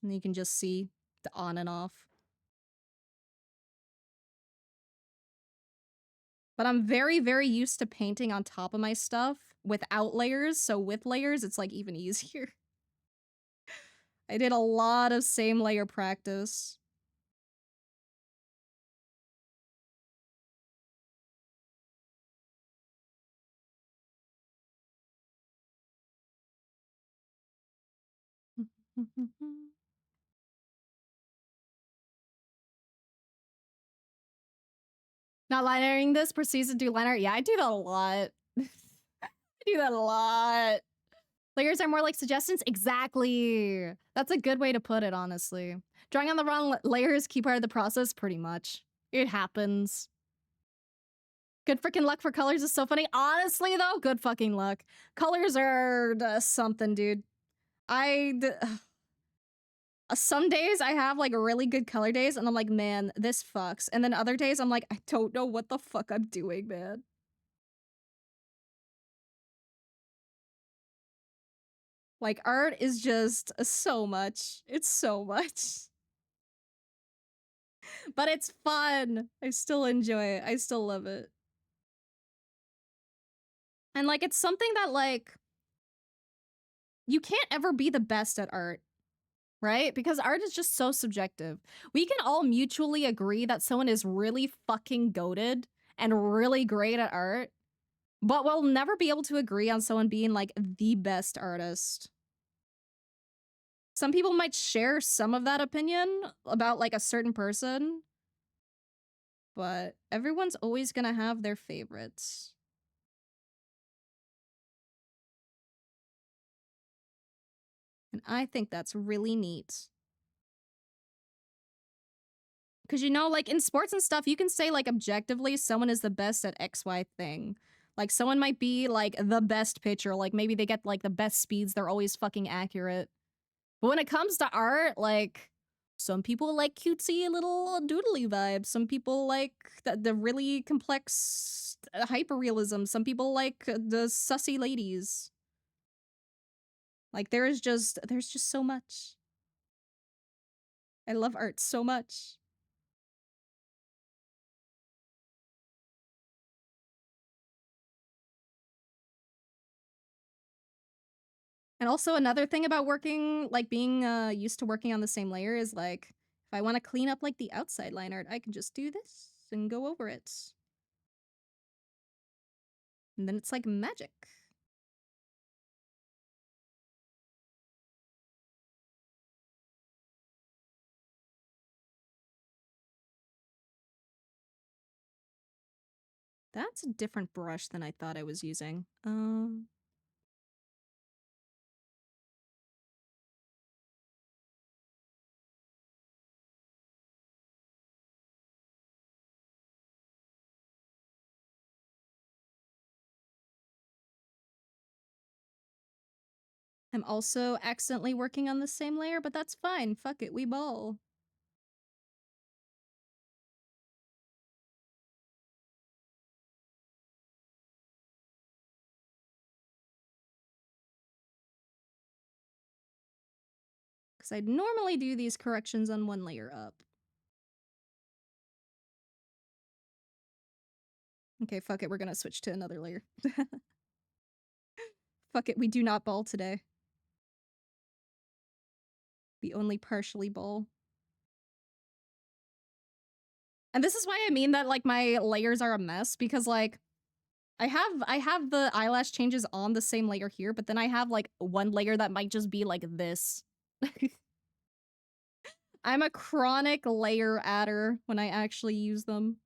And you can just see the on and off. But I'm very, very used to painting on top of my stuff without layers, so with layers, it's like even easier. I did a lot of same layer practice. Not line arting this proceeds to do line art. Yeah, I do that a lot. I do that a lot. Layers are more like suggestions? Exactly. That's a good way to put it, honestly. Drawing on the wrong layer is key part of the process, pretty much. It happens. Good freaking luck for colors is so funny. Honestly, though, good fucking luck. Colors are something, dude. Some days I have like really good color days and I'm like, man, this fucks. And then other days I'm like, I don't know what the fuck I'm doing, man. Like, art is just so much. It's so much. But it's fun. I still enjoy it. I still love it. And like, it's something that like, you can't ever be the best at art, right? Because art is just so subjective. We can all mutually agree that someone is really fucking goated and really great at art, but we'll never be able to agree on someone being like the best artist. Some people might share some of that opinion about like a certain person, but everyone's always gonna have their favorites. And I think that's really neat. Because, you know, like in sports and stuff, you can say like objectively someone is the best at XY thing. Like someone might be like the best pitcher, like maybe they get like the best speeds, they're always fucking accurate. But when it comes to art, like some people like cutesy little doodly vibes. Some people like the really complex hyperrealism. Some people like the sussy ladies. Like there's just so much. I love art so much. And also another thing about working, like being used to working on the same layer is like, if I want to clean up like the outside line art, I can just do this and go over it. And then it's like magic. That's a different brush than I thought I was using. I'm also accidentally working on the same layer, but that's fine. Fuck it, we ball. Because I'd normally do these corrections on one layer up. Okay, fuck it, we're gonna switch to another layer. Fuck it, we do not ball today. We only partially ball. And this is why I mean that like my layers are a mess, because like I have the eyelash changes on the same layer here, but then I have like one layer that might just be like this. I'm a chronic layer adder when I actually use them.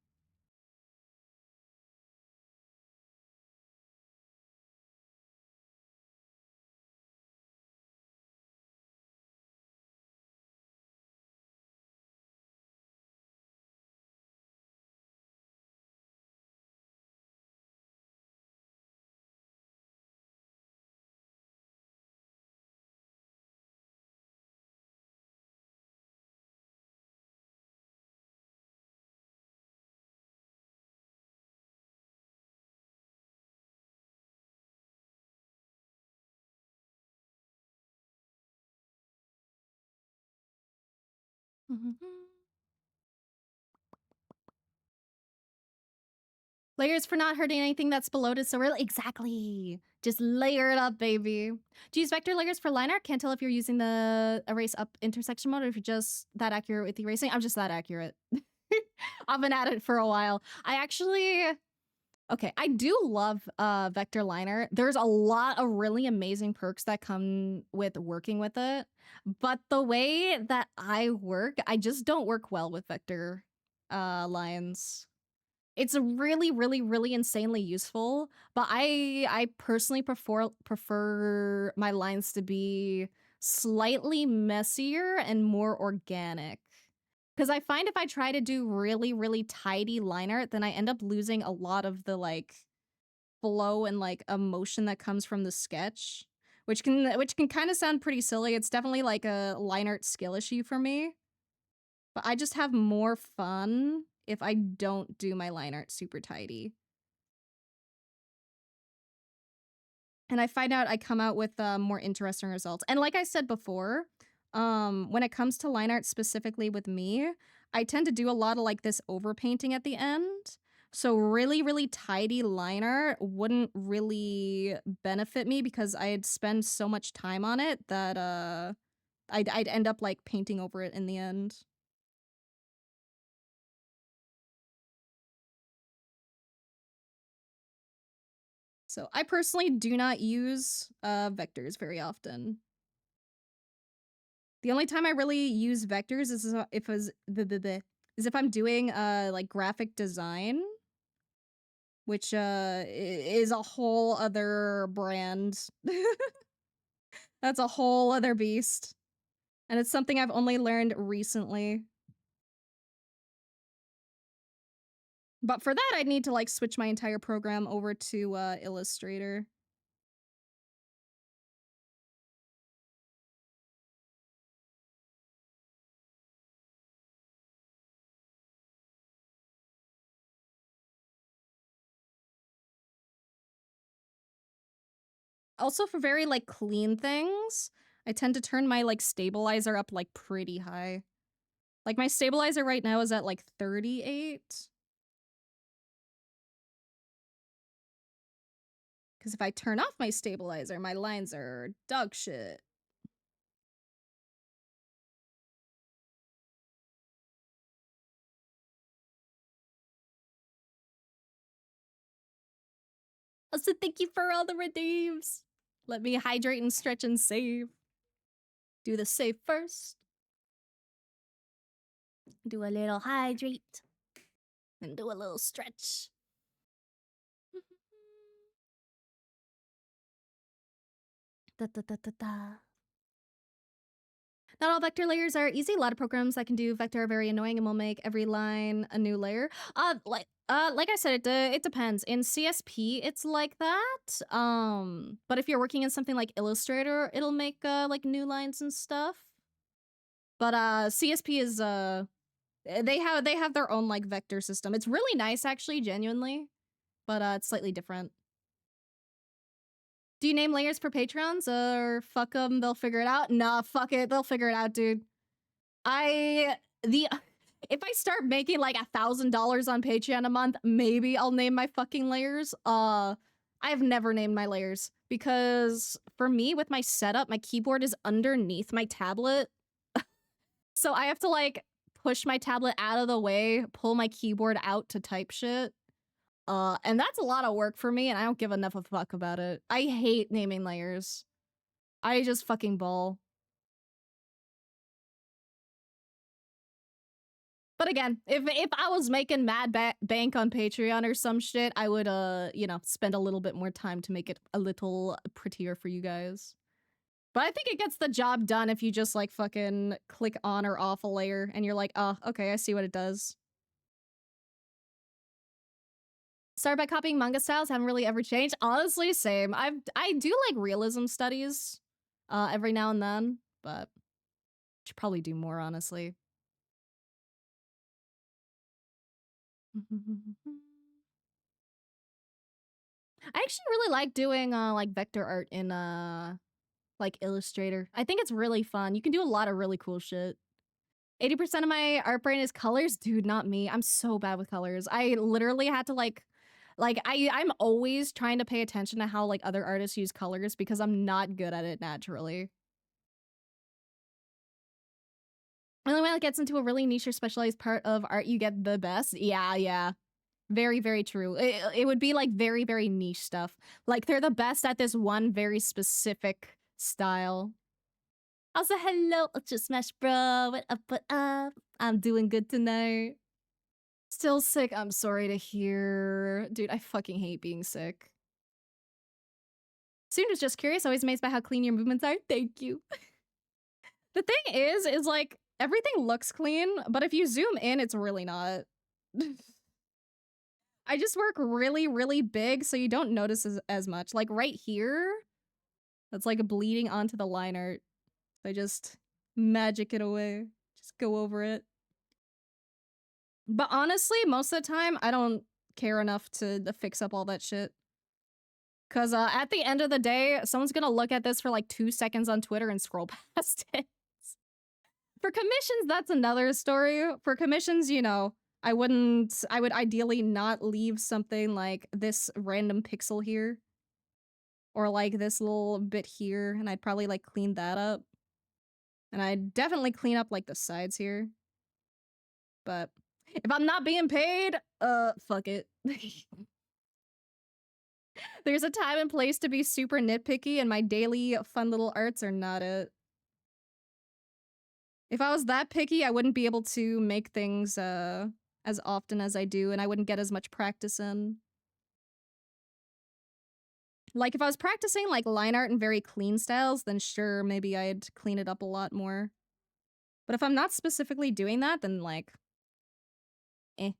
Layers for not hurting anything that's below it, so really exactly. Just layer it up, baby. Do you use vector layers for line art? Can't tell if you're using the erase up intersection mode or if you're just that accurate with erasing. I'm just that accurate. I've been at it for a while. I actually, okay, I do love vector liner. There's a lot of really amazing perks that come with working with it. But the way that I work, I just don't work well with vector lines. It's really, really, really insanely useful, but I personally prefer my lines to be slightly messier and more organic. Because I find if I try to do really, really tidy line art, then I end up losing a lot of the like flow and like emotion that comes from the sketch, which can kind of sound pretty silly. It's definitely like a line art skill issue for me. But I just have more fun if I don't do my line art super tidy. And I find out I come out with more interesting results. And like I said before, when it comes to line art specifically with me, I tend to do a lot of like this overpainting at the end. So really, really tidy line art wouldn't really benefit me because I'd spend so much time on it that I'd end up like painting over it in the end. So I personally do not use vectors very often. The only time I really use vectors is if I'm doing like graphic design, which is a whole other brand. That's a whole other beast. And it's something I've only learned recently. But for that, I'd need to like switch my entire program over to Illustrator. Also, for very like clean things, I tend to turn my like stabilizer up like pretty high. Like my stabilizer right now is at like 38. Because if I turn off my stabilizer, my lines are dog shit. Also, thank you for all the redeems. Let me hydrate and stretch and save. Do the save first. Do a little hydrate. And do a little stretch. Da da da da da. Not all vector layers are easy. A lot of programs that can do vector are very annoying and will make every line a new layer. Like I said, it depends. In CSP, it's like that. But if you're working in something like Illustrator, it'll make like new lines and stuff. But CSP is they have their own like vector system. It's really nice, actually, genuinely, but it's slightly different. Do you name layers for Patreons or fuck them? They'll figure it out. Nah, fuck it. They'll figure it out, dude. If I start making like $1,000 on Patreon a month, maybe I'll name my fucking layers. I've never named my layers because for me with my setup, my keyboard is underneath my tablet. So I have to like push my tablet out of the way, pull my keyboard out to type shit. And that's a lot of work for me and I don't give enough of a fuck about it. I hate naming layers. I just fucking bawl. But again, if I was making mad bank on Patreon or some shit, I would, you know, spend a little bit more time to make it a little prettier for you guys. But I think it gets the job done if you just, like, fucking click on or off a layer and you're like, oh, okay, I see what it does. Started by copying manga styles, haven't really ever changed. Honestly, same. I do like realism studies every now and then, but should probably do more, honestly. I actually really like doing like vector art in like Illustrator. I think it's really fun. You can do a lot of really cool shit. 80% of my art brain is colors. Dude, not me. I'm so bad with colors. I literally had to like I'm always trying to pay attention to how like other artists use colors because I'm not good at it naturally. Only when it gets into a really niche or specialized part of art you get the best. Yeah. Very, very true. It would be like very, very niche stuff. Like they're the best at this one very specific style. Also, hello, Ultra Smash Bro. What up, what up? I'm doing good tonight. Still sick. I'm sorry to hear. Dude, I fucking hate being sick. Soon was just curious, always amazed by how clean your movements are. Thank you. The thing is like, everything looks clean, but if you zoom in, it's really not. I just work really, really big, so you don't notice as much. Like right here, that's like bleeding onto the line art. I just magic it away. Just go over it. But honestly, most of the time, I don't care enough to fix up all that shit. Cause at the end of the day, someone's gonna look at this for like 2 seconds on Twitter and scroll past it. For commissions, that's another story. For commissions, you know, I would ideally not leave something like this random pixel here. Or like this little bit here, and I'd probably like clean that up. And I'd definitely clean up like the sides here. But if I'm not being paid, fuck it. There's a time and place to be super nitpicky, and my daily fun little arts are not it. If I was that picky, I wouldn't be able to make things as often as I do, and I wouldn't get as much practice in. Like, if I was practicing like line art and very clean styles, then sure, maybe I'd clean it up a lot more. But if I'm not specifically doing that, then like, eh.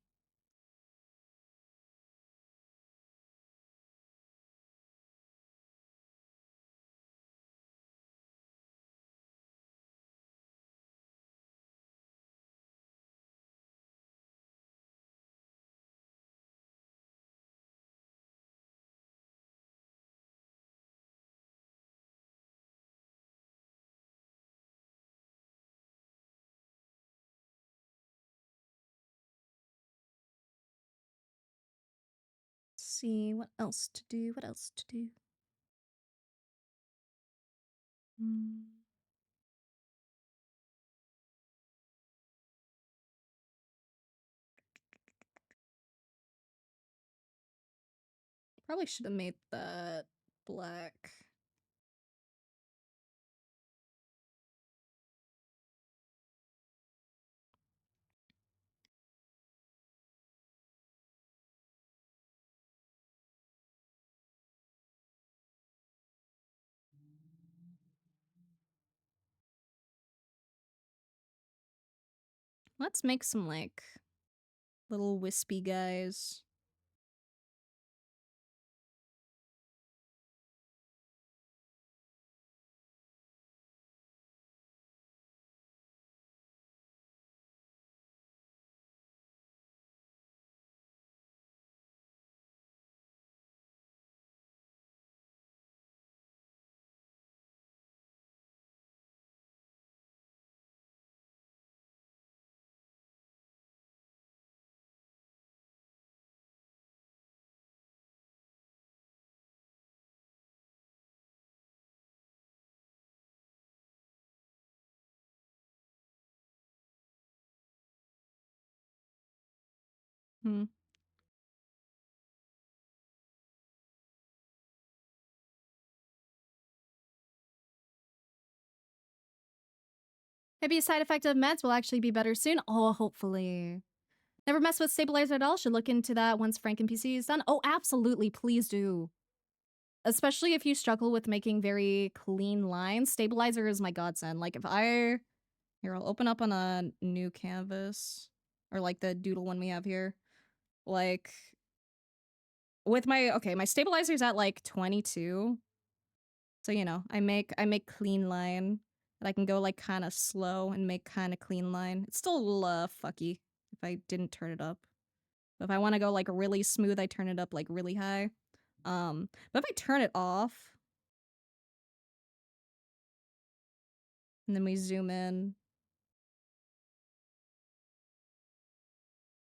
See what else to do. What else to do? Probably should have made that black. Let's make some like little wispy guys. Hmm. Maybe a side effect of meds will actually be better soon. Oh, hopefully. Never mess with stabilizer at all. Should look into that once Franken PC is done. Oh, absolutely. Please do. Especially if you struggle with making very clean lines. Stabilizer is my godsend. Like if I... Here, I'll open up on a new canvas. Or like the doodle one we have here. Like... With my... Okay, my stabilizer's at like 22. So, you know, I make clean line. But I can go like kind of slow and make kind of clean line. It's still fucky if I didn't turn it up. But if I want to go like really smooth, I turn it up like really high. But if I turn it off, and then we zoom in,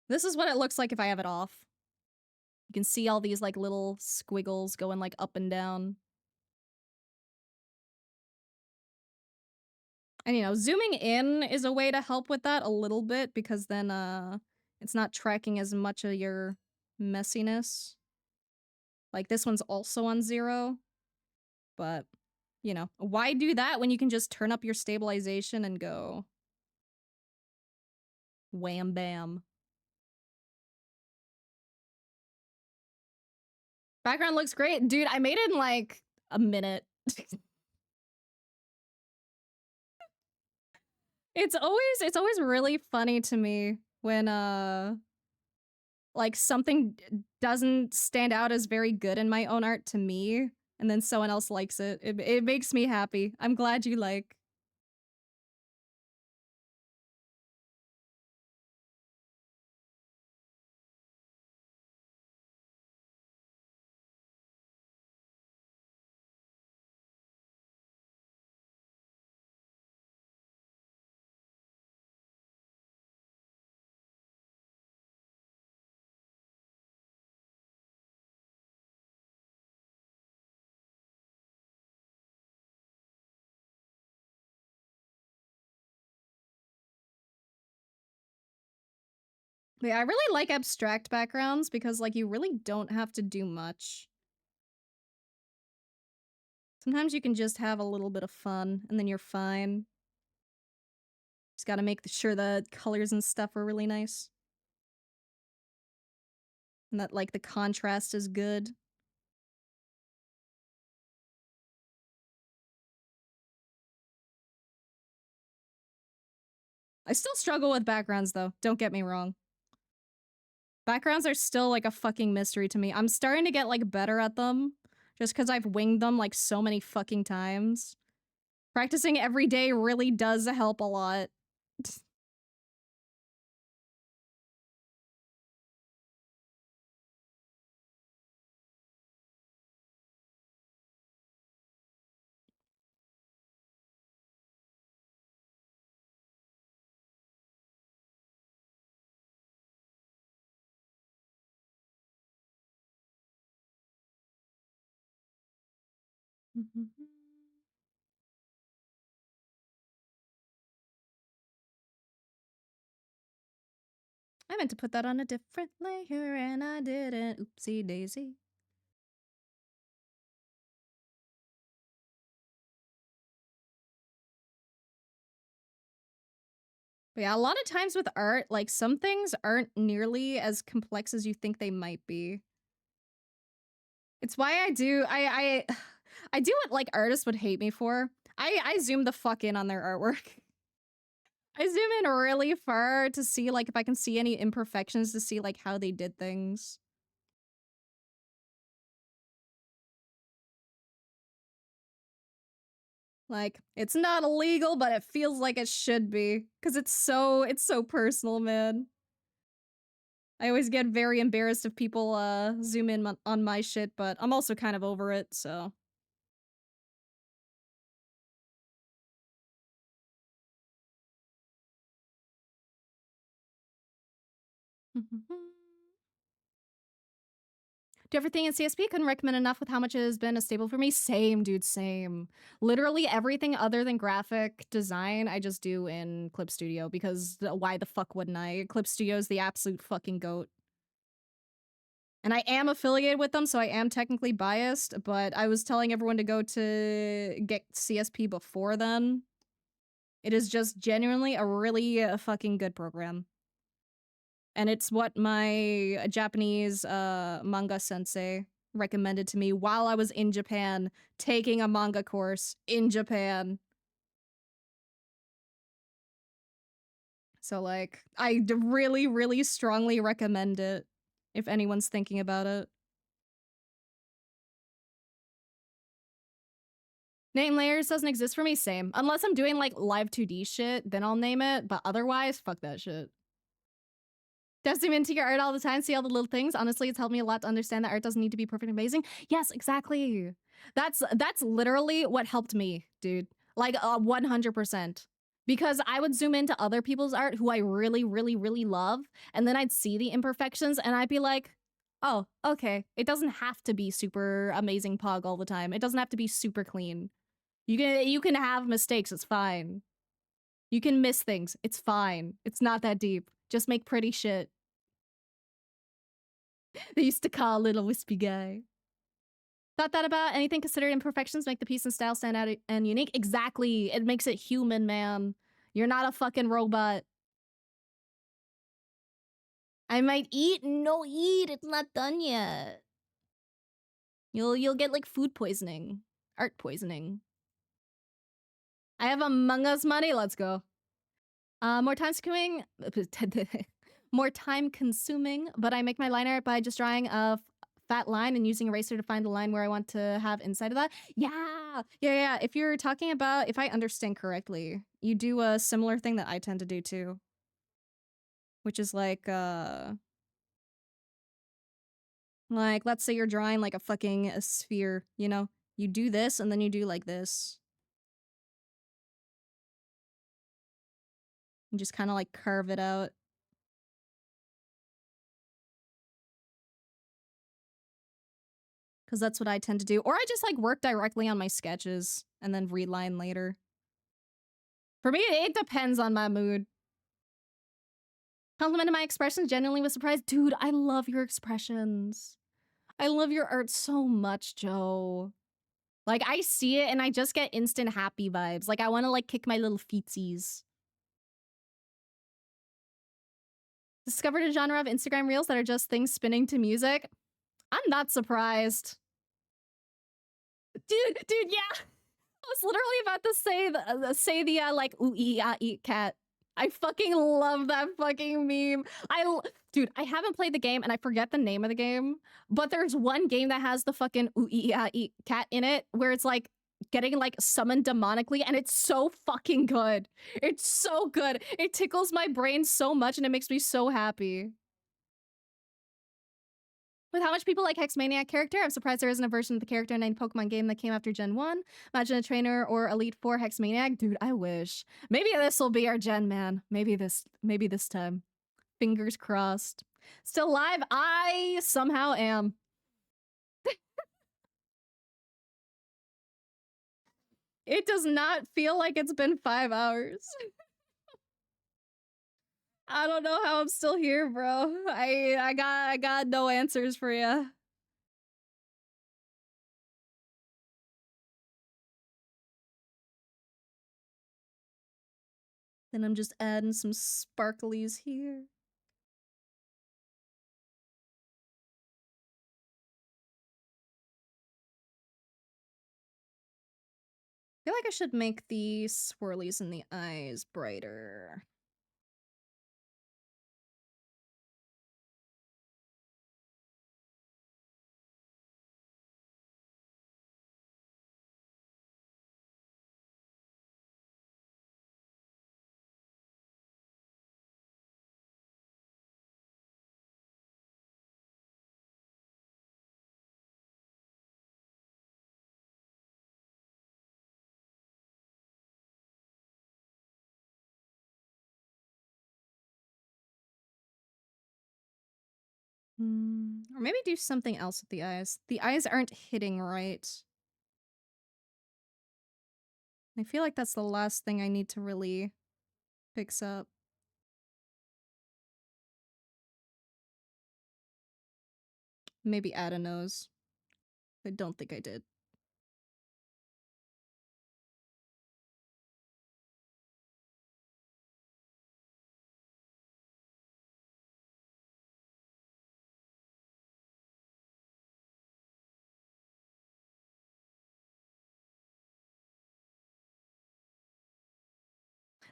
this is what it looks like if I have it off. You can see all these like little squiggles going like up and down. And you know, zooming in is a way to help with that a little bit because then it's not tracking as much of your messiness. Like this one's also on 0. But, you know, why do that when you can just turn up your stabilization and go wham bam. Background looks great. Dude, I made it in like a minute. It's always really funny to me when like something doesn't stand out as very good in my own art to me and then someone else likes it. It makes me happy. I'm glad you like. Yeah, I really like abstract backgrounds because like you really don't have to do much. Sometimes you can just have a little bit of fun and then you're fine. Just gotta make sure the colors and stuff are really nice. And that like the contrast is good. I still struggle with backgrounds though, don't get me wrong. Backgrounds are still like a fucking mystery to me. I'm starting to get like better at them just because I've winged them like so many fucking times. Practicing every day really does help a lot. I meant to put that on a different layer and I didn't. Oopsie daisy. But yeah, a lot of times with art, like some things aren't nearly as complex as you think they might be. It's why I do what like artists would hate me for. I zoom the fuck in on their artwork. I zoom in really far to see like if I can see any imperfections to see like how they did things. Like, it's not illegal, but it feels like it should be. Cause it's so personal, man. I always get very embarrassed if people zoom in on my shit, but I'm also kind of over it, so. Do everything in CSP, couldn't recommend enough with how much it has been a staple for me. Same, dude, same. Literally everything other than graphic design, I just do in Clip Studio because why the fuck wouldn't I? Clip Studio is the absolute fucking goat. And I am affiliated with them, so I am technically biased, but I was telling everyone to go to get CSP before then. It is just genuinely a really fucking good program. And it's what my Japanese manga sensei recommended to me while I was in Japan taking a manga course in Japan. So like, really, really strongly recommend it if anyone's thinking about it. Name layers doesn't exist for me, same. Unless I'm doing like live 2D shit, then I'll name it, but otherwise, fuck that shit. Zoom into your art all the time, see all the little things. Honestly, it's helped me a lot to understand that art doesn't need to be perfect and amazing. Yes, exactly. That's literally what helped me, dude. Like 100%. Because I would zoom into other people's art who I really, really, really love, and then I'd see the imperfections and I'd be like, oh, okay. It doesn't have to be super amazing pug all the time. It doesn't have to be super clean. You can have mistakes, it's fine. You can miss things, it's fine. It's not that deep. Just make pretty shit. They used to call little wispy guy. Thought that about anything considered imperfections make the piece and style stand out and unique? Exactly. It makes it human, man. You're not a fucking robot. I might eat. No, eat. It's not done yet. You'll get like food poisoning, art poisoning. I have Among Us money. Let's go. More time consuming. More time consuming, but I make my line art by just drawing a fat line and using eraser to find the line where I want to have inside of that. Yeah. If you're talking about, if I understand correctly, you do a similar thing that I tend to do too, which is like let's say you're drawing like a fucking sphere, you know? You do this and then you do like this. You just kind of like carve it out. Because that's what I tend to do. Or I just like work directly on my sketches and then reline later. For me, it depends on my mood. Complimented my expressions, genuinely was surprised. Dude, I love your expressions. I love your art so much, Joe. Like, I see it and I just get instant happy vibes. Like, I want to like kick my little feetsies. Discovered a genre of Instagram reels that are just things spinning to music. I'm not surprised. Dude, yeah. I was literally about to say the like ooh ee ah eat cat. I fucking love that fucking meme. Dude, I haven't played the game and I forget the name of the game, but there's one game that has the fucking ooh ee ah eat cat in it where it's like getting like summoned demonically and it's so fucking good. It's so good. It tickles my brain so much and it makes me so happy. With how much people like Hex Maniac character, I'm surprised there isn't a version of the character in any Pokemon game that came after Gen 1. Imagine a trainer or Elite 4 Hex Maniac. Dude, I wish. Maybe this will be our gen, man. Maybe this time. Fingers crossed. Still live? I somehow am. It does not feel like it's been 5 hours. I don't know how I'm still here, bro. I got no answers for you. Then I'm just adding some sparklies here. I feel like I should make the swirlies in the eyes brighter. Or maybe do something else with the eyes. The eyes aren't hitting right. I feel like that's the last thing I need to really fix up. Maybe add a nose. I don't think I did.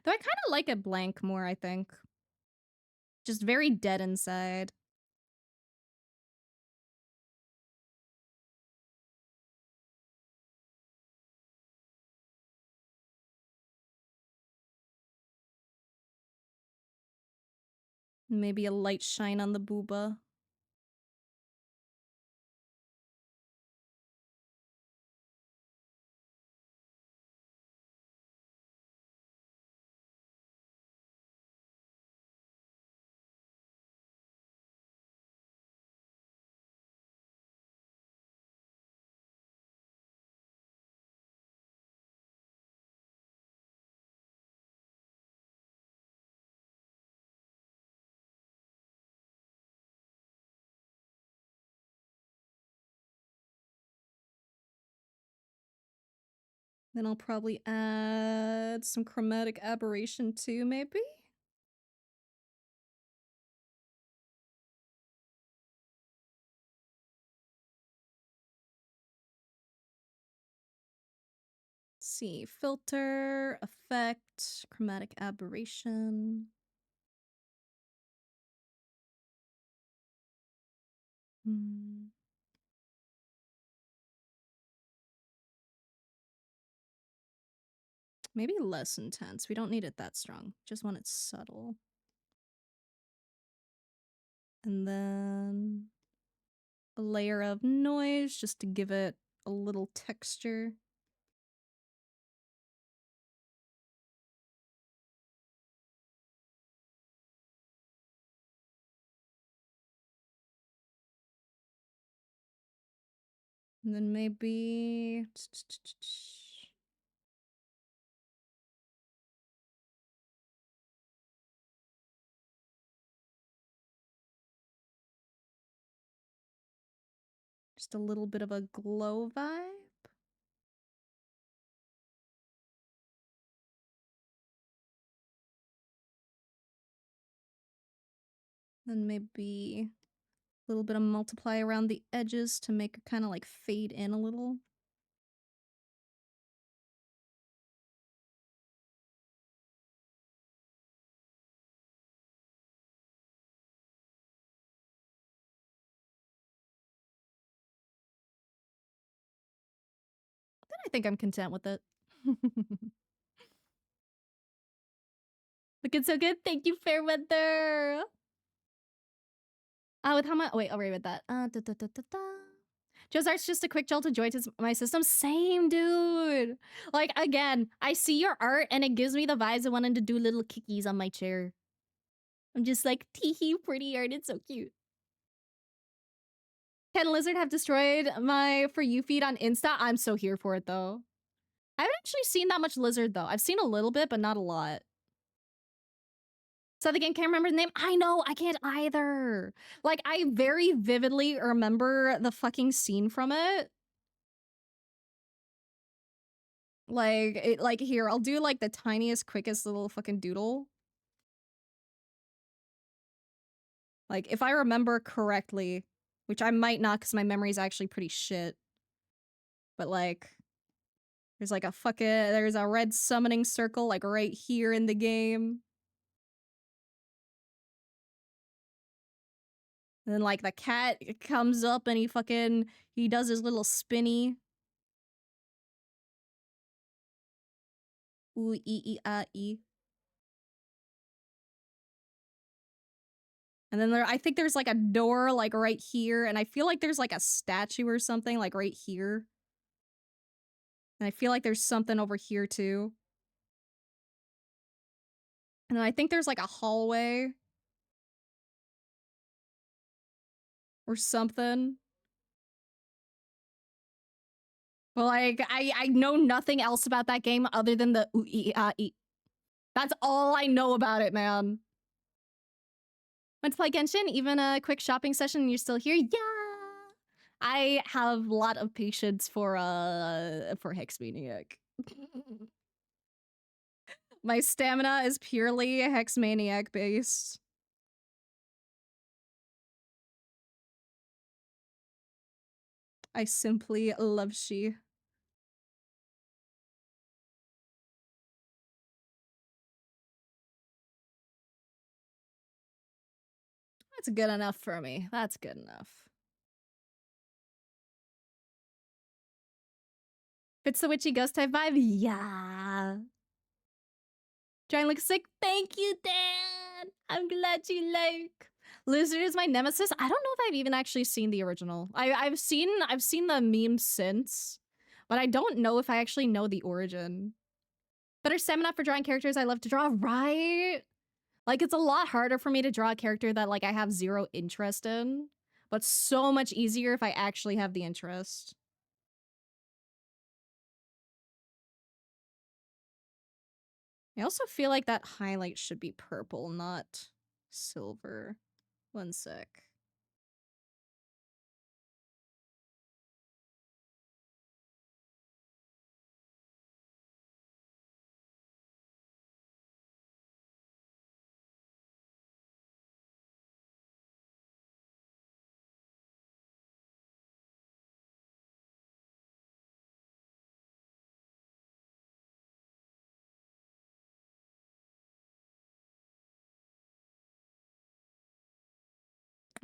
Though I kind of like it blank more, I think. Just very dead inside. Maybe a light shine on the booba. Then I'll probably add some chromatic aberration too, maybe? see. Filter, effect, chromatic aberration. Maybe less intense. We don't need it that strong. Just want it subtle. And then a layer of noise just to give it a little texture. And then maybe... just a little bit of a glow vibe. Then maybe a little bit of multiply around the edges to make it kind of like fade in a little. Then I think I'm content with it. Looking so good. Thank you, Fairweather. With how much? Wait, I'll read with that. Joe's art's just a quick jolt of joy to my system. Same, dude. Like, again, I see your art and it gives me the vibes of wanting to do little kickies on my chair. I'm just like, teehee, pretty art. It's so cute. Can Lizard have destroyed my For You feed on Insta? I'm so here for it, though. I haven't actually seen that much Lizard, though. I've seen a little bit, but not a lot. So the game can't remember the name? I know, I can't either. Like, I very vividly remember the fucking scene from it. Like, here, I'll do, like, the tiniest, quickest little fucking doodle. Like, if I remember correctly, which I might not because my memory is actually pretty shit. But, like, there's a red summoning circle, like, right here in the game. And then, like, the cat comes up and he does his little spinny. Ooh, ee. And then I think there's, like, a door, like, right here. And I feel like there's, like, a statue or something, like, right here. And I feel like there's something over here, too. And then I think there's, like, a hallway. Or something. But, like, I know nothing else about that game other than the ooh-ee-ah-ee. That's all I know about it, man. Want to play Genshin? Even a quick shopping session and you're still here? Yeah! I have a lot of patience for Hex Maniac. My stamina is purely Hex Maniac based. I simply love she. That's good enough for me. That's good enough. Fits the witchy ghost type vibe? Yeah. Trying to look sick? Thank you, Dan! I'm glad you like. Lizard is my nemesis? I don't know if I've even actually seen the original. I've seen the memes since, but I don't know if I actually know the origin. Better stamina for drawing characters I love to draw, right? Like, it's a lot harder for me to draw a character that, like, I have zero interest in, but so much easier if I actually have the interest. I also feel like that highlight should be purple, not silver. One sec.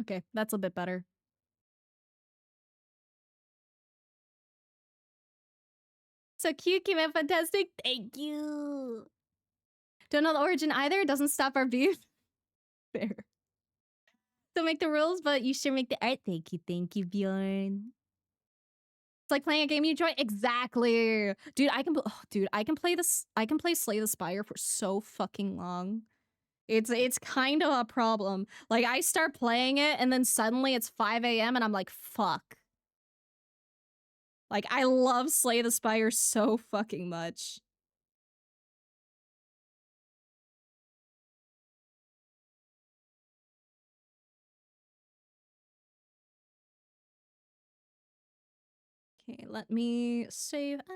Okay, that's a bit better. So cute, came out fantastic. Thank you. Don't know the origin either. Doesn't stop our beef. Fair. Don't make the rules, but you sure make the art. Thank you, Bjorn. It's like playing a game you enjoy. Exactly, dude. I can play this. I can play Slay the Spire for so fucking long. It's kind of a problem. Like I start playing it and then suddenly it's 5 a.m. and I'm like, fuck. Like I love Slay the Spire so fucking much. Okay, let me save as.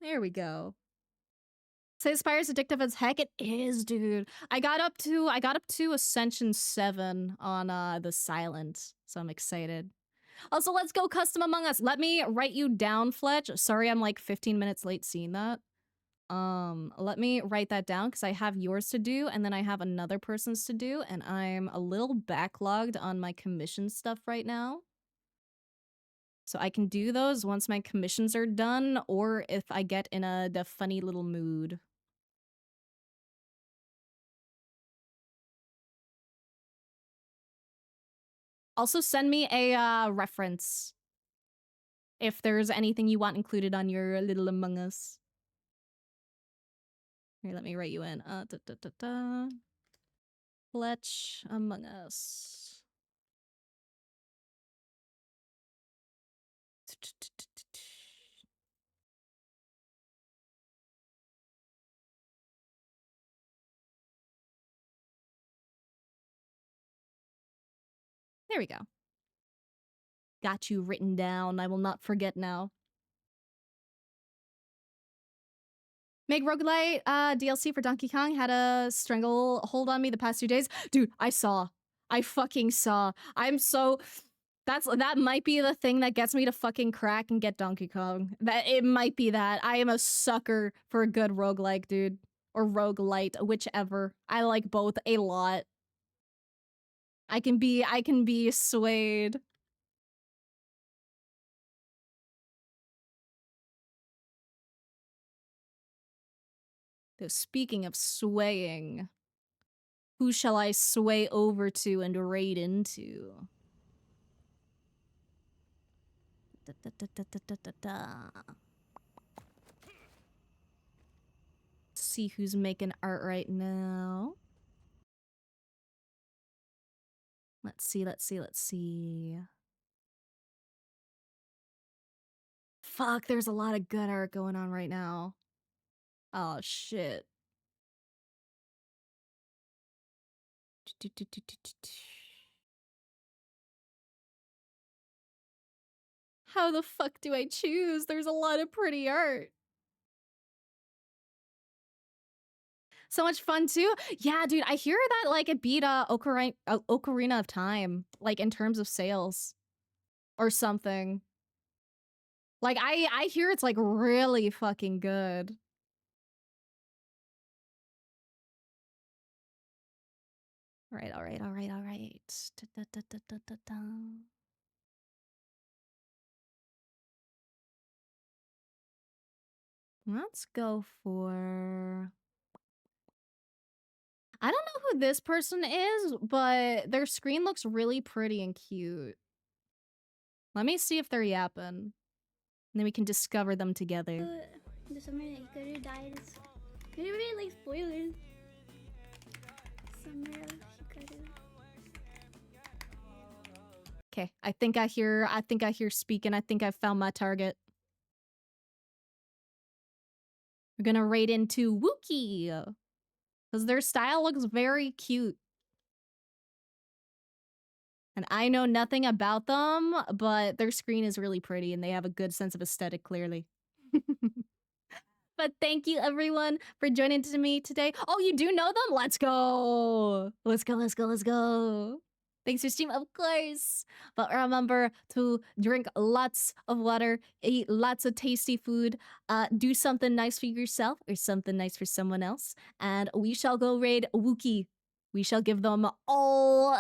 There we go. Slay the Spire is addictive as heck. It is, dude. I got up to Ascension 7 on the Silent, so I'm excited. Also, let's go custom Among Us. Let me write you down, Fletch. Sorry, I'm like 15 minutes late seeing that. Let me write that down because I have yours to do and then I have another person's to do and I'm a little backlogged on my commission stuff right now. So I can do those once my commissions are done or if I get in the funny little mood. Also send me a reference if there's anything you want included on your little Among Us. Here, let me write you in. Fletch Among Us. There we go. Got you written down. I will not forget now. Make roguelite DLC for Donkey Kong had a stranglehold on me the past 2 days. Dude, I fucking saw. I'm so... That might be the thing that gets me to fucking crack and get Donkey Kong. It might be that. I am a sucker for a good roguelike, dude. Or roguelite, whichever. I like both a lot. I can be swayed. Though speaking of swaying, who shall I sway over to and raid into? See who's making art right now. Let's see. Fuck, there's a lot of good art going on right now. Oh, shit. How the fuck do I choose? There's a lot of pretty art. So much fun too. Yeah, dude, I hear that like it beat Ocarina of Time, like in terms of sales or something. Like I hear it's like really fucking good. All right. Let's go for... I don't know who this person is, but their screen looks really pretty and cute. Let me see if they're yapping. And then we can discover them together. The summer that Hikaru died is... I didn't really like spoilers. Summer of Hikaru. Okay, I think I hear speaking. I think I found my target. We're gonna raid into Wookie. Because their style looks very cute. And I know nothing about them, but their screen is really pretty and they have a good sense of aesthetic, clearly. But thank you, everyone, for joining me today. Oh, you do know them? Let's go. Let's go. Thanks for stream, of course. But remember to drink lots of water, eat lots of tasty food, do something nice for yourself or something nice for someone else, and we shall go raid Wookiee. We shall give them all